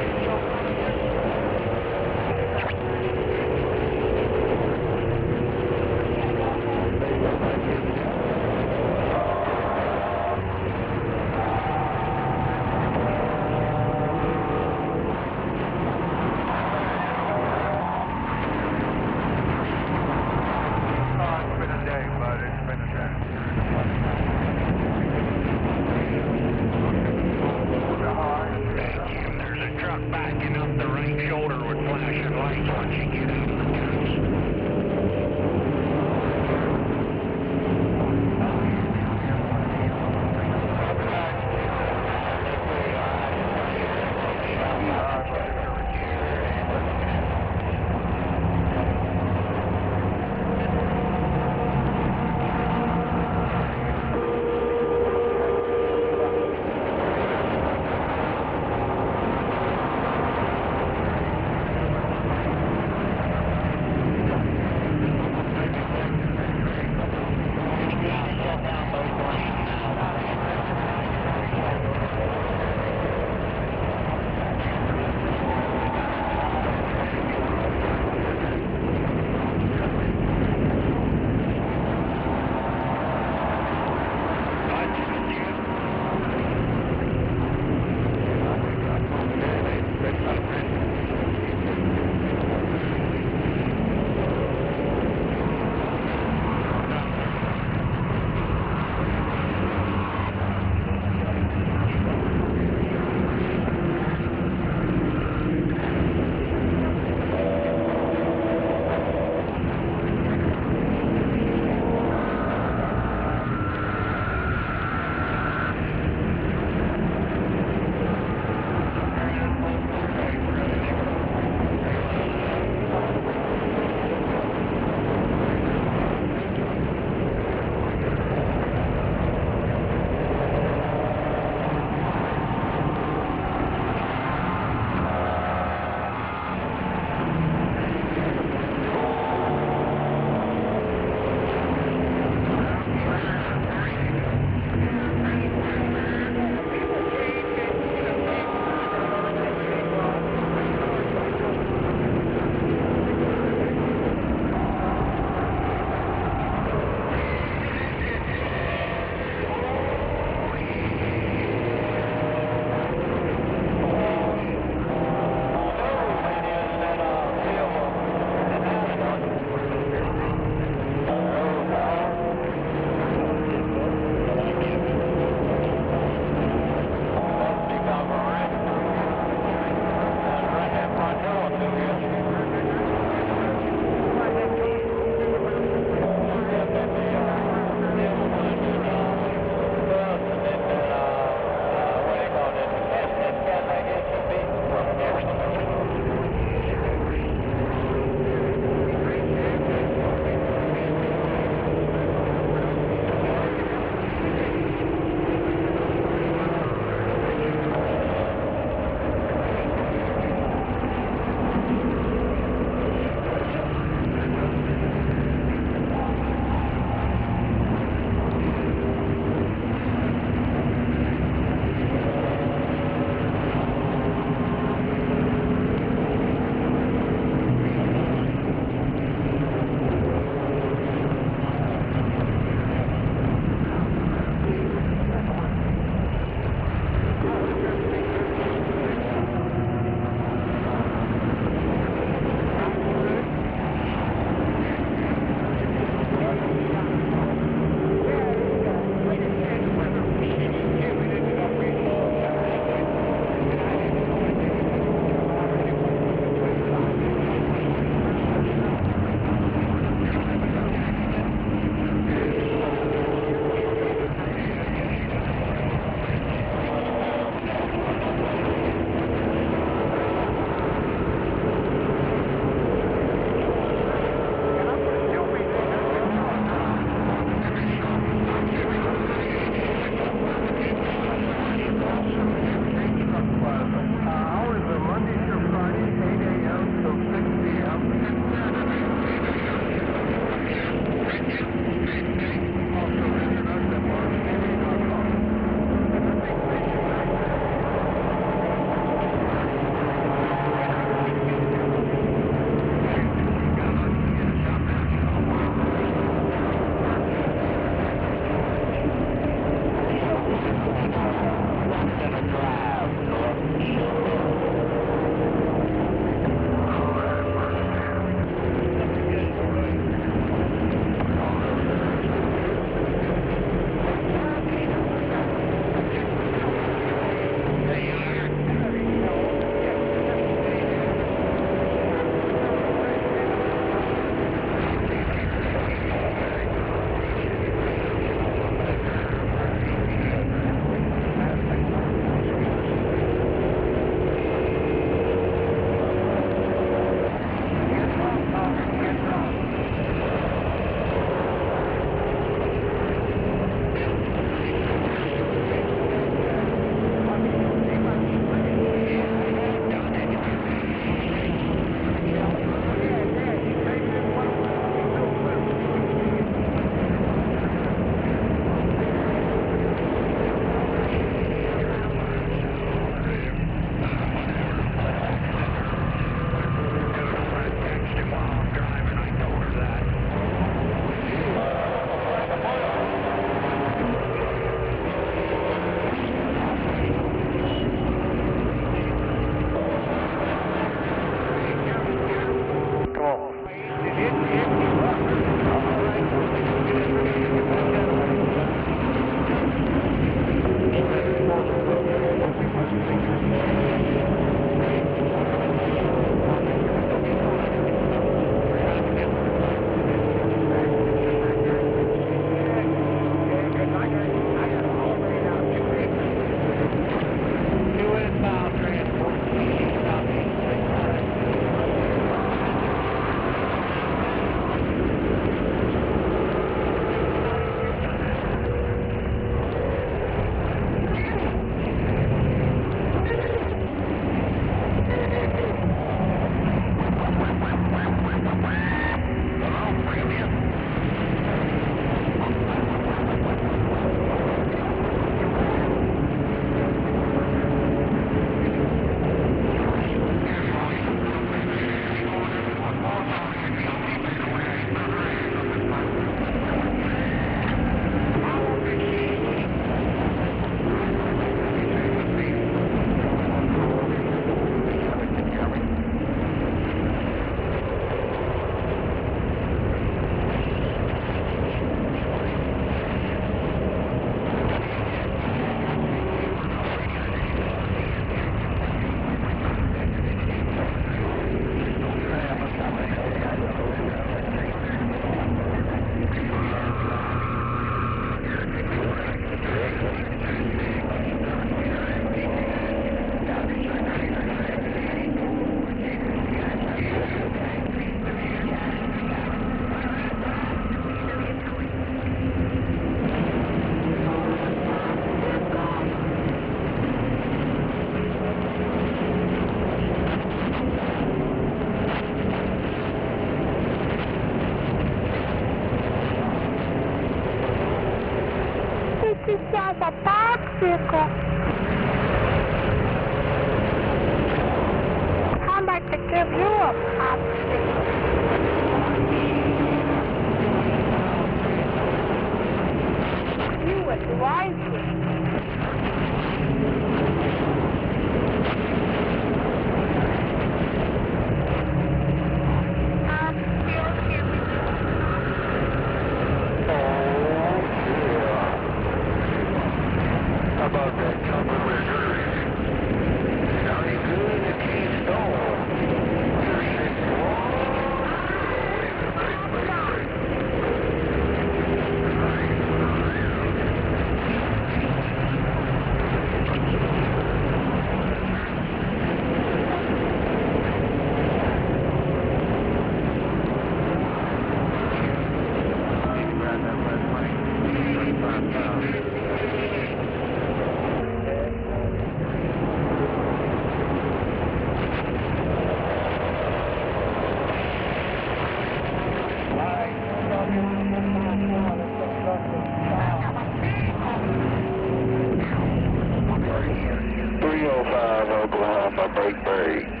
my brake brake.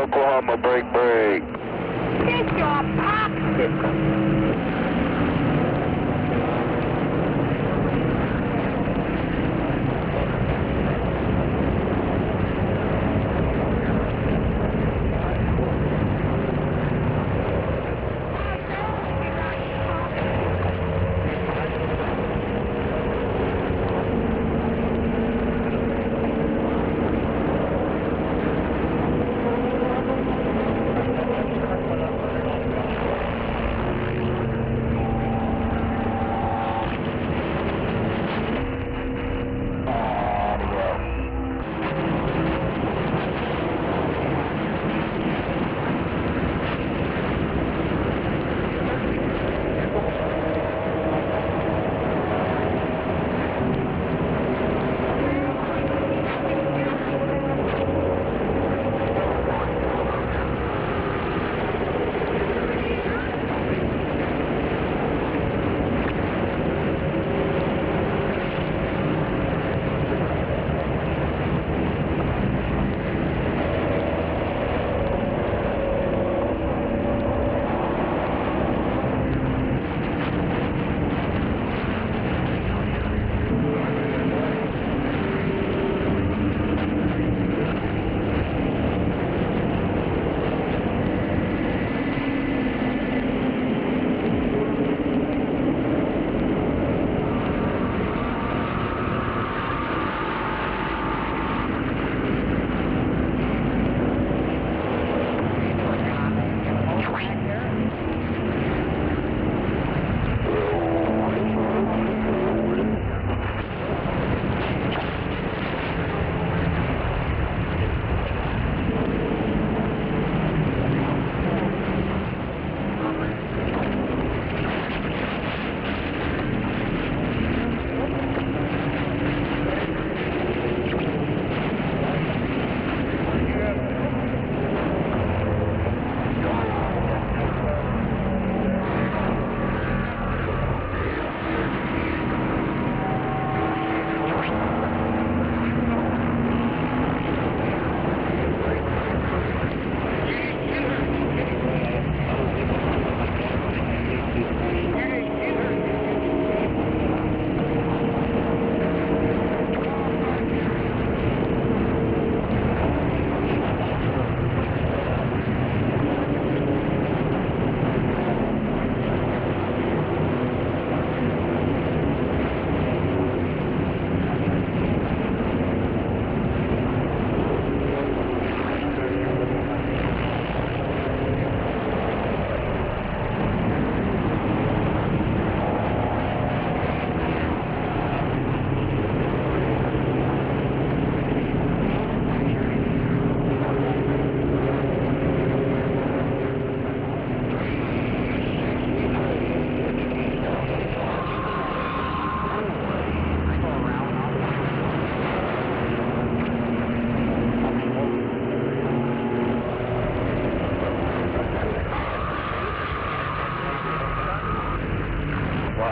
Oklahoma, brake, brake. Get your popsicle.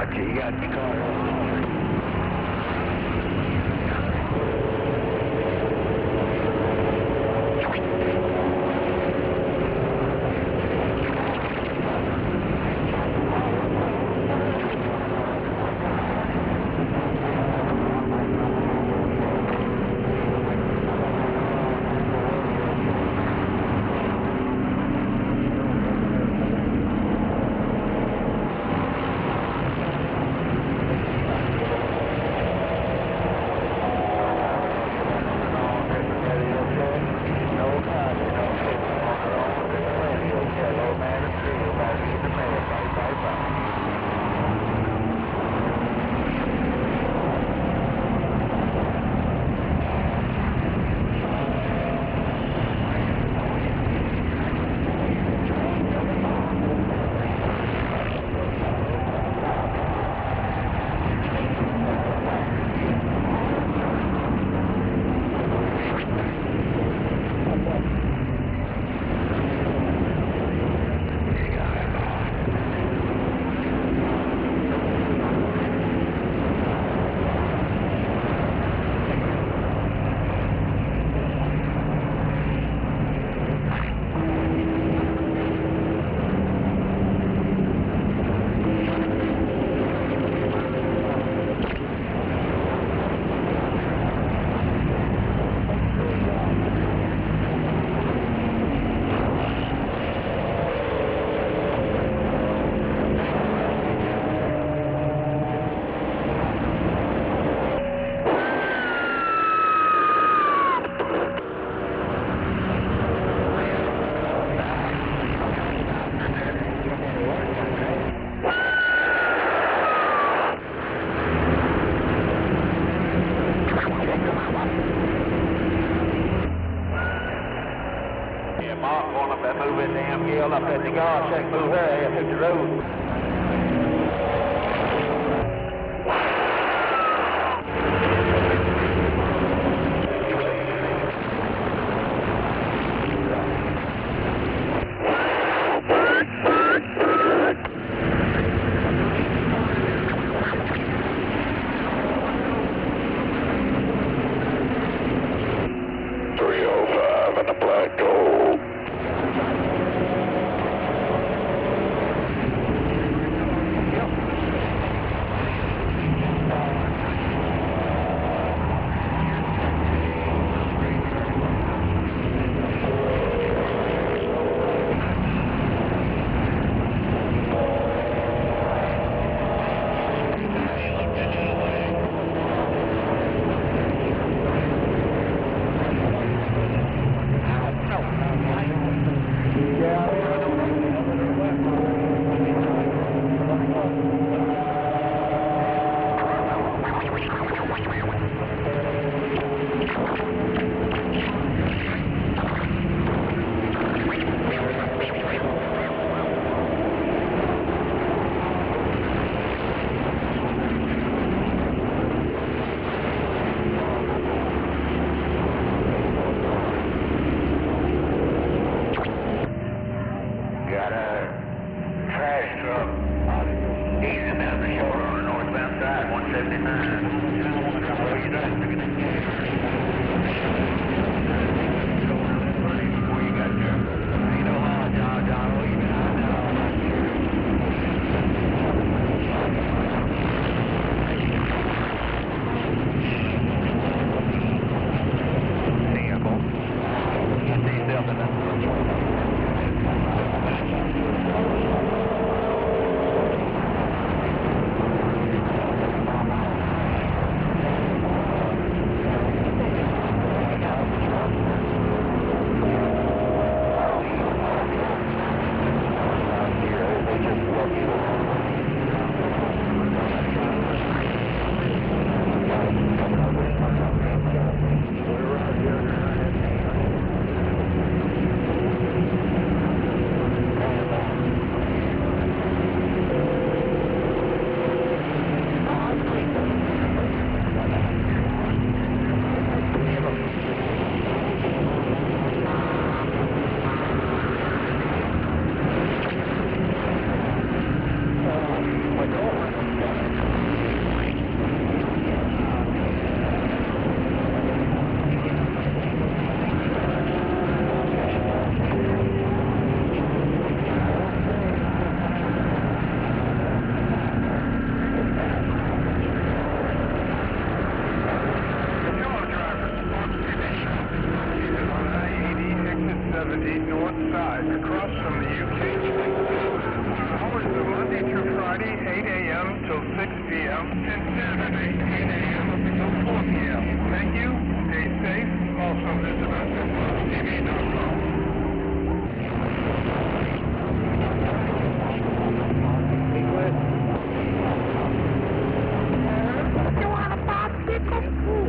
got you. You got your car on the street. Mark going up that move that damn girl up at the guard shack, move her ass up the road. until 6 p.m. and Saturday 8 a.m. until 4 p.m. Thank you. Stay safe. Also visit us at BobTV.com. You want a popsicle?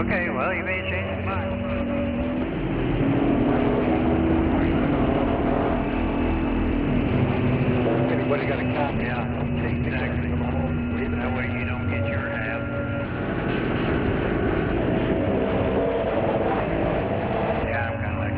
Okay, well, you may change your mind. Anybody got a copy? Yeah, exactly. That way you don't get your half. Yeah, I'm kind of like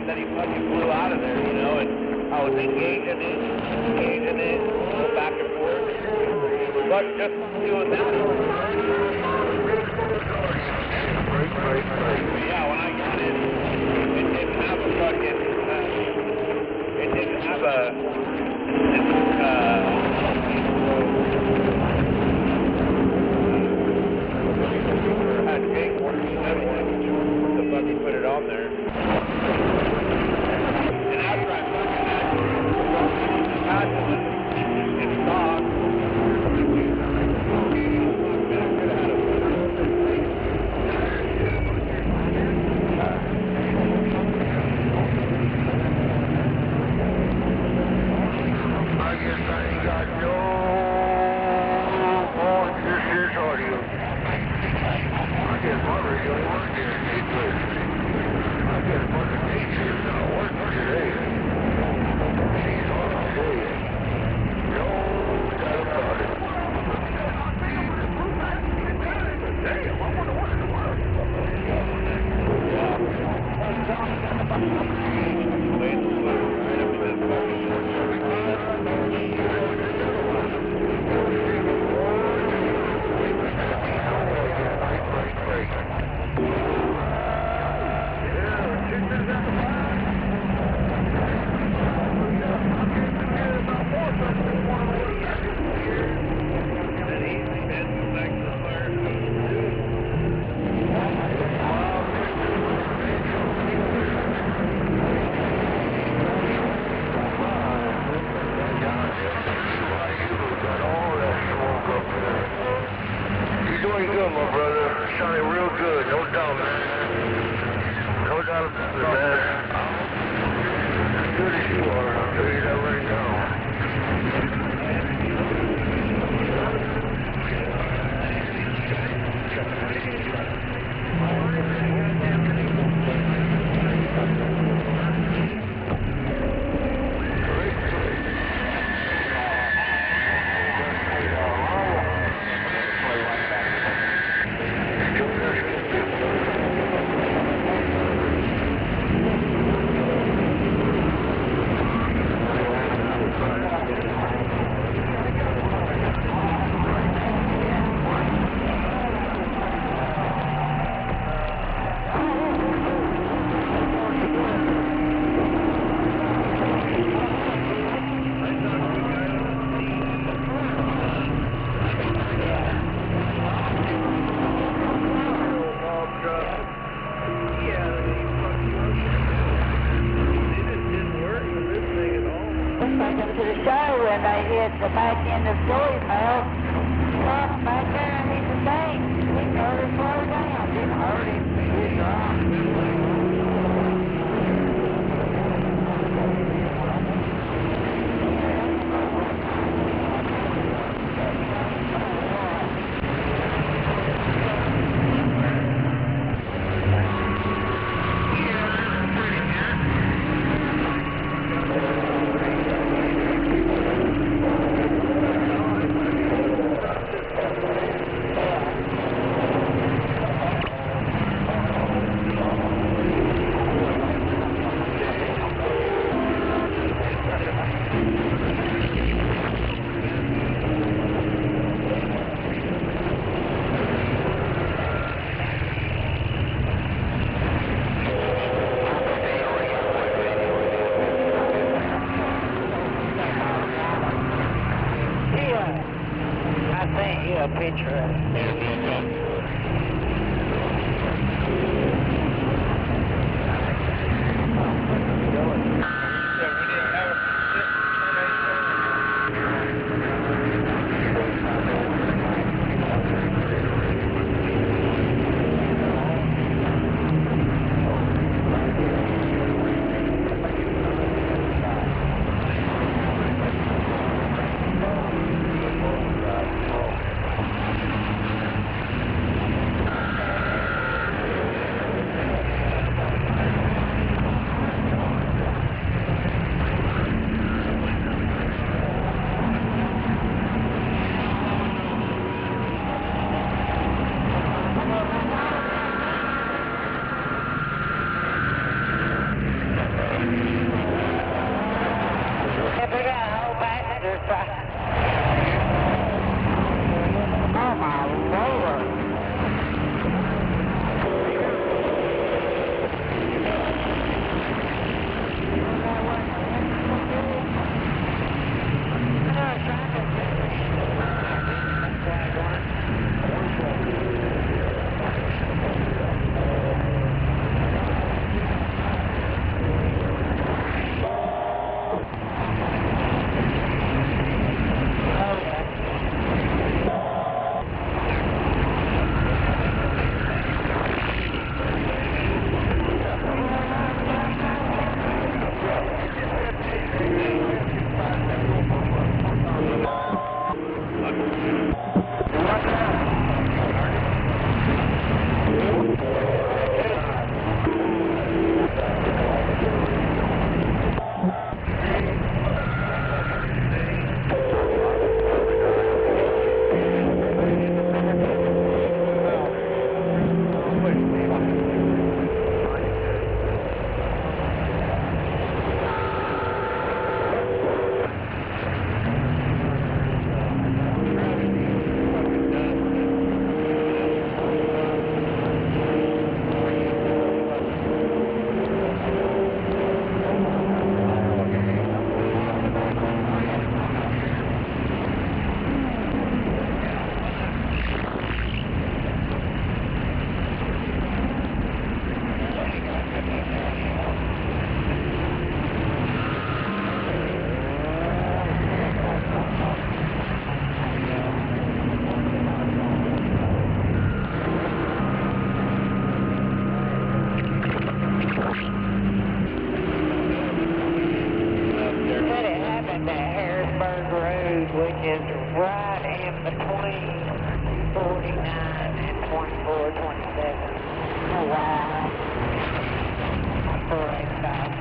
That he fucking flew out of there, you know, and I was engaging it, go back and forth. But just doing that. Yeah, when I got it, it didn't have a fucking, it didn't have a, had skateboard to fucking put it on there. And after I fucking had it stock, I guess I ain't got no more. This is audio. I guess my radio ain't working in this place. I guess Mother Nature's not working today. She's on a day. No doubt about it. Damn, I wonder what in the world. You're doing good, my brother. Sounding real good, no doubt, man. No doubt about it, man. As good as you are, I'll tell you that right now. To the show when they hit the back end of Joey's house. Stop back there and he's the same. He heard it slow down. Didn't hurt him. He's Oh my Lord. Which is right in between 49 and 2427. Oh, wow. Great stuff.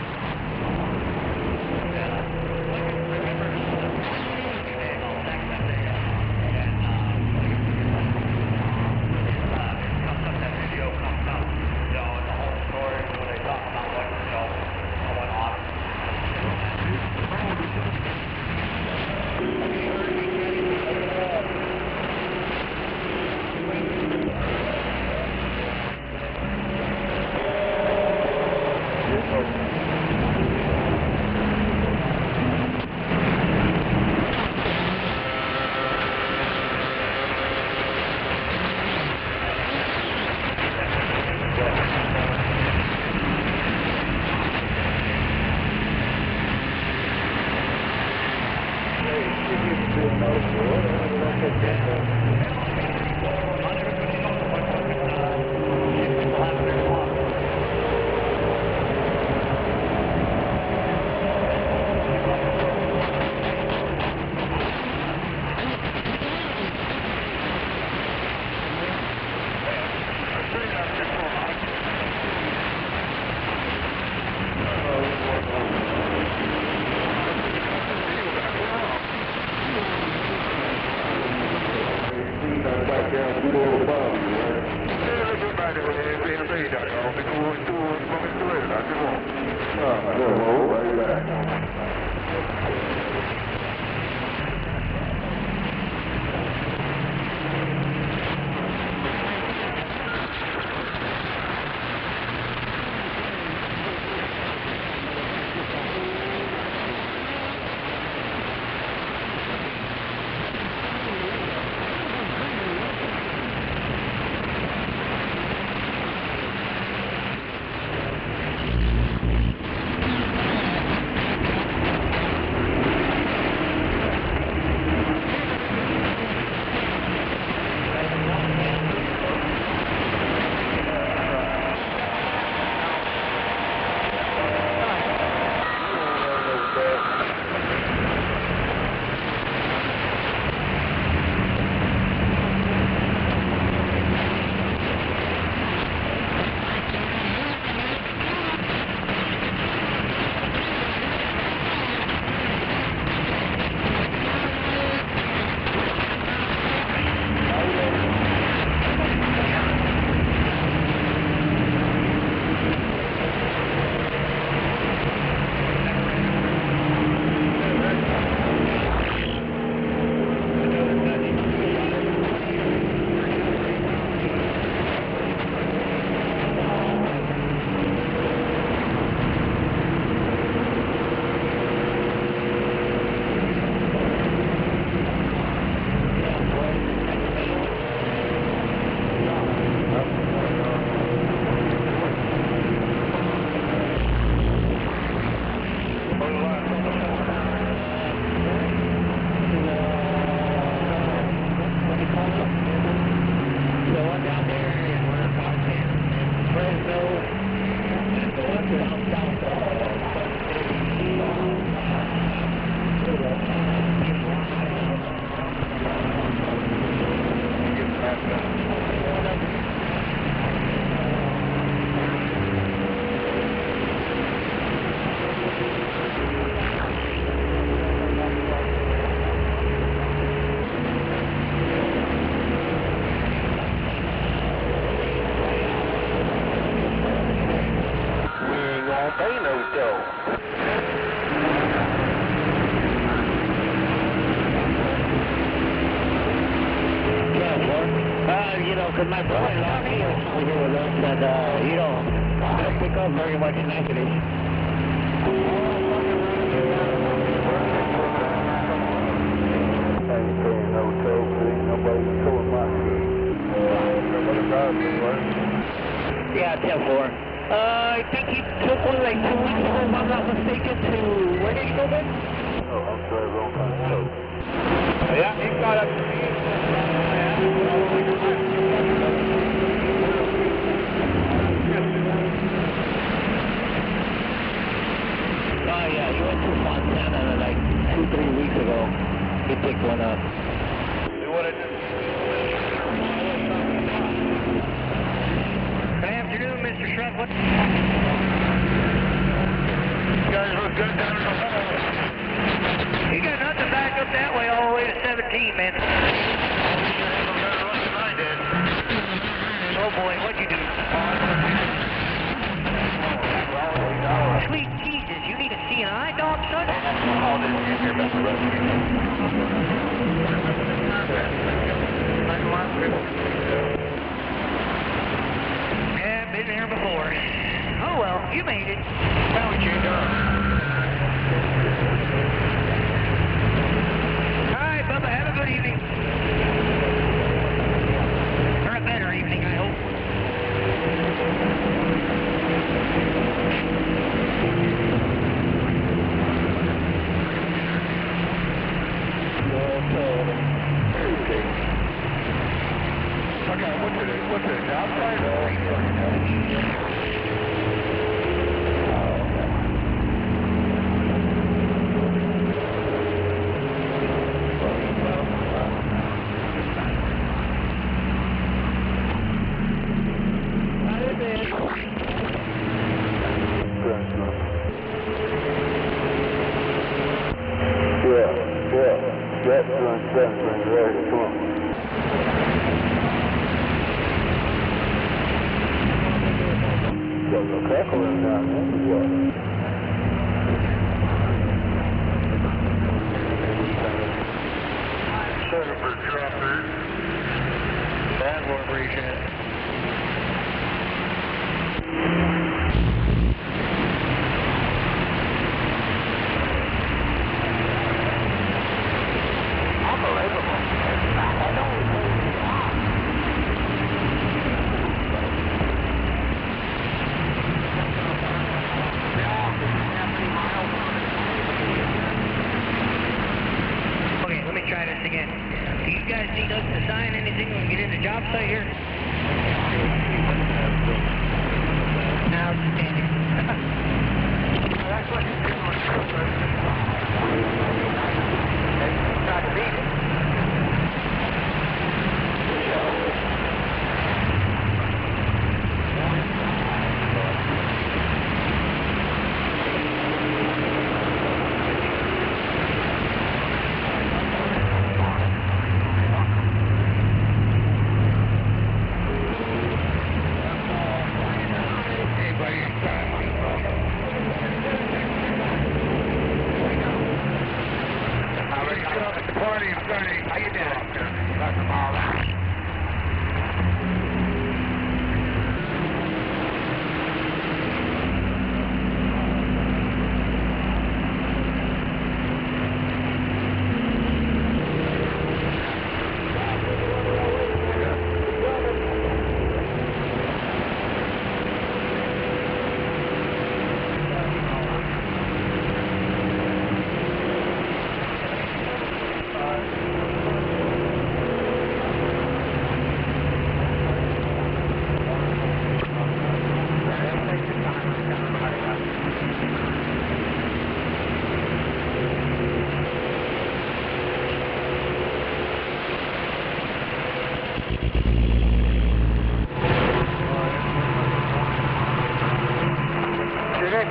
Because my brother-in-law, he was over here with us, and, you know, I don't pick up very much in Anchorage. Yeah, 10-4. I think he took one like 2 weeks ago, if I'm not mistaken, to, where did he go, Ben? Oh, I'm sorry, wrong kind of coat. Yeah, he got up to me. Oh, yeah, he went to Montana like 2-3 weeks ago. He picked one up. Do what I do. Good afternoon, Mr. Shreveport. You guys look good down in the hole. You got nothing back up that way all the way to 17, man. Oh boy, what'd you do? Sweet Jesus, you need a C&I dog, son? Yeah, been there before. Oh well, you made it. How would you do? All right, Bubba, have a good evening. Or a better evening, I hope. Okay, what's the job site?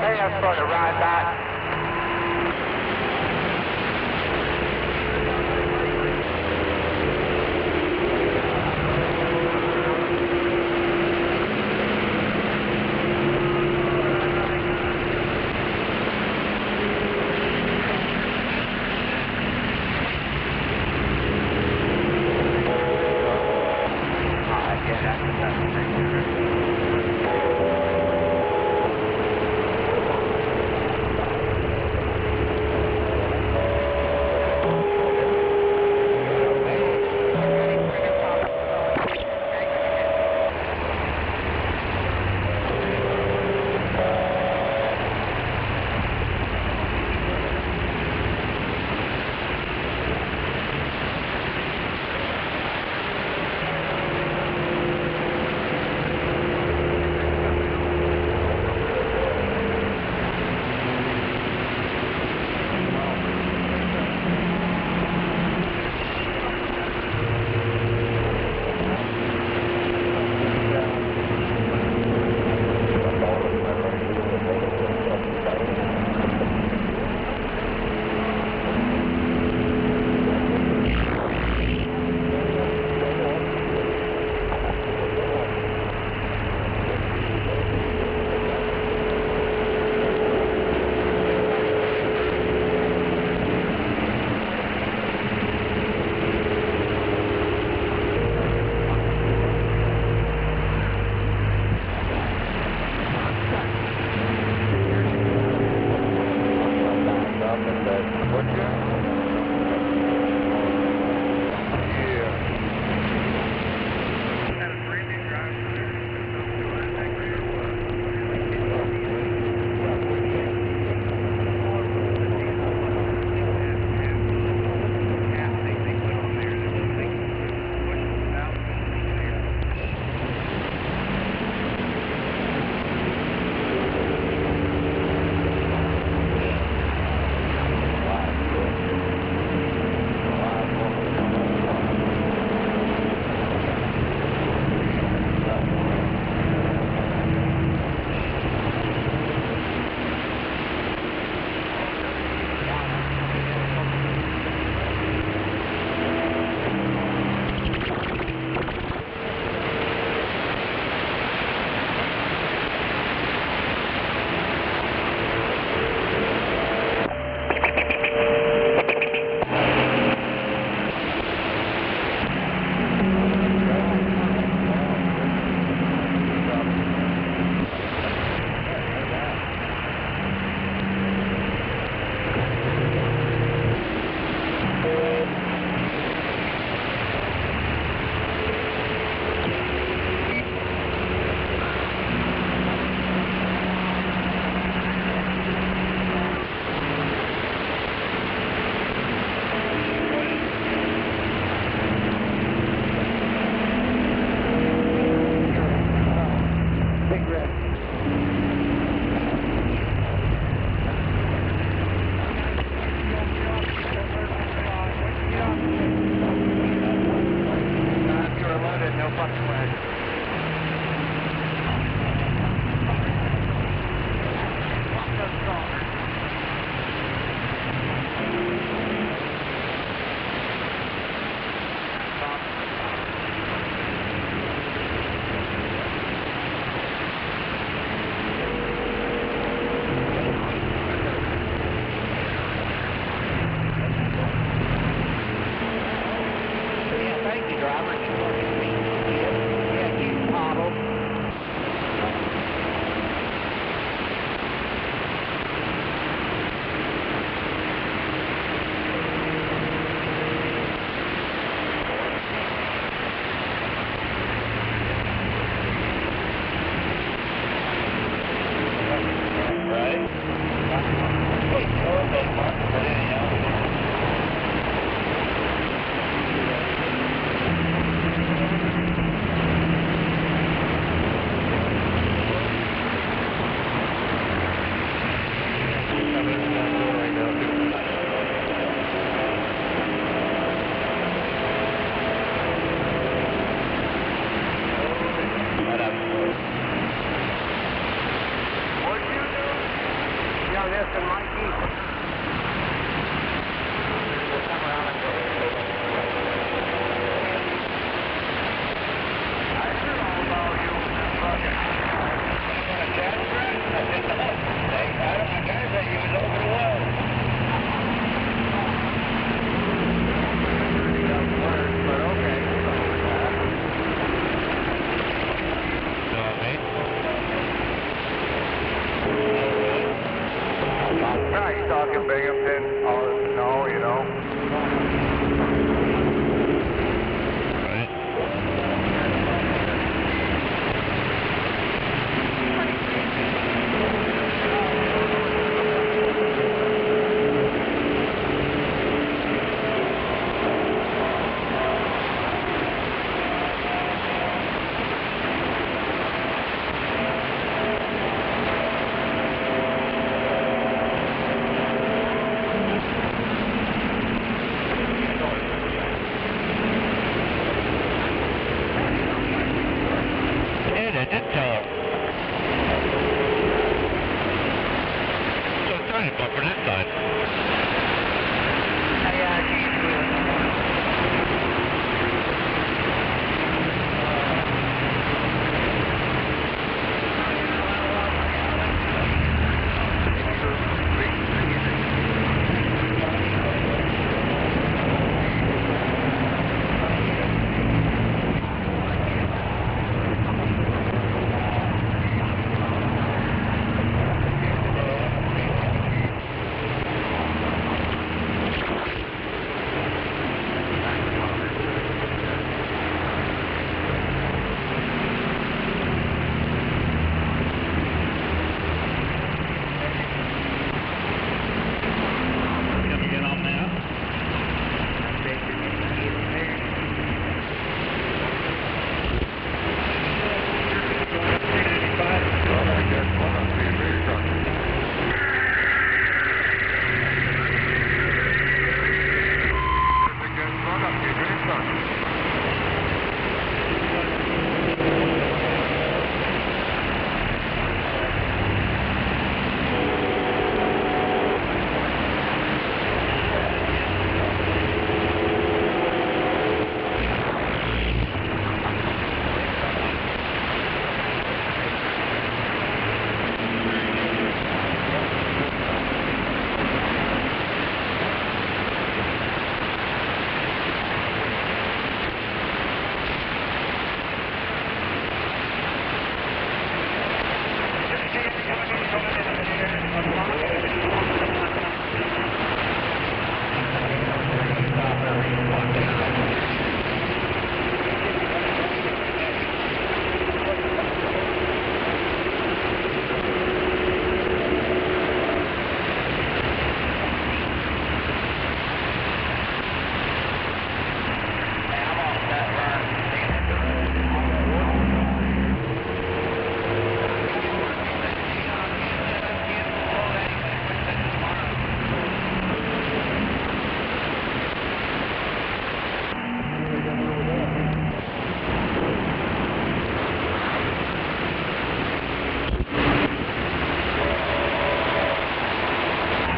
pay us for the ride back. more of this than Mikey? We'll come around and go. I heard all about you. Fucking. What a cat? I said, no. I kind of said you was over the well. But okay. Yeah, he's talking Binghamton, all this snow, you know.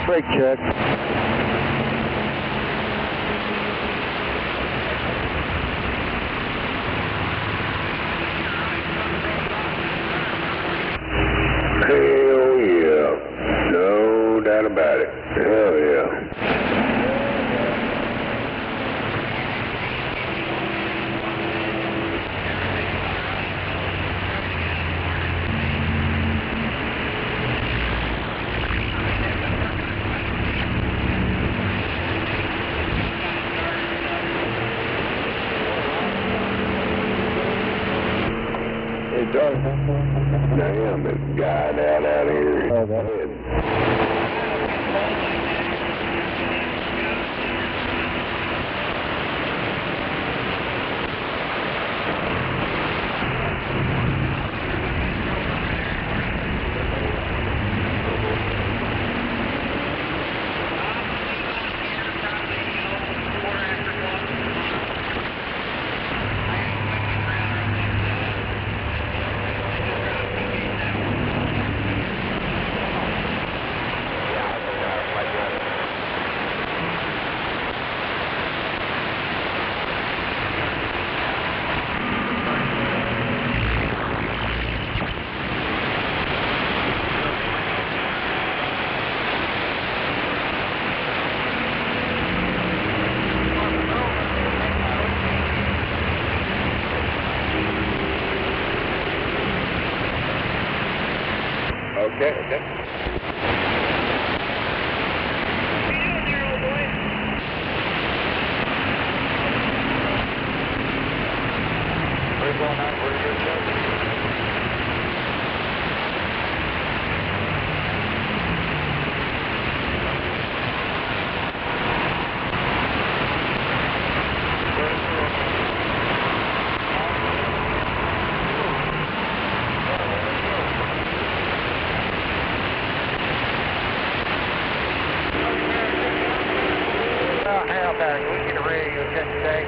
Brake check. Hell yeah. No doubt about it. Hell yeah. It does. Damn, this guy down out here. Oh, that. Okay, okay. We're going out where you're going. How about it? We get a radio check today.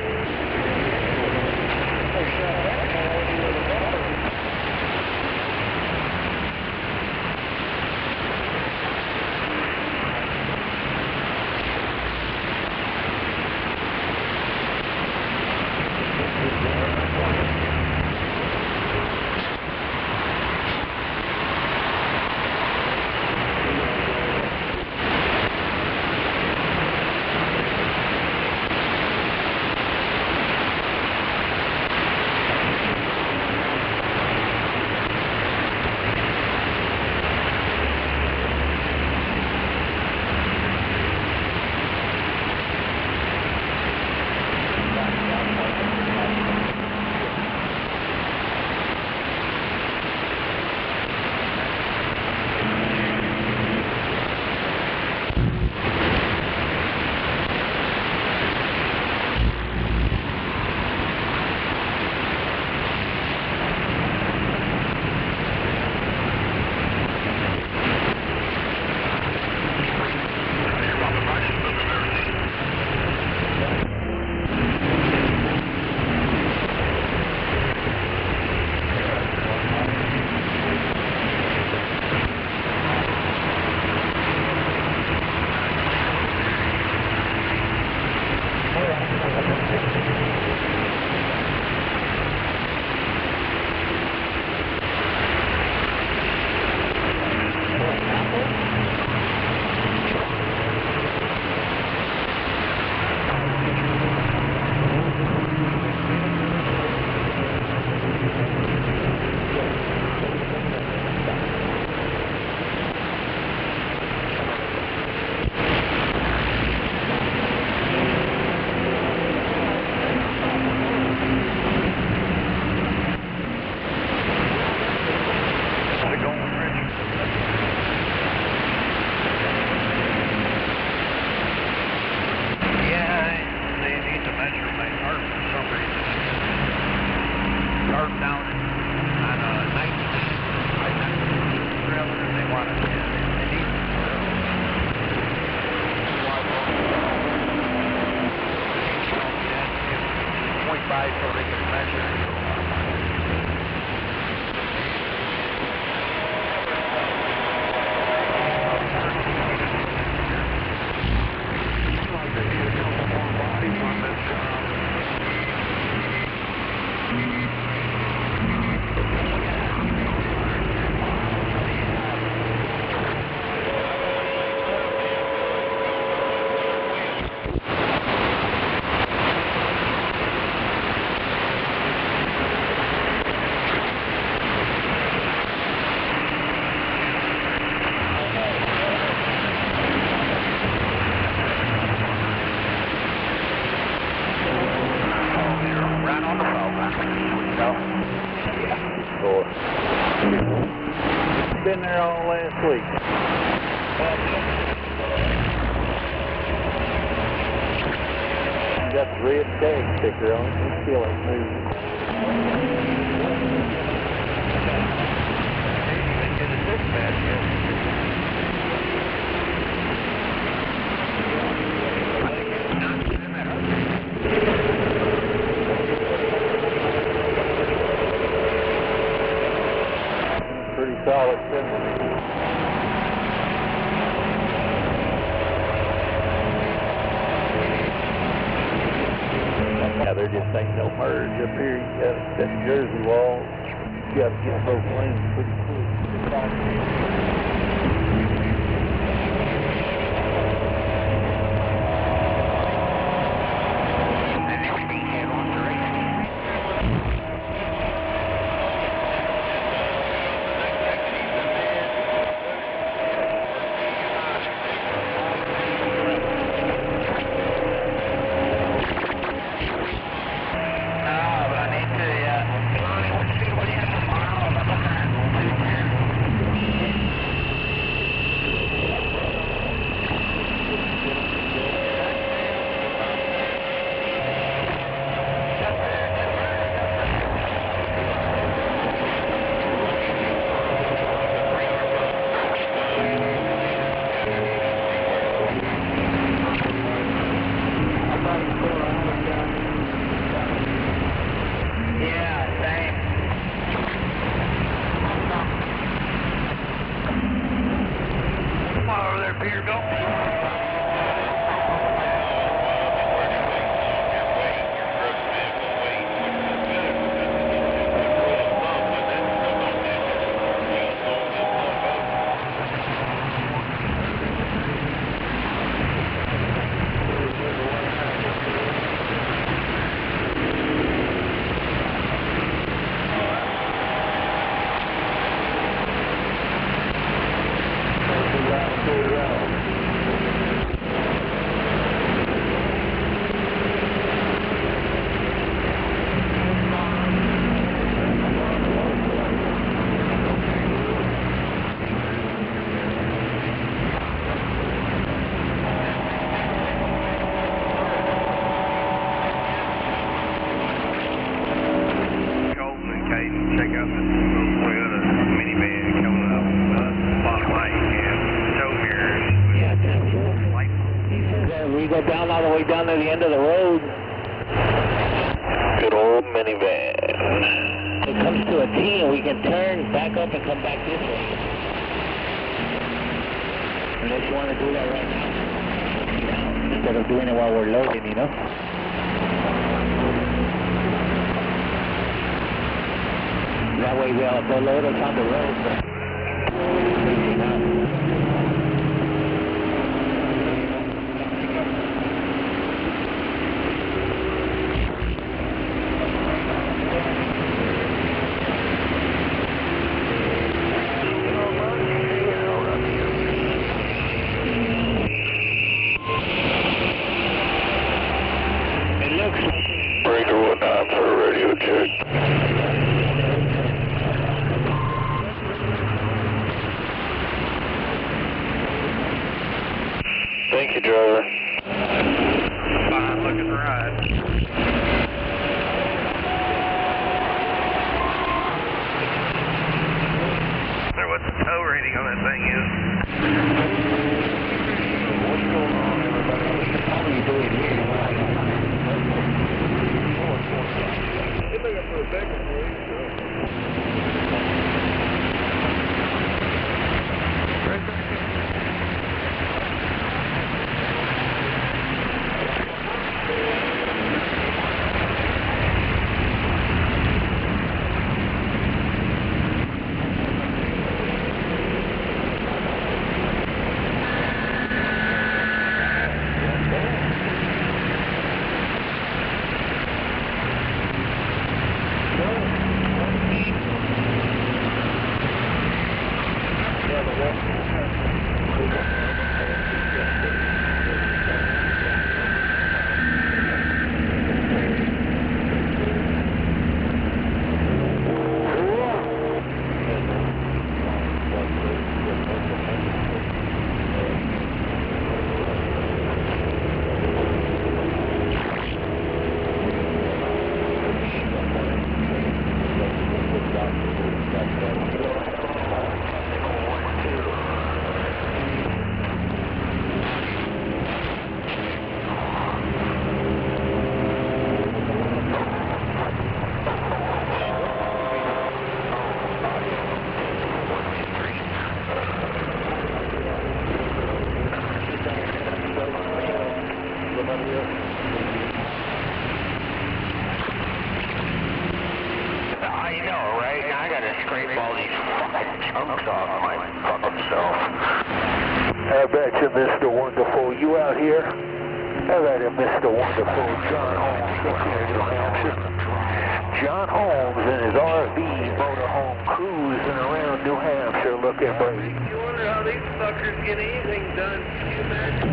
Been there all last week. Got the red tag sticker on it. It still ain't moving. Get a dispatch yet. Pretty solid symbol. Yeah, there just ain't no merge up here. You got that Jersey wall. You got to get both lanes pretty quick. Peterbilt. Check out this little Toyota minivan coming up with a spotlight and tow mirrors. We go down all the way down to the end of the road. Good old minivan. It comes to a T and we can turn back up and come back this way. Unless you want to do that right now. Instead of doing it while we're loading, you know? That way they'll load us on the road. It looks Breaker 19 for a radio check. Thank you, driver. Fine looking ride. I wonder what the tow rating on that thing is. what's going on, everybody? We should probably do it here. They're looking for a bigger I bet you, Mr. Wonderful. You out here? I bet you, Mr. Wonderful. John Holmes up here in New Hampshire. John Holmes and his RV motorhome cruising around New Hampshire looking brave. You wonder how these suckers get anything done. Can you imagine?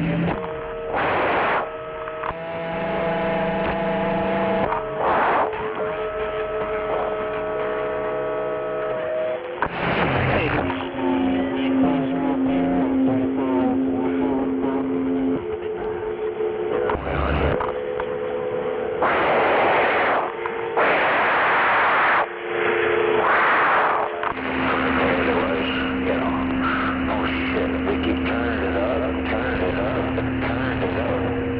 Oh shit, we keep turning it up, turning it up, turning it up.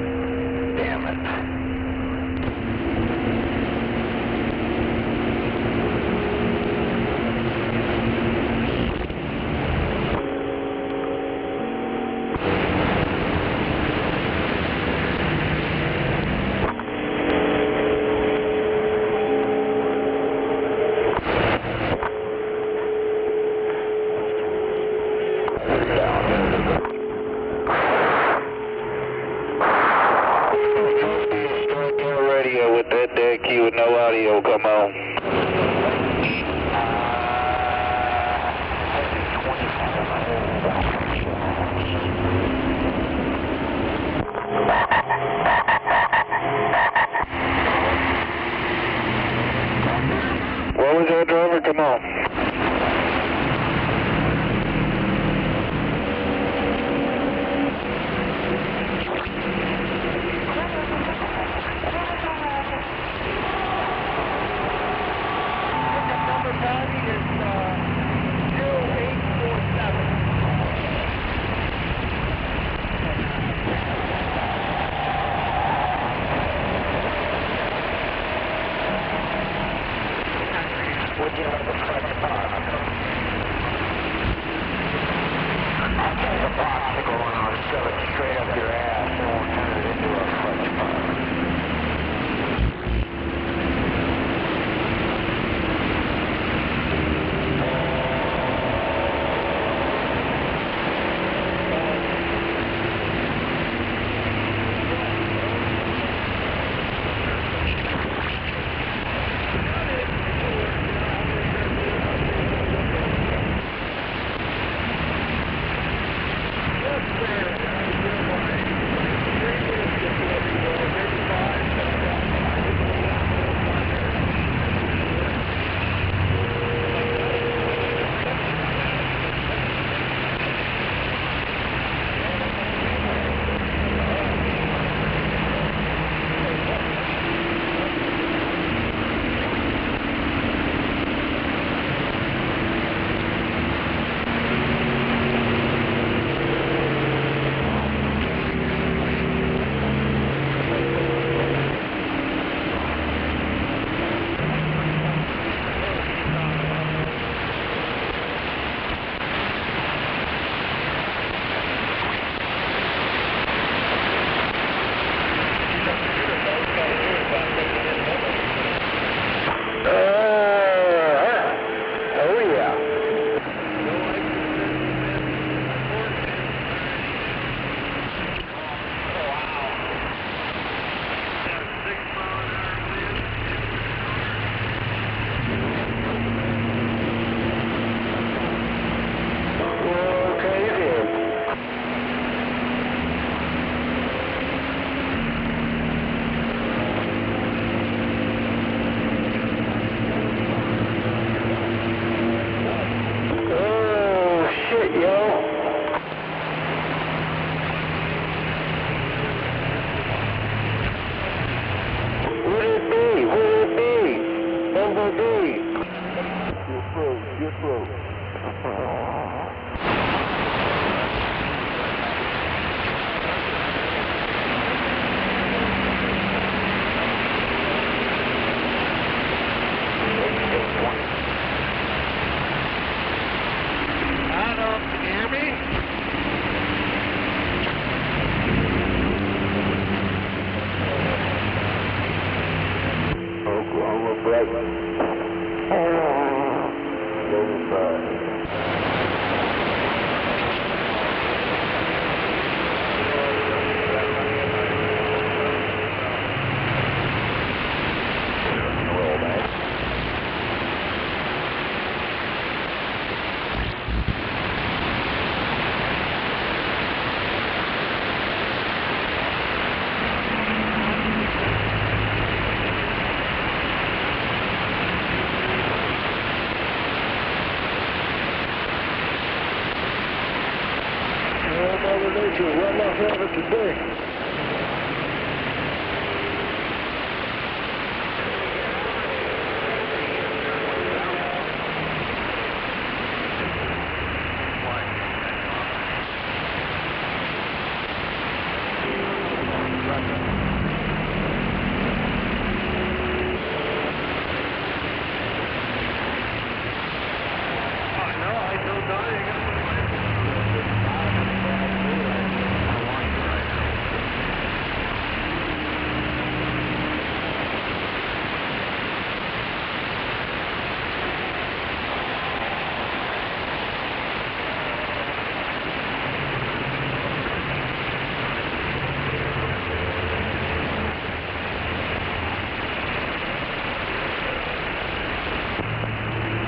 popsicle and I'll shove it straight up your ass and we'll turn it into a fudge pie.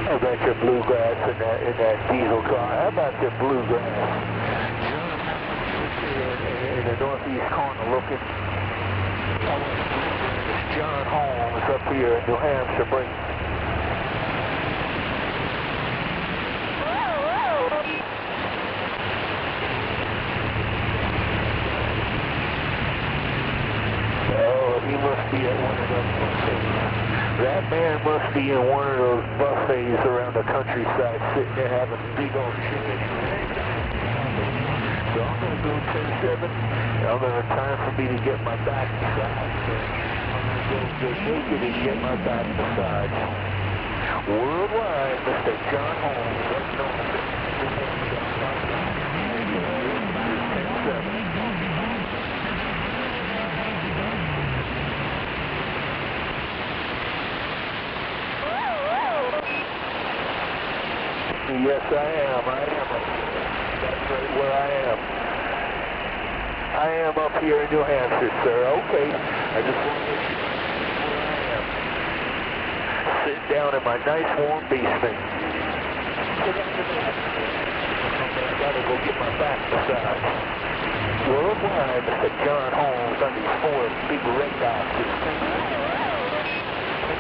About your bluegrass in that diesel car. How about the bluegrass? In the northeast corner looking. John Holmes up here in New Hampshire. Oh, he must be at one of those buffets. That man must be in one of those buffets around the countryside sitting there having big old chicken. So I'm going to go 10-7. I'm going to time for me to get my back massage. So I'm going to go naked and get my back massage. Worldwide, Mr. John Holmes. Yes, I am. That's right where I am. I am up here in New Hampshire, sir. Okay. I just want to let you know where I am. Sitting down in my nice warm basement. I gotta go get my back massage. Well, why, Mr. John Holmes on these 4 big red boxes.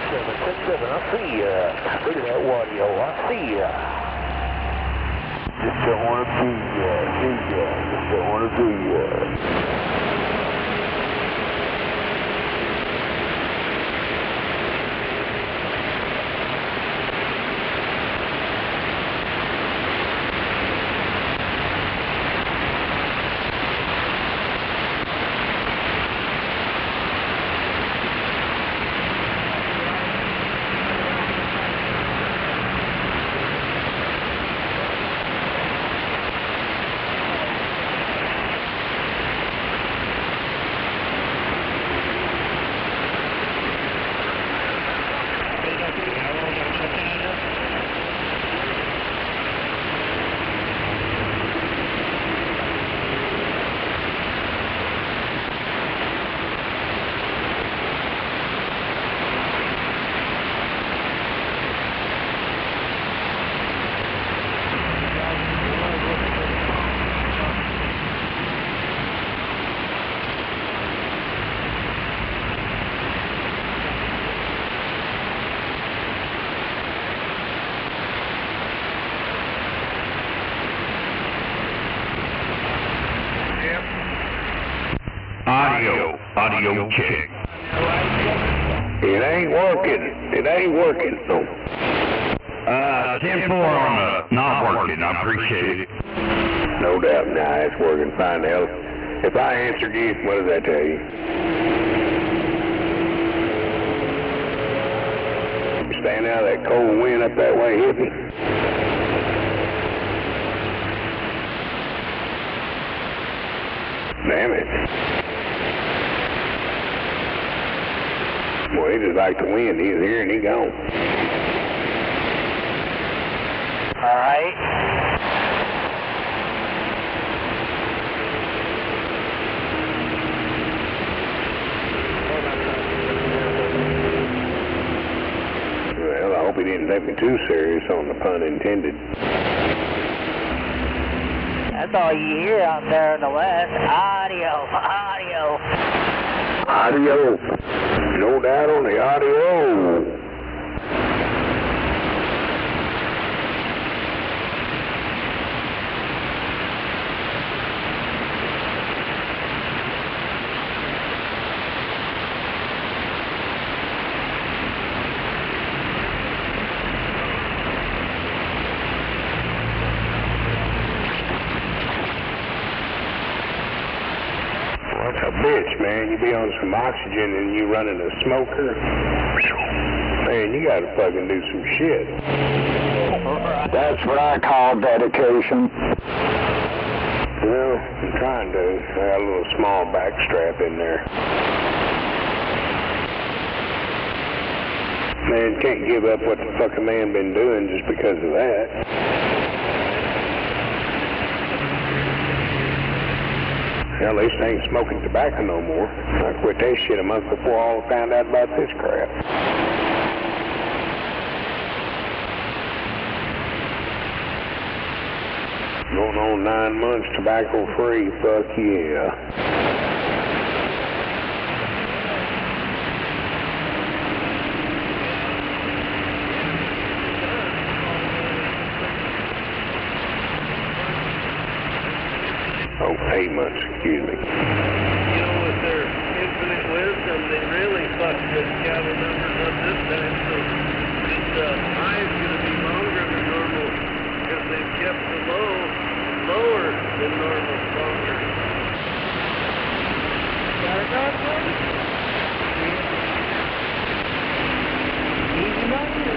10-7, I see ya. Look at that wadio, I see ya. Just don't want to see ya, just don't want to see ya. Audio check. It ain't working. No. 10-4 on the not working. I appreciate it. No doubt. Nah, it's working fine now. If I answered you, what does that tell you? Staying out of that cold wind up that way, hippie. Damn it. Boy, he just like the wind. He's here and he gone. All right. Well, I hope he didn't take me too serious on the pun intended. That's all you hear out there in the west. Audio. Audio. No doubt on the audio. That's a bitch, man. You be on some oxygen and you running a smoker. Man, you gotta fucking do some shit. That's what I call dedication. Well, I'm trying to. I got a little small back strap in there. Man, can't give up what the fucking man been doing just because of that. Well, at least I ain't smoking tobacco no more. I quit that shit a month before all found out about this crap. Going on 9 months tobacco free, fuck yeah. Oh, 8 months, excuse me. You know, with their infinite wisdom, they really fucked with cattle numbers up this time, so this high is going to be longer than normal because they've kept the low lower than normal longer. Got it done, buddy? Easy money.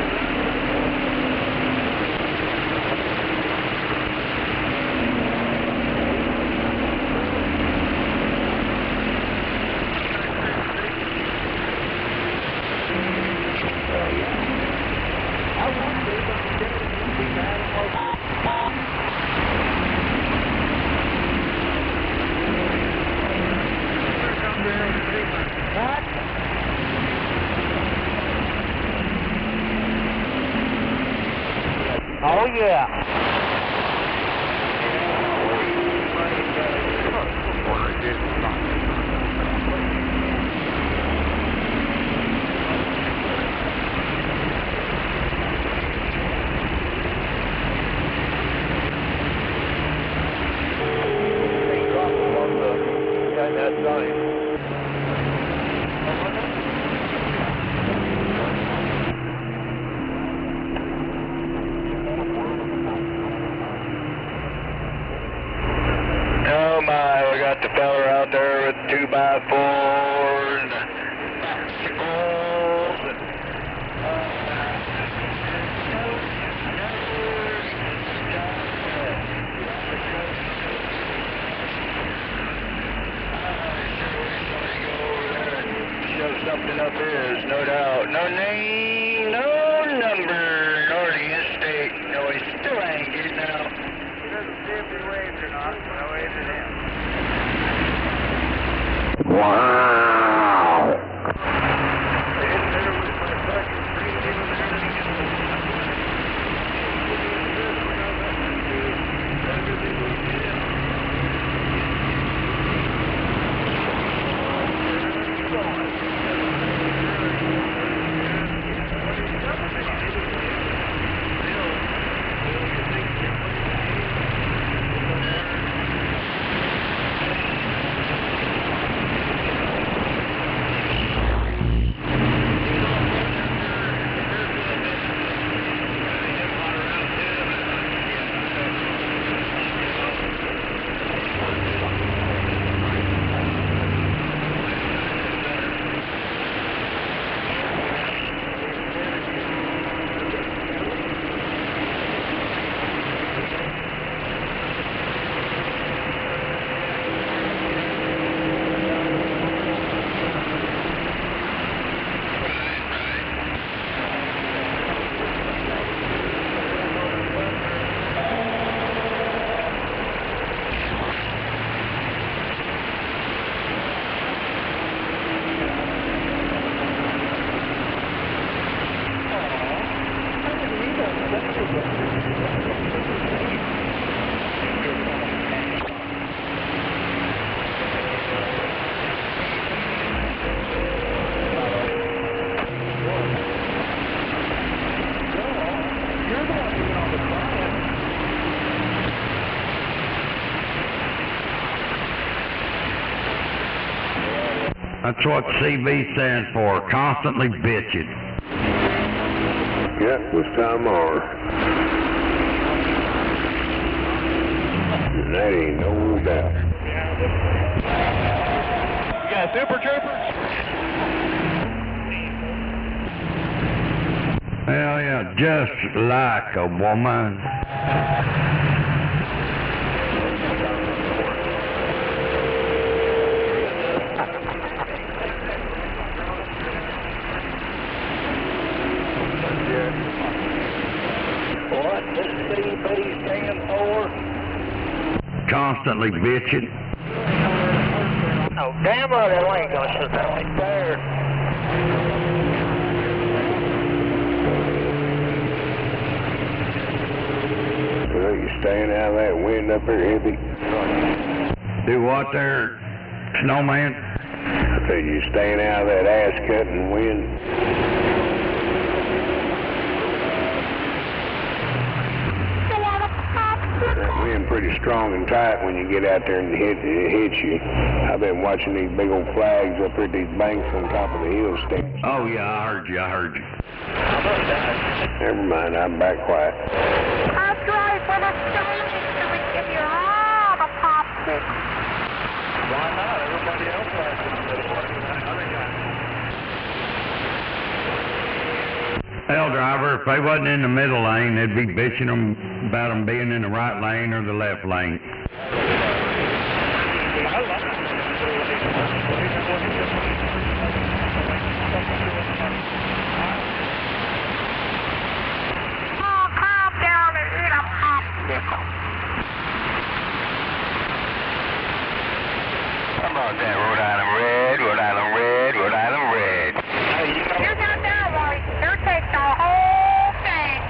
I wonder if I'm going to be mad at yeah. Oh my, we got the feller out there with 2x4s and bicycles and show something up his, no doubt. No name, no number, nor the estate. No, he still ain't getting out. He doesn't see if he waves or not, so I waved at him. Wow. That's what CV stands for, constantly bitching. Yep, this time more. And that ain't no doubt. You got Super Troopers? Hell yeah, just like a woman. What does CB stand for? Constantly bitching. Oh, damn well, that ain't gonna sit down like there. Well, you staying out of that wind up there, hippie? Do what there, snowman? I said you staying out of that ass-cutting wind? That wind pretty strong and tight when you get out there and it hits you. I've been watching these big old flags up here at these banks on top of the hill stand. Oh yeah, I heard you. Never mind, I'm back quiet. That's right, for the stage, so we give you all the popsicles. Why not? Everybody else has it. Hell, driver, if they wasn't in the middle lane, they'd be bitching them about them being in the right lane or the left lane. Oh, calm down and eat a popsicle. How about that Rhode Island Red, Rhode Island Red, Rhode Island Red? You're not that right. You take the whole thing.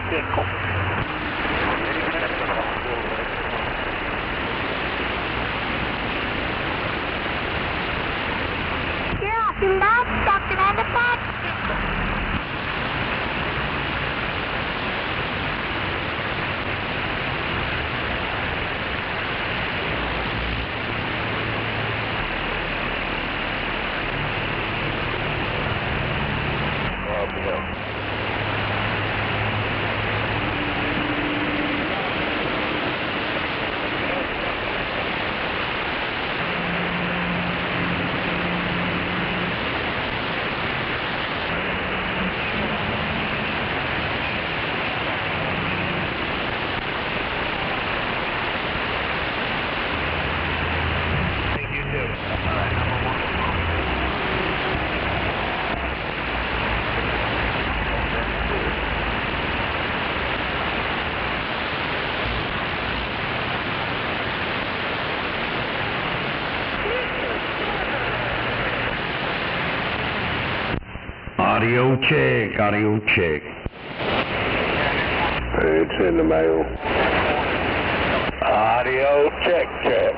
popsicle. Yeah, he loves sucking on the popsicle. Audio check, audio check. It's in the mail. Audio check, check.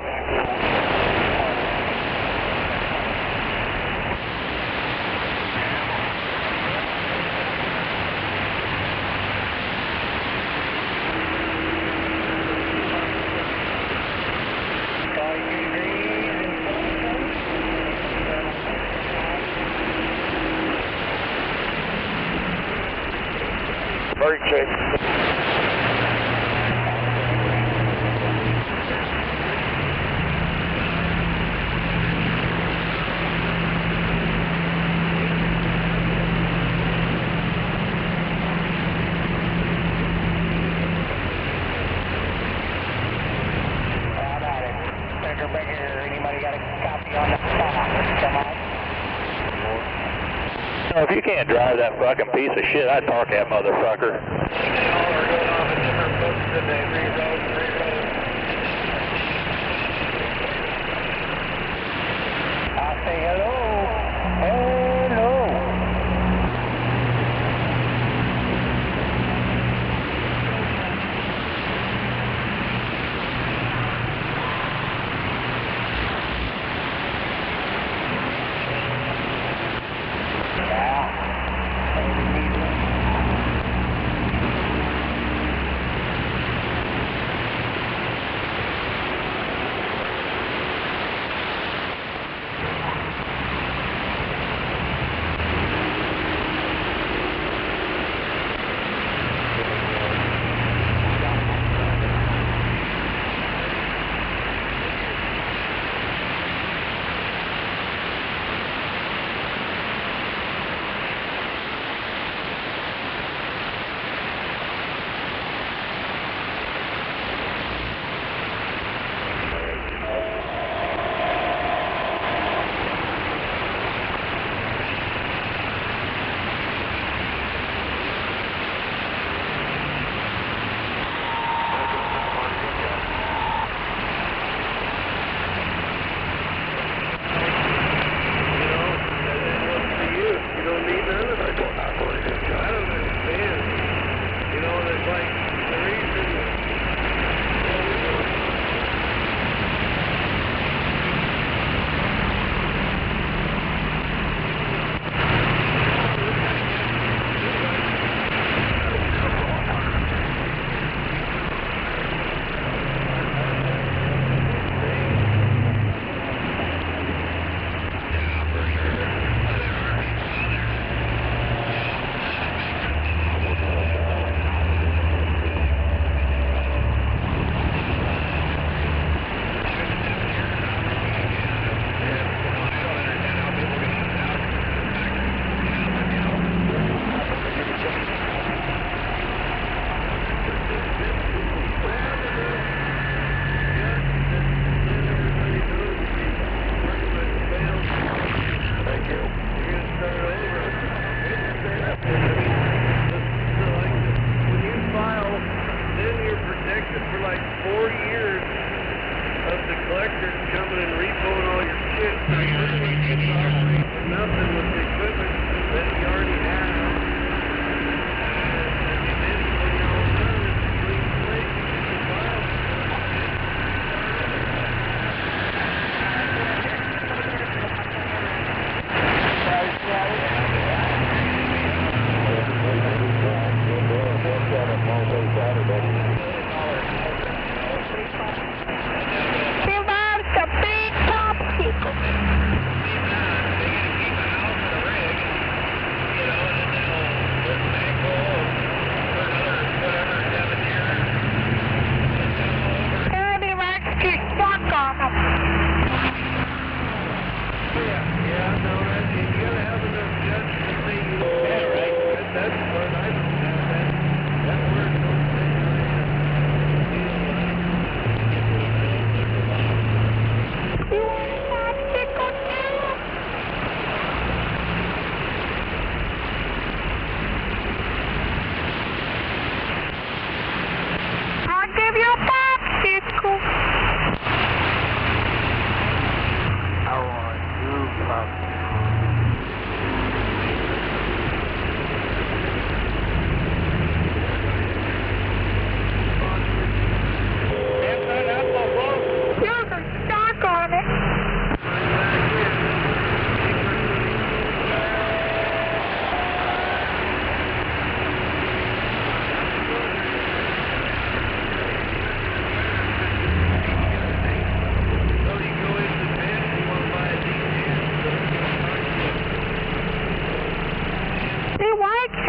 Bird check. If you can't drive that fucking piece of shit, I'd park that motherfucker. I'll say hello. Hello.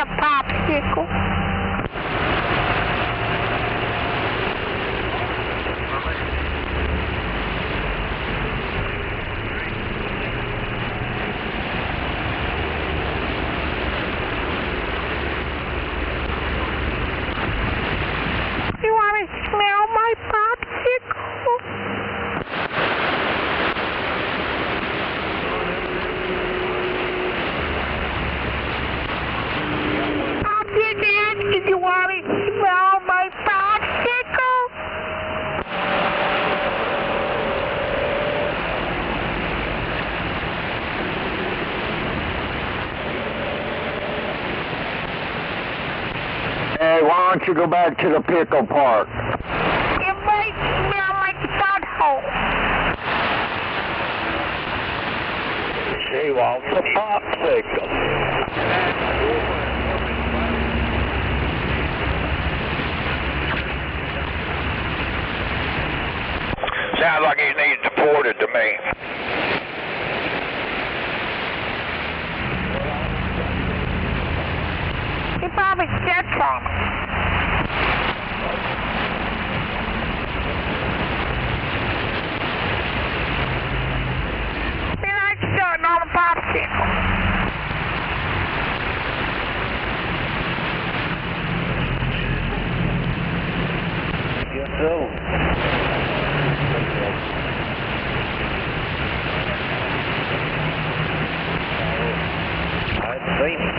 a popsicle. You want to smell my popsicle? I'm just asking, you want to smell my popsicle? Hey, why don't you go back to the pickle park? It might smell like butthole. She wants a popsicle. Sounds like he needs deported to me. He probably said something. He likes starting on a popsicle. Guess so. I've seen it.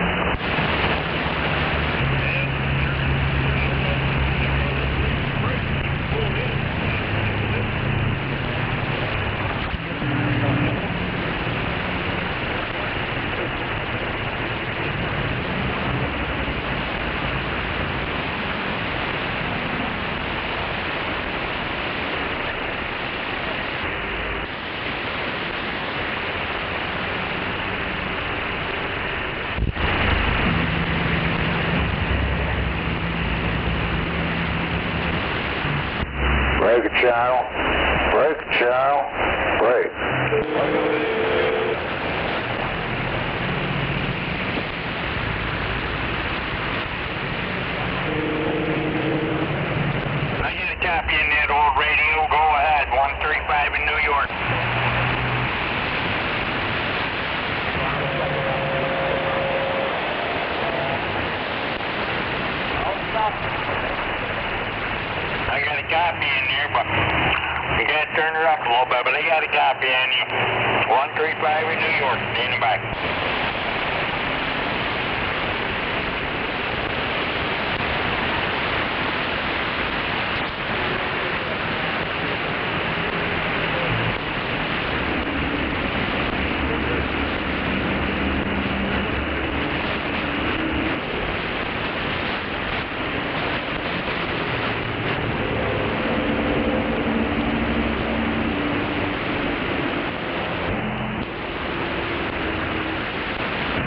Break a channel. Break a channel. Break. I get a copy in that old radio. Go ahead. 135 in New York. I got a copy in there, but you got to turn her up a little bit, but I got a copy on you. 135 in New York, standing by.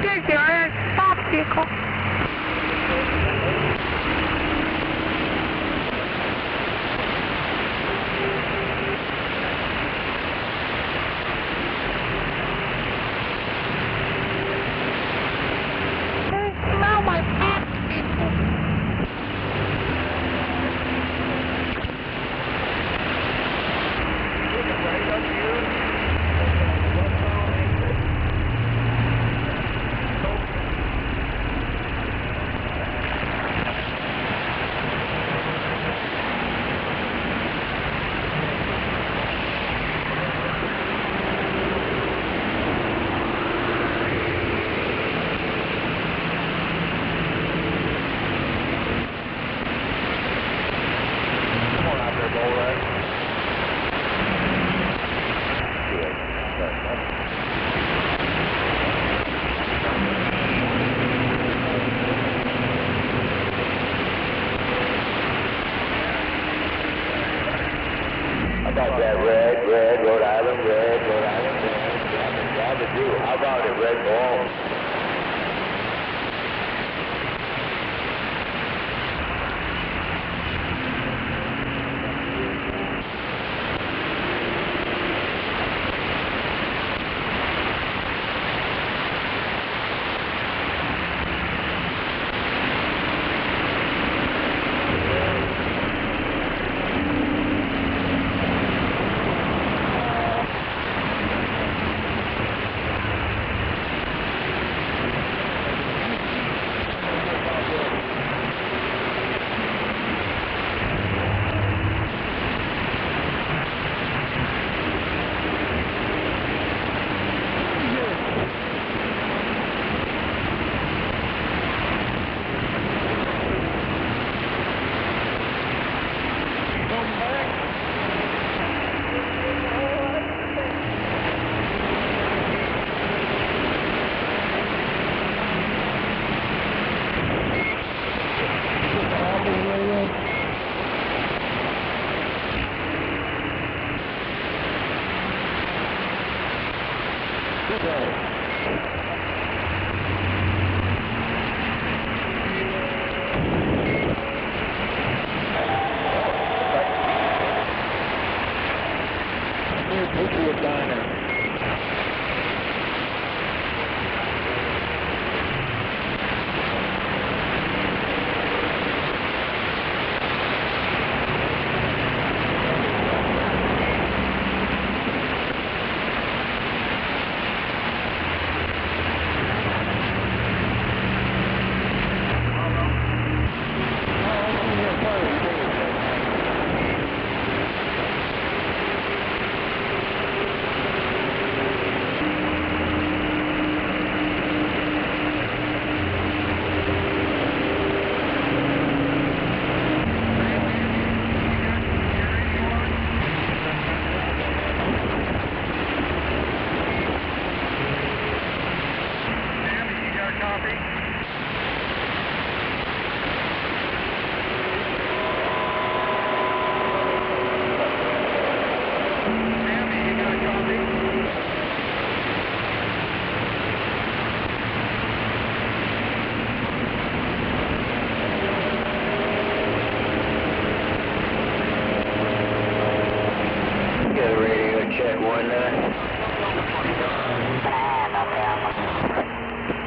There's your popsicle. Hey, smell my popsicle. about that red, Rhode Island, red, grab the dew. How about it, red ball?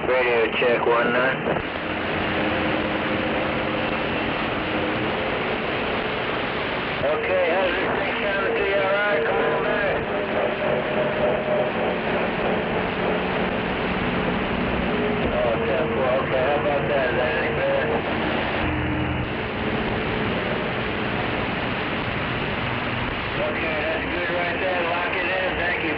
Radio check 19. Okay, how's this thing sounding to you? All right, come on back. Oh, 10-4. Okay, how about that? Is that any better? Okay, that's good right there. Lock it in. Thank you.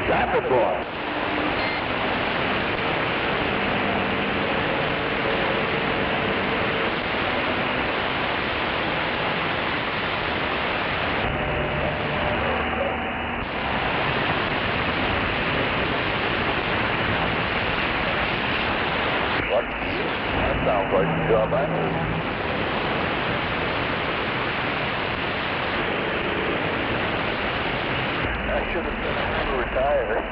Traffic boy. That sounds like a job I need. I should have been retired.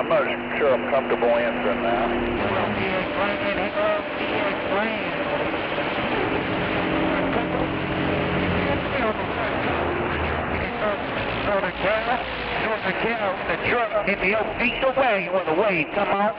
I'm not sure I'm comfortable answering that. Hello, PA Brand. Hello, PA Brand. Northern Cal, the truck in the old diesel wagon with a wave. Come on.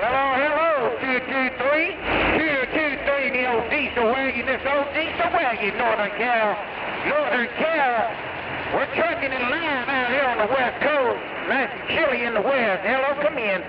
Hello, 223, the old diesel wagon, this old diesel wagon, Northern Cal. We're trucking in line out here on the west coast. Nice and chilly in the west. Hello, come in.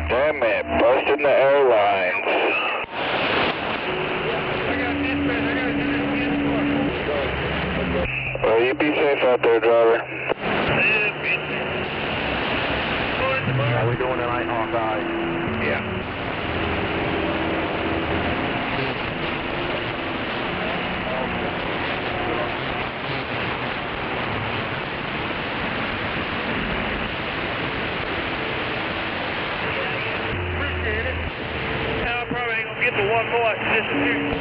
Damn it, busting the airlines. Well, you be safe out there, driver. How we doing tonight, Hawkeye? Yeah. Get the one more distribution.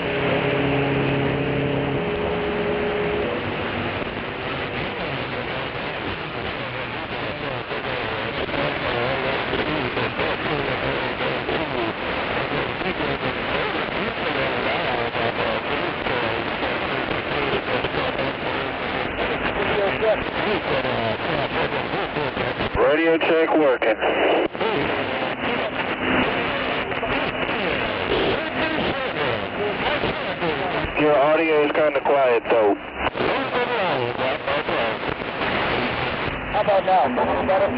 Radio check working. Your audio is kind of quiet, though. How about now? Better?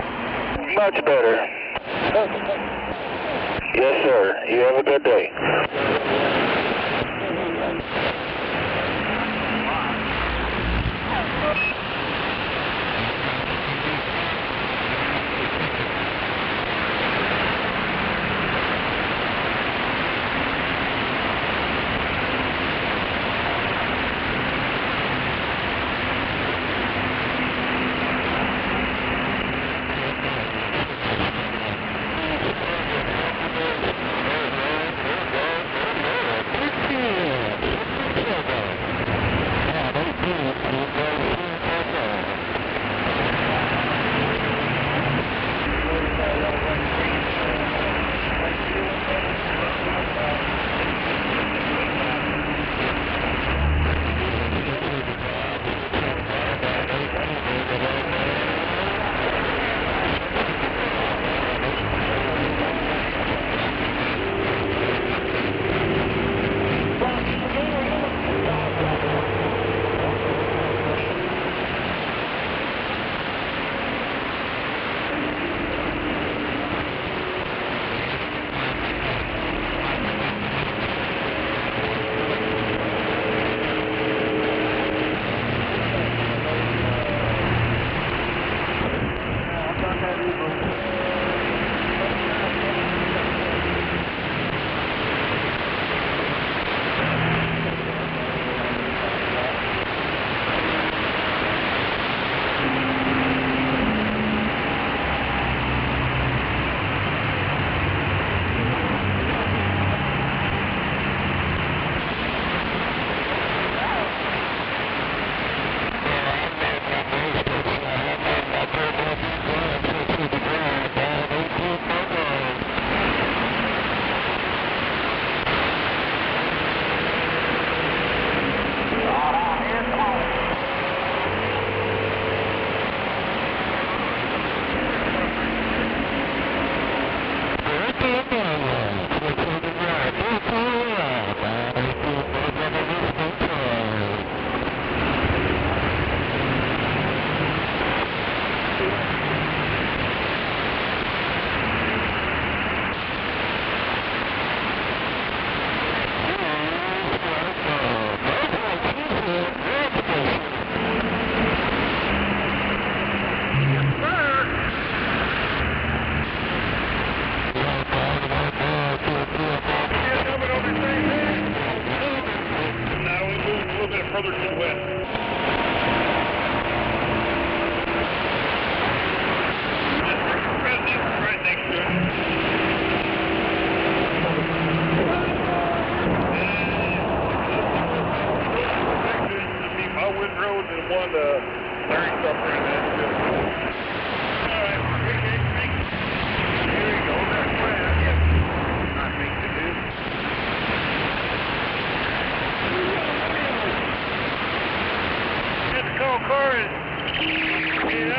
Much better. Yes, sir. You have a good day.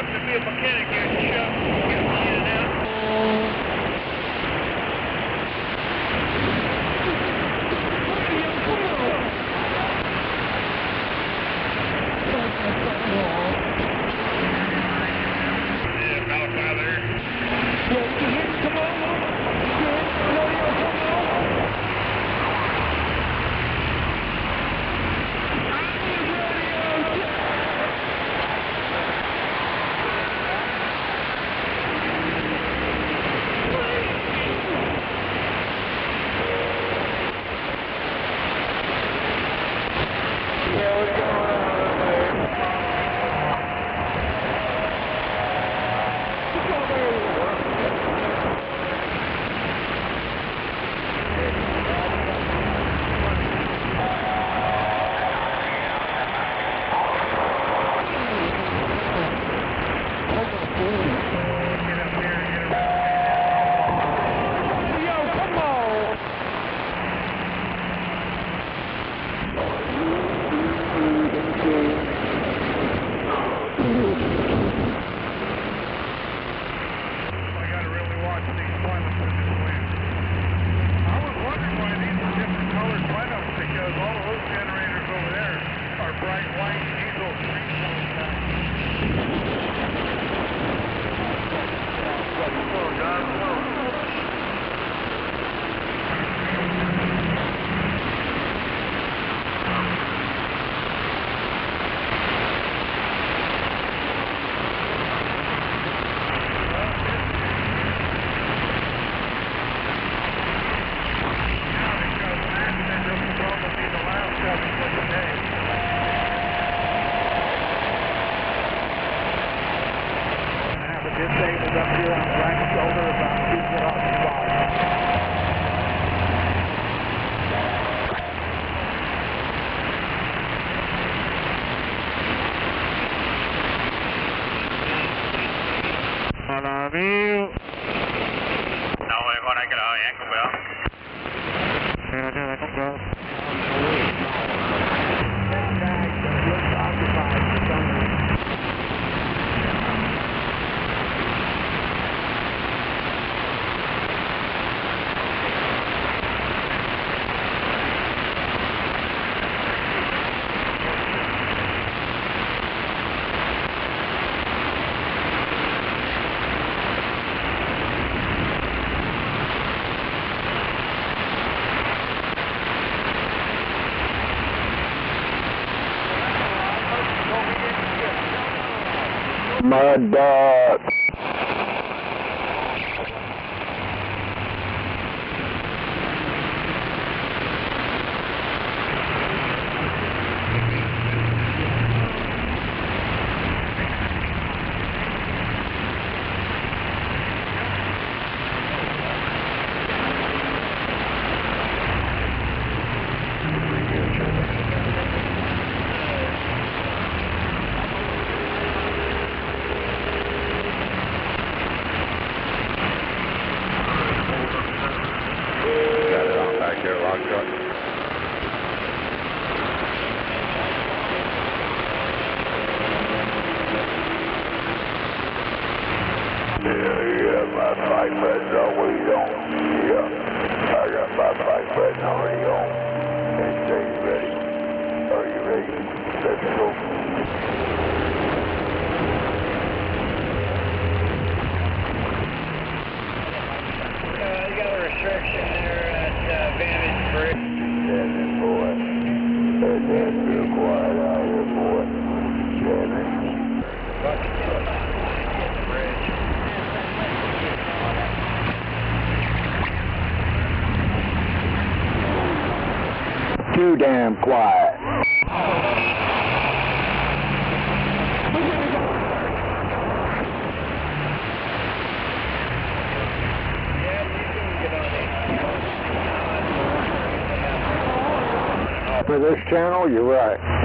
happen to be a mechanic here in the shop. Get me in and out. Mud dog. Too damn quiet. For this channel, you're right.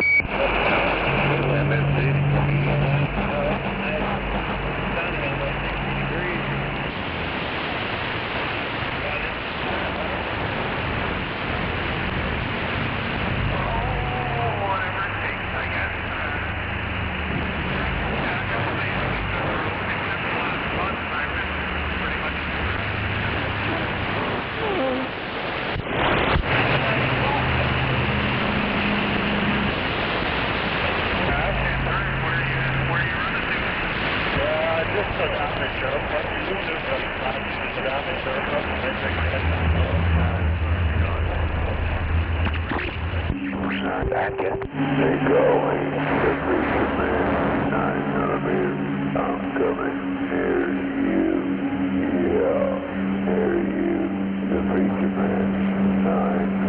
Thank you. They go, the preacher man, 9mm, I'm coming near you. Yeah, near you, the preacher man, 9mm.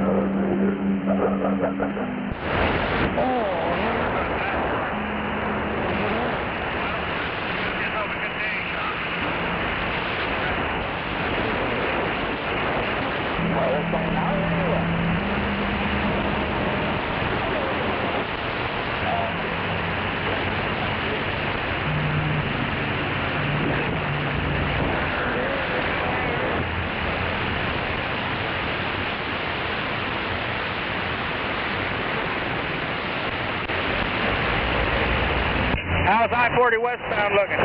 How's I-40 westbound looking?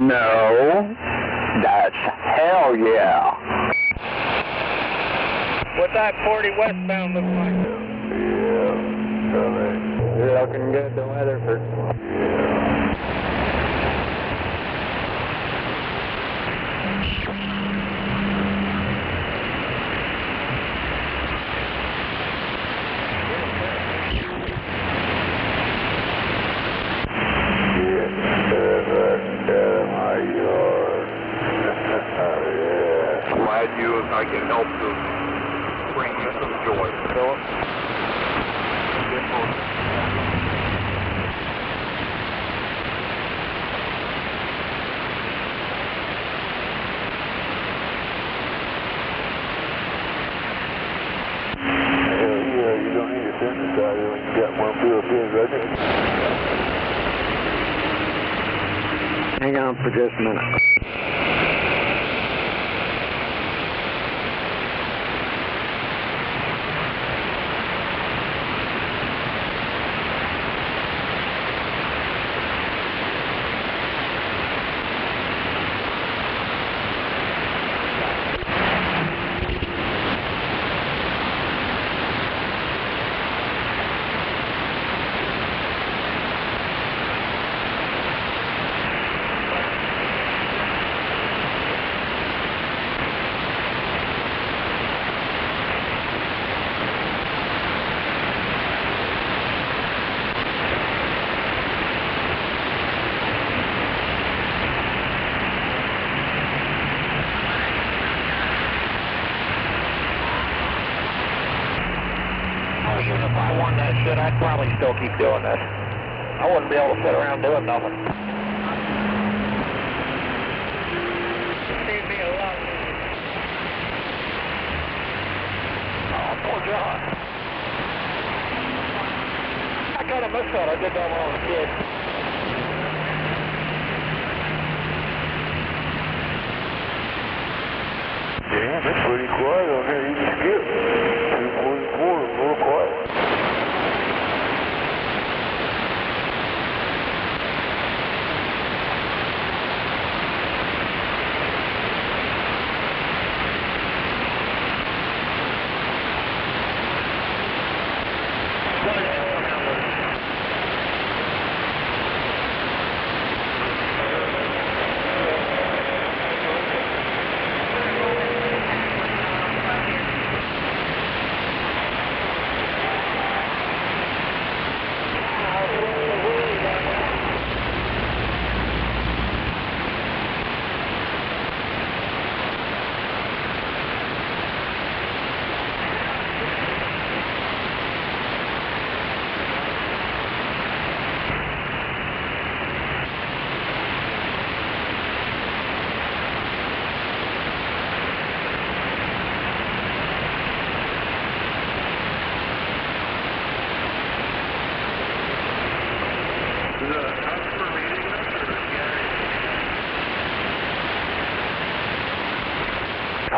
No, that's hell yeah. What's I-40 westbound look like? You're looking good to Weatherford. I can help to bring you some joy. Philip? Yeah, you don't need a synthesizer when you got one built in, right? Hang on for just a minute. Even if I won that shit, I'd probably still keep doing this. I wouldn't be able to sit around doing nothing. Save me a lot. Oh, poor John. I kind of miss that. I did that when I was a kid. Damn, it's pretty quiet on here. You can skip 244, a little quiet.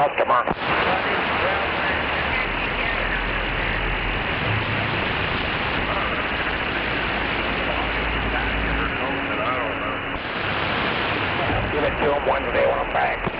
customer. Give it to him Wednesday when I'm back.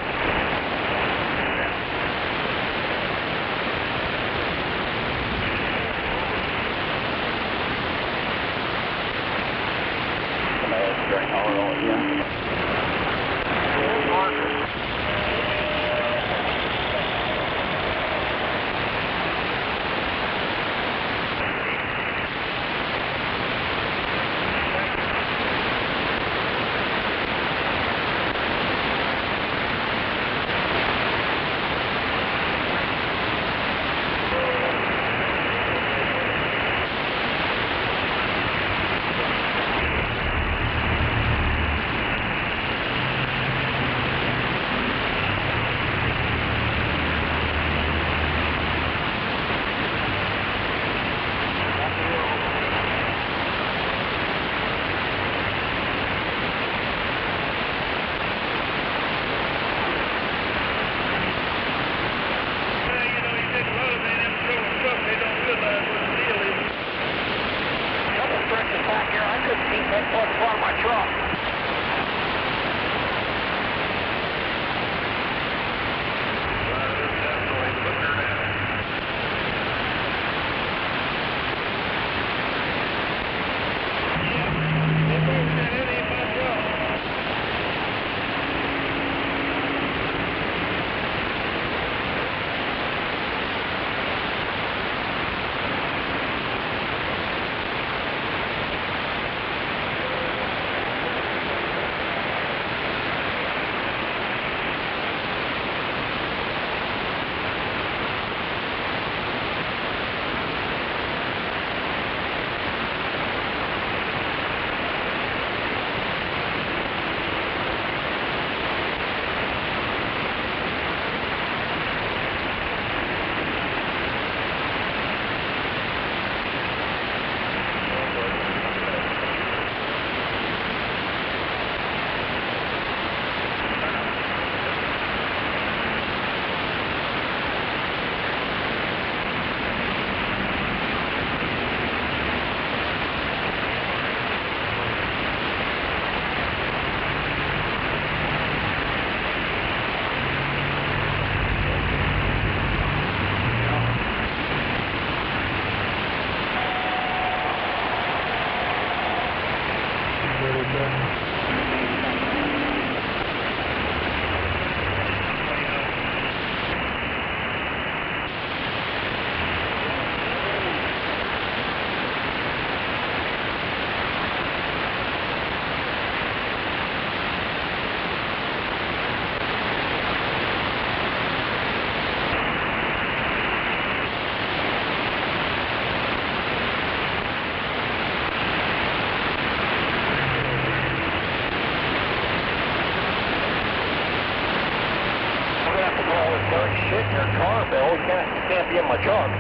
Shit in your car, Bill. You can't be in my truck.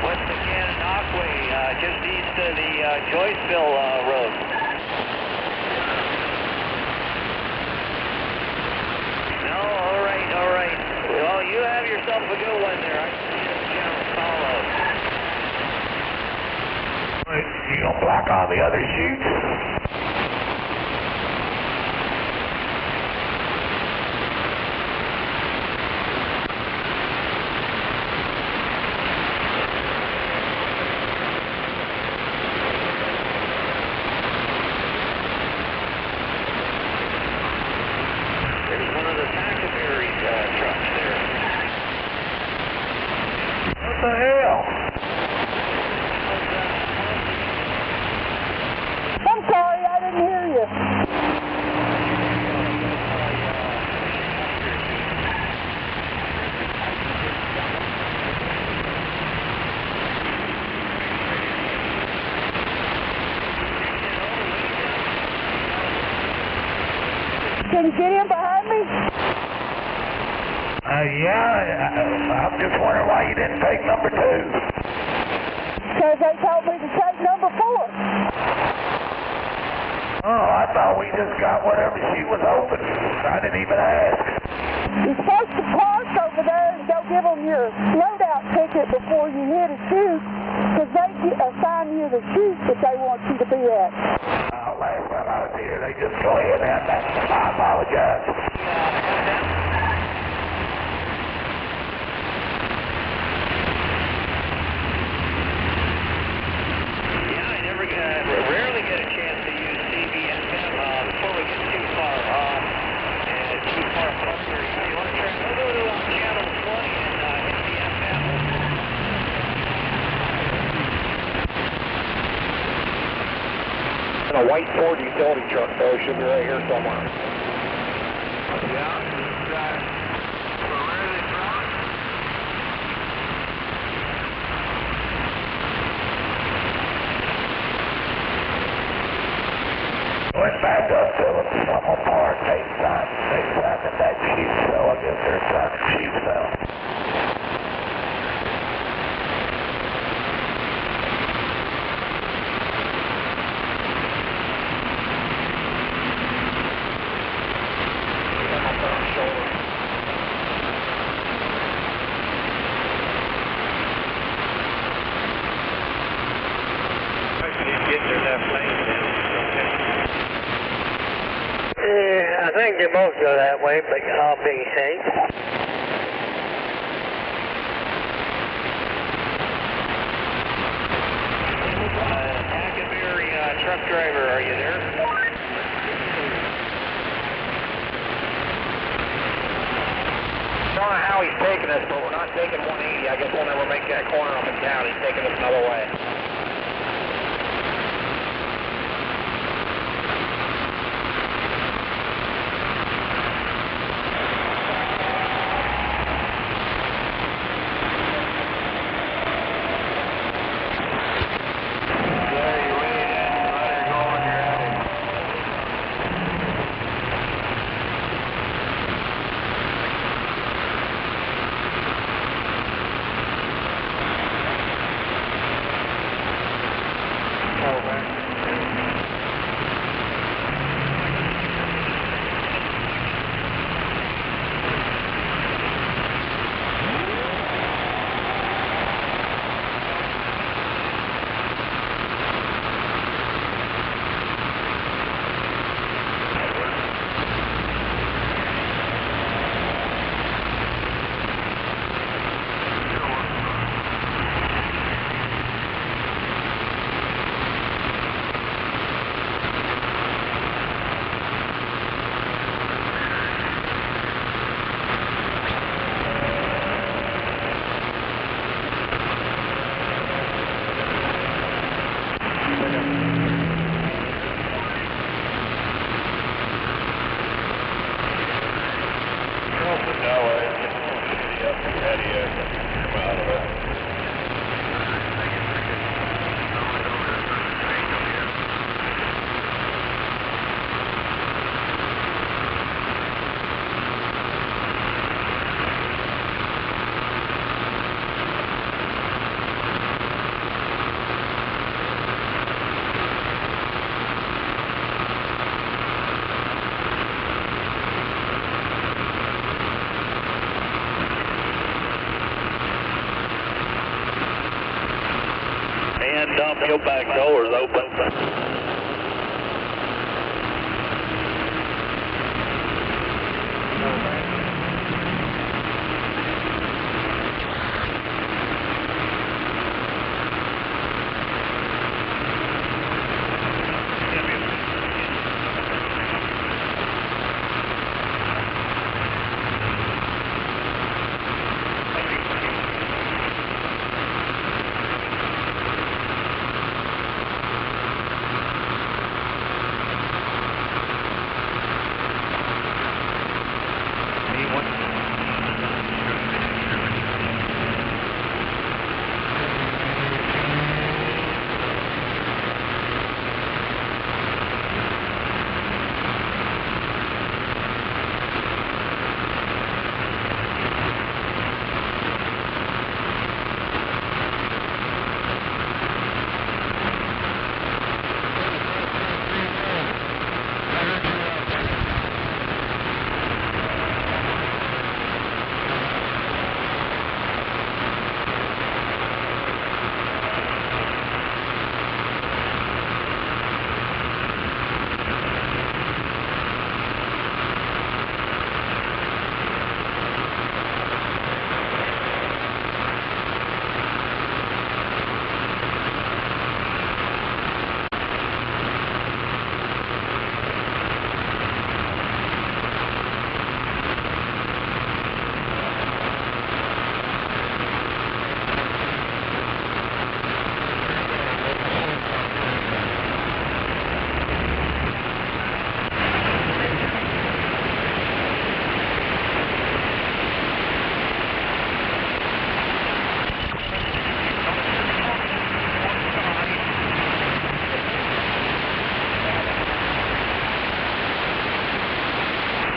West of Gananoque, just east of the Joyceville road. No, all right. Well, you have yourself a good one there. I see you down follow. You gonna block all the other chutes? There's one of the Tackleberry trucks there. What the hell? I'm sorry, I didn't hear you. Can you get in behind me? Yeah, I'm just wondering why you didn't take number 2. Because they told me to take number 4. Oh, I thought we just got whatever chute was open. I didn't even ask. You're supposed to park over there and go give them your loadout ticket before you hit a chute, because they assign you the chute that they want you to be at. Last time I was here, they just go ahead and have that. I apologize. Rarely get a chance to use CBFM before we get too far from here. You want to try to go to channel 20 and hit the FM. And a white Ford utility truck, though, should be right here somewhere. Yeah, where are they from? Went back up to them, some apart, they signed that sheep, so I guess they're signing sheep now. I think they both go that way, but I'll be safe. Tackleberry truck driver, are you there? I don't know how he's taking us, but we're not taking 180. I guess we'll never make that corner up in town. He's taking us another way. Your back door is open.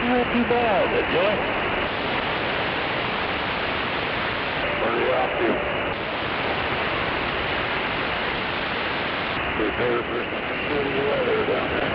Not too bad, Joey. Pretty active. Prepare for some shitty weather down there.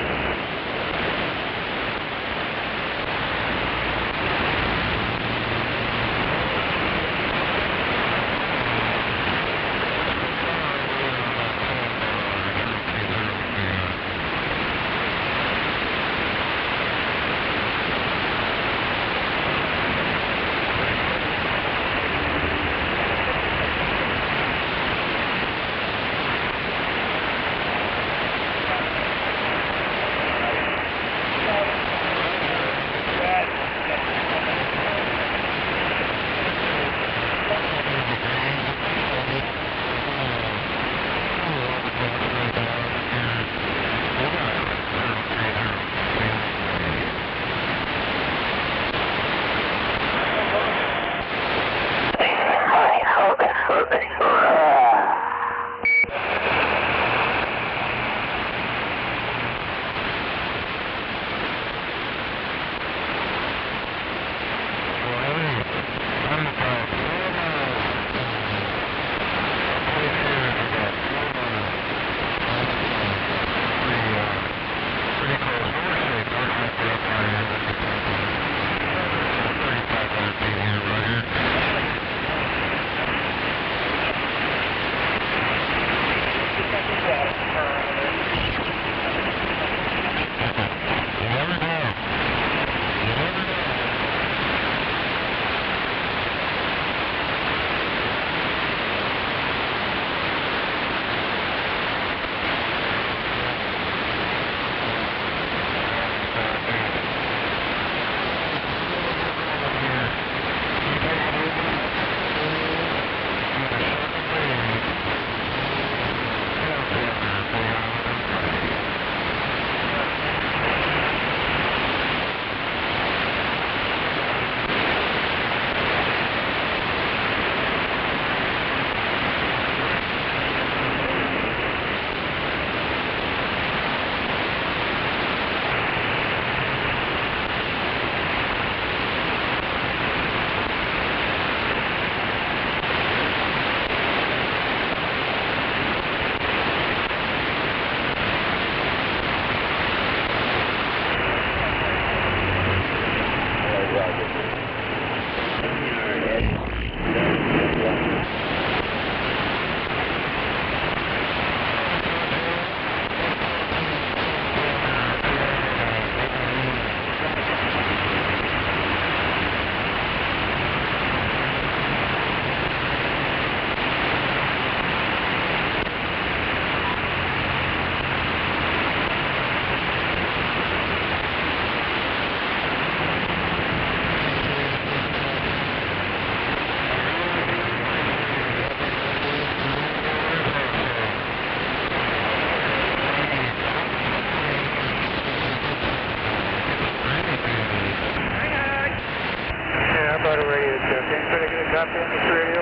copy on this radio?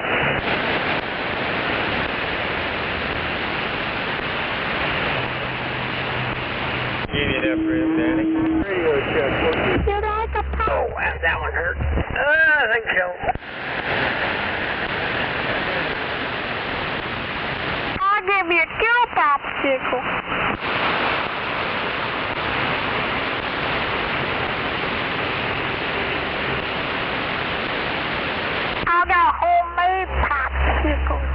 Give you that for him, Danny. Radio check. You like a pop? Oh, that one hurt. I think so. I'll give you a kill popsicle. I got homemade popsicles.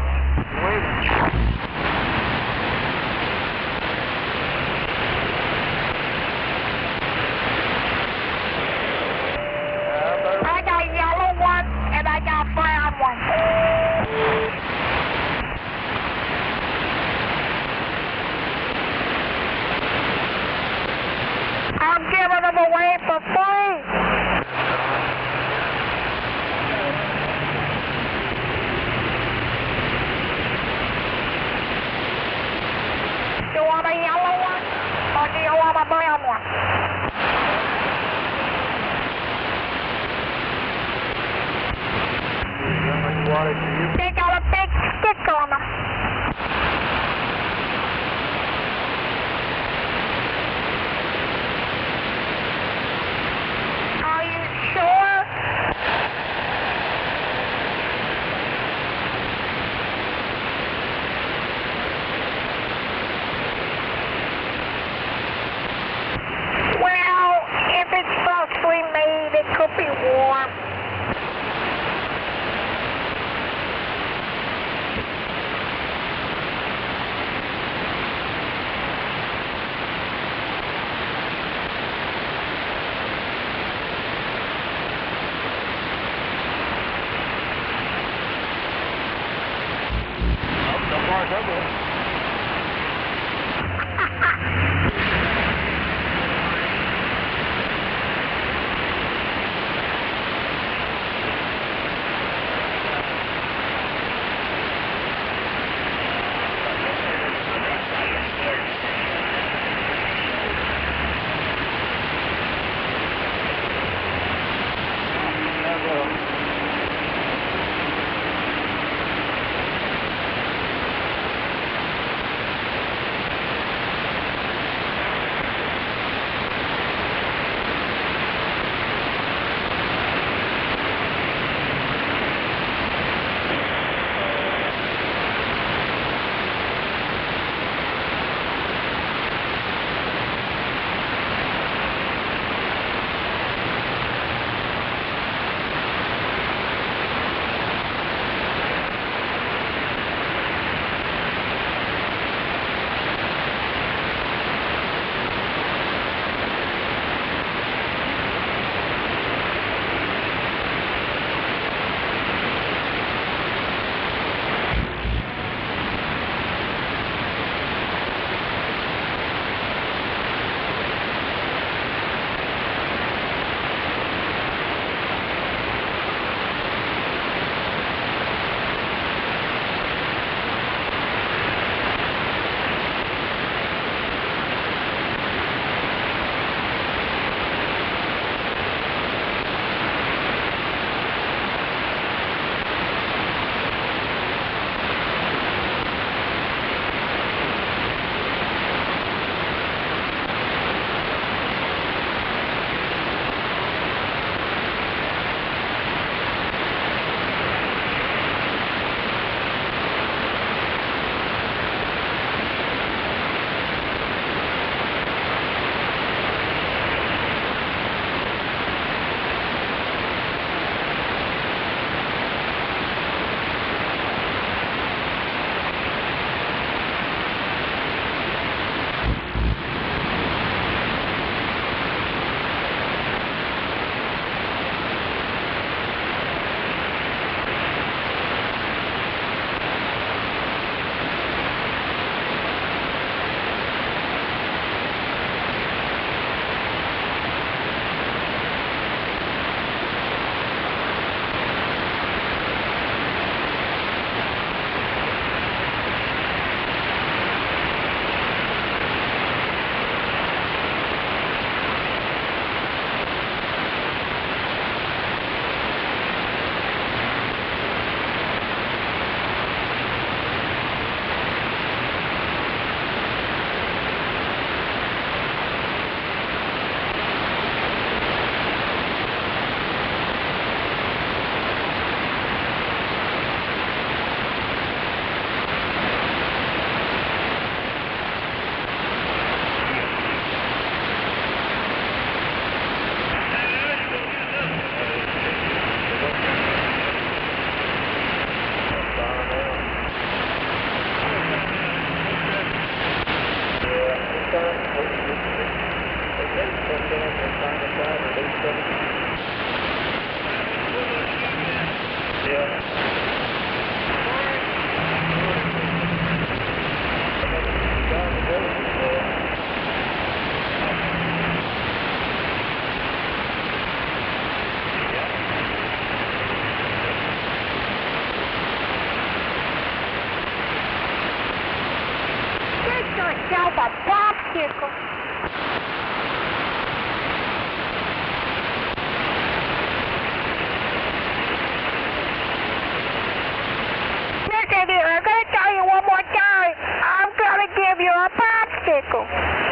I got yellow ones and I got brown ones. I'm giving them away for free. You want a yellow one or do you want a brown one? They got a big stick on them. Are you sure? Well, if it's freshly made, it could be warm. yourself a popsicle. Listen here, I'm going to tell you one more time. I'm going to give you a popsicle.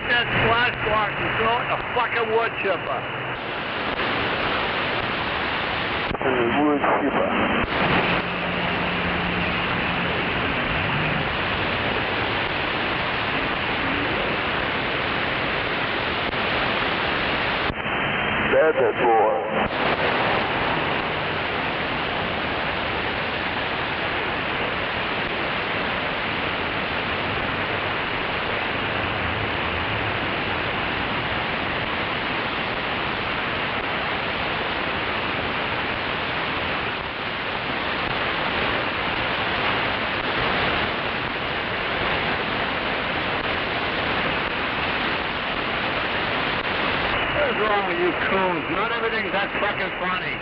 that splash box and throw it in a fucking wood chipper. Wood chipper. That's it, boy. What's wrong with you coons? Not everything's that fucking funny.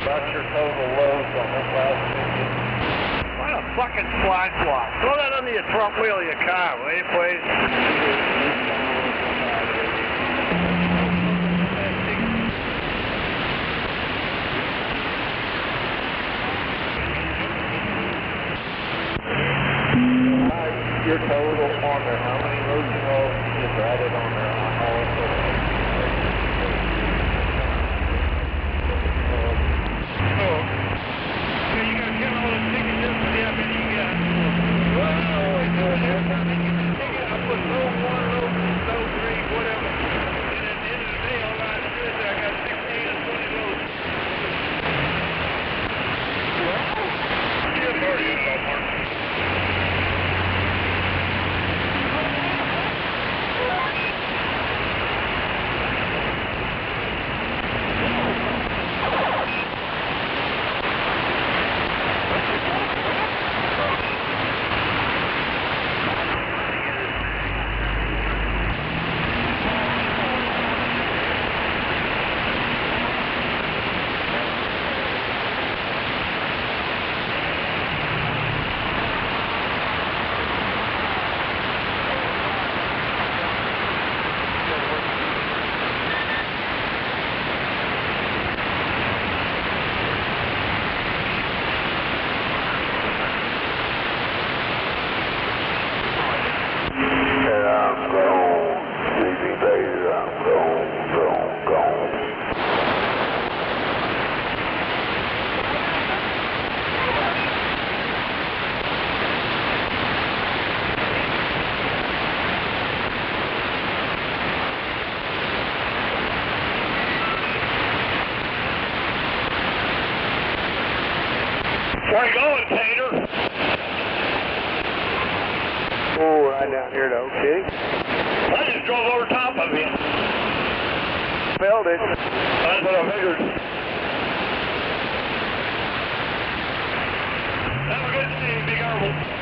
About your total loads on this last ticket. What a fucking splash block. Throw that under your front wheel of your car, will you, please? Your total on there, how many loads you all just added on there on all of them? You gotta count all the tickets just to see how many you got. I put load 1, load 2, load 3, whatever. And at the end of the day, all I do is I got 16 or 20 loads. Yeah, 30 is all, Mark. out here though, Kitty. I just drove over top of you. Felt it. That's what I figured. Have a good day, Big Herbal.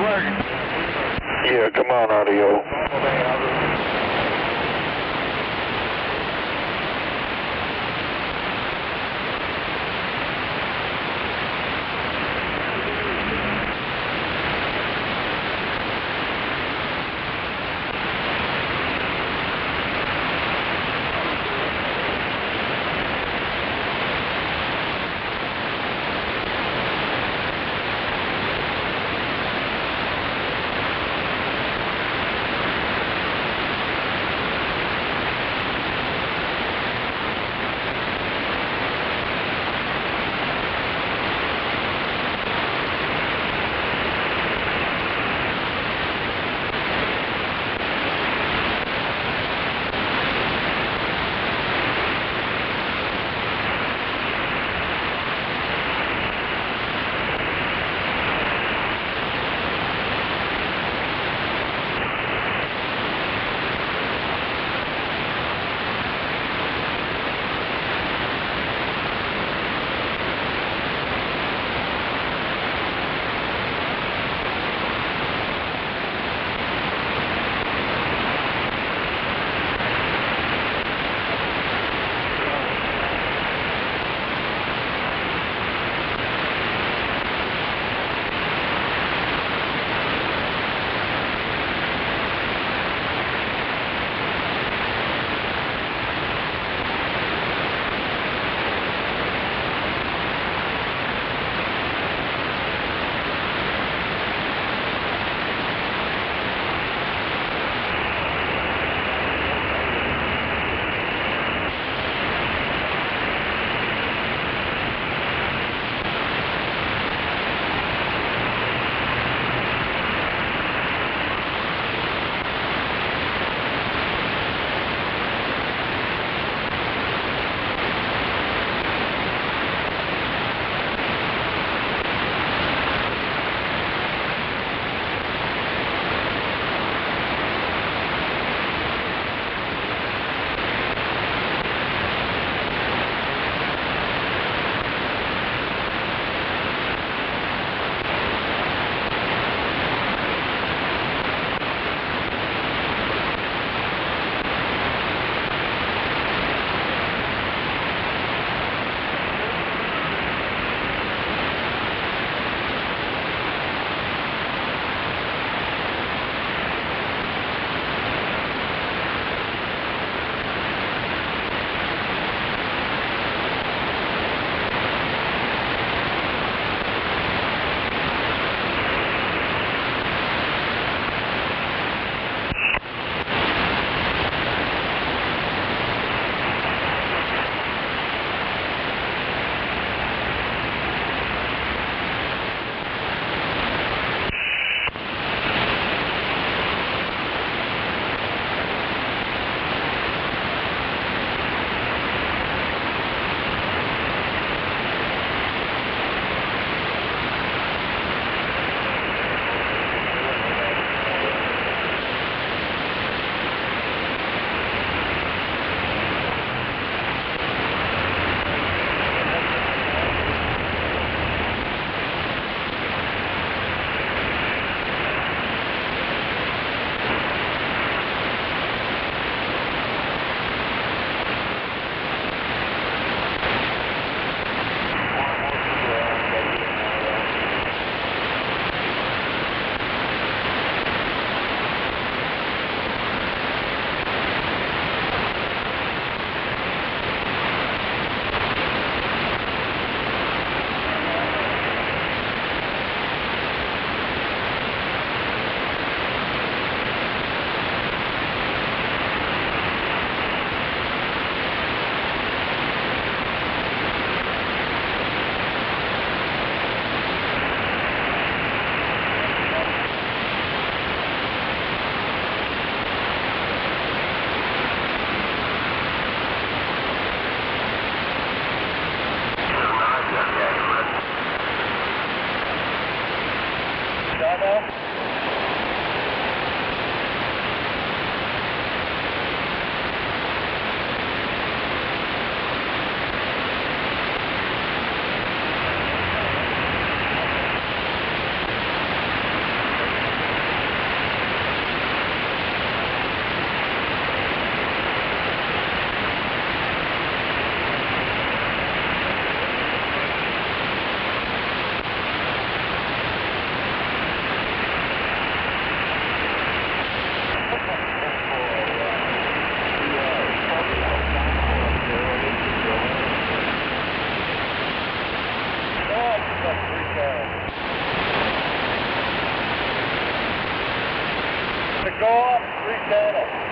working? Yeah, come on, audio. to go off, reset it.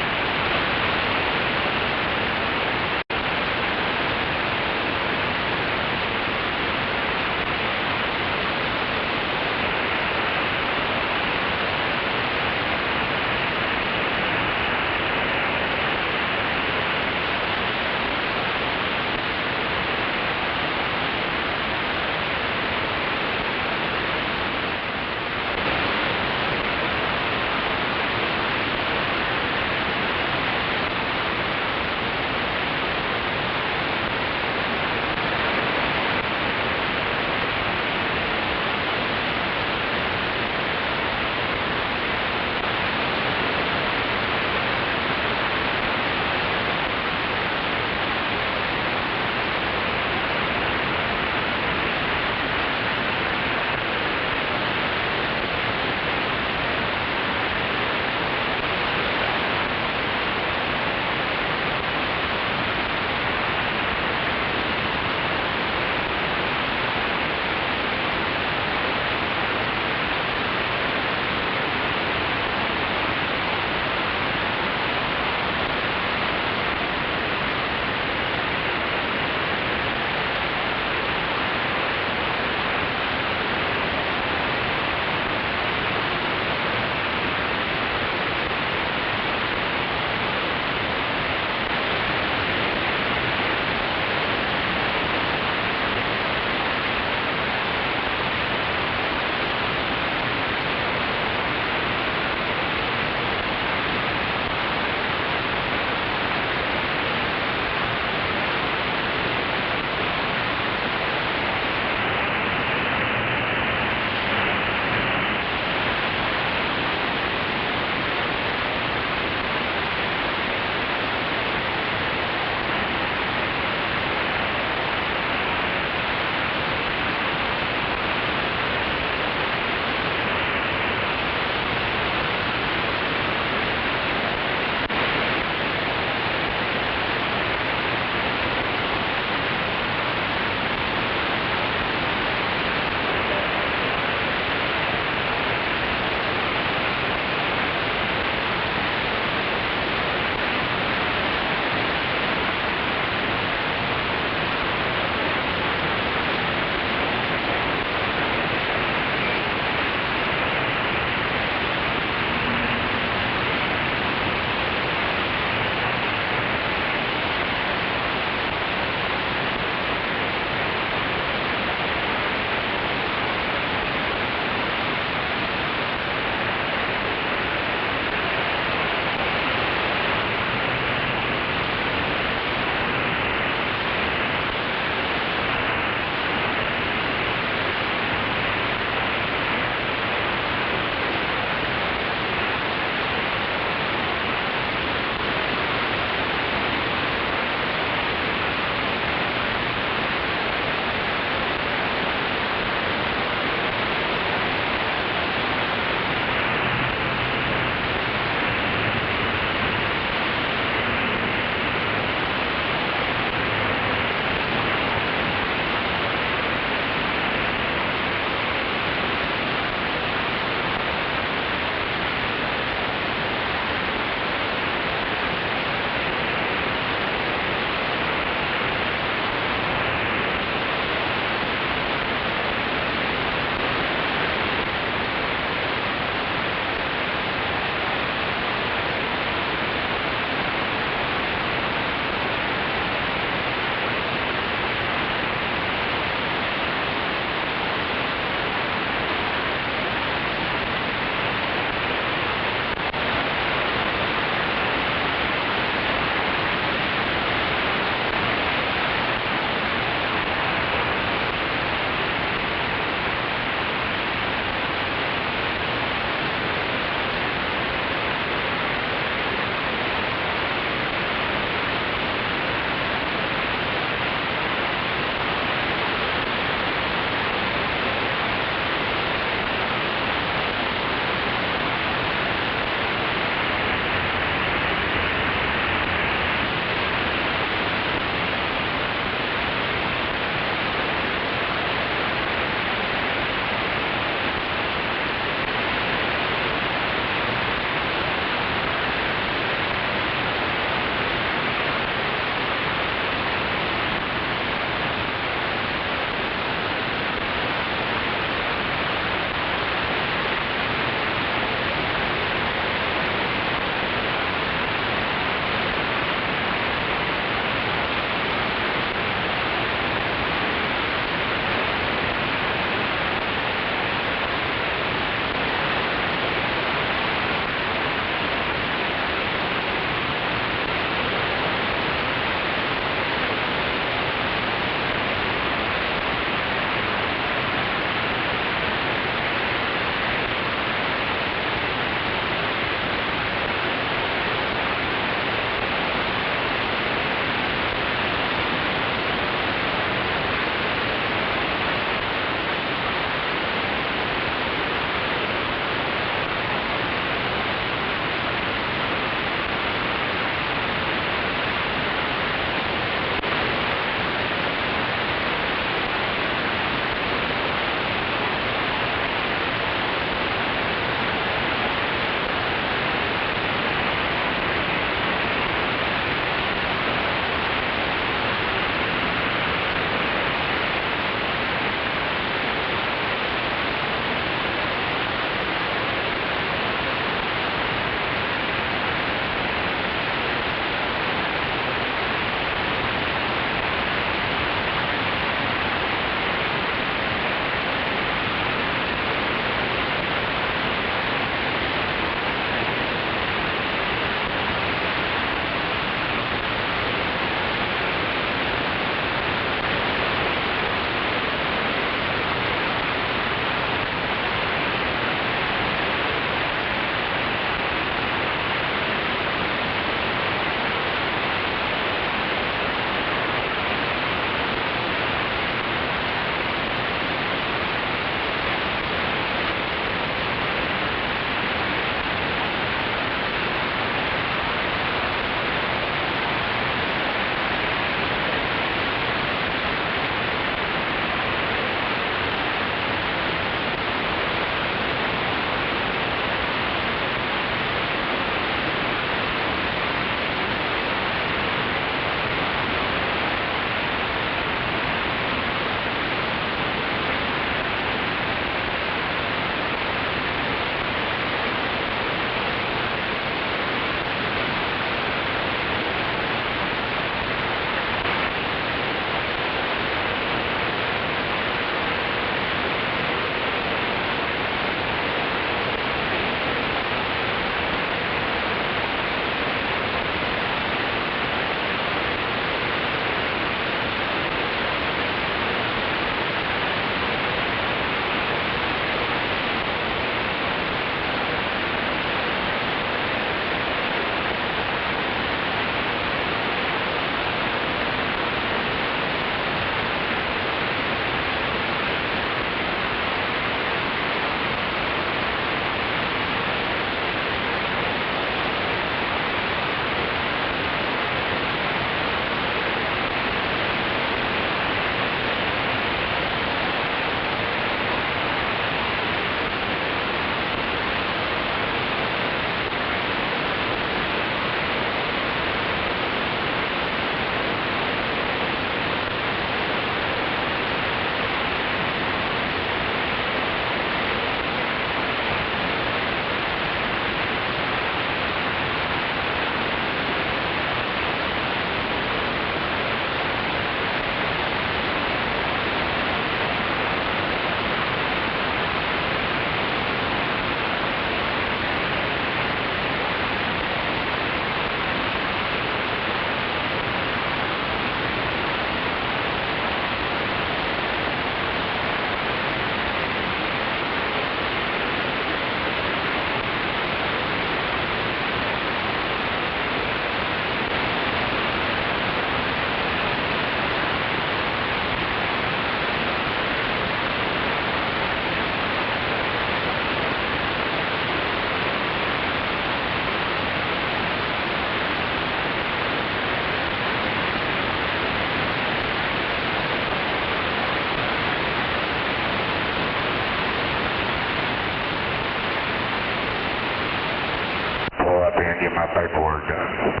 get my paperwork done.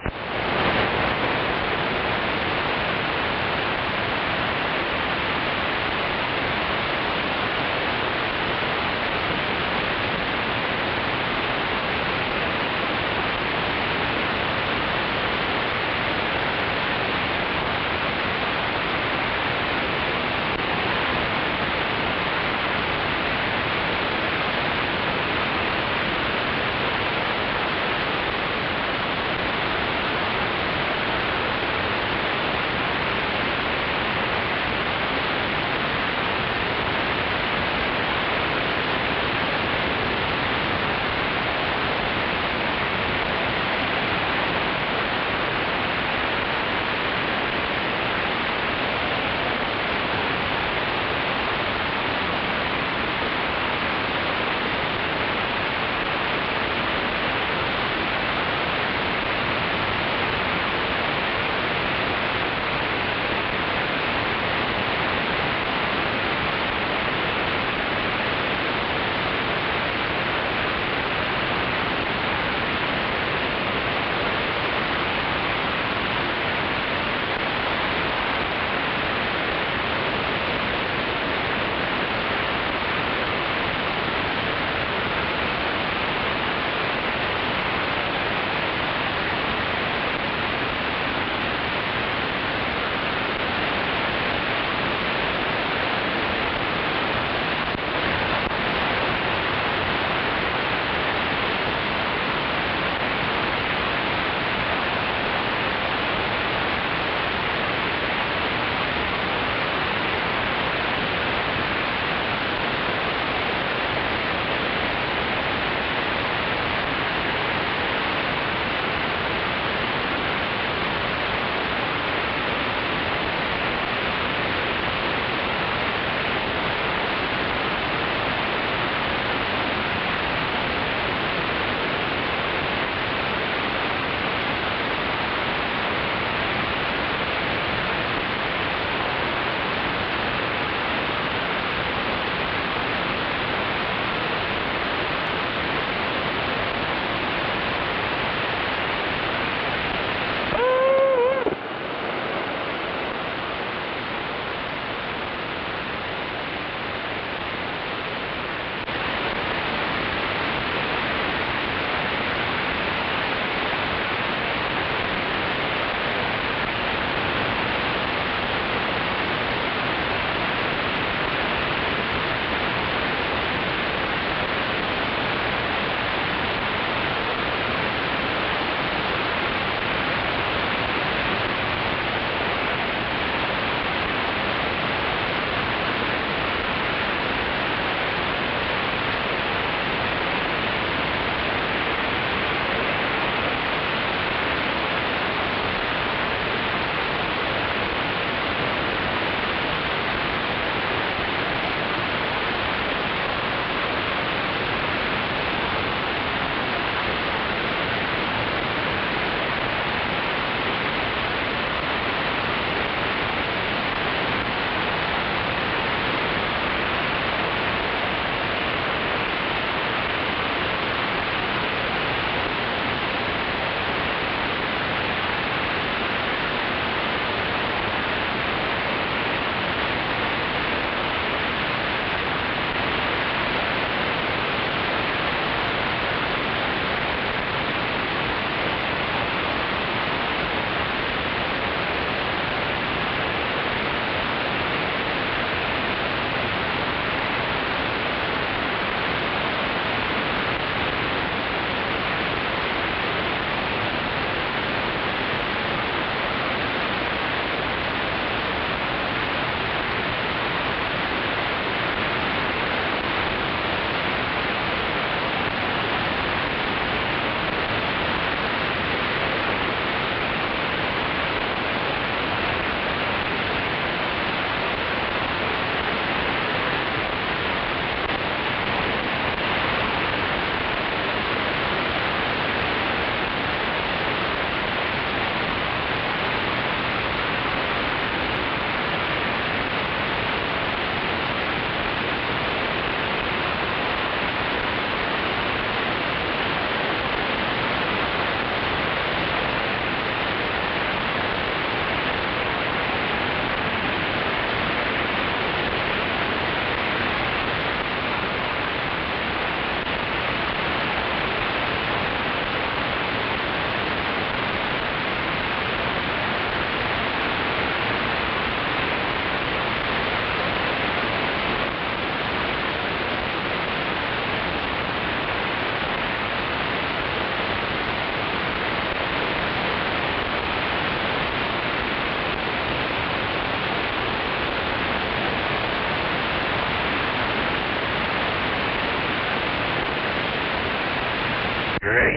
You ready?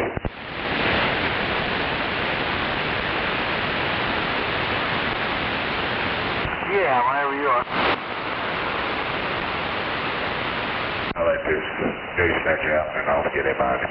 Yeah, whenever you are. I'll let this back out and I'll get him out.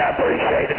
I appreciate it.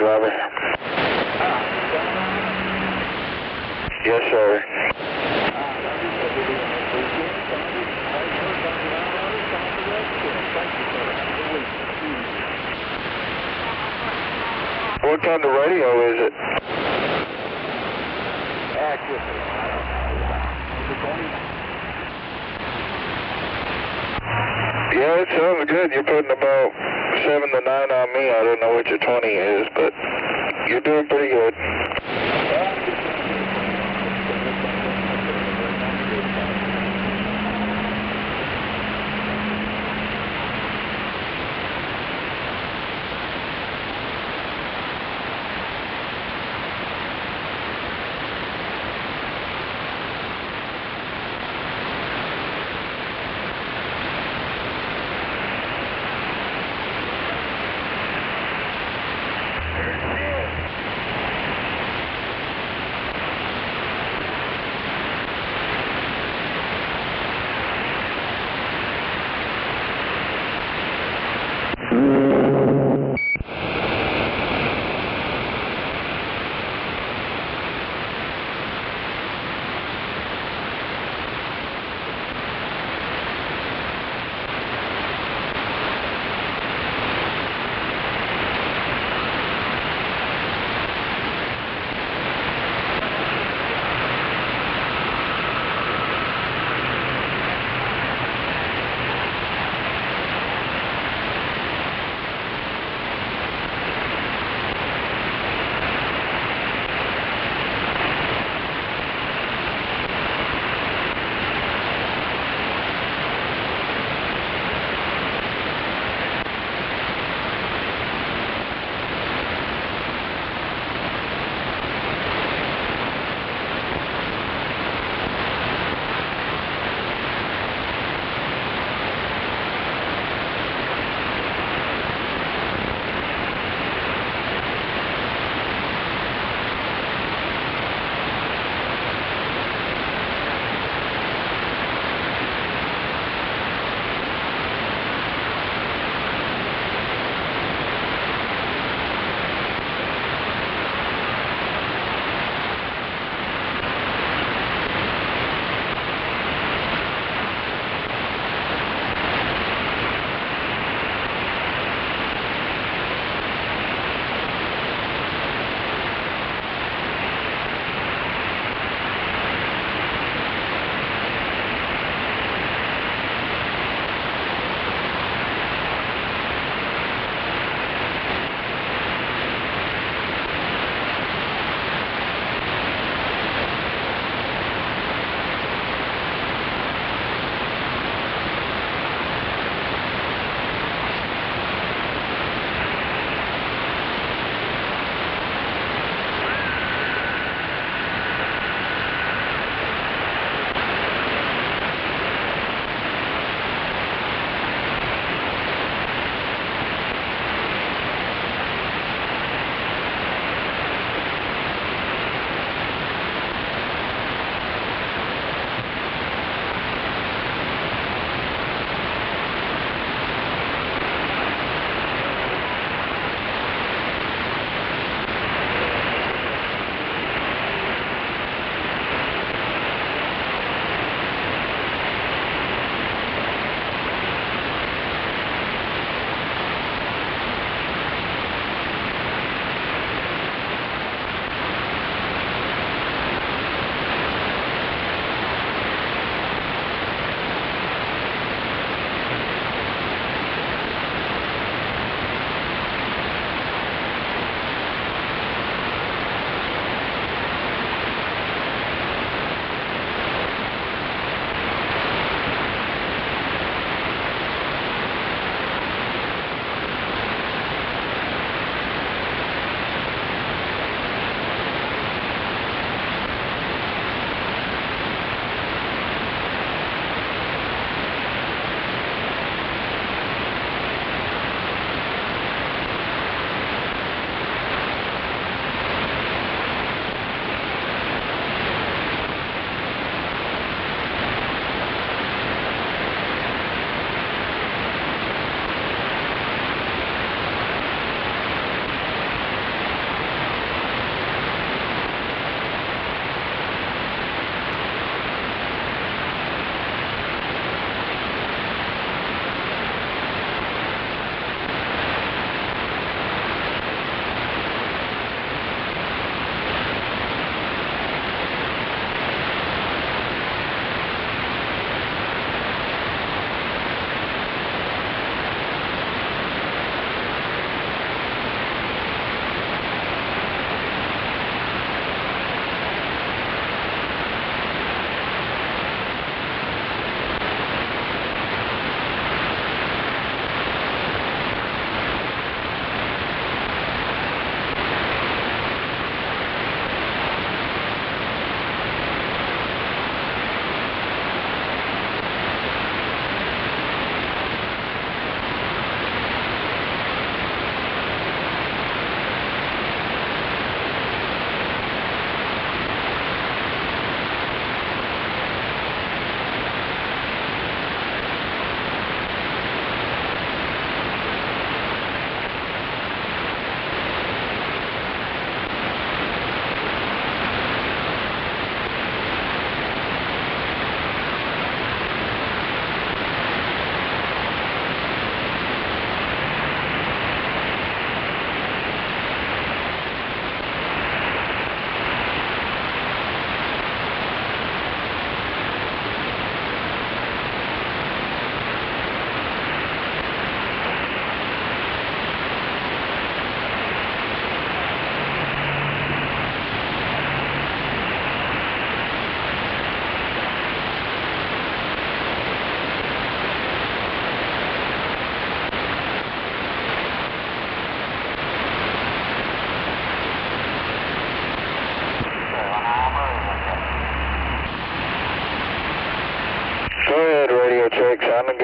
driver. Yes, sir. What kind of radio is it? Yeah, it sounds good. You're putting about 7 to 9 on me. I don't know what your 20 is, but you're doing pretty good.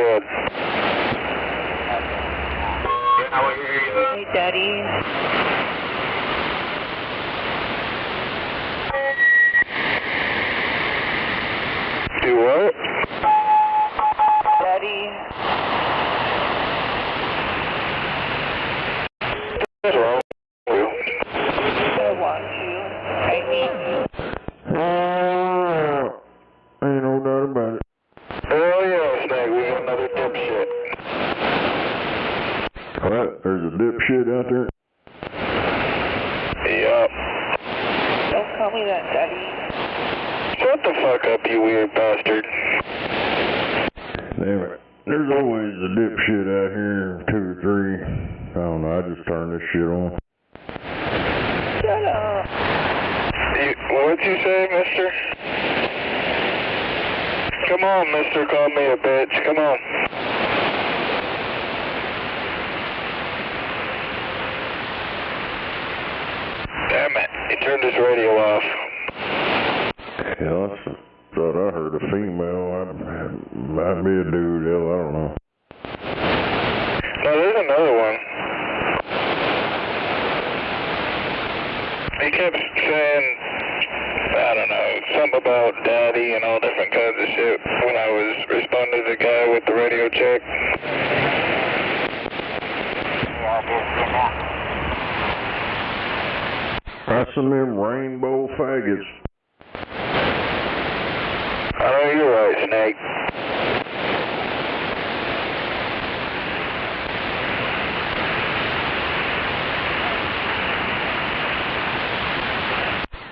ahead. Hey, Daddy. Do what? Daddy. What's wrong with you? I want you. I need you. Ain't no doubt about it. Hell yeah, Snake, we got another dipshit. What? There's a dipshit out there? Yup. Don't call me that, Daddy. Shut the fuck up, you weird bastard. Damn it. There's always a dipshit out here, 2 or 3. I don't know, I just turned this shit on. Shut up. What'd you say, mister? Come on, mister, call me a bitch, come on. Damn it, he turned his radio off. Yeah, I thought I heard a female. Might be a dude, hell, I don't know. No, there's another one. He kept saying, I don't know, something about daddy and all different kinds of shit when I was responding to the guy with the radio check. That's some of them rainbow faggots. I know you're right, Snake.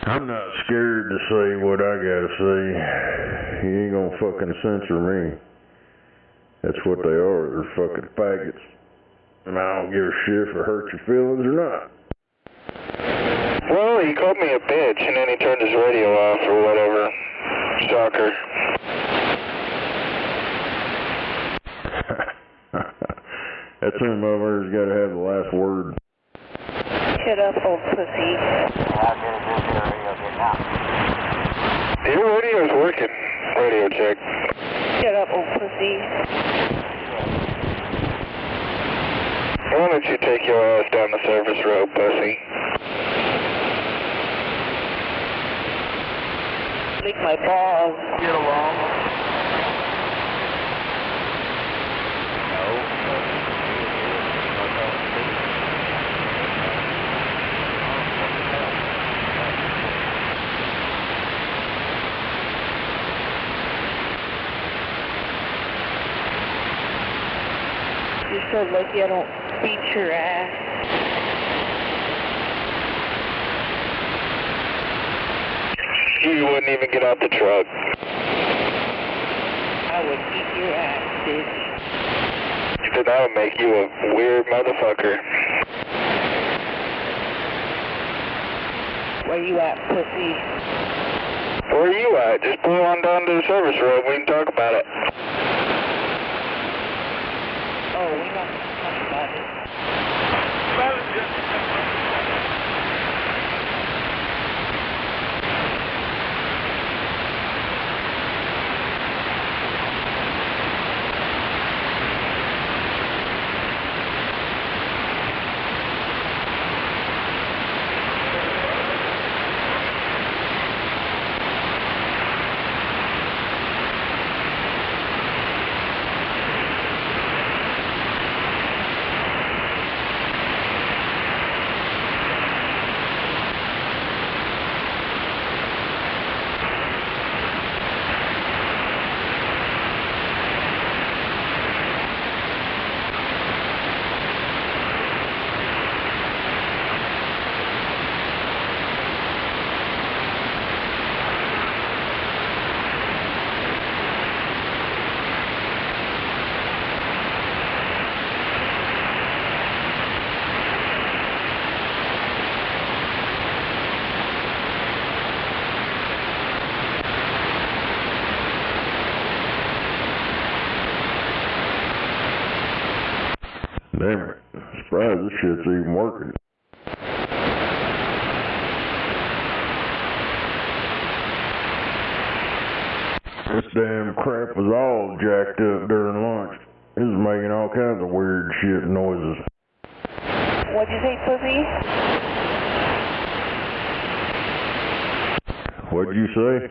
I'm not scared to say what I gotta say. He ain't gonna fucking censor me. That's what they are, they're fucking faggots. And I don't give a shit if it hurts your feelings or not. Well, he called me a bitch and then he turned his radio off or whatever. Stalker. That some motherfucker's gotta have the last word. Shut up, old pussy. Your radio's working. Radio check. Shut up, old pussy. Why don't you take your ass down the service road, pussy? Lick my balls. Get along. You're so lucky I don't beat your ass. You wouldn't even get out the truck. I would beat your ass, bitch. Then that would make you a weird motherfucker. Where you at, pussy? Where are you at? Just pull on down to the service road. We can talk about it. Oh, we're not going to talk about it. Damn it. I'm surprised this shit's even working. This damn crap was all jacked up during lunch. making all kinds of weird shit noises. What'd you say, pussy? What'd you say?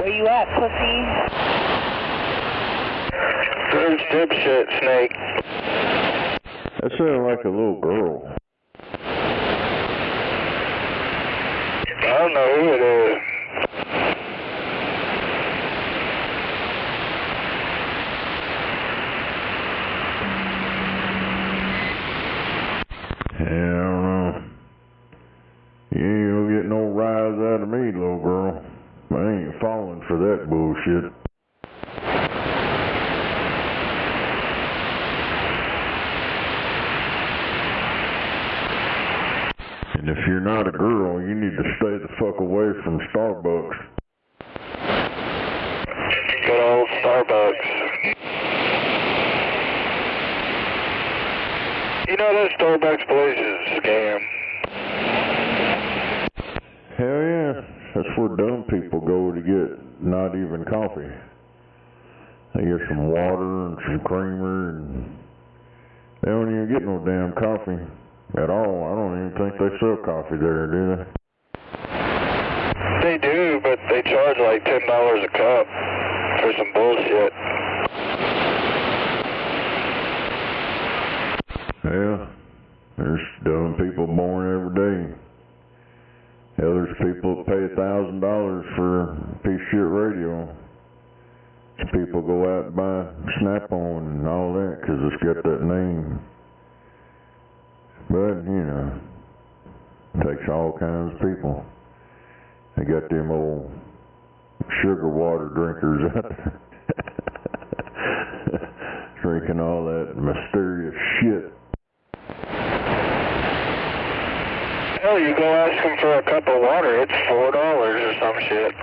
Where you at, pussy? Good dipshit, Snake. That sounded like a little girl. I don't know who it is. Yeah, I don't know. You ain't gonna get no rise out of me, little girl. I ain't falling for that bullshit. And if you're not a girl, you need to stay the fuck away from Starbucks. Good old Starbucks. You know that Starbucks place is a scam. Hell yeah. That's where dumb people go to get not even coffee. They get some water and some creamer and they don't even get no damn coffee at all. I don't even think they sell coffee there, do they? They do, but they charge like $10 a cup for some bullshit. Yeah. There's dumb people born every day. Hell, there's people that pay $1,000 for a piece of shit radio. People go out and buy Snap-on and all that because it's got that name. But, you know, it takes all kinds of people. They got them old sugar water drinkers out there. Drinking all that mysterious shit. Hell, you go ask them for a cup of water, it's $4 or some shit.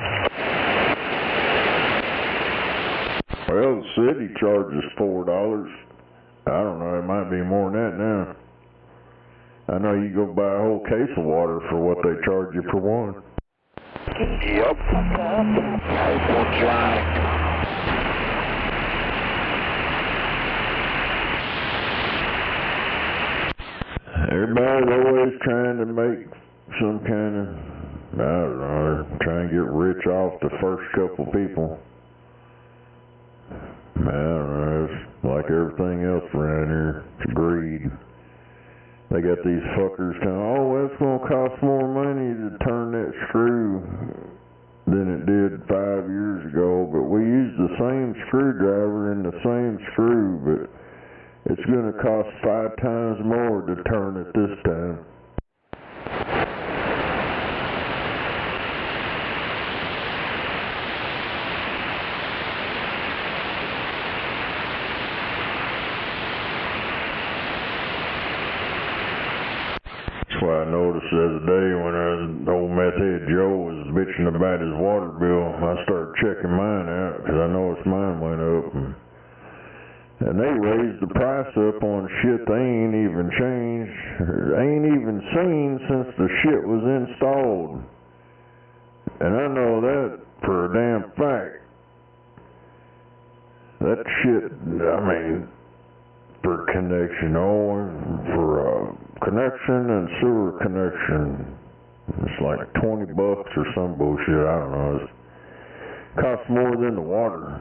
Well, the city charges $4. I don't know, it might be more than that now. I know you go buy a whole case of water for what they charge you for one. Yep. Everybody's always trying to make some kind of, I don't know, trying to get rich off the first couple people. I don't know, it's like everything else around here, it's greed. They got these fuckers telling, oh, well, it's going to cost more money to turn that screw than it did 5 years ago, but we used the same screwdriver and the same screw, but it's going to cost 5 times more to turn it this time. That's why I noticed the other day when old meth head Joe was bitching about his water bill, I started checking mine out because I noticed mine went up. And they raised the price up on shit they ain't even changed, ain't even seen since the shit was installed. And I know that for a damn fact. That shit, I mean, for connection, for connection and sewer connection, it's like $20 or some bullshit, I don't know. It costs more than the water.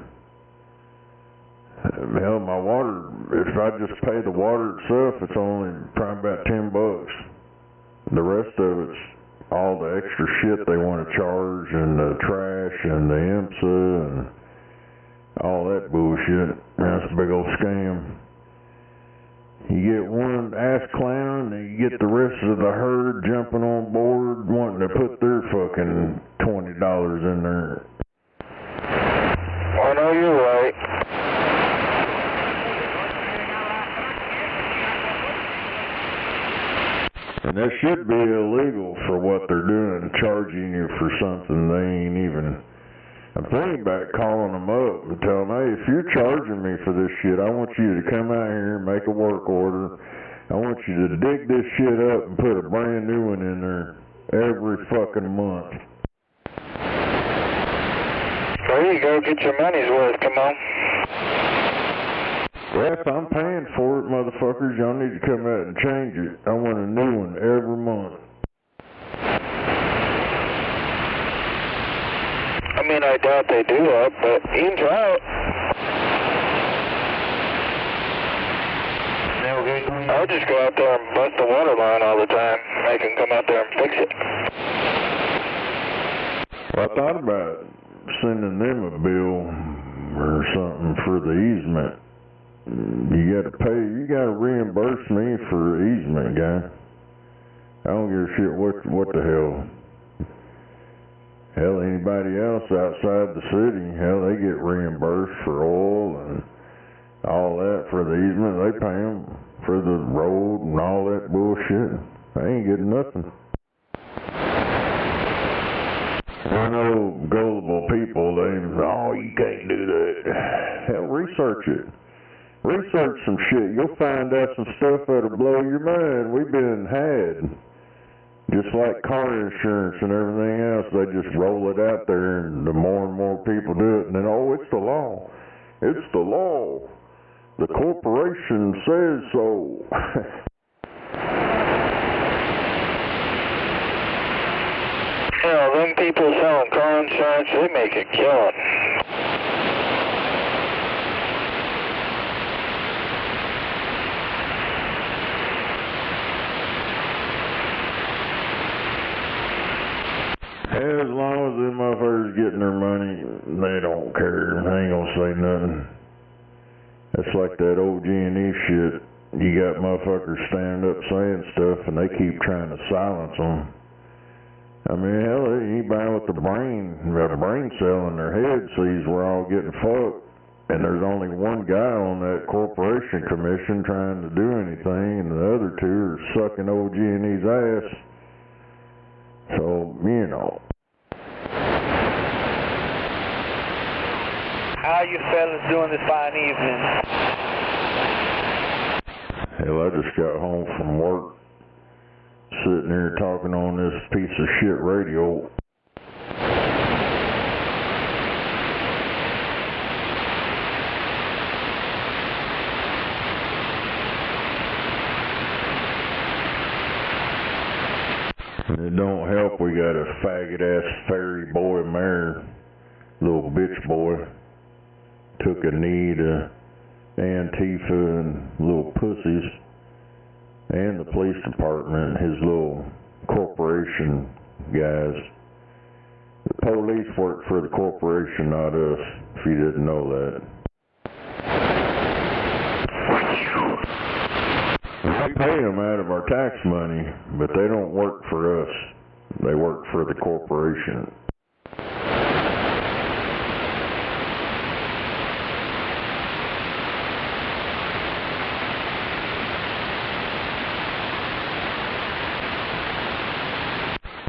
Hell, my water, if I just pay the water itself, it's only probably about $10. The rest of it's all the extra shit they want to charge, and the trash, and the IMSA, and all that bullshit. That's a big old scam. You get one ass clown, and you get the rest of the herd jumping on board, wanting to put their fucking $20 in there. I know you're right. And that should be illegal for what they're doing, charging you for something they ain't even. I'm thinking about calling them up and telling them, hey, if you're charging me for this shit, I want you to come out here and make a work order. I want you to dig this shit up and put a brand new one in there every fucking month. There you go, get your money's worth, come on. Yeah, if I'm paying for it, motherfuckers, y'all need to come out and change it. I want a new one every month. I mean, I doubt they do that, but you can try it. I'll just go out there and bust the water line all the time. I can come out there and fix it. Well, I thought about sending them a bill or something for the easement. You gotta reimburse me for the easement, guy. I don't give a shit what the hell. Hell, anybody else outside the city, hell, they get reimbursed for oil and all that for the easement. They pay them for the road and all that bullshit. I ain't getting nothing. I know gullible people, you can't do that. Hell, research it. Research some shit. You'll find out some stuff that'll blow your mind. We've been had. Just like car insurance and everything else, they just roll it out there, and the more and more people do it, and then, it's the law. It's the law. The corporation says so. Hell, them people selling car insurance, they make a killing. As long as them motherfuckers getting their money, they don't care. They ain't gonna say nothing. It's like that old G&E shit. You got motherfuckers standing up saying stuff, and they keep trying to silence them. I mean, hell, anybody with a brain cell in their head sees we're all getting fucked, and there's only one guy on that corporation commission trying to do anything, and the other two are sucking old G&E's ass. So, you know. How you fellas doing this fine evening? Hell, I just got home from work, sitting here talking on this piece of shit radio. It don't help we got a faggot-ass fairy boy mare, little bitch boy, took a knee to Antifa and little pussies, and the police department, his little corporation guys. The police work for the corporation, not us, if you didn't know that. We pay them out of our tax money, but they don't work for us. They work for the corporation.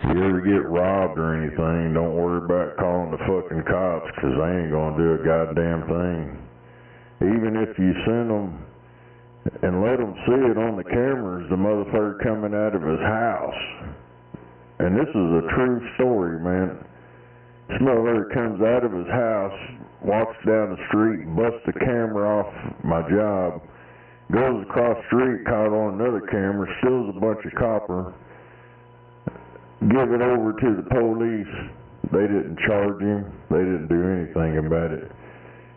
If you ever get robbed or anything, don't worry about calling the fucking cops, because they ain't gonna do a goddamn thing. Even if you send them and let them see it on the cameras, the motherfucker coming out of his house. And this is a true story, man. This motherfucker comes out of his house, walks down the street, busts the camera off my job, goes across the street, caught on another camera, steals a bunch of copper, give it over to the police. They didn't charge him. They didn't do anything about it.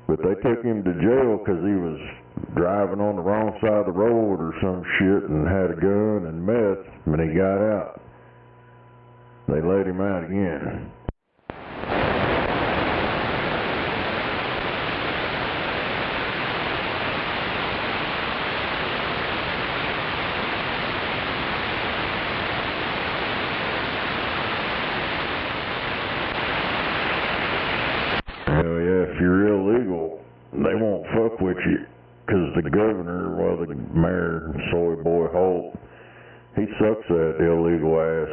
But they took him to jail because he was driving on the wrong side of the road or some shit and had a gun and meth, and he got out. They let him out again. Hell yeah, if you're illegal, they won't fuck with you. Because the governor, the mayor, Soy Boy Holt, he sucks that illegal ass.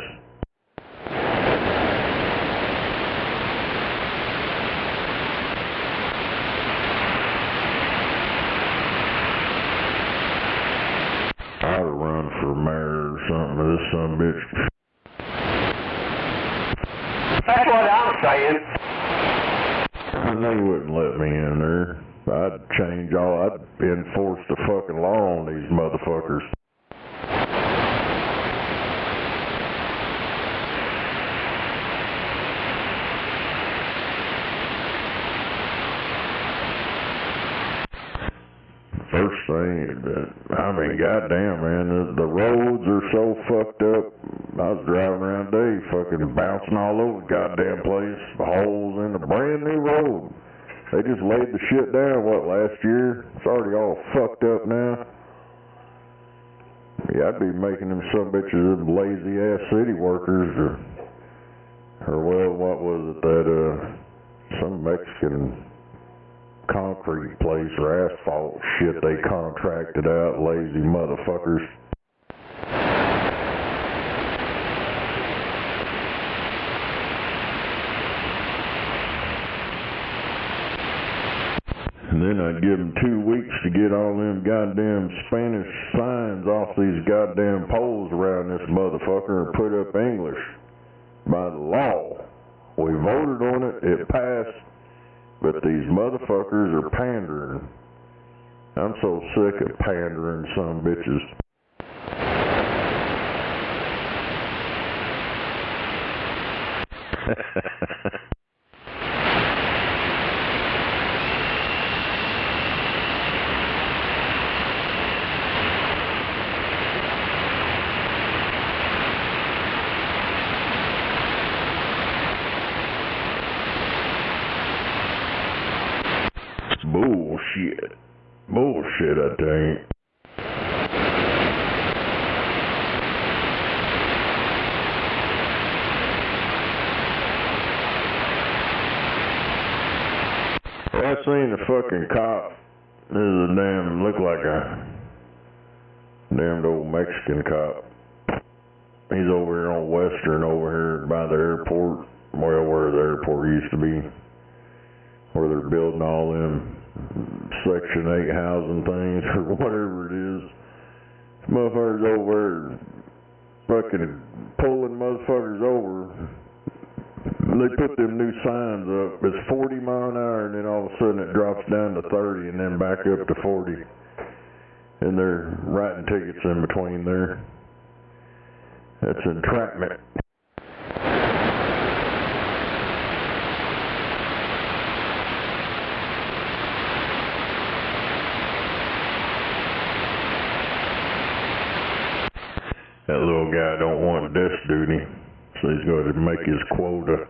I ought to run for mayor or something, but this son of a bitch. That's what I'm saying. They wouldn't let me in there. I I'd enforce the fucking law on these motherfuckers. First thing, I mean, goddamn, man, the roads are so fucked up. I was driving around today, fucking bouncing all over the goddamn place. Holes in the brand new road. They just laid the shit down, last year? It's already all fucked up now. Yeah, I'd be making them some bitches, them lazy ass city workers, or well, what was it, some Mexican concrete place or asphalt shit they contracted out, lazy motherfuckers. And then I'd give them 2 weeks to get all them goddamn Spanish signs off these goddamn poles around this motherfucker and put up English. By the law. We voted on it, it passed. But these motherfuckers are pandering. I'm so sick of pandering some bitches. Bullshit. Bullshit, I think. I seen the fucking cop. This is a looked like a damned old Mexican cop. He's over here on Western, over here by the airport. Well, where the airport used to be. Where they're building all them Section 8 housing things or whatever it is. Motherfuckers over there fucking pulling motherfuckers over. They put them new signs up. It's 40 mile an hour and then all of a sudden it drops down to 30 and then back up to 40. And they're writing tickets in between there. That's entrapment. That little guy don't want desk duty, so he's going to make his quota.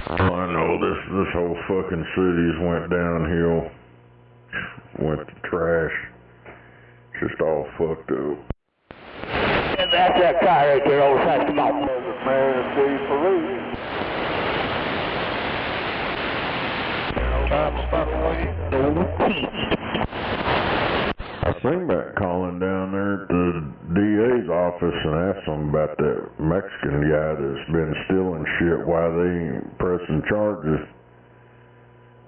Oh, I know, this whole fucking city's went downhill. Went to trash. Just all fucked up. And that's that guy right there on the side of the mountain. Man, it's the police. I seen about calling down there at the DA's office and asked them about that Mexican guy that's been stealing shit. Why they ain't pressing charges?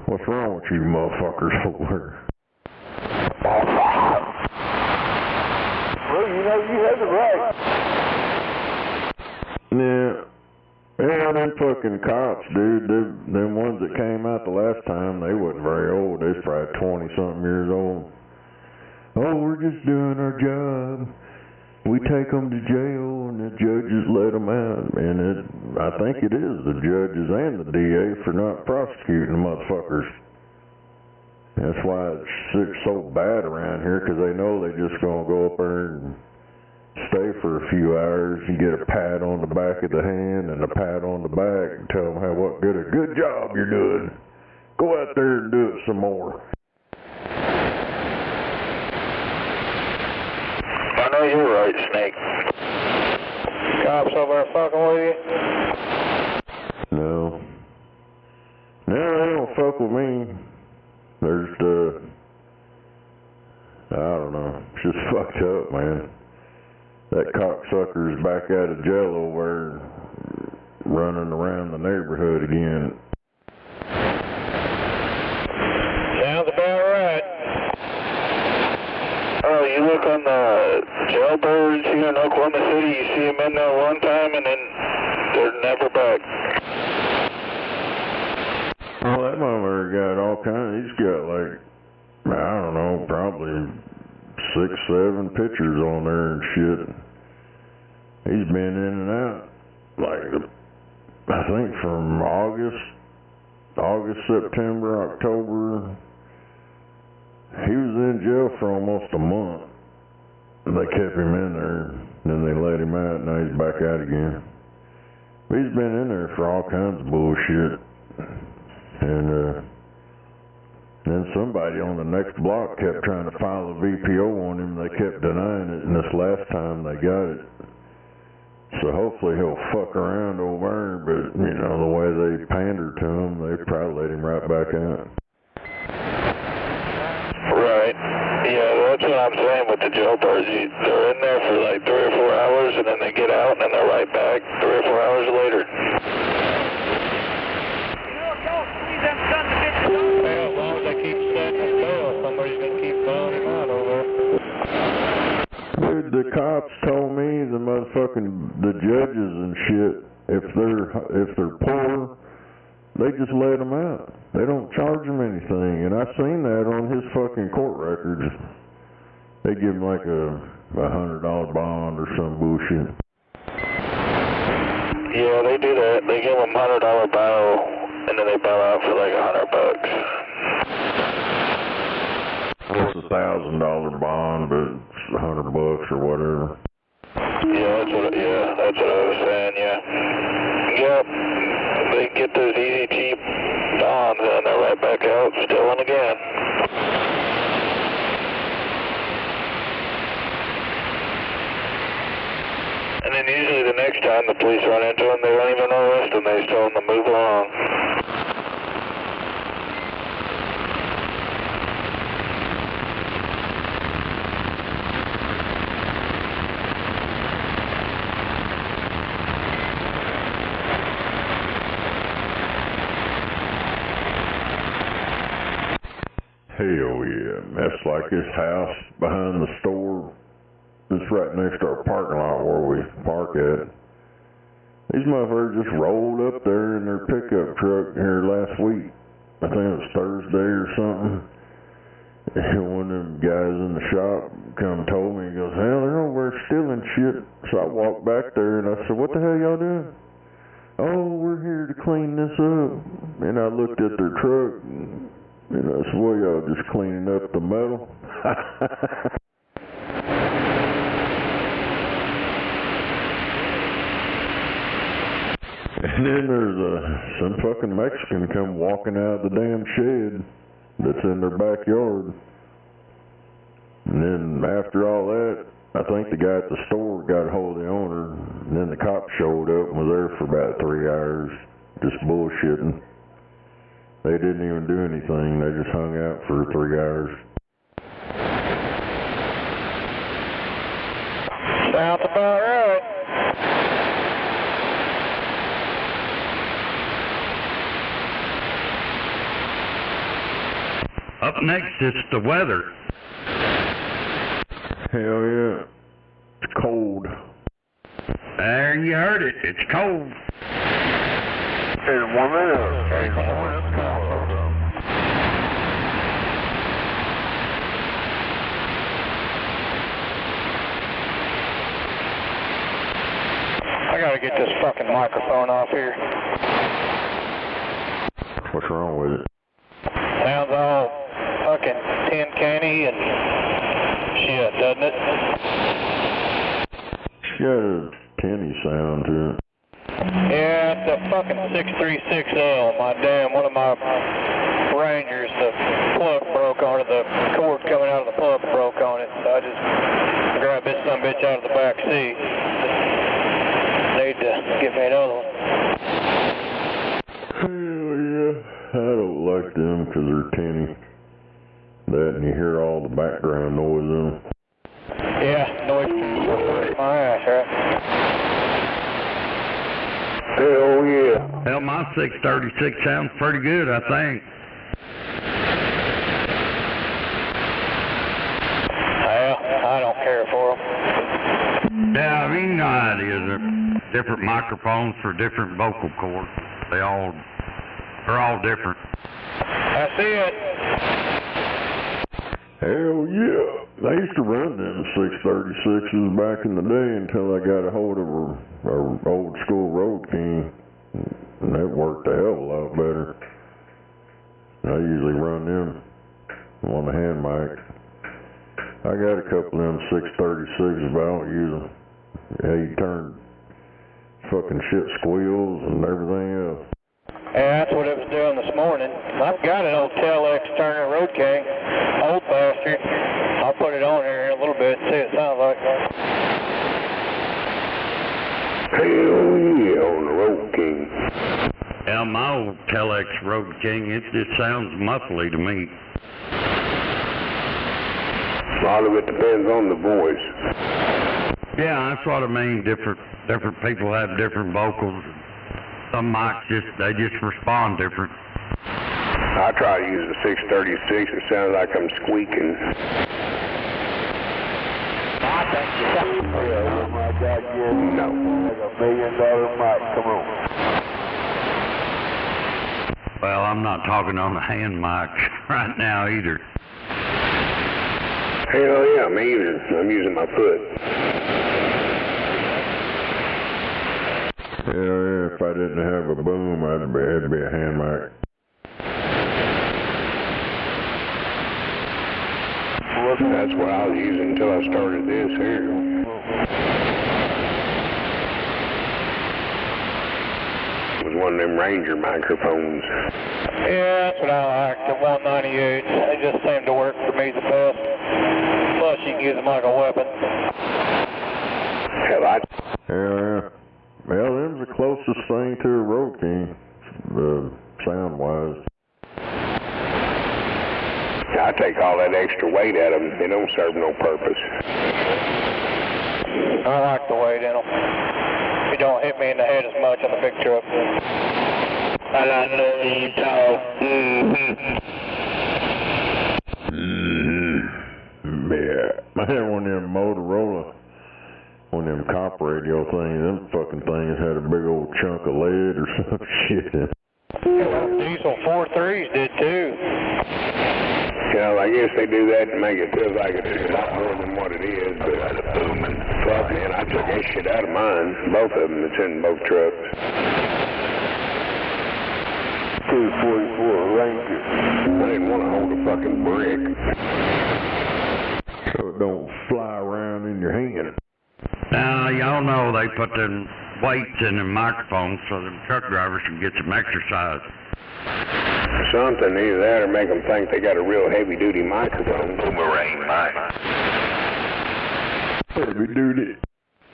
What's wrong with you motherfuckers over there? Well, you know, you had the right. Yeah, them fucking cops, dude. Them ones that came out the last time, they wasn't very old. They was probably 20-something years old. Oh, we're just doing our job. We take them to jail and the judges let them out. And I think it is the judges and the DA for not prosecuting the motherfuckers. That's why it's so bad around here, because they know they just going to go up there and stay for a few hours and get a pat on the back of the hand and a pat on the back and tell them how a good job you're doing. Go out there and do it some more. I know you're right, Snake. Cops over there fucking with you? No. No, they don't fuck with me. There's I don't know. It's just fucked up, man. That cocksucker's back out of jail over there. running around the neighborhood again. Sounds about right. Oh, you look on the jailbirds here in Oklahoma City, you see them in there one time and then they're never back. Well, that motherfucker got all kinds. He's got like, I don't know, probably 6, 7 pictures on there and shit. He's been in and out, like, I think from August, September, October. He was in jail for almost a month. They kept him in there, then they let him out, and now he's back out again. But he's been in there for all kinds of bullshit. And then somebody on the next block kept trying to file a VPO on him. They kept denying it, and this last time they got it. So hopefully he'll fuck around over there, but, you know, the way they pander to him, they probably let him right back out. Right. Yeah, that's what I'm saying with the jailbirds. They're in there for like 3 or 4 hours, and then they get out, and then they're right back 3 or 4 hours later. Well, as long as they keep setting his bail, somebody's going to keep bailing him out over there. Dude, the cops told me the judges and shit, if they're poor, they just let them out. They don't charge them anything, and I seen that on his fucking court records. They give him like a $100 bond or some bullshit. Yeah, they do that. They give them $100 bail, and then they bail out for like $100. It's $1,000 bond, but it's $100 or whatever. Yeah, that's what I was saying. Yeah. Yep. They get those easy, cheap bonds, and they're right back out, stealing again. And then usually the next time the police run into them, they don't even arrest them. They just tell them to move along. Hell yeah. That's like this house behind the store. It's right next to our parking lot where we park at. These motherfuckers just rolled up there in their pickup truck here last week. I think it was Thursday or something. And one of them guys in the shop come told me, he goes, hell, they're over there stealing shit. So I walked back there and I said, what the hell y'all doing? Oh, we're here to clean this up. And I looked at their truck and I said, well, y'all just cleaning up the metal? And then there's some fucking Mexican come walking out of the damn shed that's in their backyard. And then after all that, I think the guy at the store got a hold of the owner, and then the cops showed up and was there for about 3 hours, just bullshitting. They didn't even do anything, they just hung out for 3 hours. Sounds about right. Up next, it's the weather. Hell yeah. It's cold. There, you heard it. It's cold. It's warming up. It's warming up. I gotta get this fucking microphone off here. What's wrong with it? Sounds all fucking tin canny and shit, doesn't it? It's got a tinny sound to it. Yeah, it's a fucking 636L. My damn, one of my Rangers, the plug broke on it, the cord coming out of the plug broke on it, so I just grabbed this son bitch out of the back seat. Need to get me another one. Hell yeah. I don't like them because they're tinny. That and you hear all the background noise in them. Yeah, noise my ass, right? Hell Hell, my 636 sounds pretty good, I think. Well, I don't care for them. Yeah, I mean, you know how it is. Different microphones for different vocal cords. They're all different. That's it. Hell yeah. I used to run them 636s back in the day until I got a hold of a old school Road King. And that worked a hell of a lot better. I usually run them on the hand mic. I got a couple of them 636s, but I don't use them. Yeah, you turn fucking shit squeals and everything else. Yeah, that's what it was doing this morning. I've got an old Telex Turner Road King, old bastard. I'll put it on here in a little bit and see what it sounds like. Hell yeah, on the Road King. Yeah, my old Telex Road King, it just sounds muffly to me. A lot of it depends on the voice. Yeah, that's what I mean. Different people have different vocals. Some mics they just respond different. I try to use the 636. It sounds like I'm squeaking. I think you sound real. Oh my God, yeah. No. Like $1 million mic. Come on. Well, I'm not talking on the hand mic right now either. Hell yeah, me either. I'm using my foot. Hell yeah, if I didn't have a boom, it'd be a hand mic. That's what I was using until I started this here. It was one of them Ranger microphones. Yeah, that's what I like, the 198. They just seem to work for me the best. Plus, you can use them like a weapon. Hell, yeah. Well, them's the closest thing to a Road King, sound-wise. I take all that extra weight out of them. They don't serve no purpose. I like the weight in them. You don't hit me in the head as much on the big truck. And I know you talk. Yeah. I had one of them Motorola, one of them cop radio things. Them fucking things had a big old chunk of lead or some shit in it. Diesel 4.3s did too. Yeah, I guess they do that to make it feel like it's a lot more than what it is, but fuck, man, I took that shit out of mine. Both of them, it's in both trucks. 244 Ranger. I didn't want to hold a fucking brick. So it don't fly around in your hand. Now, y'all know they put them weights in the microphones so the truck drivers can get some exercise. Something, either that or make them think they got a real heavy-duty microphone. Boomerang mic. Heavy-duty.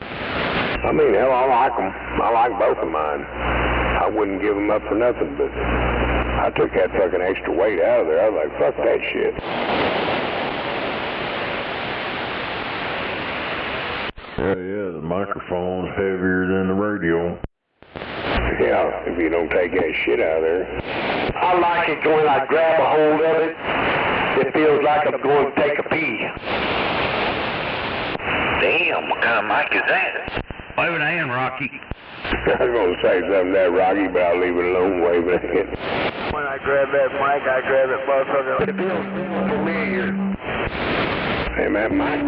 I mean, hell, I like them. I like both of mine. I wouldn't give them up for nothing, but I took that fucking extra weight out of there. I was like, fuck that shit. Yeah, the microphone's heavier than the radio. Yeah, if you don't take that shit out of there. I like it when I grab a hold of it. It feels like I'm going to take a pee. Damn, what kind of mic is that? Wave it in, Rocky. I was going to say something to that, Rocky, but I'll leave it alone. Wave it in. When I grab that mic, I grab that motherfucker. It feels familiar. Hey, man, mic.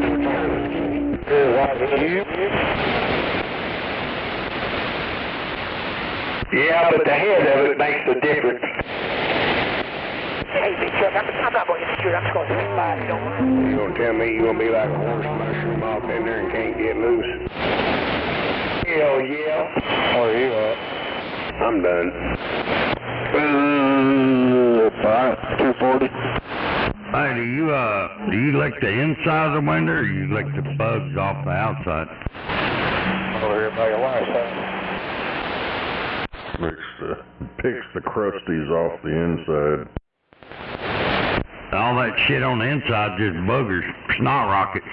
Yeah, but the head of it makes a difference. Hey, big truck, I'm not going to hit the street. I'm just going to swing by, you don't mind. You gonna tell me you gonna be like a horse mushroom off in there and can't get loose? Hell yeah. Where are you at? I'm done. 240. Hey, do you lick the inside of the window or you lick the bugs off the outside? Over here by your wire side. Picks the crusties off the inside. All that shit on the inside just boogers, snot rockets.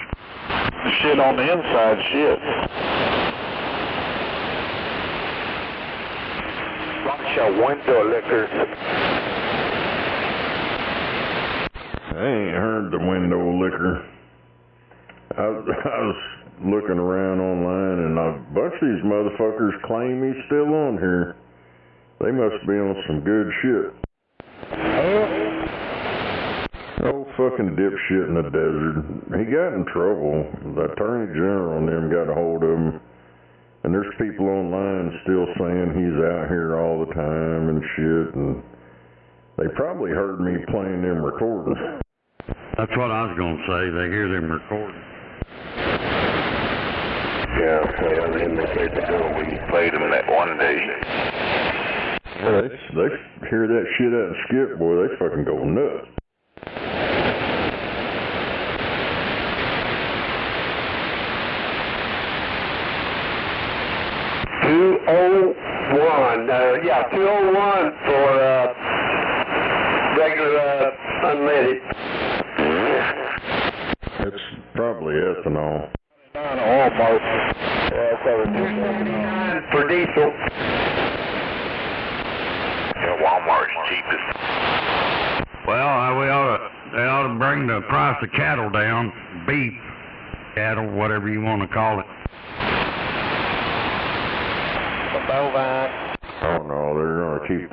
Shit on the inside, shit. your window liquor. I ain't heard the window liquor. I was looking around online and a bunch of these motherfuckers claim he's still on here. They must be on some good shit. Old fucking dipshit in the desert. He got in trouble. The Attorney General and them got a hold of him. And there's people online still saying he's out here all the time and shit. And they probably heard me playing them recordings. That's what I was going to say. They hear them recording. Yeah, then they say we played them that one day. Yeah, they hear that shit out in Skip, boy, they fucking go nuts. Yeah, 201 for regular unleaded. It's probably ethanol. Almost. Yeah, so $2.79 for diesel. Yeah, Walmart's cheapest. Well, they ought to bring the price of cattle down. Beef, cattle, whatever you want to call it. Bovine. Oh no, they're gonna keep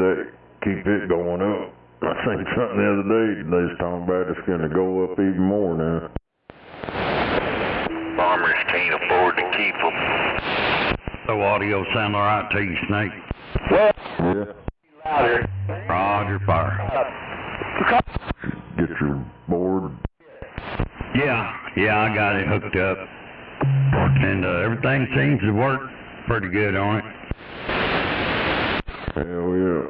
it going up. I seen something the other day, they was talking about it's gonna go up even more now. Farmers can't afford to keep them. So audio sound alright to you, Snake? Yeah. Louder. Roger, fire. Get your board. Yeah, I got it hooked up. And everything seems to work pretty good on it. Hell yeah.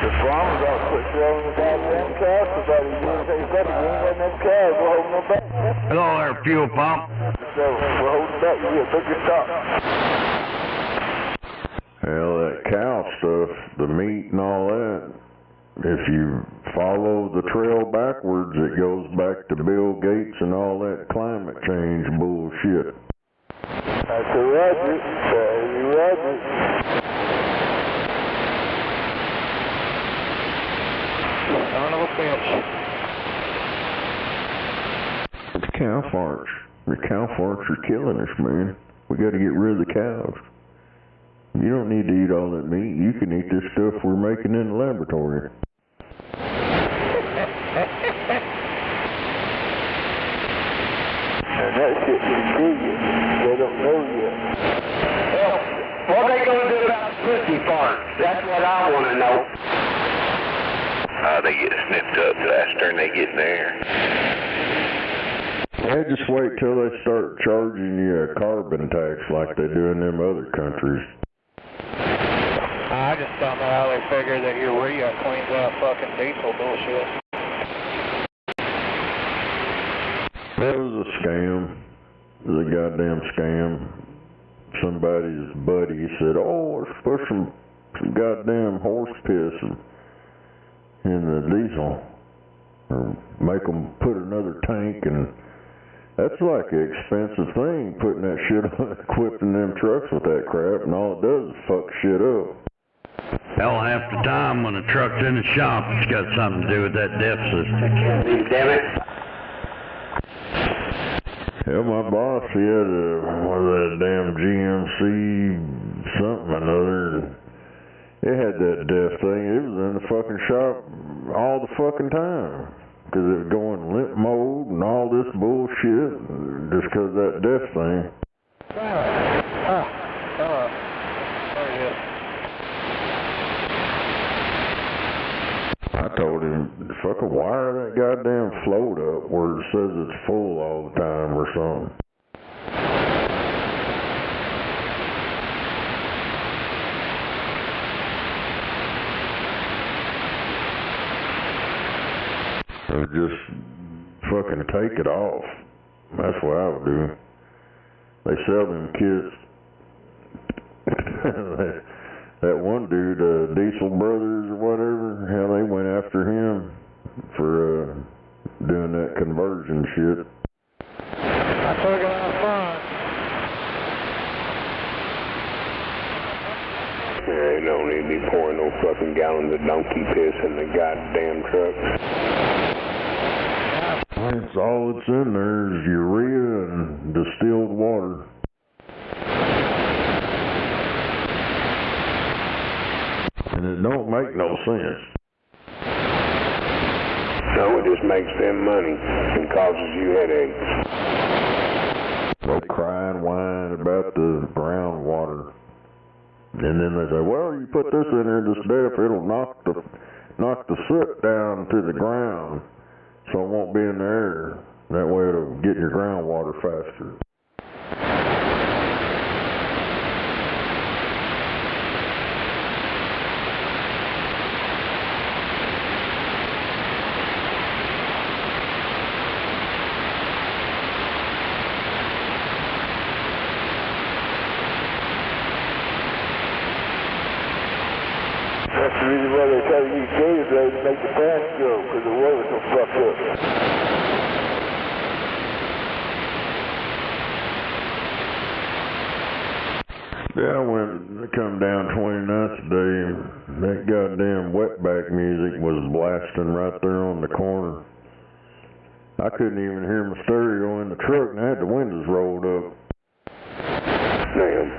The farmers ought to put you on the goddamn calves for about a year and say, buddy, you ain't got enough calves, we're holding them back. Hello there, fuel pump. So, we're holding back, you get bigger stock. Hell, that cow stuff, the meat and all that, if you follow the trail backwards, it goes back to Bill Gates and all that climate change bullshit. That's a Roger. Roger. Son of a bitch. It's cow farts. The cow farts are killing us, man. We got to get rid of the cows. You don't need to eat all that meat. You can eat this stuff we're making in the laboratory. And that shit can kill you. They don't know yet. Well, what they gonna do about pussy farts? That's what I want to know. They get snipped up faster than they get there. Yeah, just wait till they start charging you a carbon tax like they do in them other countries. I just don't know how they figure that urea cleans out fucking diesel bullshit. That was a scam. It was a goddamn scam. Somebody's buddy said, oh, let's put some goddamn horse piss in the diesel. Or make them put another tank, and that's like an expensive thing, putting that shit on, equipping them trucks with that crap, and all it does is fuck shit up. Hell, half the time when a truck's in the shop, it's got something to do with that DEF system. Damn it. Hell, my boss, he had that damn GMC something or another, and it had that DEF thing. It was in the fucking shop all the fucking time. Because it was going limp mode and all this bullshit, just because of that DEF thing. I told him, fucking wire that goddamn float up where it says it's full all the time or something. Or just fucking take it off. That's what I would do. They sell them kits. That one dude, Diesel Brothers or whatever, how they went after him for doing that conversion shit. I took it out front. Yeah, you don't need to be pouring no fucking gallons of donkey piss in the goddamn truck. It's all that's in there is urea and distilled water. And it don't make no sense. No, it just makes them money and causes you headaches. They cry and whine about the groundwater. And then they say, well, you put this in there this depth, it'll knock the soot down to the ground so it won't be in the air. That way it'll get your groundwater faster. That's the reason why they try to use Gatorade to make the fast go, because the water's so fucked up. Yeah, when it come down 29th today, that goddamn wetback music was blasting right there on the corner. I couldn't even hear my stereo in the truck and I had the windows rolled up. Damn.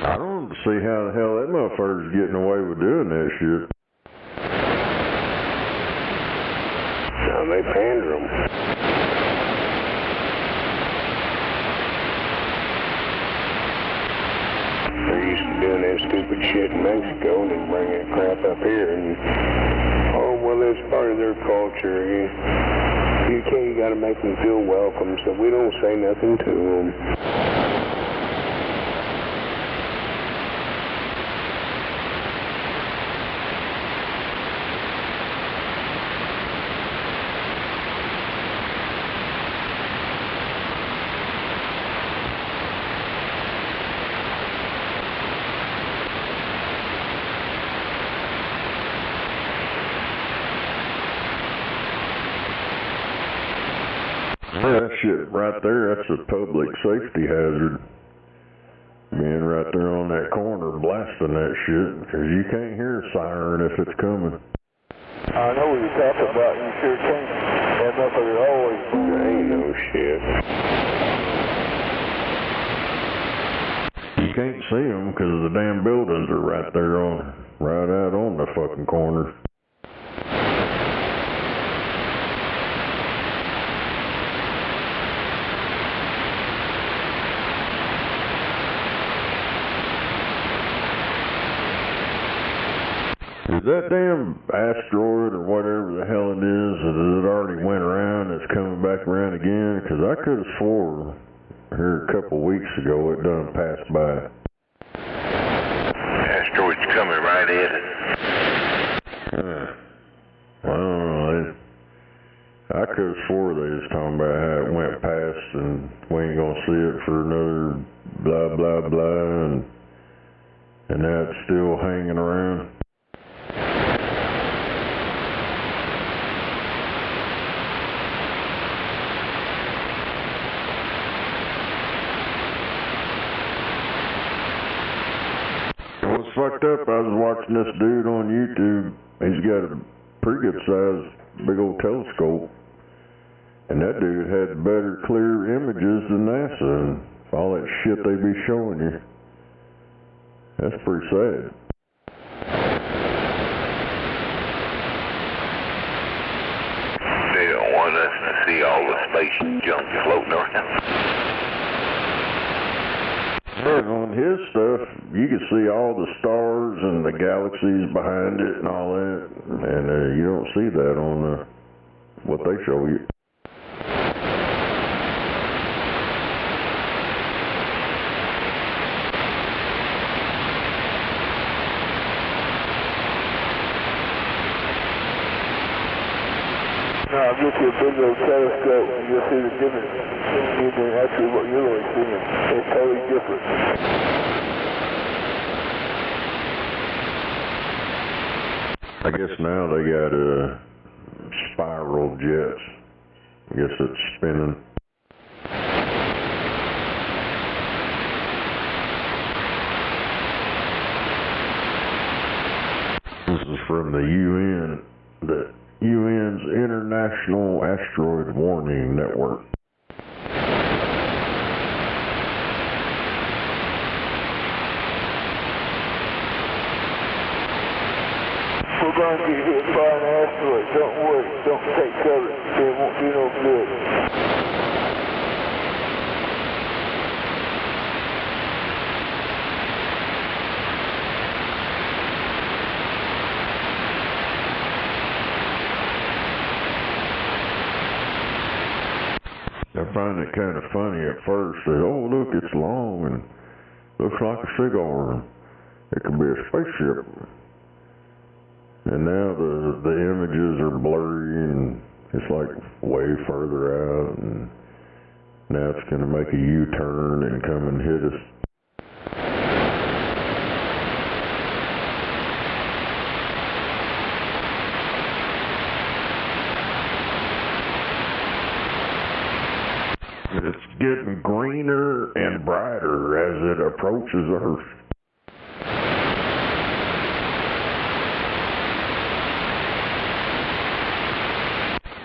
I don't see how the hell that motherfucker's getting away with doing that shit. Now they pander them. They're used to doing that stupid shit in Mexico and then bring that crap up here and, oh, well, it's part of their culture. You gotta make them feel welcome, so we don't say nothing to them. That shit right there, that's a public safety hazard. Being right there on that corner blasting that shit, because you can't hear a siren if it's coming. I know what you're talking about, you sure can't. That motherfucker always, there ain't no shit. You can't see them because the damn buildings are right there right out on the fucking corner. Is that damn asteroid or whatever the hell it is that it already went around, it's coming back around again? Because I could have swore here a couple weeks ago it done passed by. Asteroid's coming right at it. I don't know. I could have swore they was talking about how it went past and we ain't gonna see it for another blah blah blah, and now it's still hanging around. What's fucked up, I was watching this dude on YouTube. He's got a pretty good sized big old telescope. And that dude had better clear images than NASA and all that shit they be showing you. That's pretty sad. They don't want us to see all the space junk floating around. And on his stuff, you can see all the stars and the galaxies behind it and all that, and you don't see that on what they show you. No, I'll get you a big old telescope and you'll see the difference between actually what you're really seeing. It's totally different. I guess now they got spiral jets. I guess it's spinning. from the UN, the UN's International Asteroid Warning Network. We're going to get hit by an asteroid. Don't worry. Don't take cover. It won't do no good. I find it kind of funny at first that, oh, look, it's long and looks like a cigar. It could be a spaceship. And now the images are blurry and it's like way further out, and now it's going to make a U-turn and come and hit us. It's getting greener and brighter as it approaches Earth.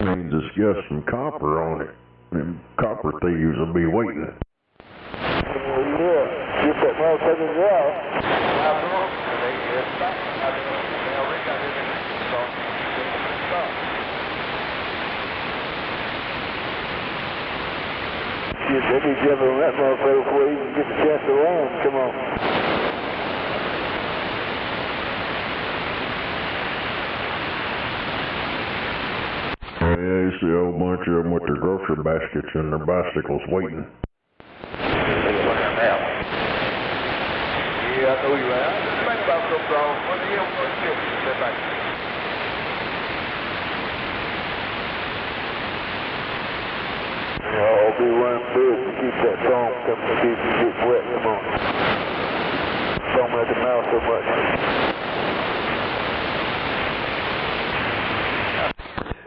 Means it's got some copper on it. Them copper thieves will be waiting. Yeah, get that motherfucker out. Shit, they be jumping on that motherfucker before you even get the chance to land. Come on. Oh yeah, you see a whole bunch of them with their grocery baskets and their bicycles waiting. Yeah, I know you are. Just think about something wrong. What the hell was this? Step back. I'll be one big to keep that foam coming to keep you get wet. Come on. Foam at the mouth so much.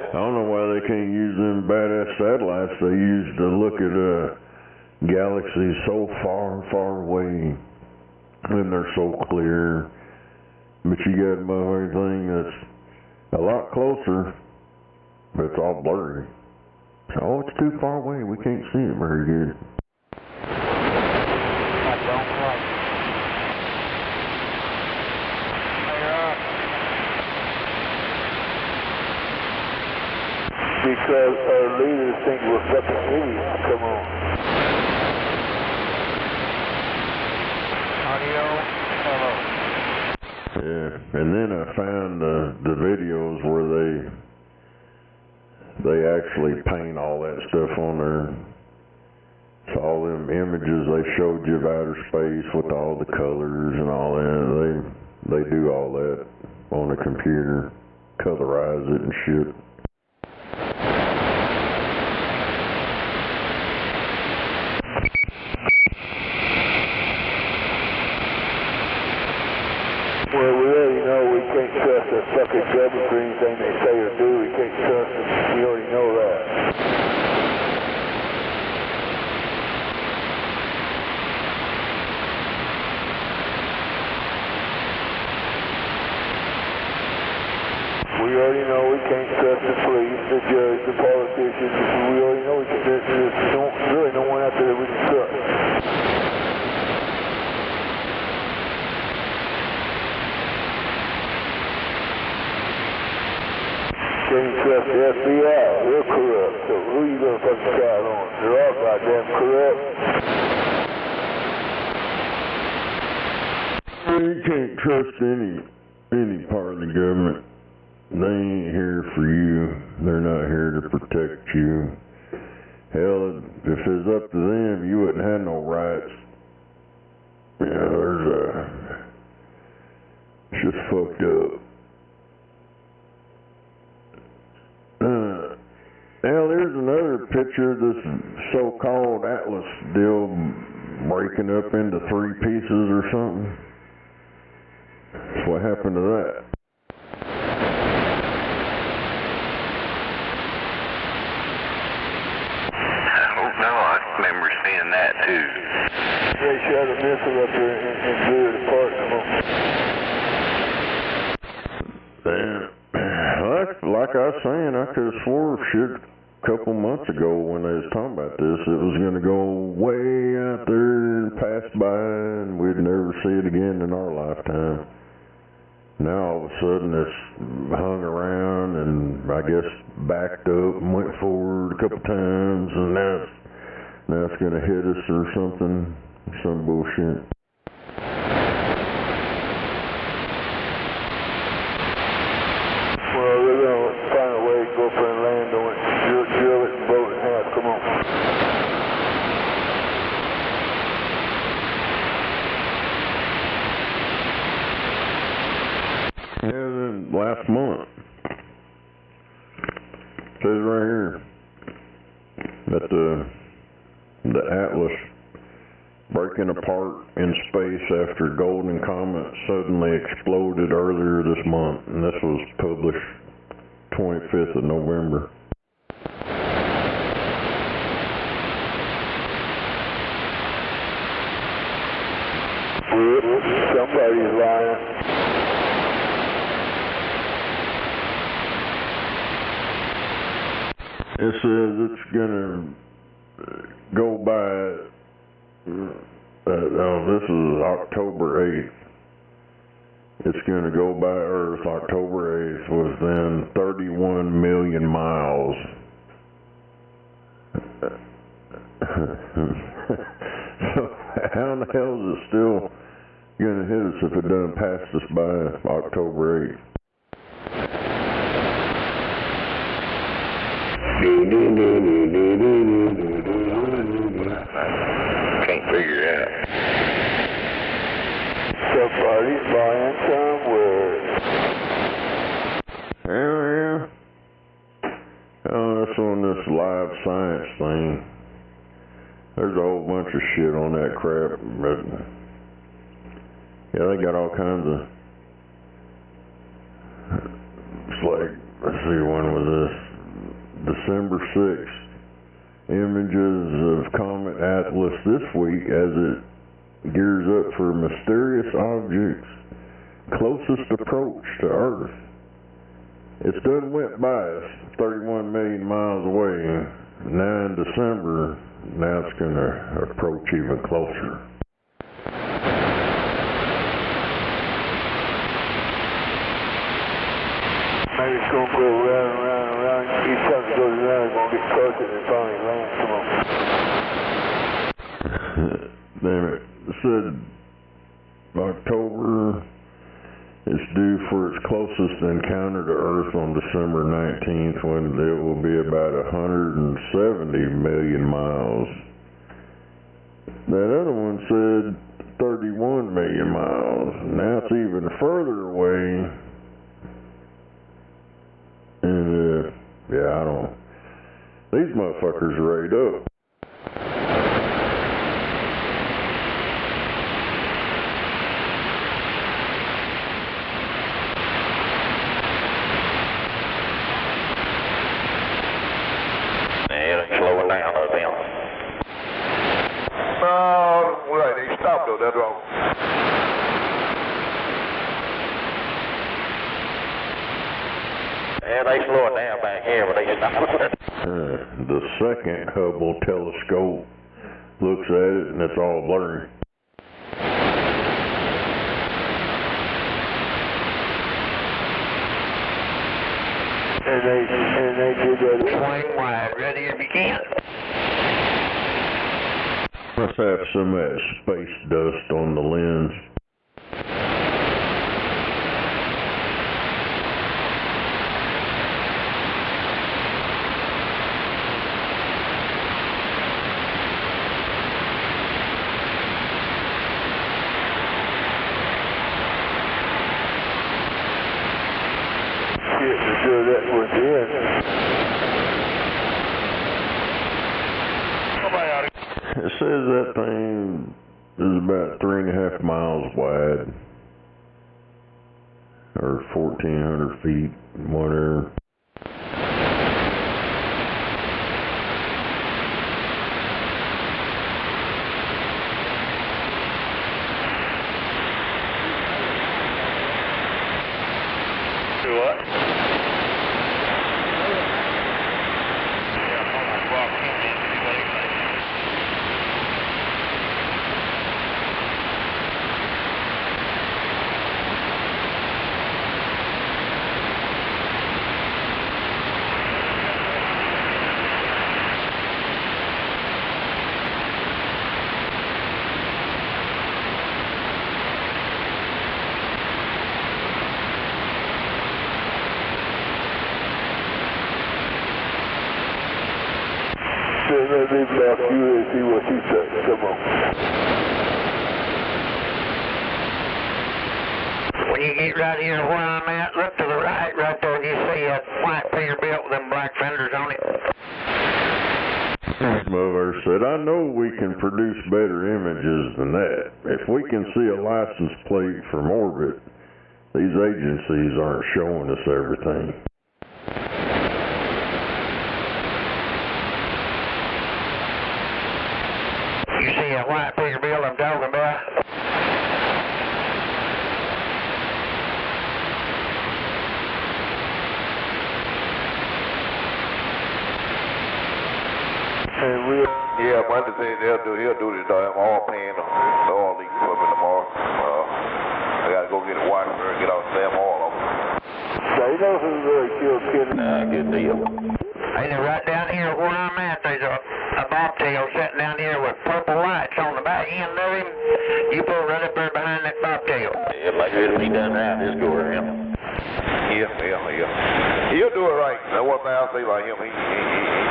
I don't know why they can't use them badass satellites they use to look at galaxies so far, far away, and they're so clear. But you got a motherfucking thing that's a lot closer, but it's all blurry. Oh, it's too far away. We can't see it very good. I don't like it. Because our leaders think we're fucking idiots. Come on. Audio, hello. Yeah, and then I found the videos where they actually paint all that stuff on there. So all them images they showed you of outer space with all the colors and all that, they do all that on a computer, colorize it and shit. Well, we already know we can't trust that fucking government for anything they say or do. We can't trust them. We already know that. We already know we can't trust the police, the judge, the politicians. We already know there's really no one out there that we can trust. Can't even trust the FBI. They're corrupt. So who you gonna fucking count on? They're all goddamn corrupt. You can't trust any part of the government. They ain't here for you. They're not here to protect you. Hell, if it's up to them, you wouldn't have no rights. Yeah, it's just fucked up. Now there's another picture of this so-called Atlas deal breaking up into 3 pieces or something. What happened to that? I remember seeing that too. They shot a missile up there and blew it apart. Come on. And like I was saying, I could have swore shit a couple months ago when they was talking about this, it was going to go way out there and pass by, and we'd never see it again in our lifetime. Now all of a sudden it's hung around and I guess backed up and went forward a couple times, and now it's going to hit us or something, some bullshit. Well, they're going to find a way to go up there and land on it, drill it and blow it in half. Come on. Yeah, then last month, it says right here that the Atlas breaking apart in space after Golden Comet suddenly exploded earlier this month, and this was published 25th of November. Somebody's lying. It says it's gonna go by, this is October 8th. It's gonna go by Earth October 8th within 31 million miles. So how in the hell is it still gonna hit us if it doesn't pass us by October 8th? Can't figure it out. Somebody's lying somewhere. Hell yeah. Oh, that's on this live science thing. There's a whole bunch of shit on that crap, but yeah, they got all kinds of. It's like, let's see, when was this? December 6th. Images of Comet Atlas this week as it gears up for mysterious objects closest approach to Earth. It's done went by us 31 million miles away. Now in December, now it's going to approach even closer. Maybe it's going to go round and round and round. Each time it goes around, it's going to get closer and finally land. Come on. Damn it. It said October is due for its closest encounter to Earth on December 19th, when it will be about 170 million miles. That other one said 31 million miles. Now it's even further away. And, yeah, I don't. These motherfuckers are ate up. Yeah, they're slowing down up there. No, right, they stopped though, that's wrong. Yeah, they slowing down back here, but they stopped. The second Hubble telescope looks at it and it's all blurry. And they did that. Swing wide, ready if you can. Must have some of that space dust on the lens. It says that thing is about 3.5 miles wide, or 1,400 feet, whatever. Do what? let me block you and see what she says. Come on. When you get right here where I'm at, look to the right there, and you see a white Peterbilt with them black fenders on it. Mother said, I know we can produce better images than that. If we can see a license plate from orbit, these agencies aren't showing us everything. You see a white Peterbilt I'm talking about? Yeah, Monday said he'll do the damn oil pan, the oil leak for me tomorrow. I gotta go get a washer and get all the damn oil off. So you know who really killed Kenny? Good deal. Hey, right down here where I'm at, there's a bobtail sitting down here with purple lights on the back end of him. You pull right up there behind that bobtail. Yeah, like it'll be done now, just go around. Yeah. He'll do it right. That's one thing I'll say about him. He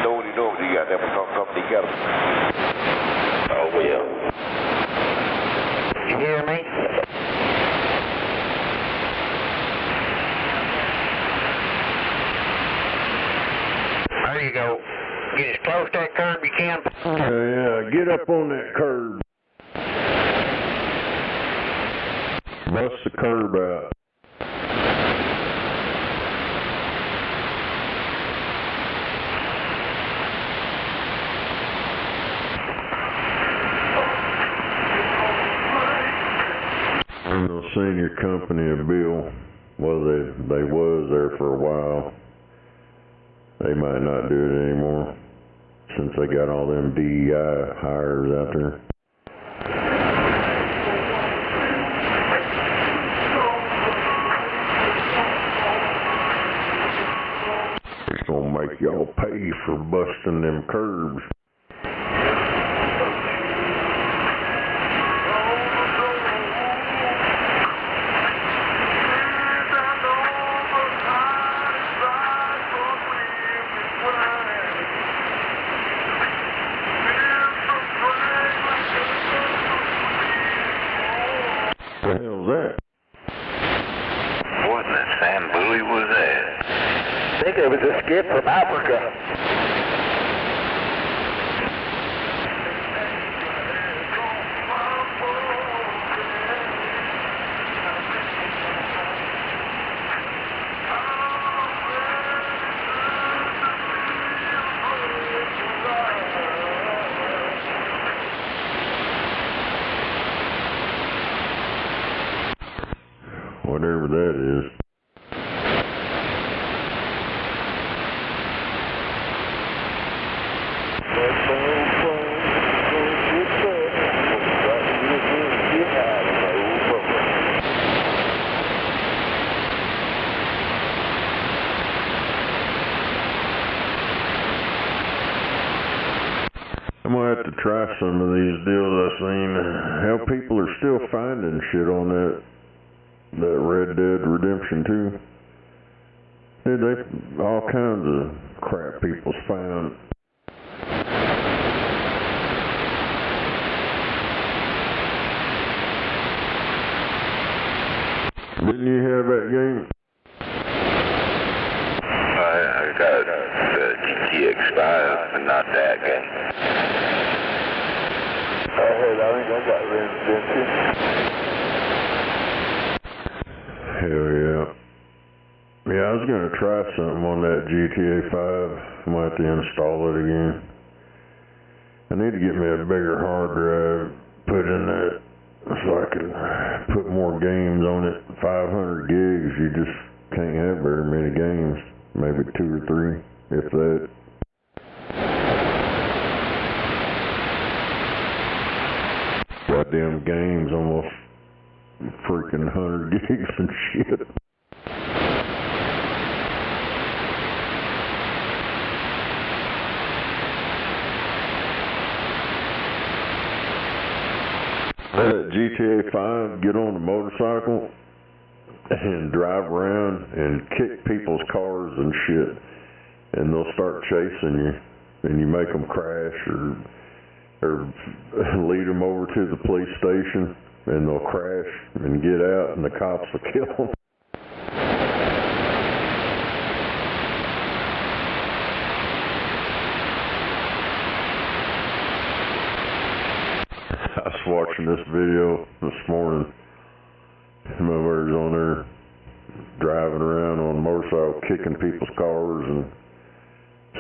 know what he knows. He got them come together. Oh, well. You hear me? There you go. Get as close to that curb you can. Yeah, get up on that curb. Bust the curb out. I'm gonna send your company a bill. Well, they was there for a while. They might not do it anymore since they got all them DEI hires out there. It's gonna make y'all pay for busting them curbs. What the hell's that? What in the Sambui was that? I think it was a skip from Africa. Whatever that is. I'm gonna have to try some of these deals I've seen. How people are still finding shit on that Red Dead Redemption 2. Dude, they all kinds of crap people's found. Didn't you have that game? I got the GTX 5, but not that game. I think I got Red Dead. Hell yeah. Yeah, I was gonna try something on that GTA 5. I might have to install it again. I need to get me a bigger hard drive, put in that, so I can put more games on it. 500 gigs, you just can't have very many games. Maybe 2 or 3, if that. Goddamn games, almost freaking 100 gigs and shit. Let GTA 5 get on the motorcycle and drive around and kick people's cars and shit, and they'll start chasing you. and you make them crash or lead them over to the police station, and they'll crash and get out, and the cops will kill them. I was watching this video this morning. Motherfuckers on there driving around on a motorcycle, kicking people's cars and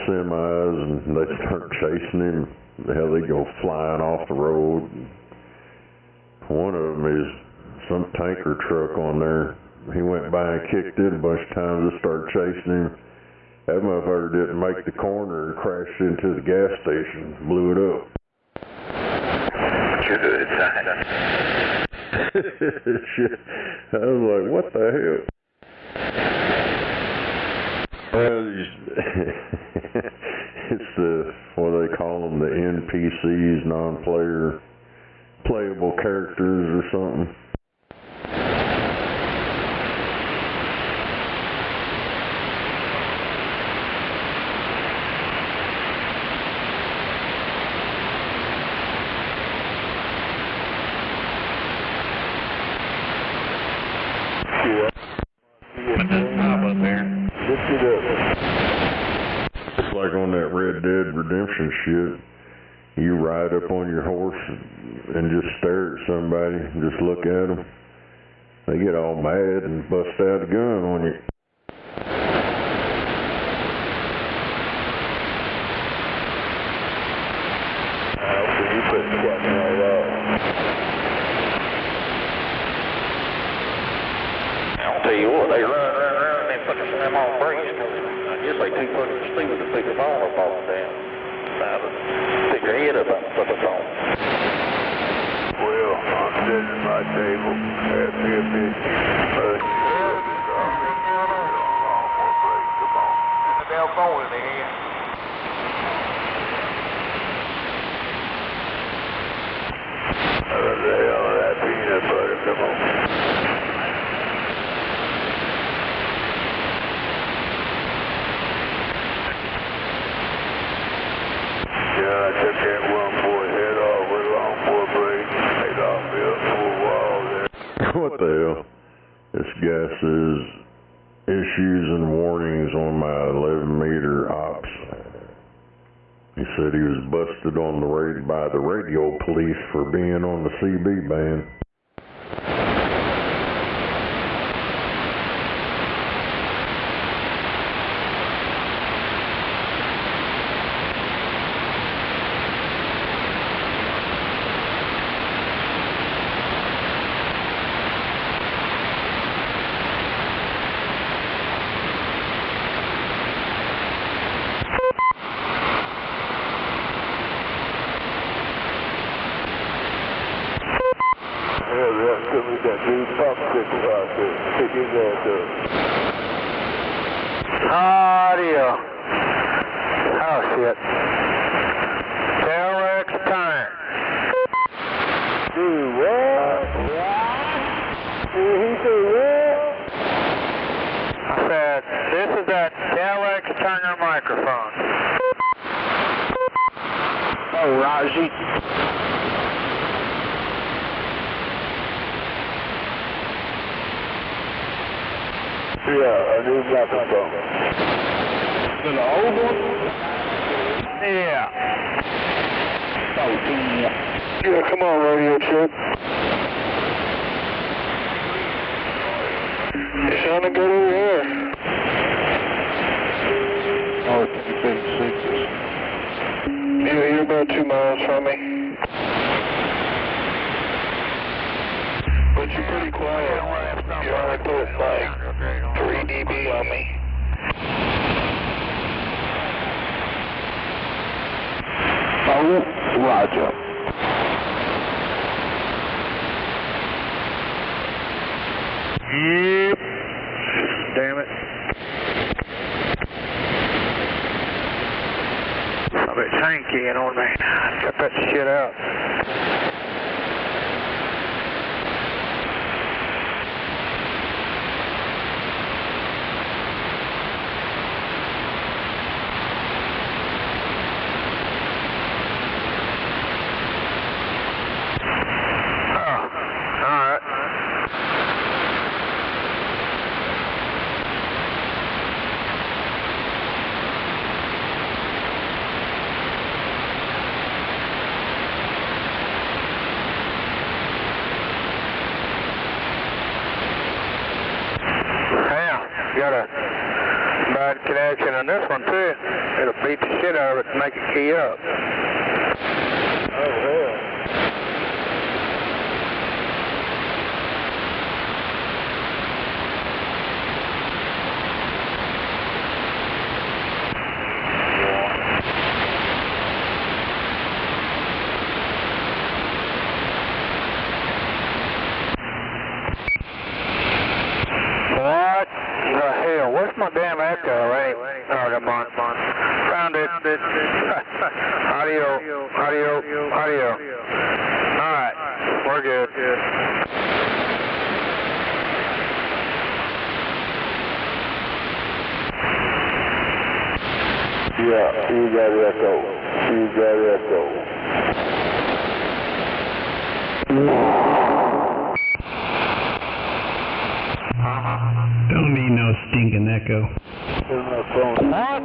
semis, and they start chasing him. Hell, they go flying off the road. One of them is some tanker truck on there. He went by and kicked it a bunch of times. Just started chasing him. That motherfucker didn't make the corner and crashed into the gas station, blew it up. Good sign. Shit. I was like, what the hell? It's what they call them, the NPCs, non-player, playable characters or something. It's like on that Red Dead Redemption shit. You ride up on your horse and just stare at somebody and just look at them. They get all mad and bust out a gun on you. I'll tell you what, they run and they fucking slam on brakes. I guess they too fucking stupid to pick the phone up off the damn side of pick their head up on the fucking phone. Well, I'm sitting at my table, had me a biscuit, the damn phone in their hand. What the hell is that peanut butter? Come on. Yeah, I took that one boy's head off with a long boy blade. They got me up for a while there. What the hell? This guy says, issues and warnings on my 11-meter ops. He said he was busted on the by the radio police for being on the CB band. That dude popsicle out there. Pick his ass up. Audio. Oh, shit. Tail X turn. Do what? Did he say what? I said, this is that tail X turner microphone. Oh, Raji. Yeah, a new microphone. An old one? Yeah. Oh, Yeah, come on, radio check. You sounding good over here. Oh, 56. Yeah, you're about 2 miles from me. But you're pretty quiet. You only put like 3 dB on me. Oh, Roger. Yep. Damn it. I bet chain keying on me. Cut that shit out. got a bad connection on this one too. It'll beat the shit out of it to make it key up. Oh, hell. What the hell? Where's my damn echo? Oh, come on. Found it. Audio. Alright, we're good. Yeah, you got echo. Don't need no stinking echo. What?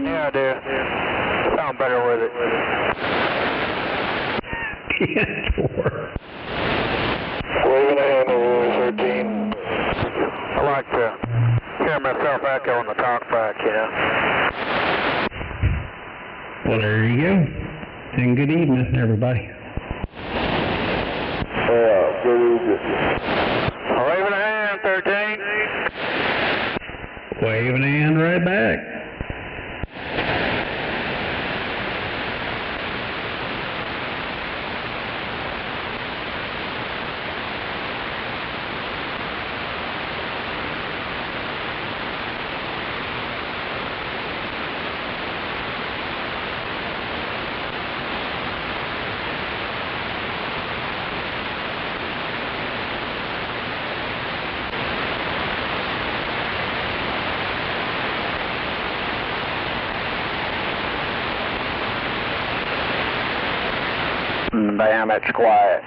Yeah, I do. Sound better with it. Waving a hand over 13. I like to hear myself echo on the talkback, you know. Well, there you go. And good evening, everybody. Yeah, good evening. Waving a hand, 13. Waving a hand right back. Bam, it's quiet.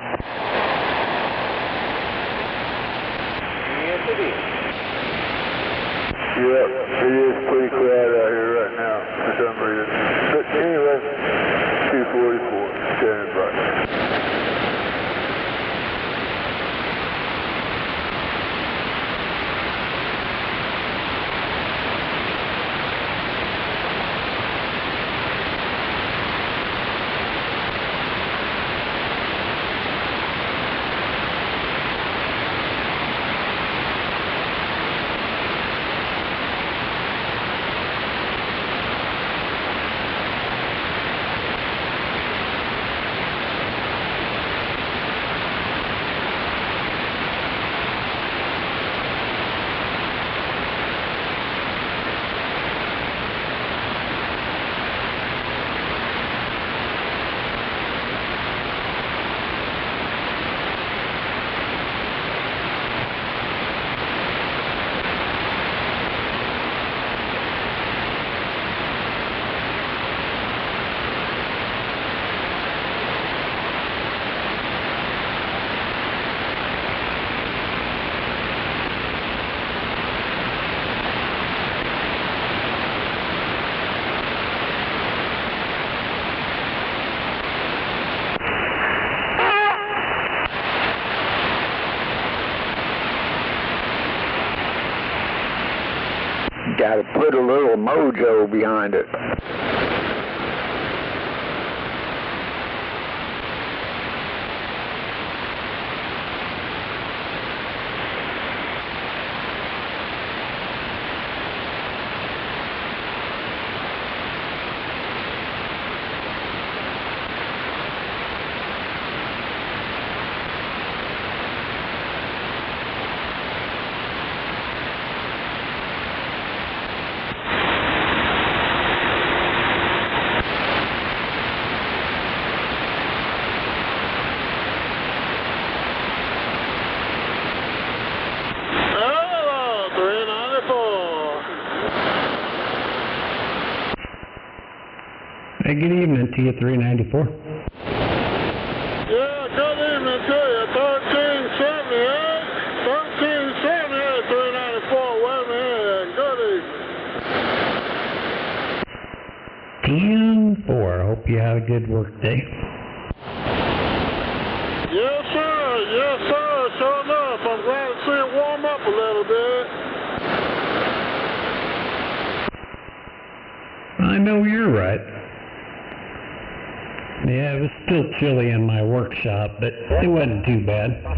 Yes, it is. Yep, it is pretty quiet out here right now for some reason. But anyway, 244, standing by. Got to put a little mojo behind it. Hey, good evening to you, 394. Yeah, good evening to you, 1378, 394, wait a minute, good evening. 10-4. I hope you had a good work day. Yes, sir, sure enough, I'm glad to see it warm up a little bit. know you're right. Yeah, it was still chilly in my workshop, but it wasn't too bad. Yeah,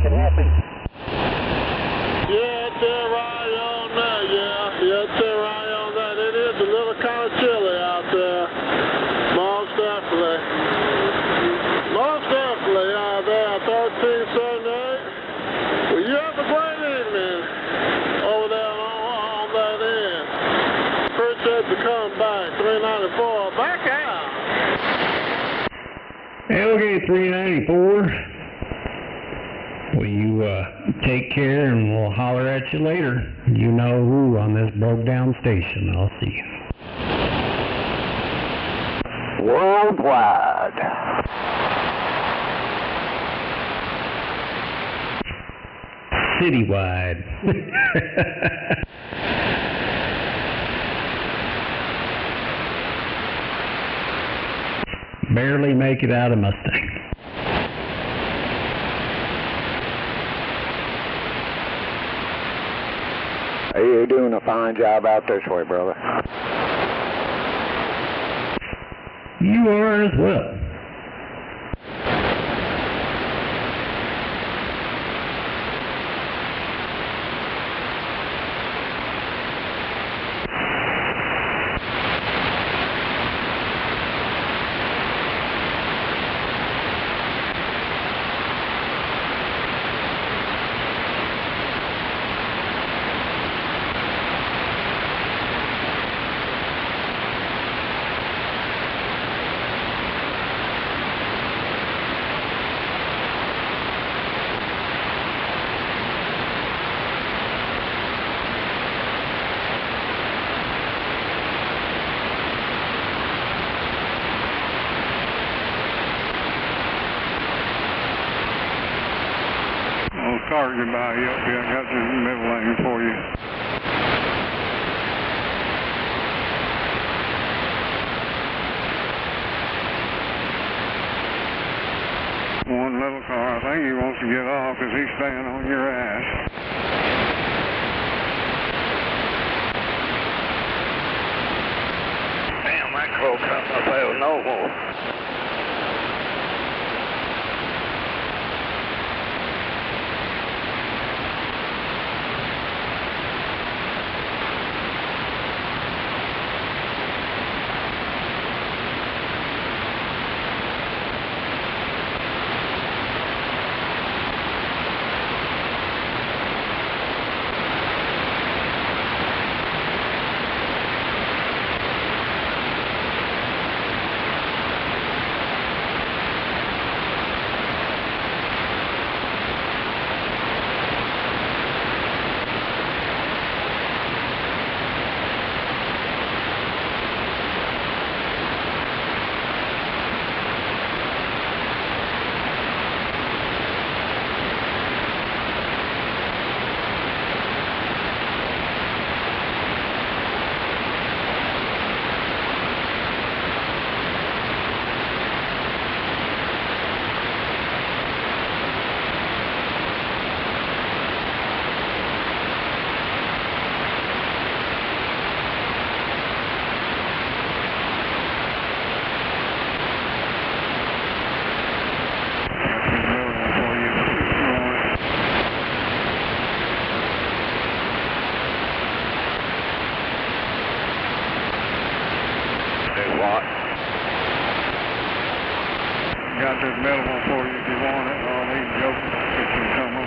it's right on that, yeah, it's right on that. It is a little kind of chilly out there. Most definitely. Most definitely out there, 1378. Well, you have a great evening over there on that end. Appreciate the comeback, 394, back out. Okay, 394. Will you take care, and we'll holler at you later. You know who on this broke down station. I'll see you. Worldwide. Citywide. Barely make it out of Mustang. Hey, you're doing a fine job out this way, brother. You are as well. Car goodbye, yep, yeah, I got the middle lane for you. One little car, I think he wants to get off because he's staying on your ass. Damn, that crow coming up out of no more. Got this middle one for you if you want it. All these jokes that can come on.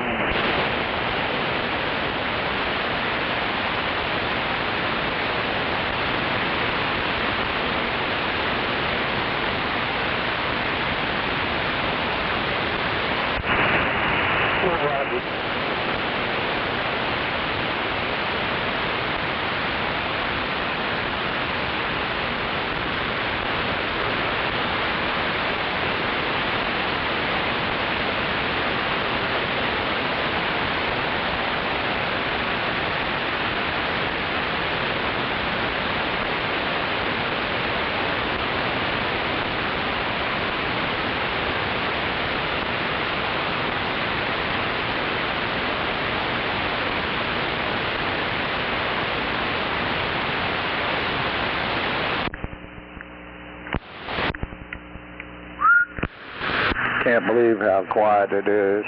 can't believe how quiet it is.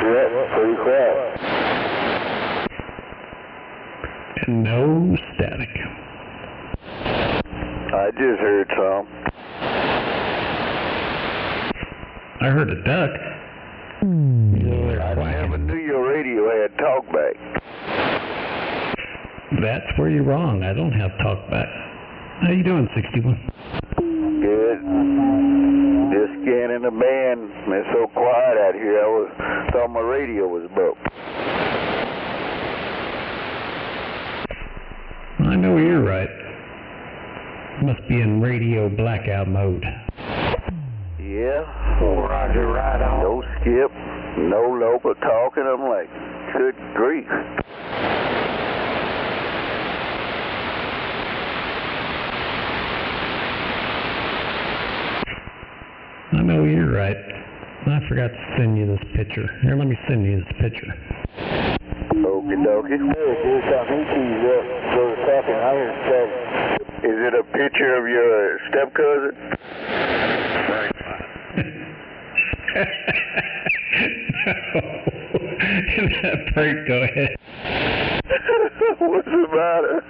Yeah, pretty quiet. And no static. I just heard some. I heard a duck. I never knew your radio had talkback. That's where you're wrong. I don't have talkback. How you doing, 61? Good. Just scanning the band. It's so quiet out here. I thought my radio was broke. I know you're right. Must be in radio blackout mode. Yeah. Roger, right on. No skip, no local talking. I'm like, good grief. I know you're right. I forgot to send you this picture. Here, let me send you this picture. Okie dokie. Is it a picture of your step cousin? That break, go ahead. What's the matter?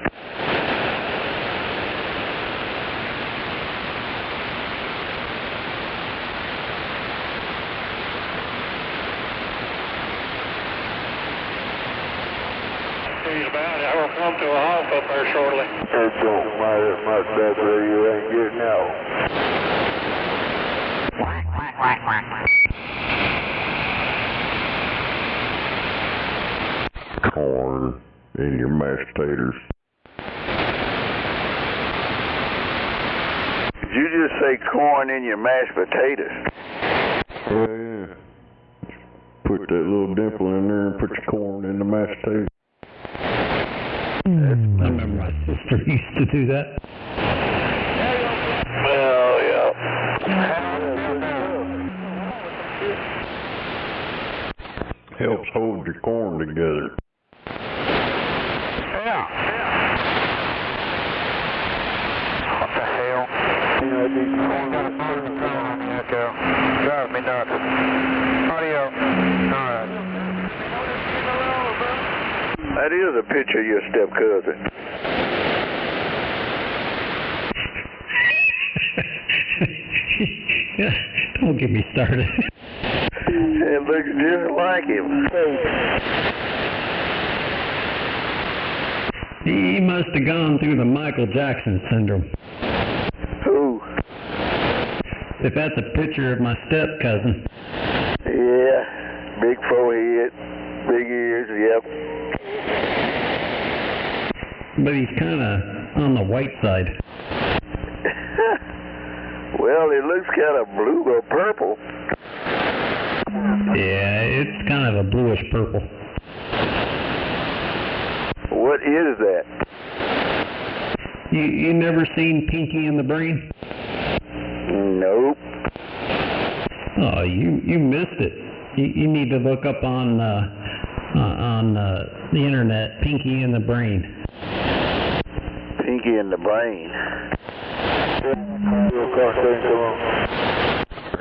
I will come to a halt up there shortly. It don't matter much better, you ain't getting out. Quack, quack, quack, quack. Corn in your mashed taters. Did you just say corn in your mashed potatoes? Yeah. Put that little dimple in there and put your corn in the mashed taters. I remember my sister used to do that. Well, yeah. Helps hold your corn together. Yeah. What the hell? Drive me nuts. Audio. Alright. That is a picture of your step cousin. Don't get me started. It looks just like him. He must have gone through the Michael Jackson syndrome. Who? If that's a picture of my step cousin. Yeah, big forehead, big ears, yep. But he's kind of on the white side. Well, it looks kind of blue or purple. Yeah, it's kind of a bluish purple. What is that? You never seen Pinky and the Brain? Nope. Oh, you missed it. You need to look up on the internet, Pinky and the Brain. Pinky and the Brain.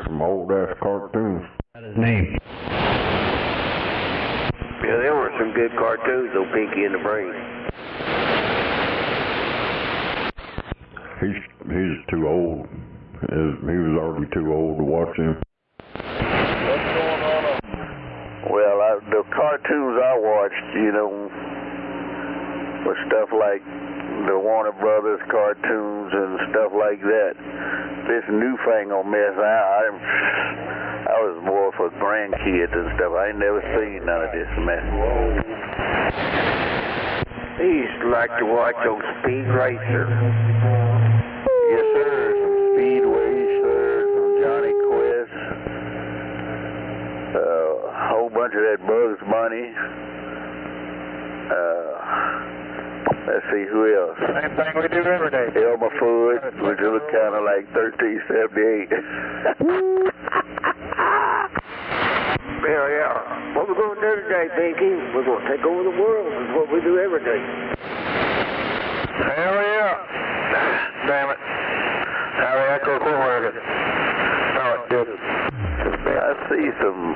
Some old ass cartoons. That's his name. Yeah, there were some good cartoons, though, Pinky and the Brain. He's too old. He was already too old to watch him. What's going on? Well, the cartoons I watched, you know, was stuff like the Warner Brothers cartoons and stuff like that. This newfangled mess, I was more for grandkids and stuff. I ain't never seen none of this mess. He used to like to watch those Speed Racers. Yes, sir. Some Speedway, sir. Some Johnny Quest. A whole bunch of that Bugs Bunny. Let's see, who else? Same thing we do every day. Elmer Fudd, which look kind of like 1378. Yeah. What we're going to do today, Pinky? We're going to take over the world. That's what we do every day. Hell yeah. Damn it. How the heck are we working? see some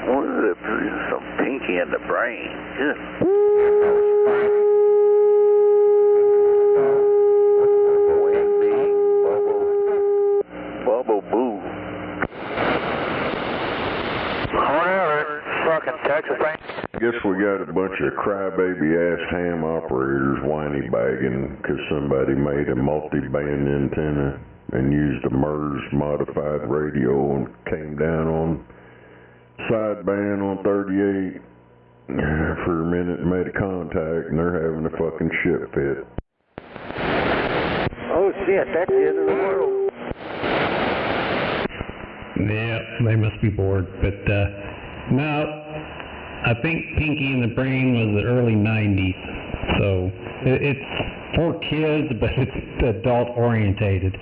Pinky in the Brain. Yeah. Bubble Boo. Whatever, fucking Texas Ranger. I guess we got a bunch of crybaby-ass ham operators whiny bagging because somebody made a multi-band antenna and used a MERS modified radio and came down on sideband on 38 for a minute and made a contact, and they're having a fucking shit fit. Oh shit, that's the end of the world. Yeah, they must be bored. But no, I think Pinky in the Brain was the early 90s. So it's for kids, but it's adult orientated.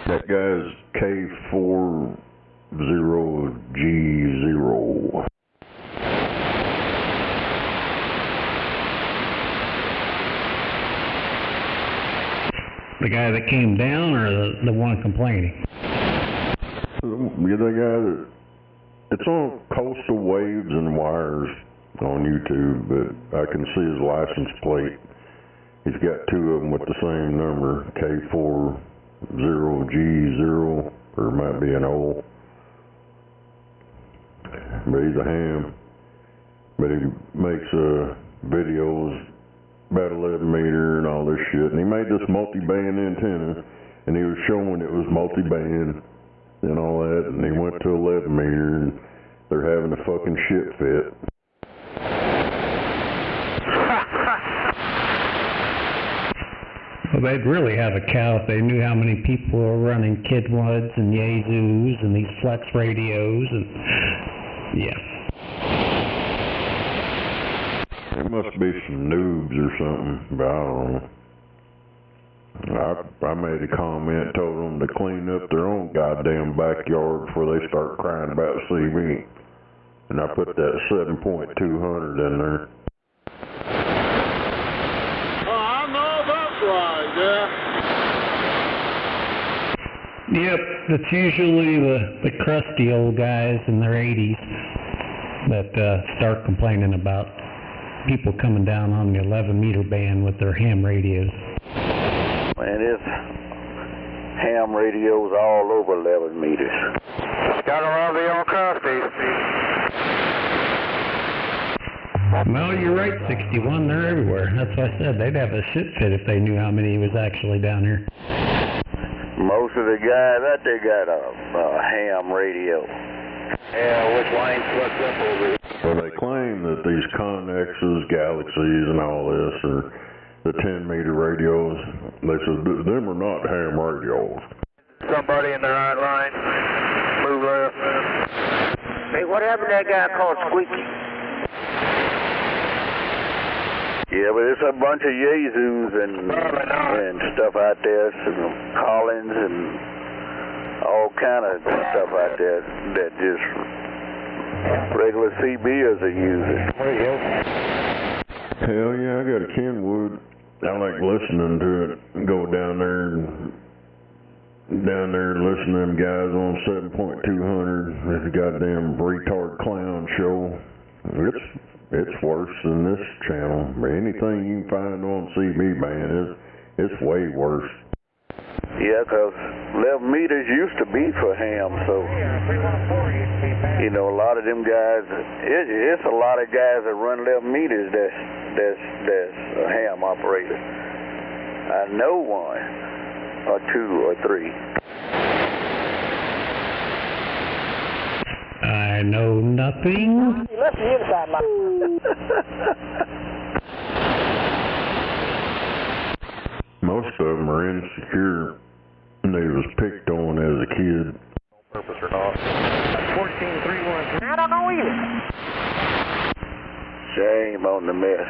That guy's K40G0. The guy that came down, or the one complaining? The guy that, it's on Coastal Waves and Wires on YouTube, but I can see his license plate. He's got two of them with the same number, K40G0, or it might be an O. But he's a ham. But he makes videos about 11 meter and all this shit. And he made this multi-band antenna, and he was showing it was multi-band and all that, and he went to 11 meter, and they're having a fucking shit fit. Well, they'd really have a cow if they knew how many people were running Kidwoods and Yazoos and these flex radios, and yeah. It must be some noobs or something, but I don't know. I made a comment, told them to clean up their own goddamn backyard before they start crying about CB. And I put that 7.200 in there. I know that's right, yeah. Yep, it's usually the crusty old guys in their 80s that start complaining about people coming down on the 11 meter band with their ham radios. Man, it's ham radios all over 11 meters. Gotta love the old crusties. No, you're right, 61, they're everywhere. That's what I said, they'd have a shit fit if they knew how many was actually down here. Most of the guys out there got a ham radio. Yeah, which line's fucked up over here? Well, they claim that these Connexes, Galaxies, and all this are the 10 meter radios. They said them are not ham radios. Somebody in the right line. Move left. Hey, what happened to that guy called Squeaky? Yeah, but there's a bunch of Yazoos and stuff out there, some Collins and all kind of stuff out there that just regular CBers are using. Hell yeah, I got a Kenwood. I like listening to it. Go down there listening to them guys on 7.200. This goddamn retard clown show. It's worse than this channel. Anything you can find on CB band, it's way worse. Yeah, 'cause 11 meters used to be for ham, so, you know, a lot of them guys, it's a lot of guys that run 11 meters that's a ham operator. I know one, or two, or three. I know nothing. You left the inside line. Most of them are insecure, and they was picked on as a kid. Purpose or not. 1431. I don't know either. Shame on the mess.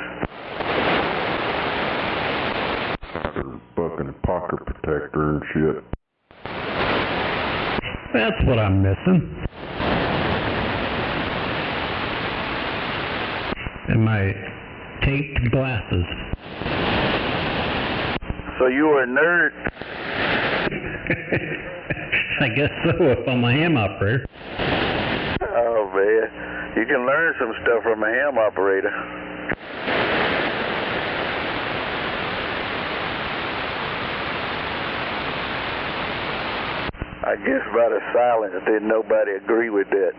Fucking pocket protector and shit. That's what I'm missing. And my taped glasses. So you were a nerd? I guess so, if I'm a ham operator. Oh, man. You can learn some stuff from a ham operator. I guess by the silence, didn't nobody agree with that.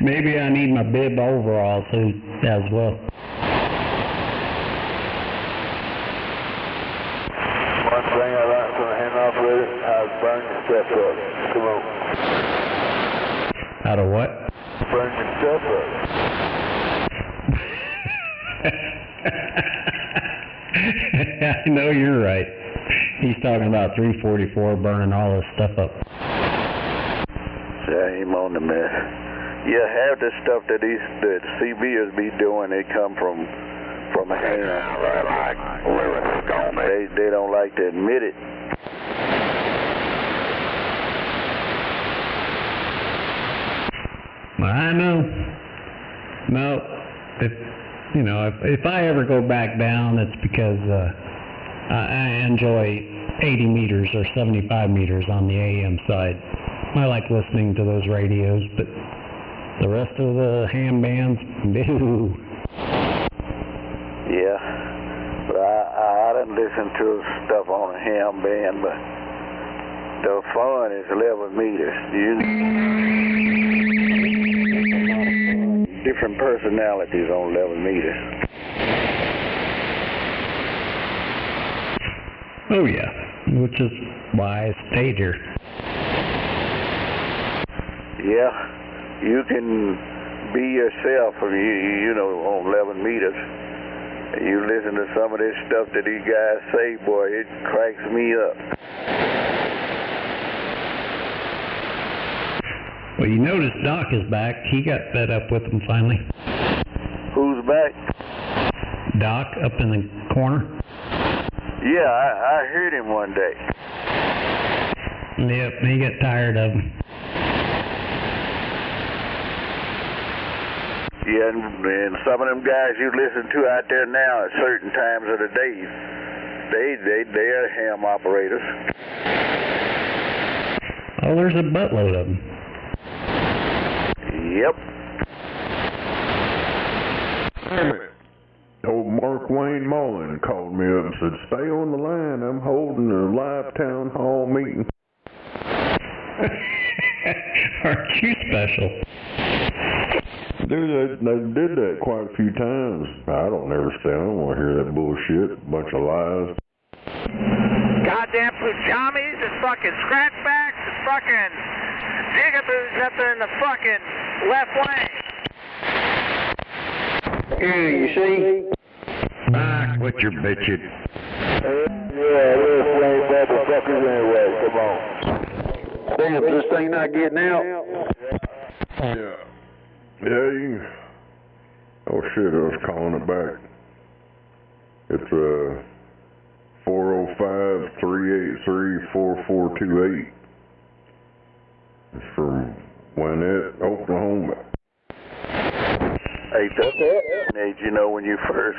Maybe I need my bib overalls as well. One thing I like from a hand operator, how to burn your stuff up. Come on. How to what? Burn your stuff up. I know you're right. He's talking about 344 burning all this stuff up. Shame on the mess. Yeah, half the stuff that CBers be doing, they come from a ham. They don't like to admit it. I know. No, if I ever go back down, it's because I enjoy 80 meters or 75 meters on the AM side. I like listening to those radios, but the rest of the ham bands, no. Yeah, but I didn't listen to stuff on a ham band, but the fun is 11 meters. Different personalities on 11 meters. Oh yeah, which is why I stayed here. Yeah, you can be yourself, you know, on 11 meters. And you listen to some of this stuff that these guys say, boy, it cracks me up. Well, you notice Doc is back. He got fed up with them finally. Who's back? Doc up in the corner. Yeah, I heard him one day. Yep, he got tired of them. Yeah, and some of them guys you listen to out there now at certain times of the day, they're ham operators. Oh, there's a buttload of them. Yep. Old Mark Wayne Mullen called me up and said, "Stay on the line. I'm holding a live town hall meeting." Aren't you special? Dude, they did that quite a few times. I don't ever say, I don't want to hear that bullshit. Bunch of lies. Goddamn pajamas and fucking scratchbacks and fucking jigaboos up in the fucking left lane. Yeah, you see? Quit your bitching. Yeah, we're flame motherfuckers anyway. Come on. Damn, is this thing not getting out? Yeah. Yeah, oh shit, I was calling it back. It's 405-383-4428. It's from Winnett, Oklahoma. Hey, Nate, you know when you first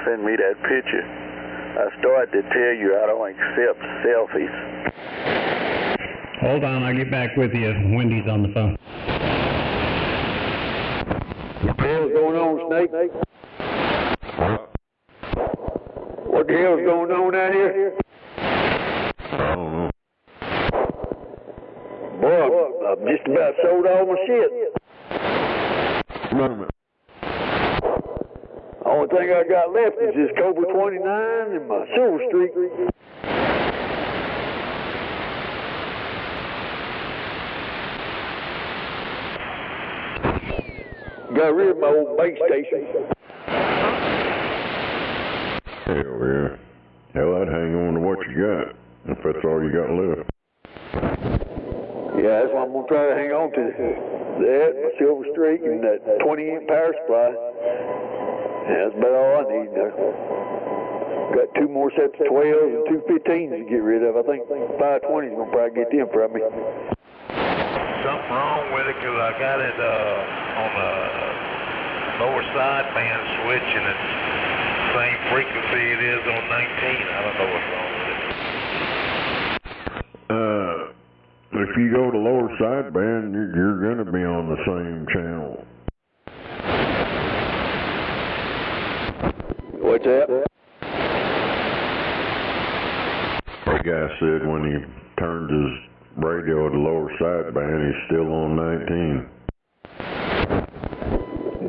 sent me that picture, I started to tell you I don't accept selfies. Hold on, I'll get back with you. Wendy's on the phone. What the hell's going on, Snake? What the hell's going on out here? I don't know. Boy, I've just about sold all my shit. Moment. Only thing I got left is this Cobra 29 and my Silver Streak. Got rid of my old base station. Hell yeah. Hell, I'd hang on to what you got, if that's all you got left. Yeah, that's what I'm going to try to hang on to. That, my Silver Streak, and that 20-amp power supply. Yeah, that's about all I need now. Got two more sets of 12s and two 15s to get rid of. I think 520's going to probably get them from me. Something wrong with it because I got it on the lower sideband switch and it's the same frequency it is on 19. I don't know what's wrong with it. If you go to lower sideband, you're going to be on the same channel. What's that? The guy said when he turned his radio to lower sideband, he's still on 19.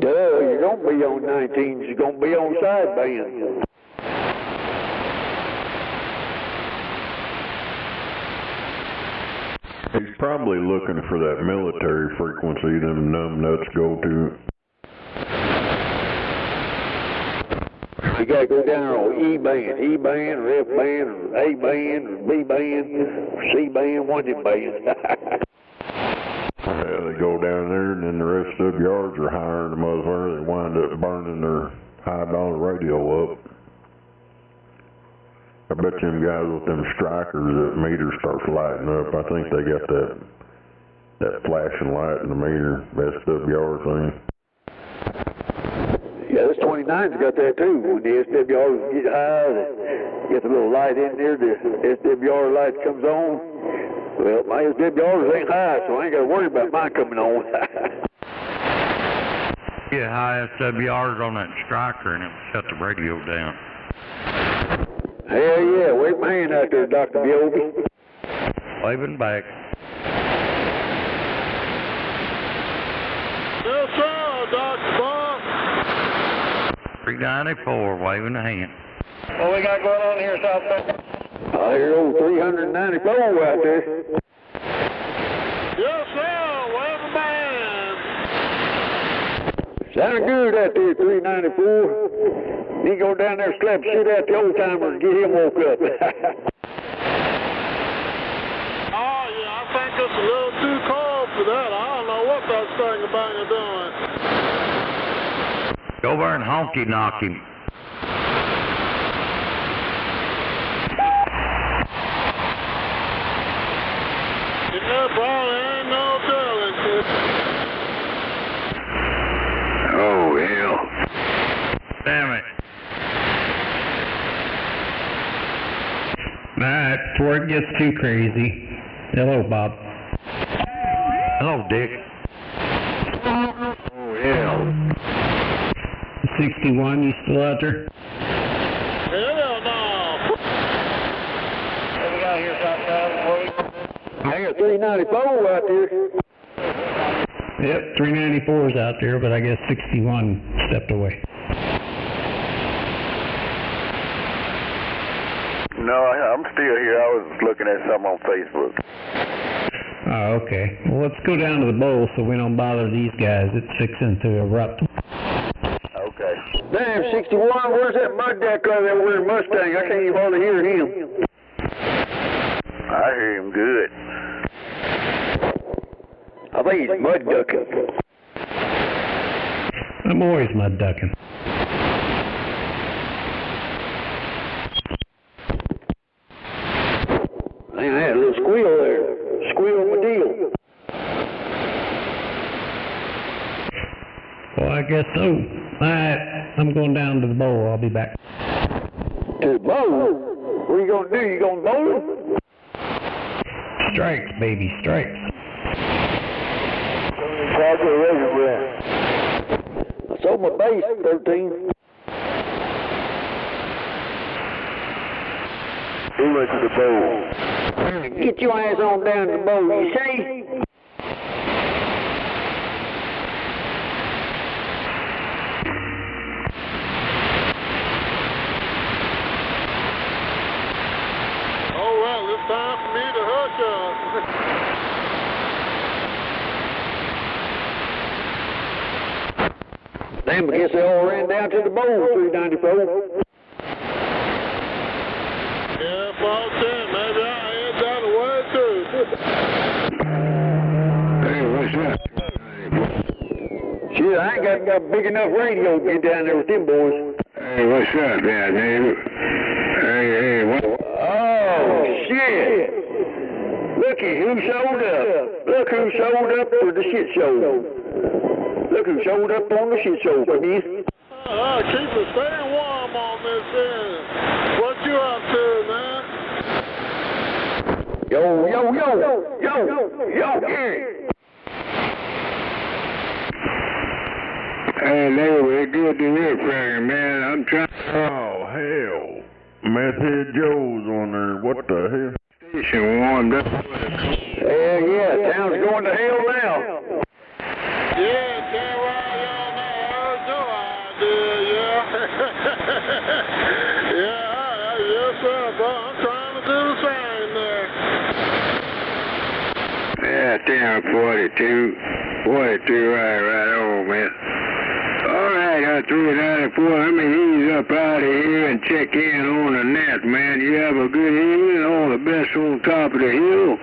Duh, you're going to be on 19. You're going to be on sideband. He's probably looking for that military frequency them numb nuts go to. You got to go down there on E-band, E-band, or F-band, or A-band, or B-band, or C-band, one of them bands. Yeah, they go down there, and then the rest of the yards are higher than the motherfucker. They wind up burning their high-dollar radio up. I bet them guys with them strikers, that meter starts lighting up. I think they got that flashing light in the meter, SWR thing. Yeah, this 29's got that too. When the SWRs get high, they get the little light in there, the SWR light comes on. Well, my SWRs ain't high, so I ain't got to worry about mine coming on. Get high SWRs on that striker and it will shut the radio down. Hell yeah, wave my hand out there, Dr. Gilby. Waving back. Yes, sir, Dr. Bob. 394, waving a hand. What we got going on here, South Bend? I hear old 394 out there. Yes, sir, waving my hand. Sounding good out there, 394. He go down there and slap shit out the old timer and get him woke up. Oh, yeah, I think it's a little too cold for that. I don't know what that thing about you doing. Go over and honky knock him. Yeah, probably ain't no telling. Oh, hell. Damn it. Alright, before it gets too crazy. Hello, Bob. Hello, Dick. Oh, hell. 61, you still out there? Hell no. What we got here, South Bend? I got 394 out there. Yep, 394's out there, but I guess 61 stepped away. No, I'm still here. I was looking at something on Facebook. Oh, okay. Well, let's go down to the bowl so we don't bother these guys. It's fixing to erupt. Okay. Damn, 61, where's that mud duck out there wearing Mustang? I can't even hardly hear him. I hear him good. I think he's mud ducking. I'm always mud ducking. Man, I had a little squeal there. Squeal my deal. Well, I guess so. Alright, I'm going down to the bowl. I'll be back. To the bowl? What are you going to do? You going to bowl? Strikes, baby, strikes. I sold my base, 13. Who went to the bowl? Get your ass on down to the bowl, you see? Oh, well, it's time for me to hush up. Damn, I guess they all ran down to the bowl, 394. Yeah, Paul said, maybe I head down the way too. Hey, what's that? Shit, I ain't got a big enough radio to get down there with them boys. Hey, what's up, man, neighbor? Hey, what? Oh, shit! Looky who showed up. Look who showed up for the shit show. Look who showed up on the shit show, Denise. Keep it staying warm on this end. What you up to, man? Yo, Gary. Hey, Larry, good to hear from you, man. I'm trying. Oh, hell. Meth Head Joe's on there. What the hell? Station warmed up. Hell yeah, town's going to hell now. Yeah, tell right on that. I heard your idea, yeah. Yes, sir, bro. I'm trying to do the same there. Yeah, down 42. 42, right on, man. All right, 394. Let me ease up out of here and check in on the net, man. You have a good evening. All the best on top of the hill.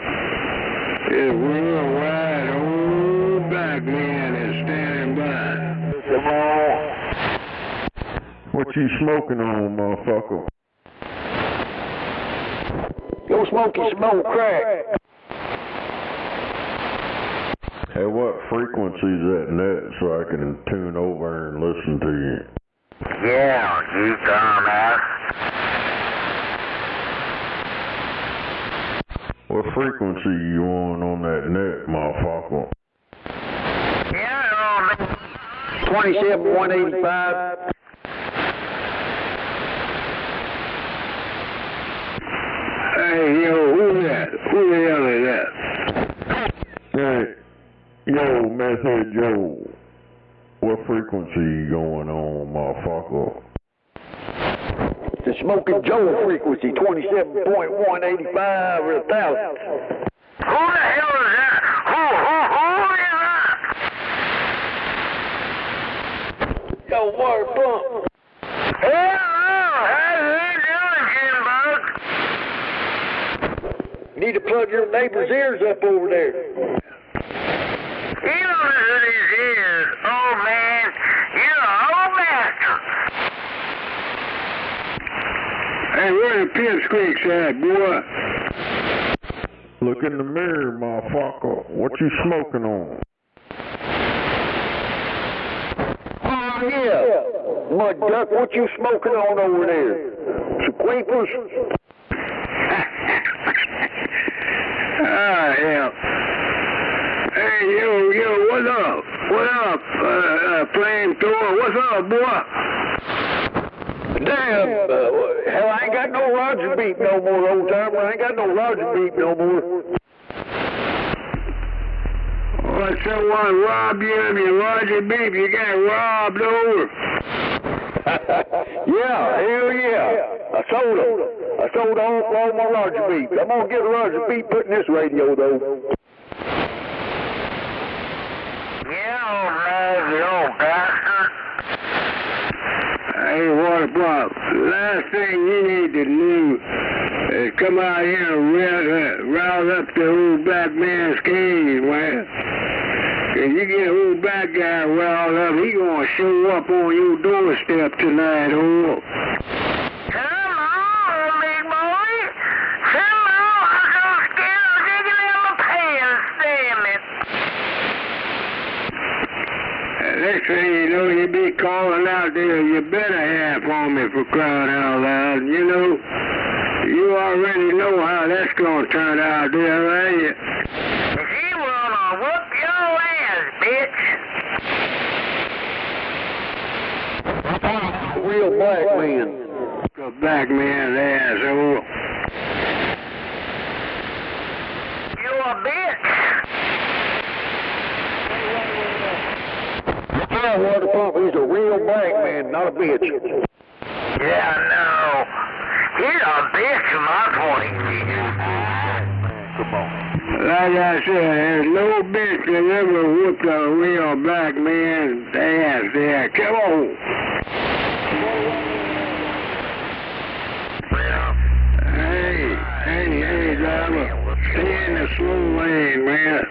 This worldwide old black man is standing by. What you smoking on, motherfucker? Go smoke crack. Hey, what frequency's that net so I can tune over and listen to you? Yeah, you dumbass. What frequency you on that net, motherfucker? Yeah, 27,185. Hey, yo, who's that? Who the hell is that? Hey, yo, Meth Head Joe. What frequency you going on, motherfucker? The Smoking Joe frequency, 27.185 or 1,000. who the hell is that? Who is that? Yo, water pump. You need to plug your neighbor's ears up over there. He don't hurt his ears. Oh, man, you're an old bastard. Hey, where the pipsqueaks at, boy? Look in the mirror, motherfucker. What you smoking on? Oh, yeah. Mud Duck, what you smoking on over there? Sequeepers? Ah, yeah. Hey, yo, what's up? What up, flamethrower? What's up, boy? Damn, hell, I ain't got no Roger beat no more, old timer. I ain't got no Roger beat no more. What, someone robbed you of your Roger beef? You got robbed over? Yeah, hell yeah. I sold them. I sold all my Roger beef. I'm gonna get a Roger beef put in this radio, though. Yeah, old man, you old bastard. Hey, Water Pop, last thing you need to do is come out here and rouse up the old black man's cage, man. If you get an old black guy riled up, he gonna show up on your doorstep tonight, oh. Come on, big boy. Come on, I'm still digging in my pants, damn it. Next thing you know, you be calling out there, you better have for me for crying out loud. You know, you already know how that's gonna turn out there, right? He wanna whoop your ass, bitch. Real black man. A black man's asshole. You a bitch. Yeah, Water Pump, he's a real black man, not a bitch. Yeah, no. He's a bitch in my point of view. Come on. Like I said, there's no bitch that ever whooped a real black man's ass there. Come on. Hey, driver. Stay in the slow lane, man.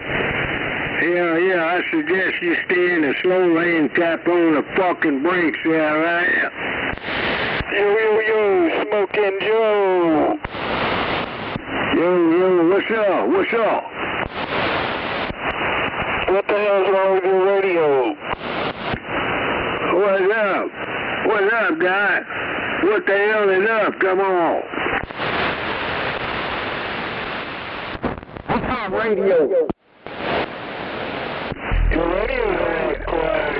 Yeah, I suggest you stay in the slow lane, tap on the fucking brakes there, right? Yo, Smoking Joe. Yo, what's up? What the hell's wrong with your radio? What's up, guy? What the hell is up? Come on. that radio. Your radio's not quiet.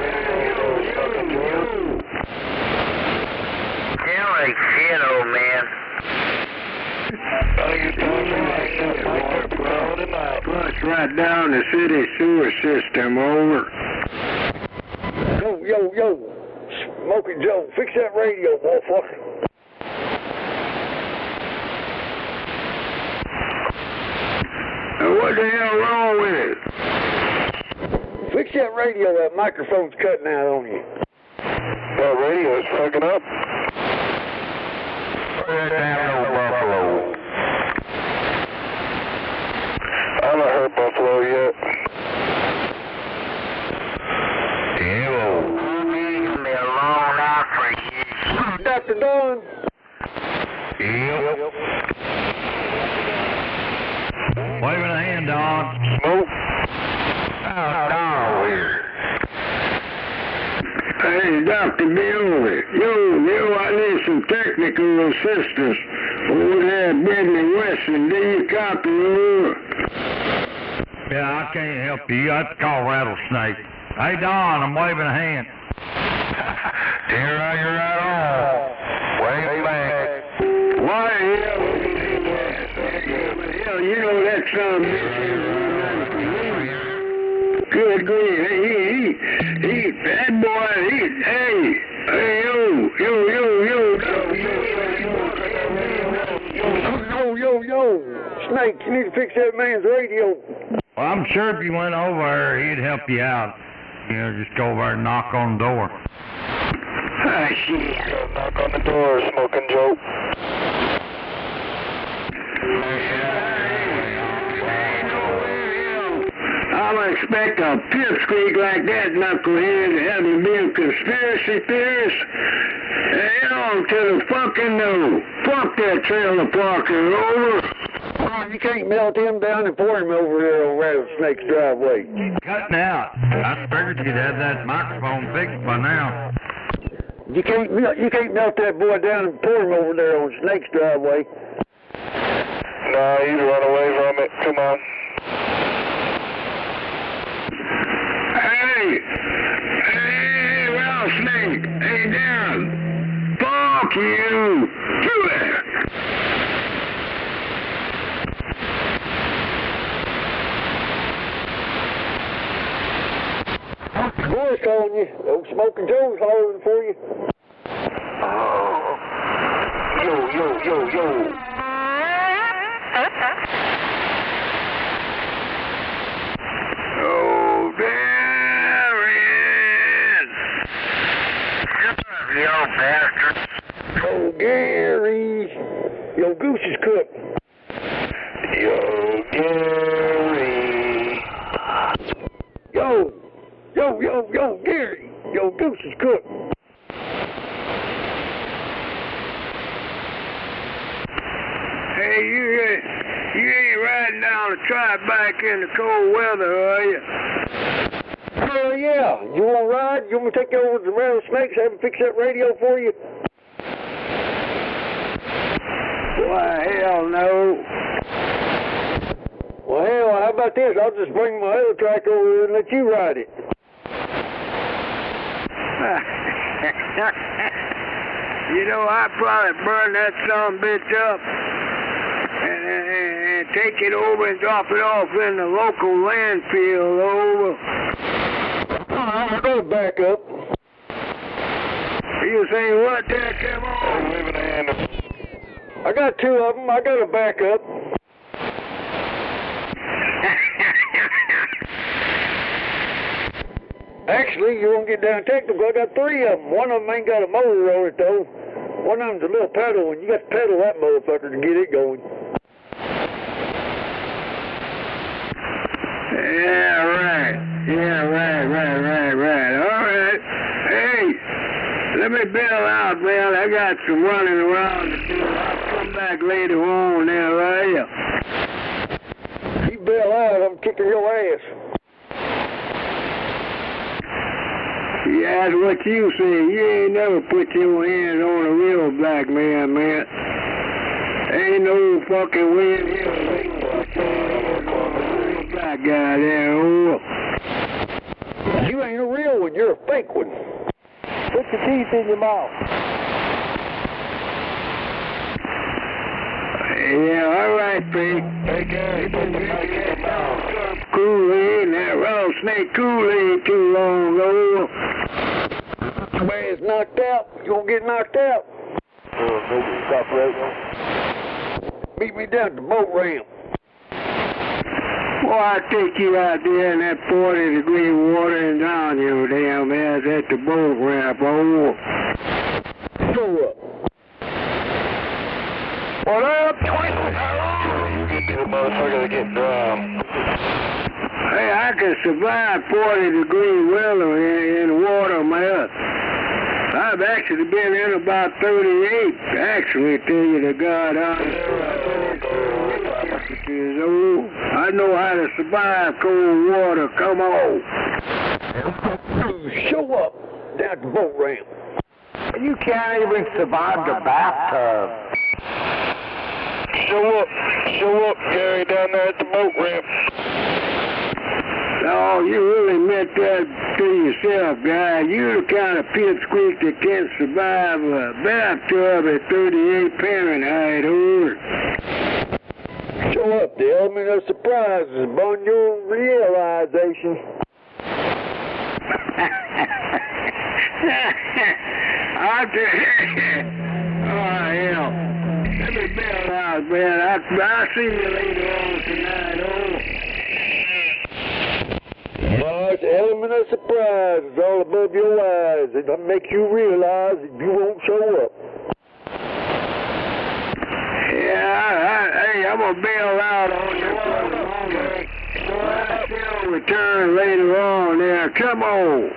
Sound like shit, old man. Flush right down the city sewer system, over. Yo, Smokey Joe, fix that radio, motherfucker. What the hell wrong with it? Fix that radio, that microphone's cutting out on you. That radio's fucking up. Buffalo. I haven't heard Buffalo yet. Dr. Don. Yep. Waving a hand, Don. Smoke. Oh, Don, weird. Hey, Dr. Bill. Yo, I need some technical assistance over there at Brittany Weston. Do you copy, over? Yeah, I can't help you. You have to call Rattlesnake. Hey, Don, I'm waving a hand. You're right on. Wave back. Why the hell, you know that son of a bitch. Good grief. He, that boy, hey, Yo, Snake, you need to fix that man's radio. Well, I'm sure if you went over there, he'd help you out. You know, just go over there and knock on the door. Ah, shit. Knock on the door, Smoking Joe. I would expect a pipsqueak like that knucklehead to have to be a conspiracy theorist. Hell to the fucking no. Fuck that trailer parker, over. Oh, you can't melt him down and pour him over there on Rattlesnake's driveway. Cutting out. I figured you'd have that microphone fixed by now. You can't melt that boy down and pour him over there on Snake's driveway. No, you run away from it. Come on. Hey, Rattlesnake. Hey, Darren. Fuck you. Do it. Boy's calling you. Old Smoking Joe's hollering for you. Yo. Oh, Darren. You old bastard. Oh, Gary. Yo, goose is cooked. Yo, Gary. Yo, Gary. Yo, goose is cooked. Hey, you ain't riding down the track back in the cold weather, are you? Hell yeah. You want to ride? You want me to take you over to the Rattlesnakes, have them fix that radio for you? Why, hell no. Well, hell, how about this? I'll just bring my other tractor over here and let you ride it. You know, I'd probably burn that son of a bitch up and take it over and drop it off in the local landfill, over. I'm going to back up. You say what there, come on? I got two of them. I got to back up. Actually, you won't get down technical. I got three of them. One of them ain't got a motor on it, though. One of them's a little pedal, and you got to pedal that motherfucker to get it going. Yeah, right. All right. Hey, let me bail out, man. I got some running around to do. I'll come back later on there, right? You bail out, I'm kicking your ass. Yeah, that's what you say. You ain't never put your hands on a real black man, man. Ain't no fucking way in hell. white guy there, oh. You ain't a real one, you're a fake one. Put your teeth in your mouth. Yeah, all right, Pete. Okay, put the mic in your mouth. Kool-Aid, that rattlesnake Kool-Aid too long ago. Man, it's knocked out. You gonna get knocked out. Maybe stop right now. Meet me down at the boat ramp. Well, I'll take you out there in that 40-degree water and down you damn ass at the boat ramp, oh. Show up. What up? You get to the motherfucker that get drowned. Hey, I can survive 40-degree weather in water, man. I've actually been in about 38, actually, tell you the God I know how to survive cold water, come on. Show up down at the boat ramp. You can't even survive the bathtub. Show up, Gary, down there at the boat ramp. No, you really meant that to yourself, guy. You're the kind of pipsqueak that can't survive a bathtub at 38 Fahrenheit, or. Show up, the element of surprise is upon your realization. I'll tell you. Oh, hell. Let me bail out, man. I'll see you later on tonight, oh. No, it's the element of surprise. It's all above your eyes. It'll make you realize that you won't show up. Yeah, hey, I'm going to bail out on you for the moment. I'll still return later on there. Come on.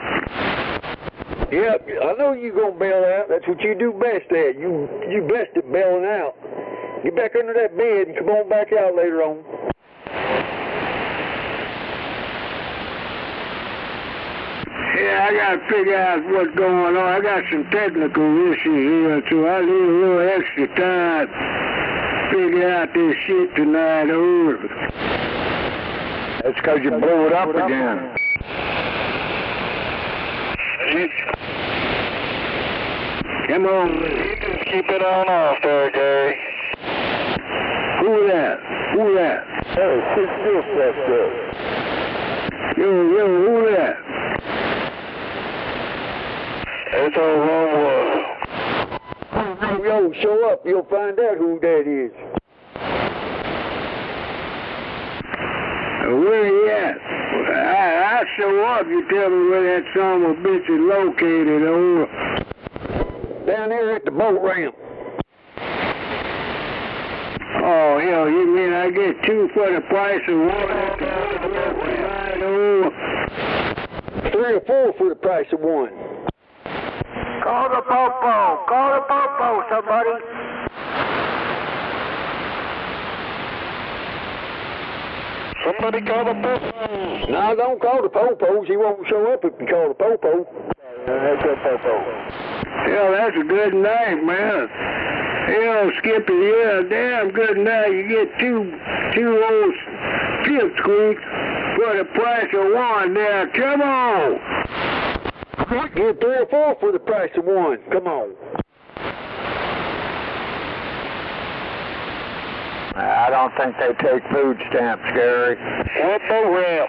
Yep, I know you're going to bail out. That's what you do best at. You best at bailing out. Get back under that bed and come on back out later on. Yeah, I got to figure out what's going on. I got some technical issues here, so I need a little extra time to figure out this shit tonight. Oh. It's because you blew it up again. Come on. You just keep it on off there, Gary. Who that? Who that? Hey, sit still, Fester. Yo, who that? It's our wrong one. Yo, show up. You'll find out who that is. Where he at? I'll show up. You tell me where that son of a bitch is located, oh. Down there at the boat ramp. Oh, hell, you mean I get 2 for the price of 1 at the boat ramp? Oh. 3 or 4 for the price of 1. Call the popo. Call the popo, somebody. Somebody call the popo. No, don't call the popos. He won't show up if you call the popo. That's a popo. Hell, that's a good night, man. Hell, Skippy, yeah, damn good night. You get two old pipsqueaks for the price of 1 there. Come on. Get 3 or 4 for the price of 1. Come on. I don't think they take food stamps, Gary. What the hell?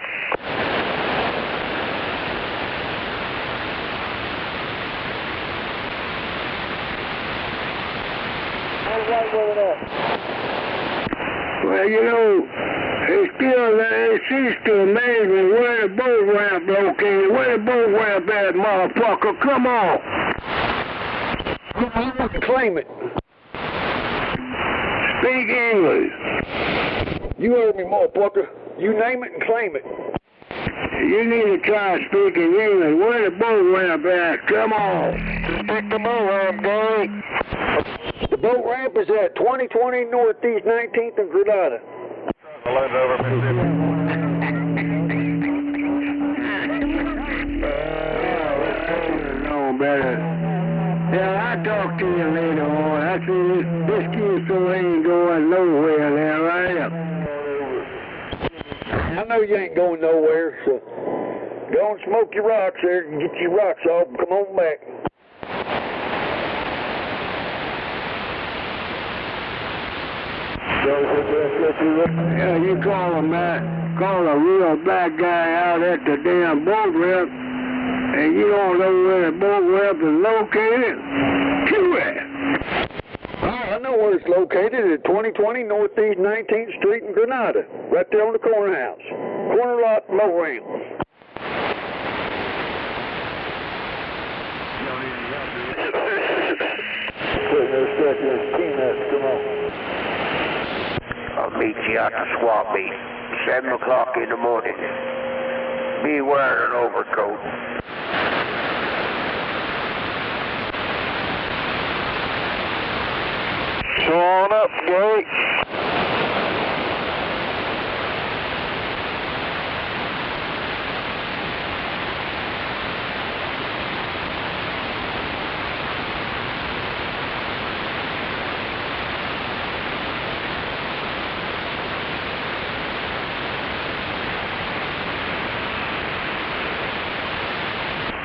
Well, you know, it seems to amaze me where the boat ramp located. Where the boat ramp at, motherfucker? Come on. Claim it. Speak English. You heard me, motherfucker. You name it and claim it. You need to try speaking English. Where the boat ramp at? Come on. Speak the boat ramp, Gary. The boat ramp is at 2020 Northeast 19th and Grenada. No better. Yeah, I'll talk to you later on. I see this kid so ain't going nowhere there, right? I know you ain't going nowhere, so go and smoke your rocks there and get your rocks off and come on back. Yeah, you call him that. Call a real bad guy out at the damn boat ramp, and you don't know where the boat ramp is located? Chew it! I know where it's located at 2020 Northeast 19th Street in Grenada, right there on the corner house. Corner lot boat ramp. Come on. I'll meet you at the swap meet, 7 o'clock in the morning. Be wearing an overcoat. So on up, Gary.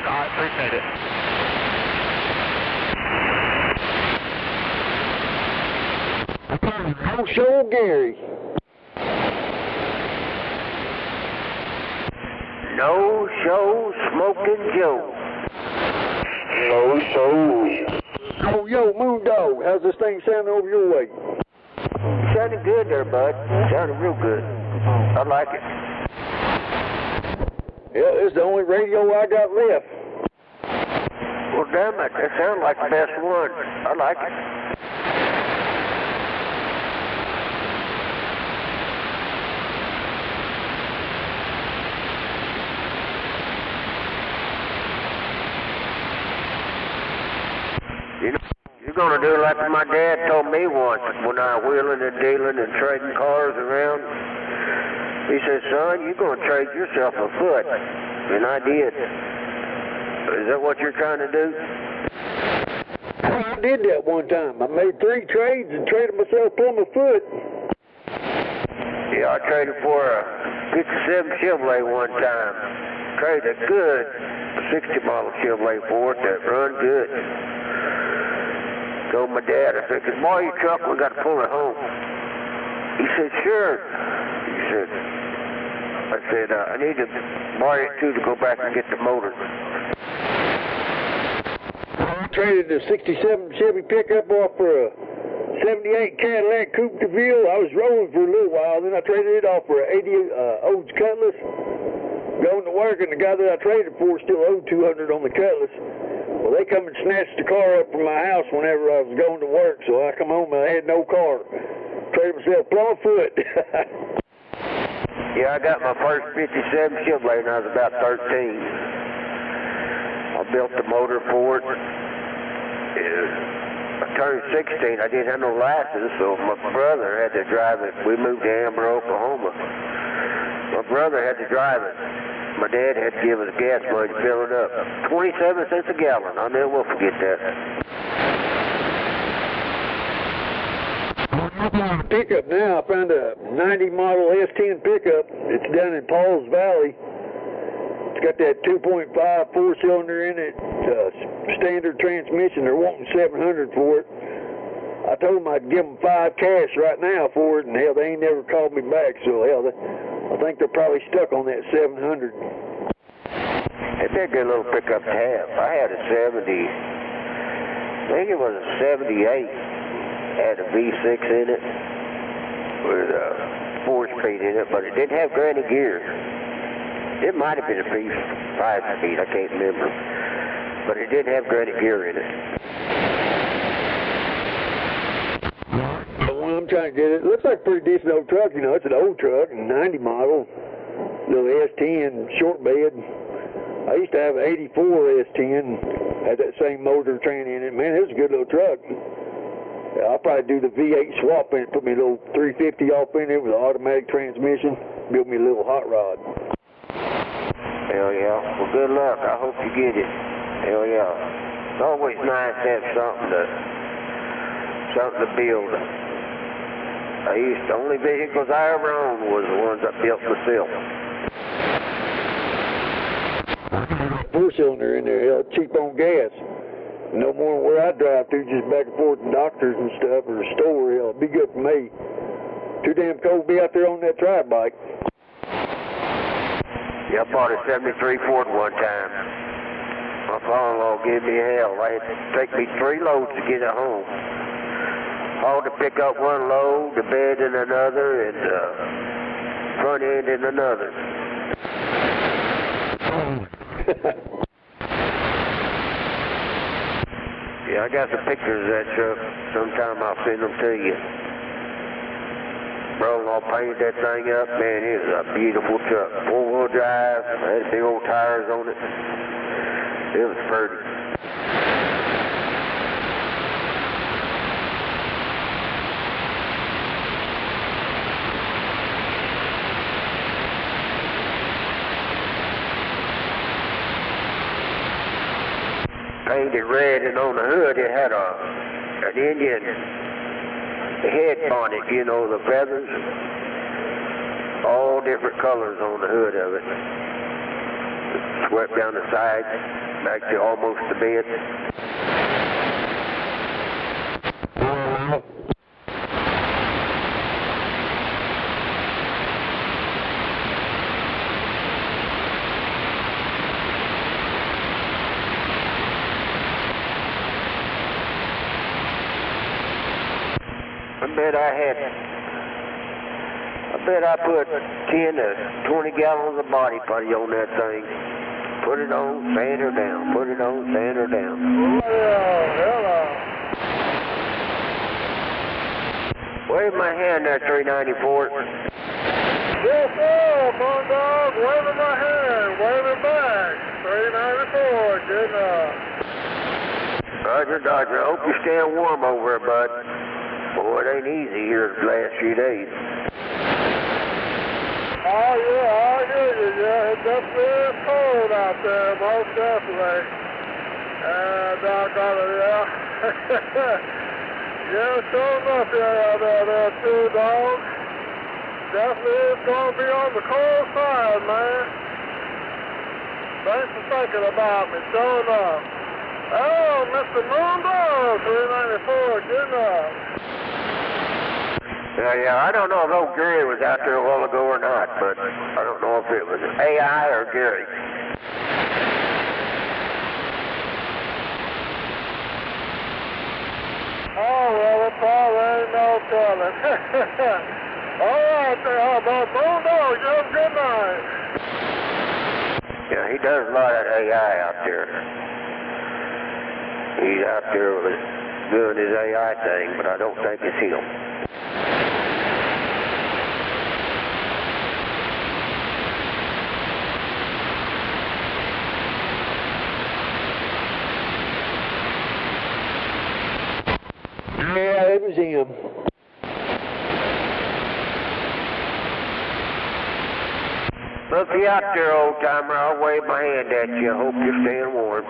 I appreciate it. No show Gary. No show smoking Joe. No show. Oh, yo, Moondog, how's this thing sounding over your way? Sounding good there, bud. Sounding real good. I like it. Yeah, this is the only radio I got left. Well, damn it. That sounds like the best one. I like it. You know, you're going to do like my dad told me once when I was wheeling and dealing and trading cars around. He said, son, you're going to trade yourself a foot. And I did. Is that what you're trying to do? I did that one time. I made 3 trades and traded myself plumb a foot. Yeah, I traded for a 57 Chevrolet one time. Traded a good 60 model Chevrolet for it that run good. Told my dad, I said, can I borrow your truck? We got to pull it home. He said, sure. He said, I need to borrow it too to go back and get the motor. I traded a 67 Chevy pickup off for a 78 Cadillac Coupe de Ville. I was rolling for a little while, then I traded it off for an 80 Olds Cutlass. Going to work, and the guy that I traded for still owed $200 on the Cutlass. Well, they come and snatched the car up from my house whenever I was going to work, so I come home and I had no car. Traded myself plumb a foot. Yeah, I got my first 57 Chevrolet when I was about 13. I built the motor for it. I turned 16. I didn't have no license, so my brother had to drive it. We moved to Amber, Oklahoma. My brother had to drive it. My dad had to give us gas money to fill it up. 27 cents a gallon. I'll never will forget that. I'm a pickup now. I found a 90 model S10 pickup. It's down in Paul's Valley. It's got that 2.5 4-cylinder in it, standard transmission. They're wanting $700 for it. I told them I'd give them $5 cash right now for it, and hell, they ain't never called me back. So hell, I think they're probably stuck on that $700. It'd be a good little pickup to have. I had a 70. I think it was a 78. Had a V6 in it with a 4-speed in it, but it didn't have granny gear. It might have been a 5-speed, I can't remember. But it didn't have granny gear in it. The one I'm trying to get it looks like a pretty decent old truck, you know. It's an old truck, 90 model, little S10, short bed. I used to have an 84 S10, had that same motor train in it. Man, it was a good little truck. I'll probably do the V8 swap in it, put me a little 350 off in it with an automatic transmission, build me a little hot rod. Hell yeah. Well, good luck. I hope you get it. Hell yeah. It's always nice to have something to build. The only vehicles I ever owned was the ones I built myself. Four-cylinder in there, hell, cheap on gas. No more than where I drive to, just back and forth to doctors and stuff, or the store, hell, it'd be good for me. Too damn cold to be out there on that tri bike. Yeah, I bought a 73 Ford one time. My father-in-law gave me hell. It had to take me 3 loads to get it home. All to pick up one load, the bed in another, and front end in another. Yeah, I got some pictures of that truck. Sometime I'll send them to you. Bro, I'll paint that thing up. Man, it was a beautiful truck. 4-wheel drive. Had big old tires on it. It was pretty. Painted red, and on the hood it had an Indian head bonnet, you know, the feathers. All different colors on the hood of it. Swept down the side, back to almost the bed. I bet I put 10 to 20 gallons of body putty on that thing. Put it on, sand her down. Put it on, sand her down. Hello. Wave my hand there, 394. Yes, sir, Bulldog. Waving my hand. Waving back. 394. Good enough. Roger, Dodger. I hope you're staying warm over there, bud. Boy, it ain't easy here the last few days. Oh, yeah, I hear you. Yeah, it definitely is cold out there, most definitely. And doggone it, yeah. Yeah, sure enough, yeah, there too, dog. Definitely is going to be on the cold side, man. Thanks for thinking about me, sure enough. Oh, Mr. Moondog, 394, good enough. Yeah, I don't know if old Gary was out there a while ago or not, but I don't know if it was AI or Gary. Oh, well, it probably ain't no telling. All right, there, how about Bulldog? You have a good night. Yeah, he does a lot of AI out there. He's out there doing his AI thing, but I don't think it's him. Yeah, it was him. Look, you out there, old timer. I'll wave my hand at you. I hope you're staying warm.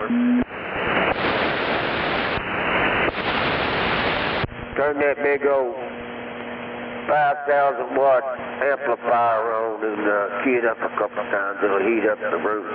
Turn that big old 5,000 watt amplifier on and key it up a couple of times. It'll heat up the room.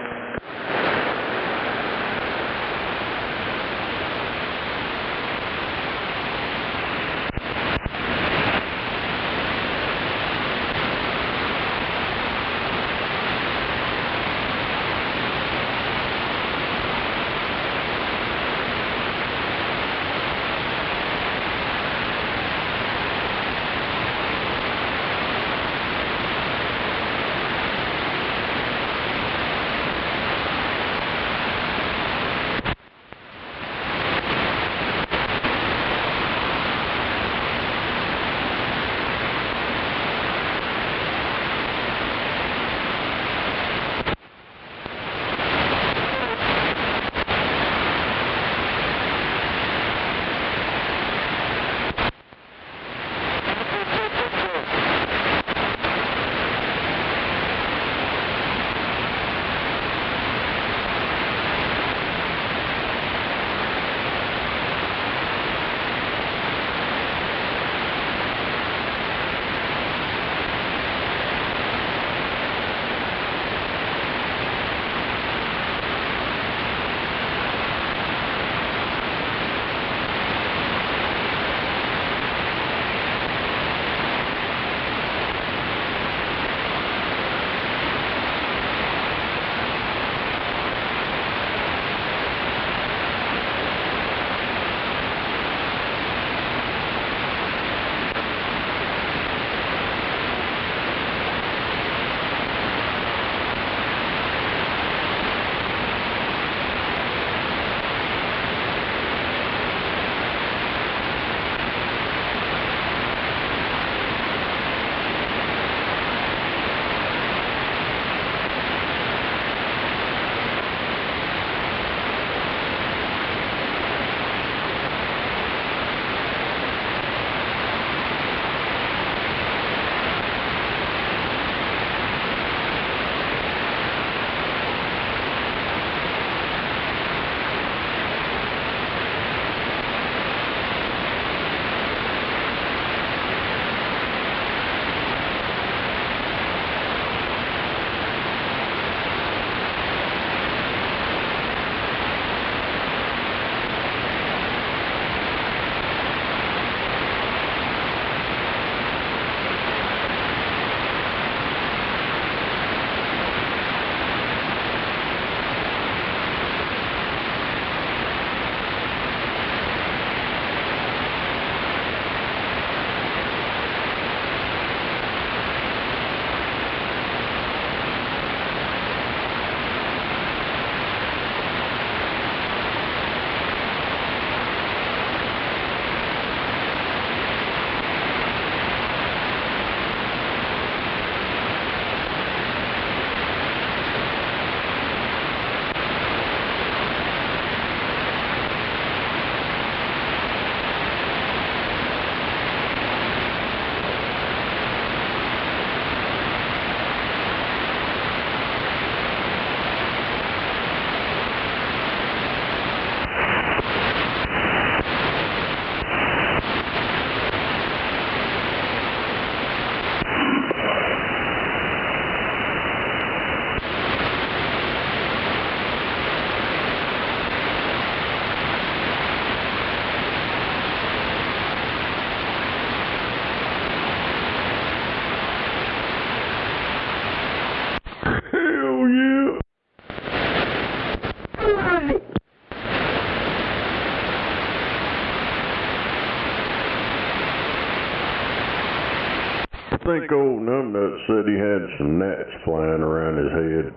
think old Numbnut said he had some gnats flying around his head.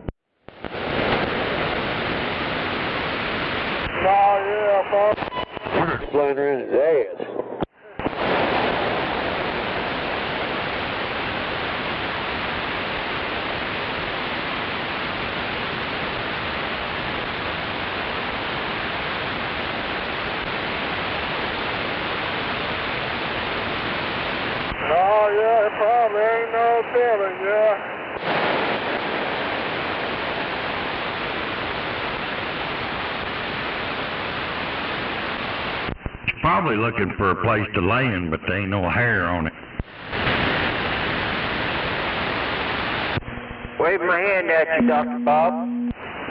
Oh, yeah, Bob. Flying around his ass. Oh, yeah, it probably ain't no telling, yeah. Probably looking for a place to land, but there ain't no hair on it. Wave my hand at you, Dr. Bob.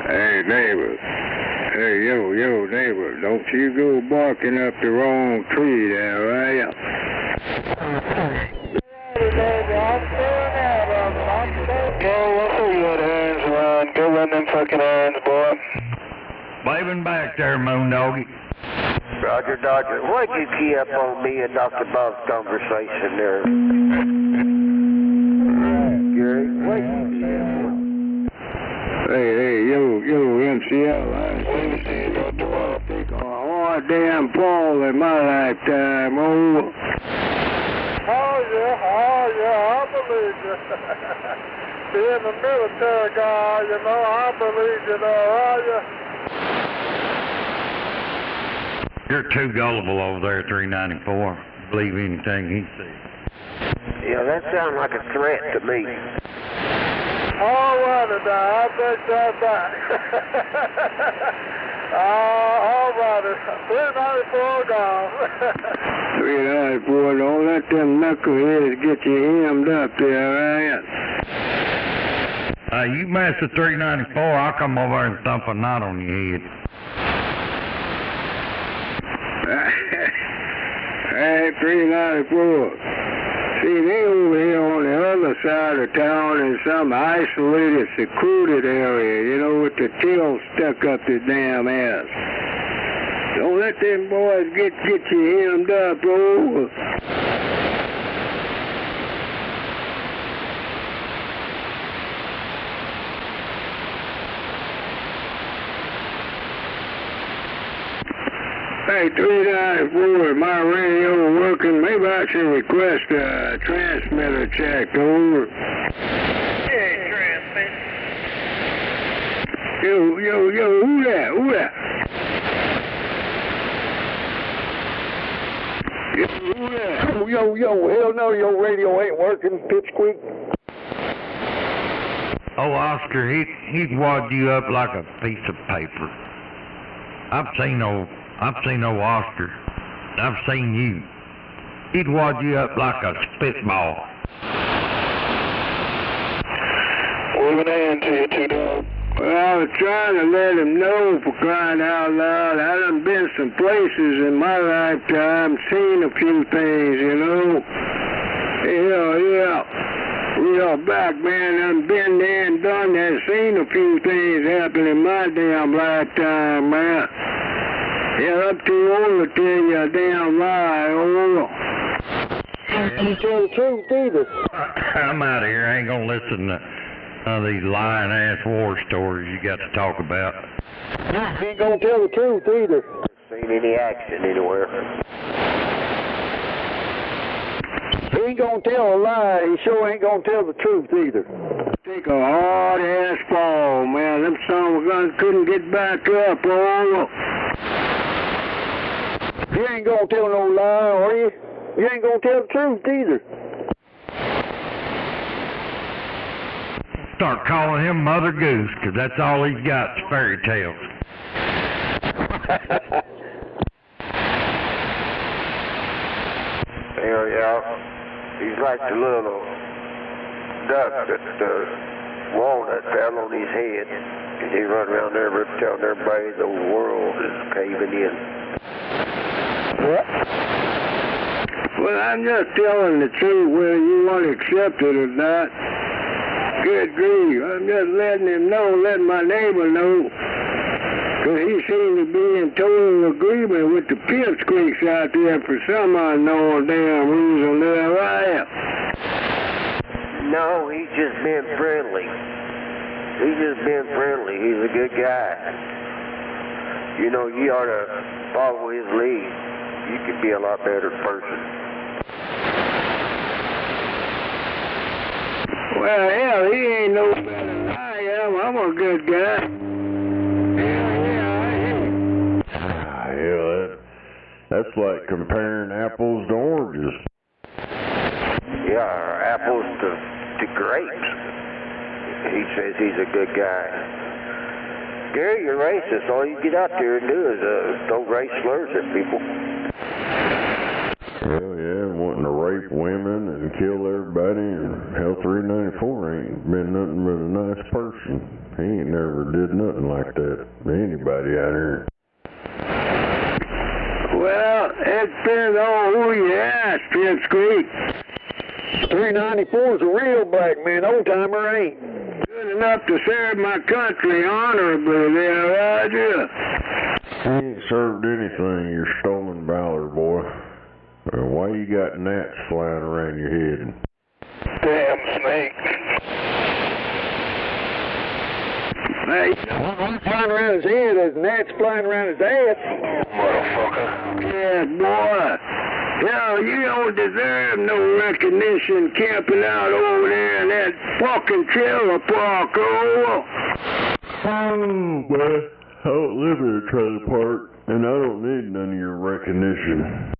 Hey, neighbor. Hey, yo, neighbor. Don't you go barking up the wrong tree there, will ya? Go, what's the good hands, Ron? Go run them fucking errands, boy. Waving back there, Moondoggy. Roger, Dodger. Why'd you key up on me and Dr. Bob's conversation there? Gary, why'd you key up on? Hey, yo, MCL. I ain't seen Dr. Bob take on a hard damn fall in my lifetime, oh. Oh, yeah, I believe you. Being a military guy, you know, I believe you there, are you? You're too gullible over there, 394. Believe anything he says. Yeah, that sounds like a threat to me. All righty now, I'll take that back. All righty, 394 gone. 394, don't let them knuckleheads get you hemmed up there, right? You mess with 394, I'll come over and thump a knot on your head. Hey, 394. See, they over here on the other side of town in some isolated, secluded area, you know, with the tail stuck up their damn ass. Don't let them boys get you hemmed up, oh. Hey, 394, is my radio working? Maybe I should request a transmitter check, over. Hey, transmit. Yo, who that? Yo, hell no, your radio ain't working, pipsqueak. Oh, Oscar, he'd wad you up like a piece of paper. I've seen old Oscar. I've seen you. He'd wad you up like a spitball. Waving a hand to you, two dog. Well, I was trying to let him know, for crying out loud. I done been some places in my lifetime, seen a few things, you know. Yeah. Real back, man. I've been there and done that, seen a few things happen in my damn lifetime, man. Yeah, I'm too old to tell you a damn lie, oh. You tell the truth either. I'm out of here. I ain't gonna listen to these lying-ass war stories you got to talk about. He ain't gonna tell the truth either. Seen any action anywhere. He ain't gonna tell a lie. He sure ain't gonna tell the truth either. Take a hard-ass fall, man. Them son of a guns couldn't get back up, oh. You ain't gonna tell no lie, are you? You ain't gonna tell the truth either. Start calling him Mother Goose, 'cause that's all he's got is fairy tales. Yeah. He's like the little duck that walnut fell on his head. And he run around there telling everybody the world is caving in. What? Well, I'm just telling the truth whether you want to accept it or not. Good grief, I'm just letting him know, letting my neighbor know. Because he seemed to be in total agreement with the pipsqueaks out there for some unknown damn reason there, right? No, he's just being friendly. He's just being friendly. He's a good guy. You know, you ought to follow his lead. You could be a lot better person. Well, hell, he ain't no better than I am. I'm a good guy. Hell, that's like comparing apples to oranges. Yeah, or apples to grapes. He says he's a good guy. Gary, you're racist. All you get out there and do is throw race slurs at people. Hell yeah, wanting to rape women and kill everybody, and hell, 394 ain't been nothing but a nice person. He ain't never did nothing like that to anybody out here. Well, it depends on who you ask, Pipsqueak. 394's a real black man, old-timer ain't. Good enough to serve my country honorably there, Roger. You ain't served anything, you're stolen valor, boy. Why you got gnats flying around your head? Damn snake. Hey, I'm flying around his head, there's gnats flying around his ass. Motherfucker. Yeah, boy. Hell, you don't deserve no recognition camping out over there in that fucking trailer park, oh. Oh, boy. I don't live in a trailer park, and I don't need none of your recognition.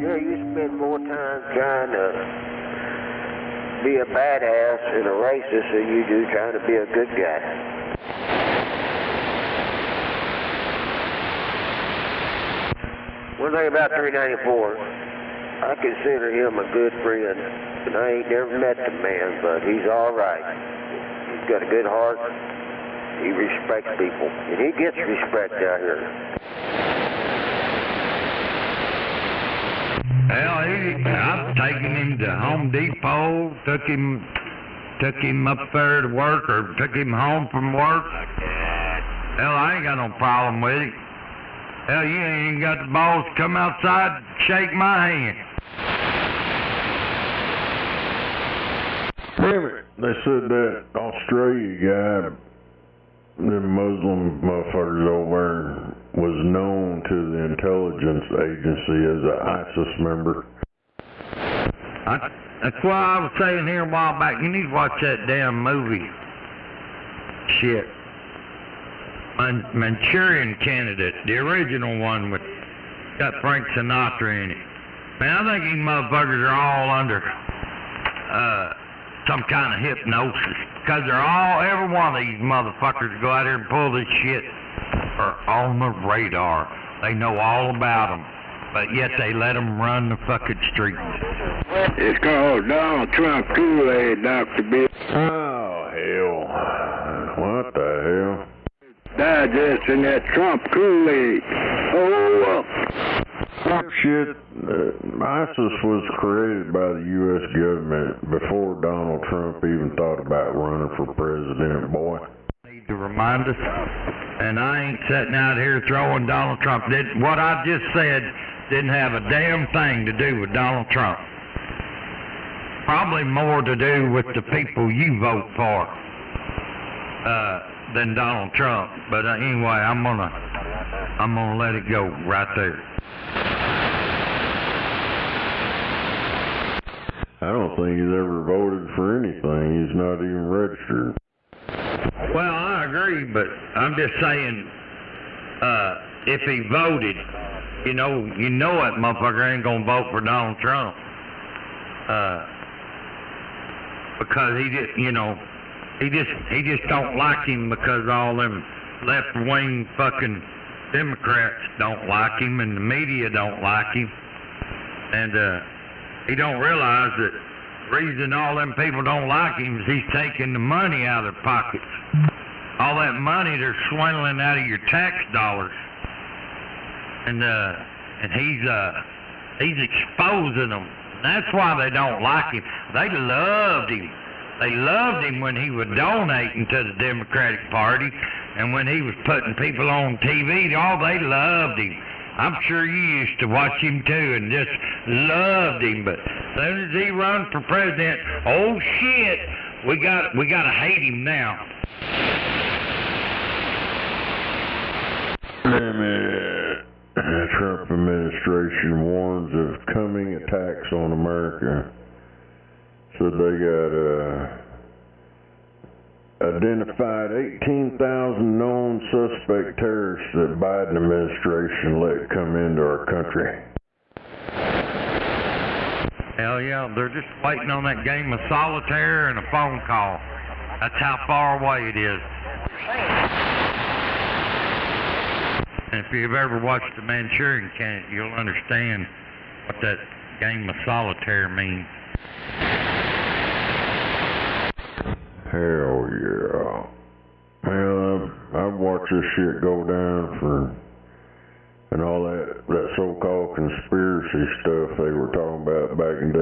Yeah, you spend more time trying to be a badass and a racist than you do trying to be a good guy. One thing about 394, I consider him a good friend, and I ain't never met the man, but he's all right. He's got a good heart. He respects people, and he gets respect out here. Hell, I've taken him to Home Depot, took him up there to work, or took him home from work. Hell, I ain't got no problem with it. Hell, you ain't even got the balls to come outside and shake my hand. Damn it, they said that Australia guy, them Muslim motherfuckers over there, was known to the intelligence agency as an ISIS member. That's why I was saying here a while back, you need to watch that damn movie. Shit. Manchurian Candidate, the original one with got Frank Sinatra in it. Man, I think these motherfuckers are all under some kind of hypnosis. Because they're all, every one of these motherfuckers go out here and pull this shit are on the radar. They know all about them. But yet they let them run the fucking streets. It's called Donald Trump Kool-Aid, Dr. Bill. Oh, hell. What the hell? Digesting that Trump Kool-Aid. Oh, shit. ISIS was created by the U.S. government before Donald Trump even thought about running for president, boy. Need to remind us, and I ain't sitting out here throwing Donald Trump. What I just said didn't have a damn thing to do with Donald Trump. Probably more to do with the people you vote for than Donald Trump. But anyway, I'm gonna let it go right there. I don't think he's ever voted for anything. He's not even registered. Well, I agree, but I'm just saying, if he voted, you know that motherfucker ain't gonna vote for Donald Trump, because he just don't like him because all them left-wing fucking Democrats don't like him and the media don't like him, and he don't realize that the reason all them people don't like him is he's taking the money out of their pockets. All that money they're swindling out of your tax dollars, and he's exposing them. That's why they don't like him. They loved him. They loved him when he was donating to the Democratic Party, and when he was putting people on TV. They loved him. I'm sure you used to watch him too and just loved him, but soon as he runs for president, oh shit, we gotta hate him now. The Trump administration warns of coming attacks on America. So they got identified 18,000 known suspect terrorists that Biden administration let come into our country. Hell yeah, they're just waiting on that game of solitaire and a phone call. That's how far away it is. And if you've ever watched the Manchurian Candidate, you'll understand what that game of solitaire means. Hell yeah. Well, I've watched this shit go down and all that so-called conspiracy stuff they were talking about back in the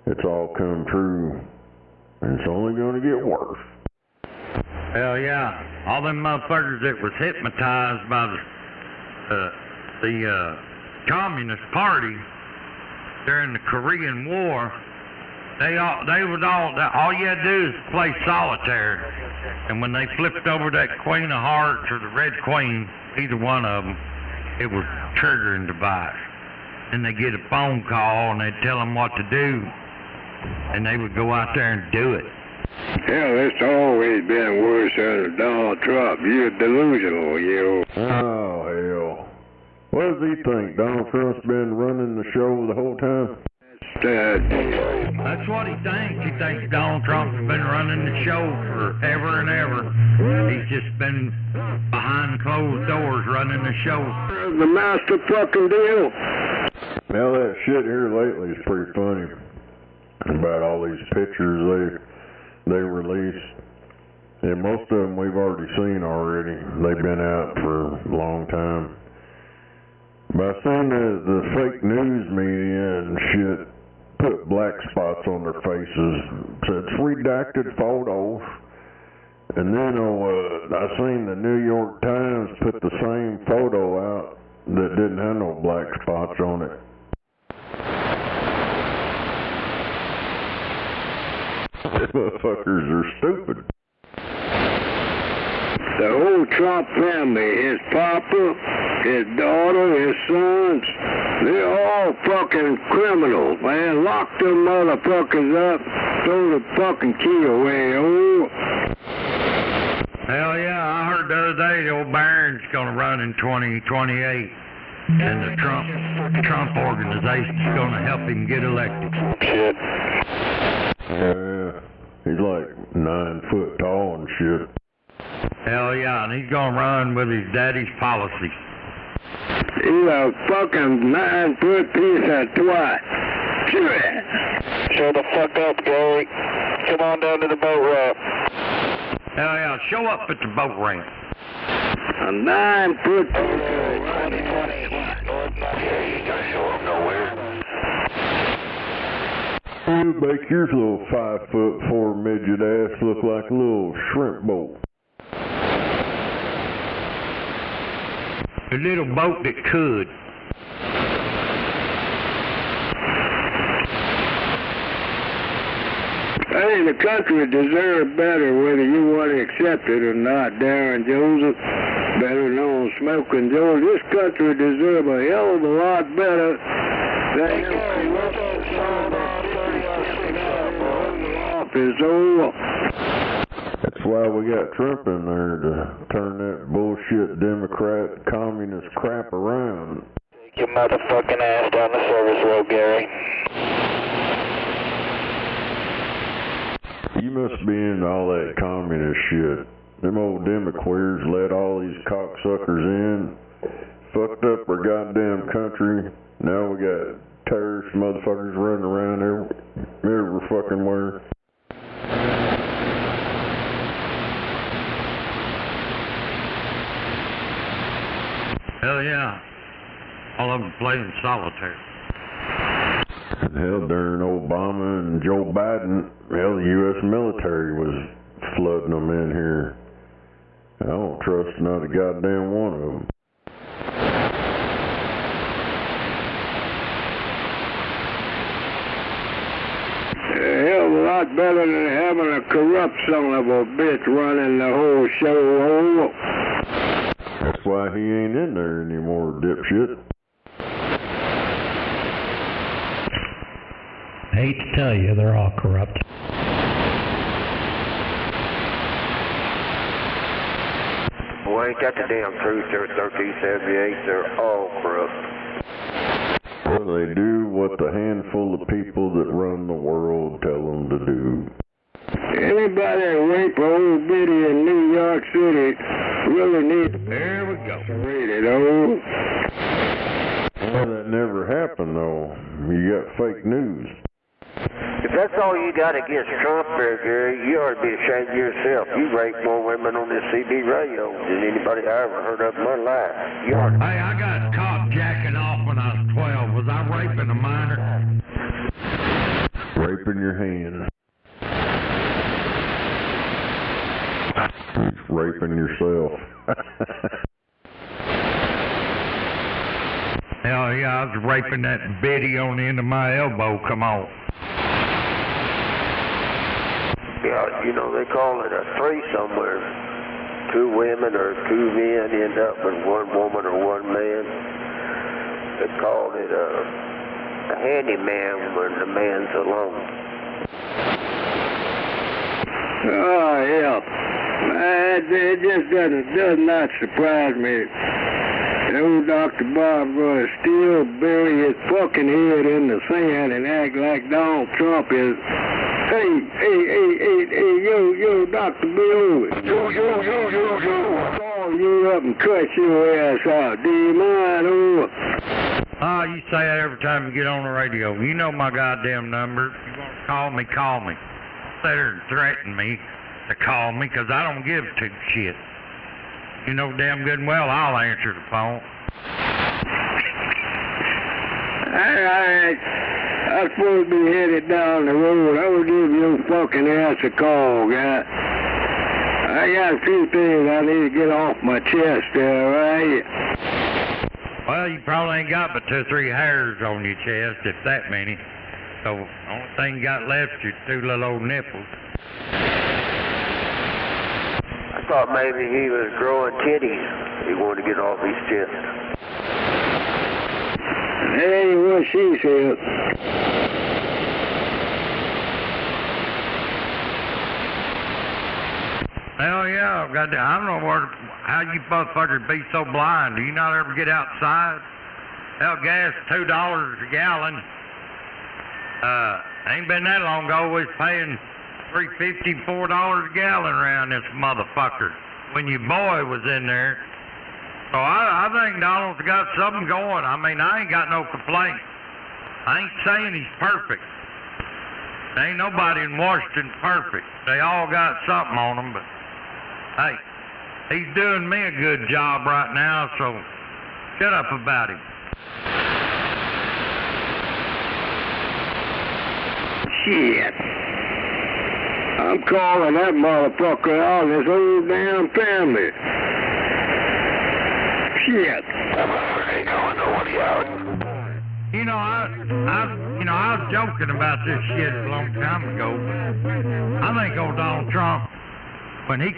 day. It's all come true, and it's only going to get worse. Hell yeah. All them motherfuckers that was hypnotized by the Communist Party during the Korean War, all you had to do is play solitaire. And when they flipped over that Queen of Hearts or the Red Queen, either one of them, it was a triggering device. And they get a phone call and they'd tell them what to do, and they would go out there and do it. Hell, it's always been worse than Donald Trump. You're delusional, you. Oh, hell. What does he think? Donald Trump's been running the show the whole time? That's what he thinks. He thinks Donald Trump's been running the show forever and ever. He's just been behind closed doors running the show. The master fucking deal. Now that shit here lately is pretty funny. About all these pictures they release. And most of them we've already seen already. They've been out for a long time. But I seen the fake news media and shit put black spots on their faces. Said it's redacted photos. And then I seen the New York Times put the same photo out that didn't have no black spots on it. These motherfuckers are stupid. The whole Trump family, his papa, his daughter, his sons, they're all fucking criminals, man. Lock them motherfuckers up, throw the fucking key away, oh. Hell yeah, I heard the other day the old Barron's gonna run in 2028. And the Trump organization's gonna help him get elected. Shit. Yeah. He's like 9 foot tall and shit. Hell yeah, and he's gonna run with his daddy's policies. He's a fucking 9 foot piece of twat. Shit. Show the fuck up, Gary. Come on down to the boat ramp. Hell yeah, show up at the boat ramp. A 9 foot piece of 2020. North, not here. You ain't gonna show up nowhere. You make your little 5'4" midget ass look like a little shrimp boat. A little boat that could. Hey, the country deserves better whether you want to accept it or not, Darren Joseph. Better known Smoking Joe. This country deserves a hell of a lot better than office over. That's why we got Trump in there to turn that bullshit Democrat communist crap around. Take your motherfucking ass down the service road, Gary. You must be into all that communist shit. Them old Democrats let all these cocksuckers in, fucked up our goddamn country. Now we got terrorist motherfuckers running around every fucking where. Hell yeah. All of them playing solitaire. Hell, during Obama and Joe Biden, hell, the U.S. military was flooding them in here. I don't trust not a goddamn one of them. lot better than having a corrupt son of a bitch running the whole show. That's why he ain't in there anymore, dipshit. I hate to tell you, they're all corrupt. Well, ain't that the damn truth? They're 1378. They're all corrupt. Well, they do what the handful of people that run the world tell them to do. Anybody that raped an old biddy in New York City really needs to be incarcerated, oh. Well, that never happened, though. You got fake news. If that's all you got against Trump there, Gary, you ought to be ashamed of yourself. You raped more women on this CB radio than anybody I ever heard of in my life. You ought to... Hey, I got caught jacking off when I was 12. Was I raping a minor? Raping your hand. Raping yourself. Hell yeah, I was raping that biddy on the end of my elbow. Come on. Yeah, you know, they call it a threesome where 2 women or 2 men end up with 1 woman or 1 man. They call it a handyman when the man's alone. Oh, hell. It just does not surprise me. Old Dr. Bob gonna still bury his fucking head in the sand and act like Donald Trump is. Hey, yo, Dr. Bill. Yo. Call you up and cut your ass out. Do you mind, Oh, you say that every time you get on the radio. You know my goddamn number. If you want to call me, call me. Sit there and threaten me to call me, because I don't give 2 shit. You know damn good and well I'll answer the phone. Alright. I'm supposed to be headed down the road. I will give your fucking ass a call, guy. I got a few things I need to get off my chest there, right? Well, you probably ain't got but 2 or 3 hairs on your chest, if that many. So, the only thing you got left is 2 little old nipples. I thought maybe he was growing titties. He wanted to get off his chest. That ain't what she said. Hell yeah, I don't know how you motherfuckers be so blind. Do you not ever get outside? Hell, gas $2 a gallon. Ain't been that long ago, we was paying $3.50, $4 a gallon around this motherfucker when your boy was in there. So I think Donald's got something going. I mean, I ain't got no complaints. I ain't saying he's perfect. Ain't nobody in Washington perfect. They all got something on them, but hey, he's doing me a good job right now, so shut up about him. Shit. I'm calling that motherfucker out of his whole damn family. Shit. You know, I was joking about this shit a long time ago, but I think old Donald Trump, when he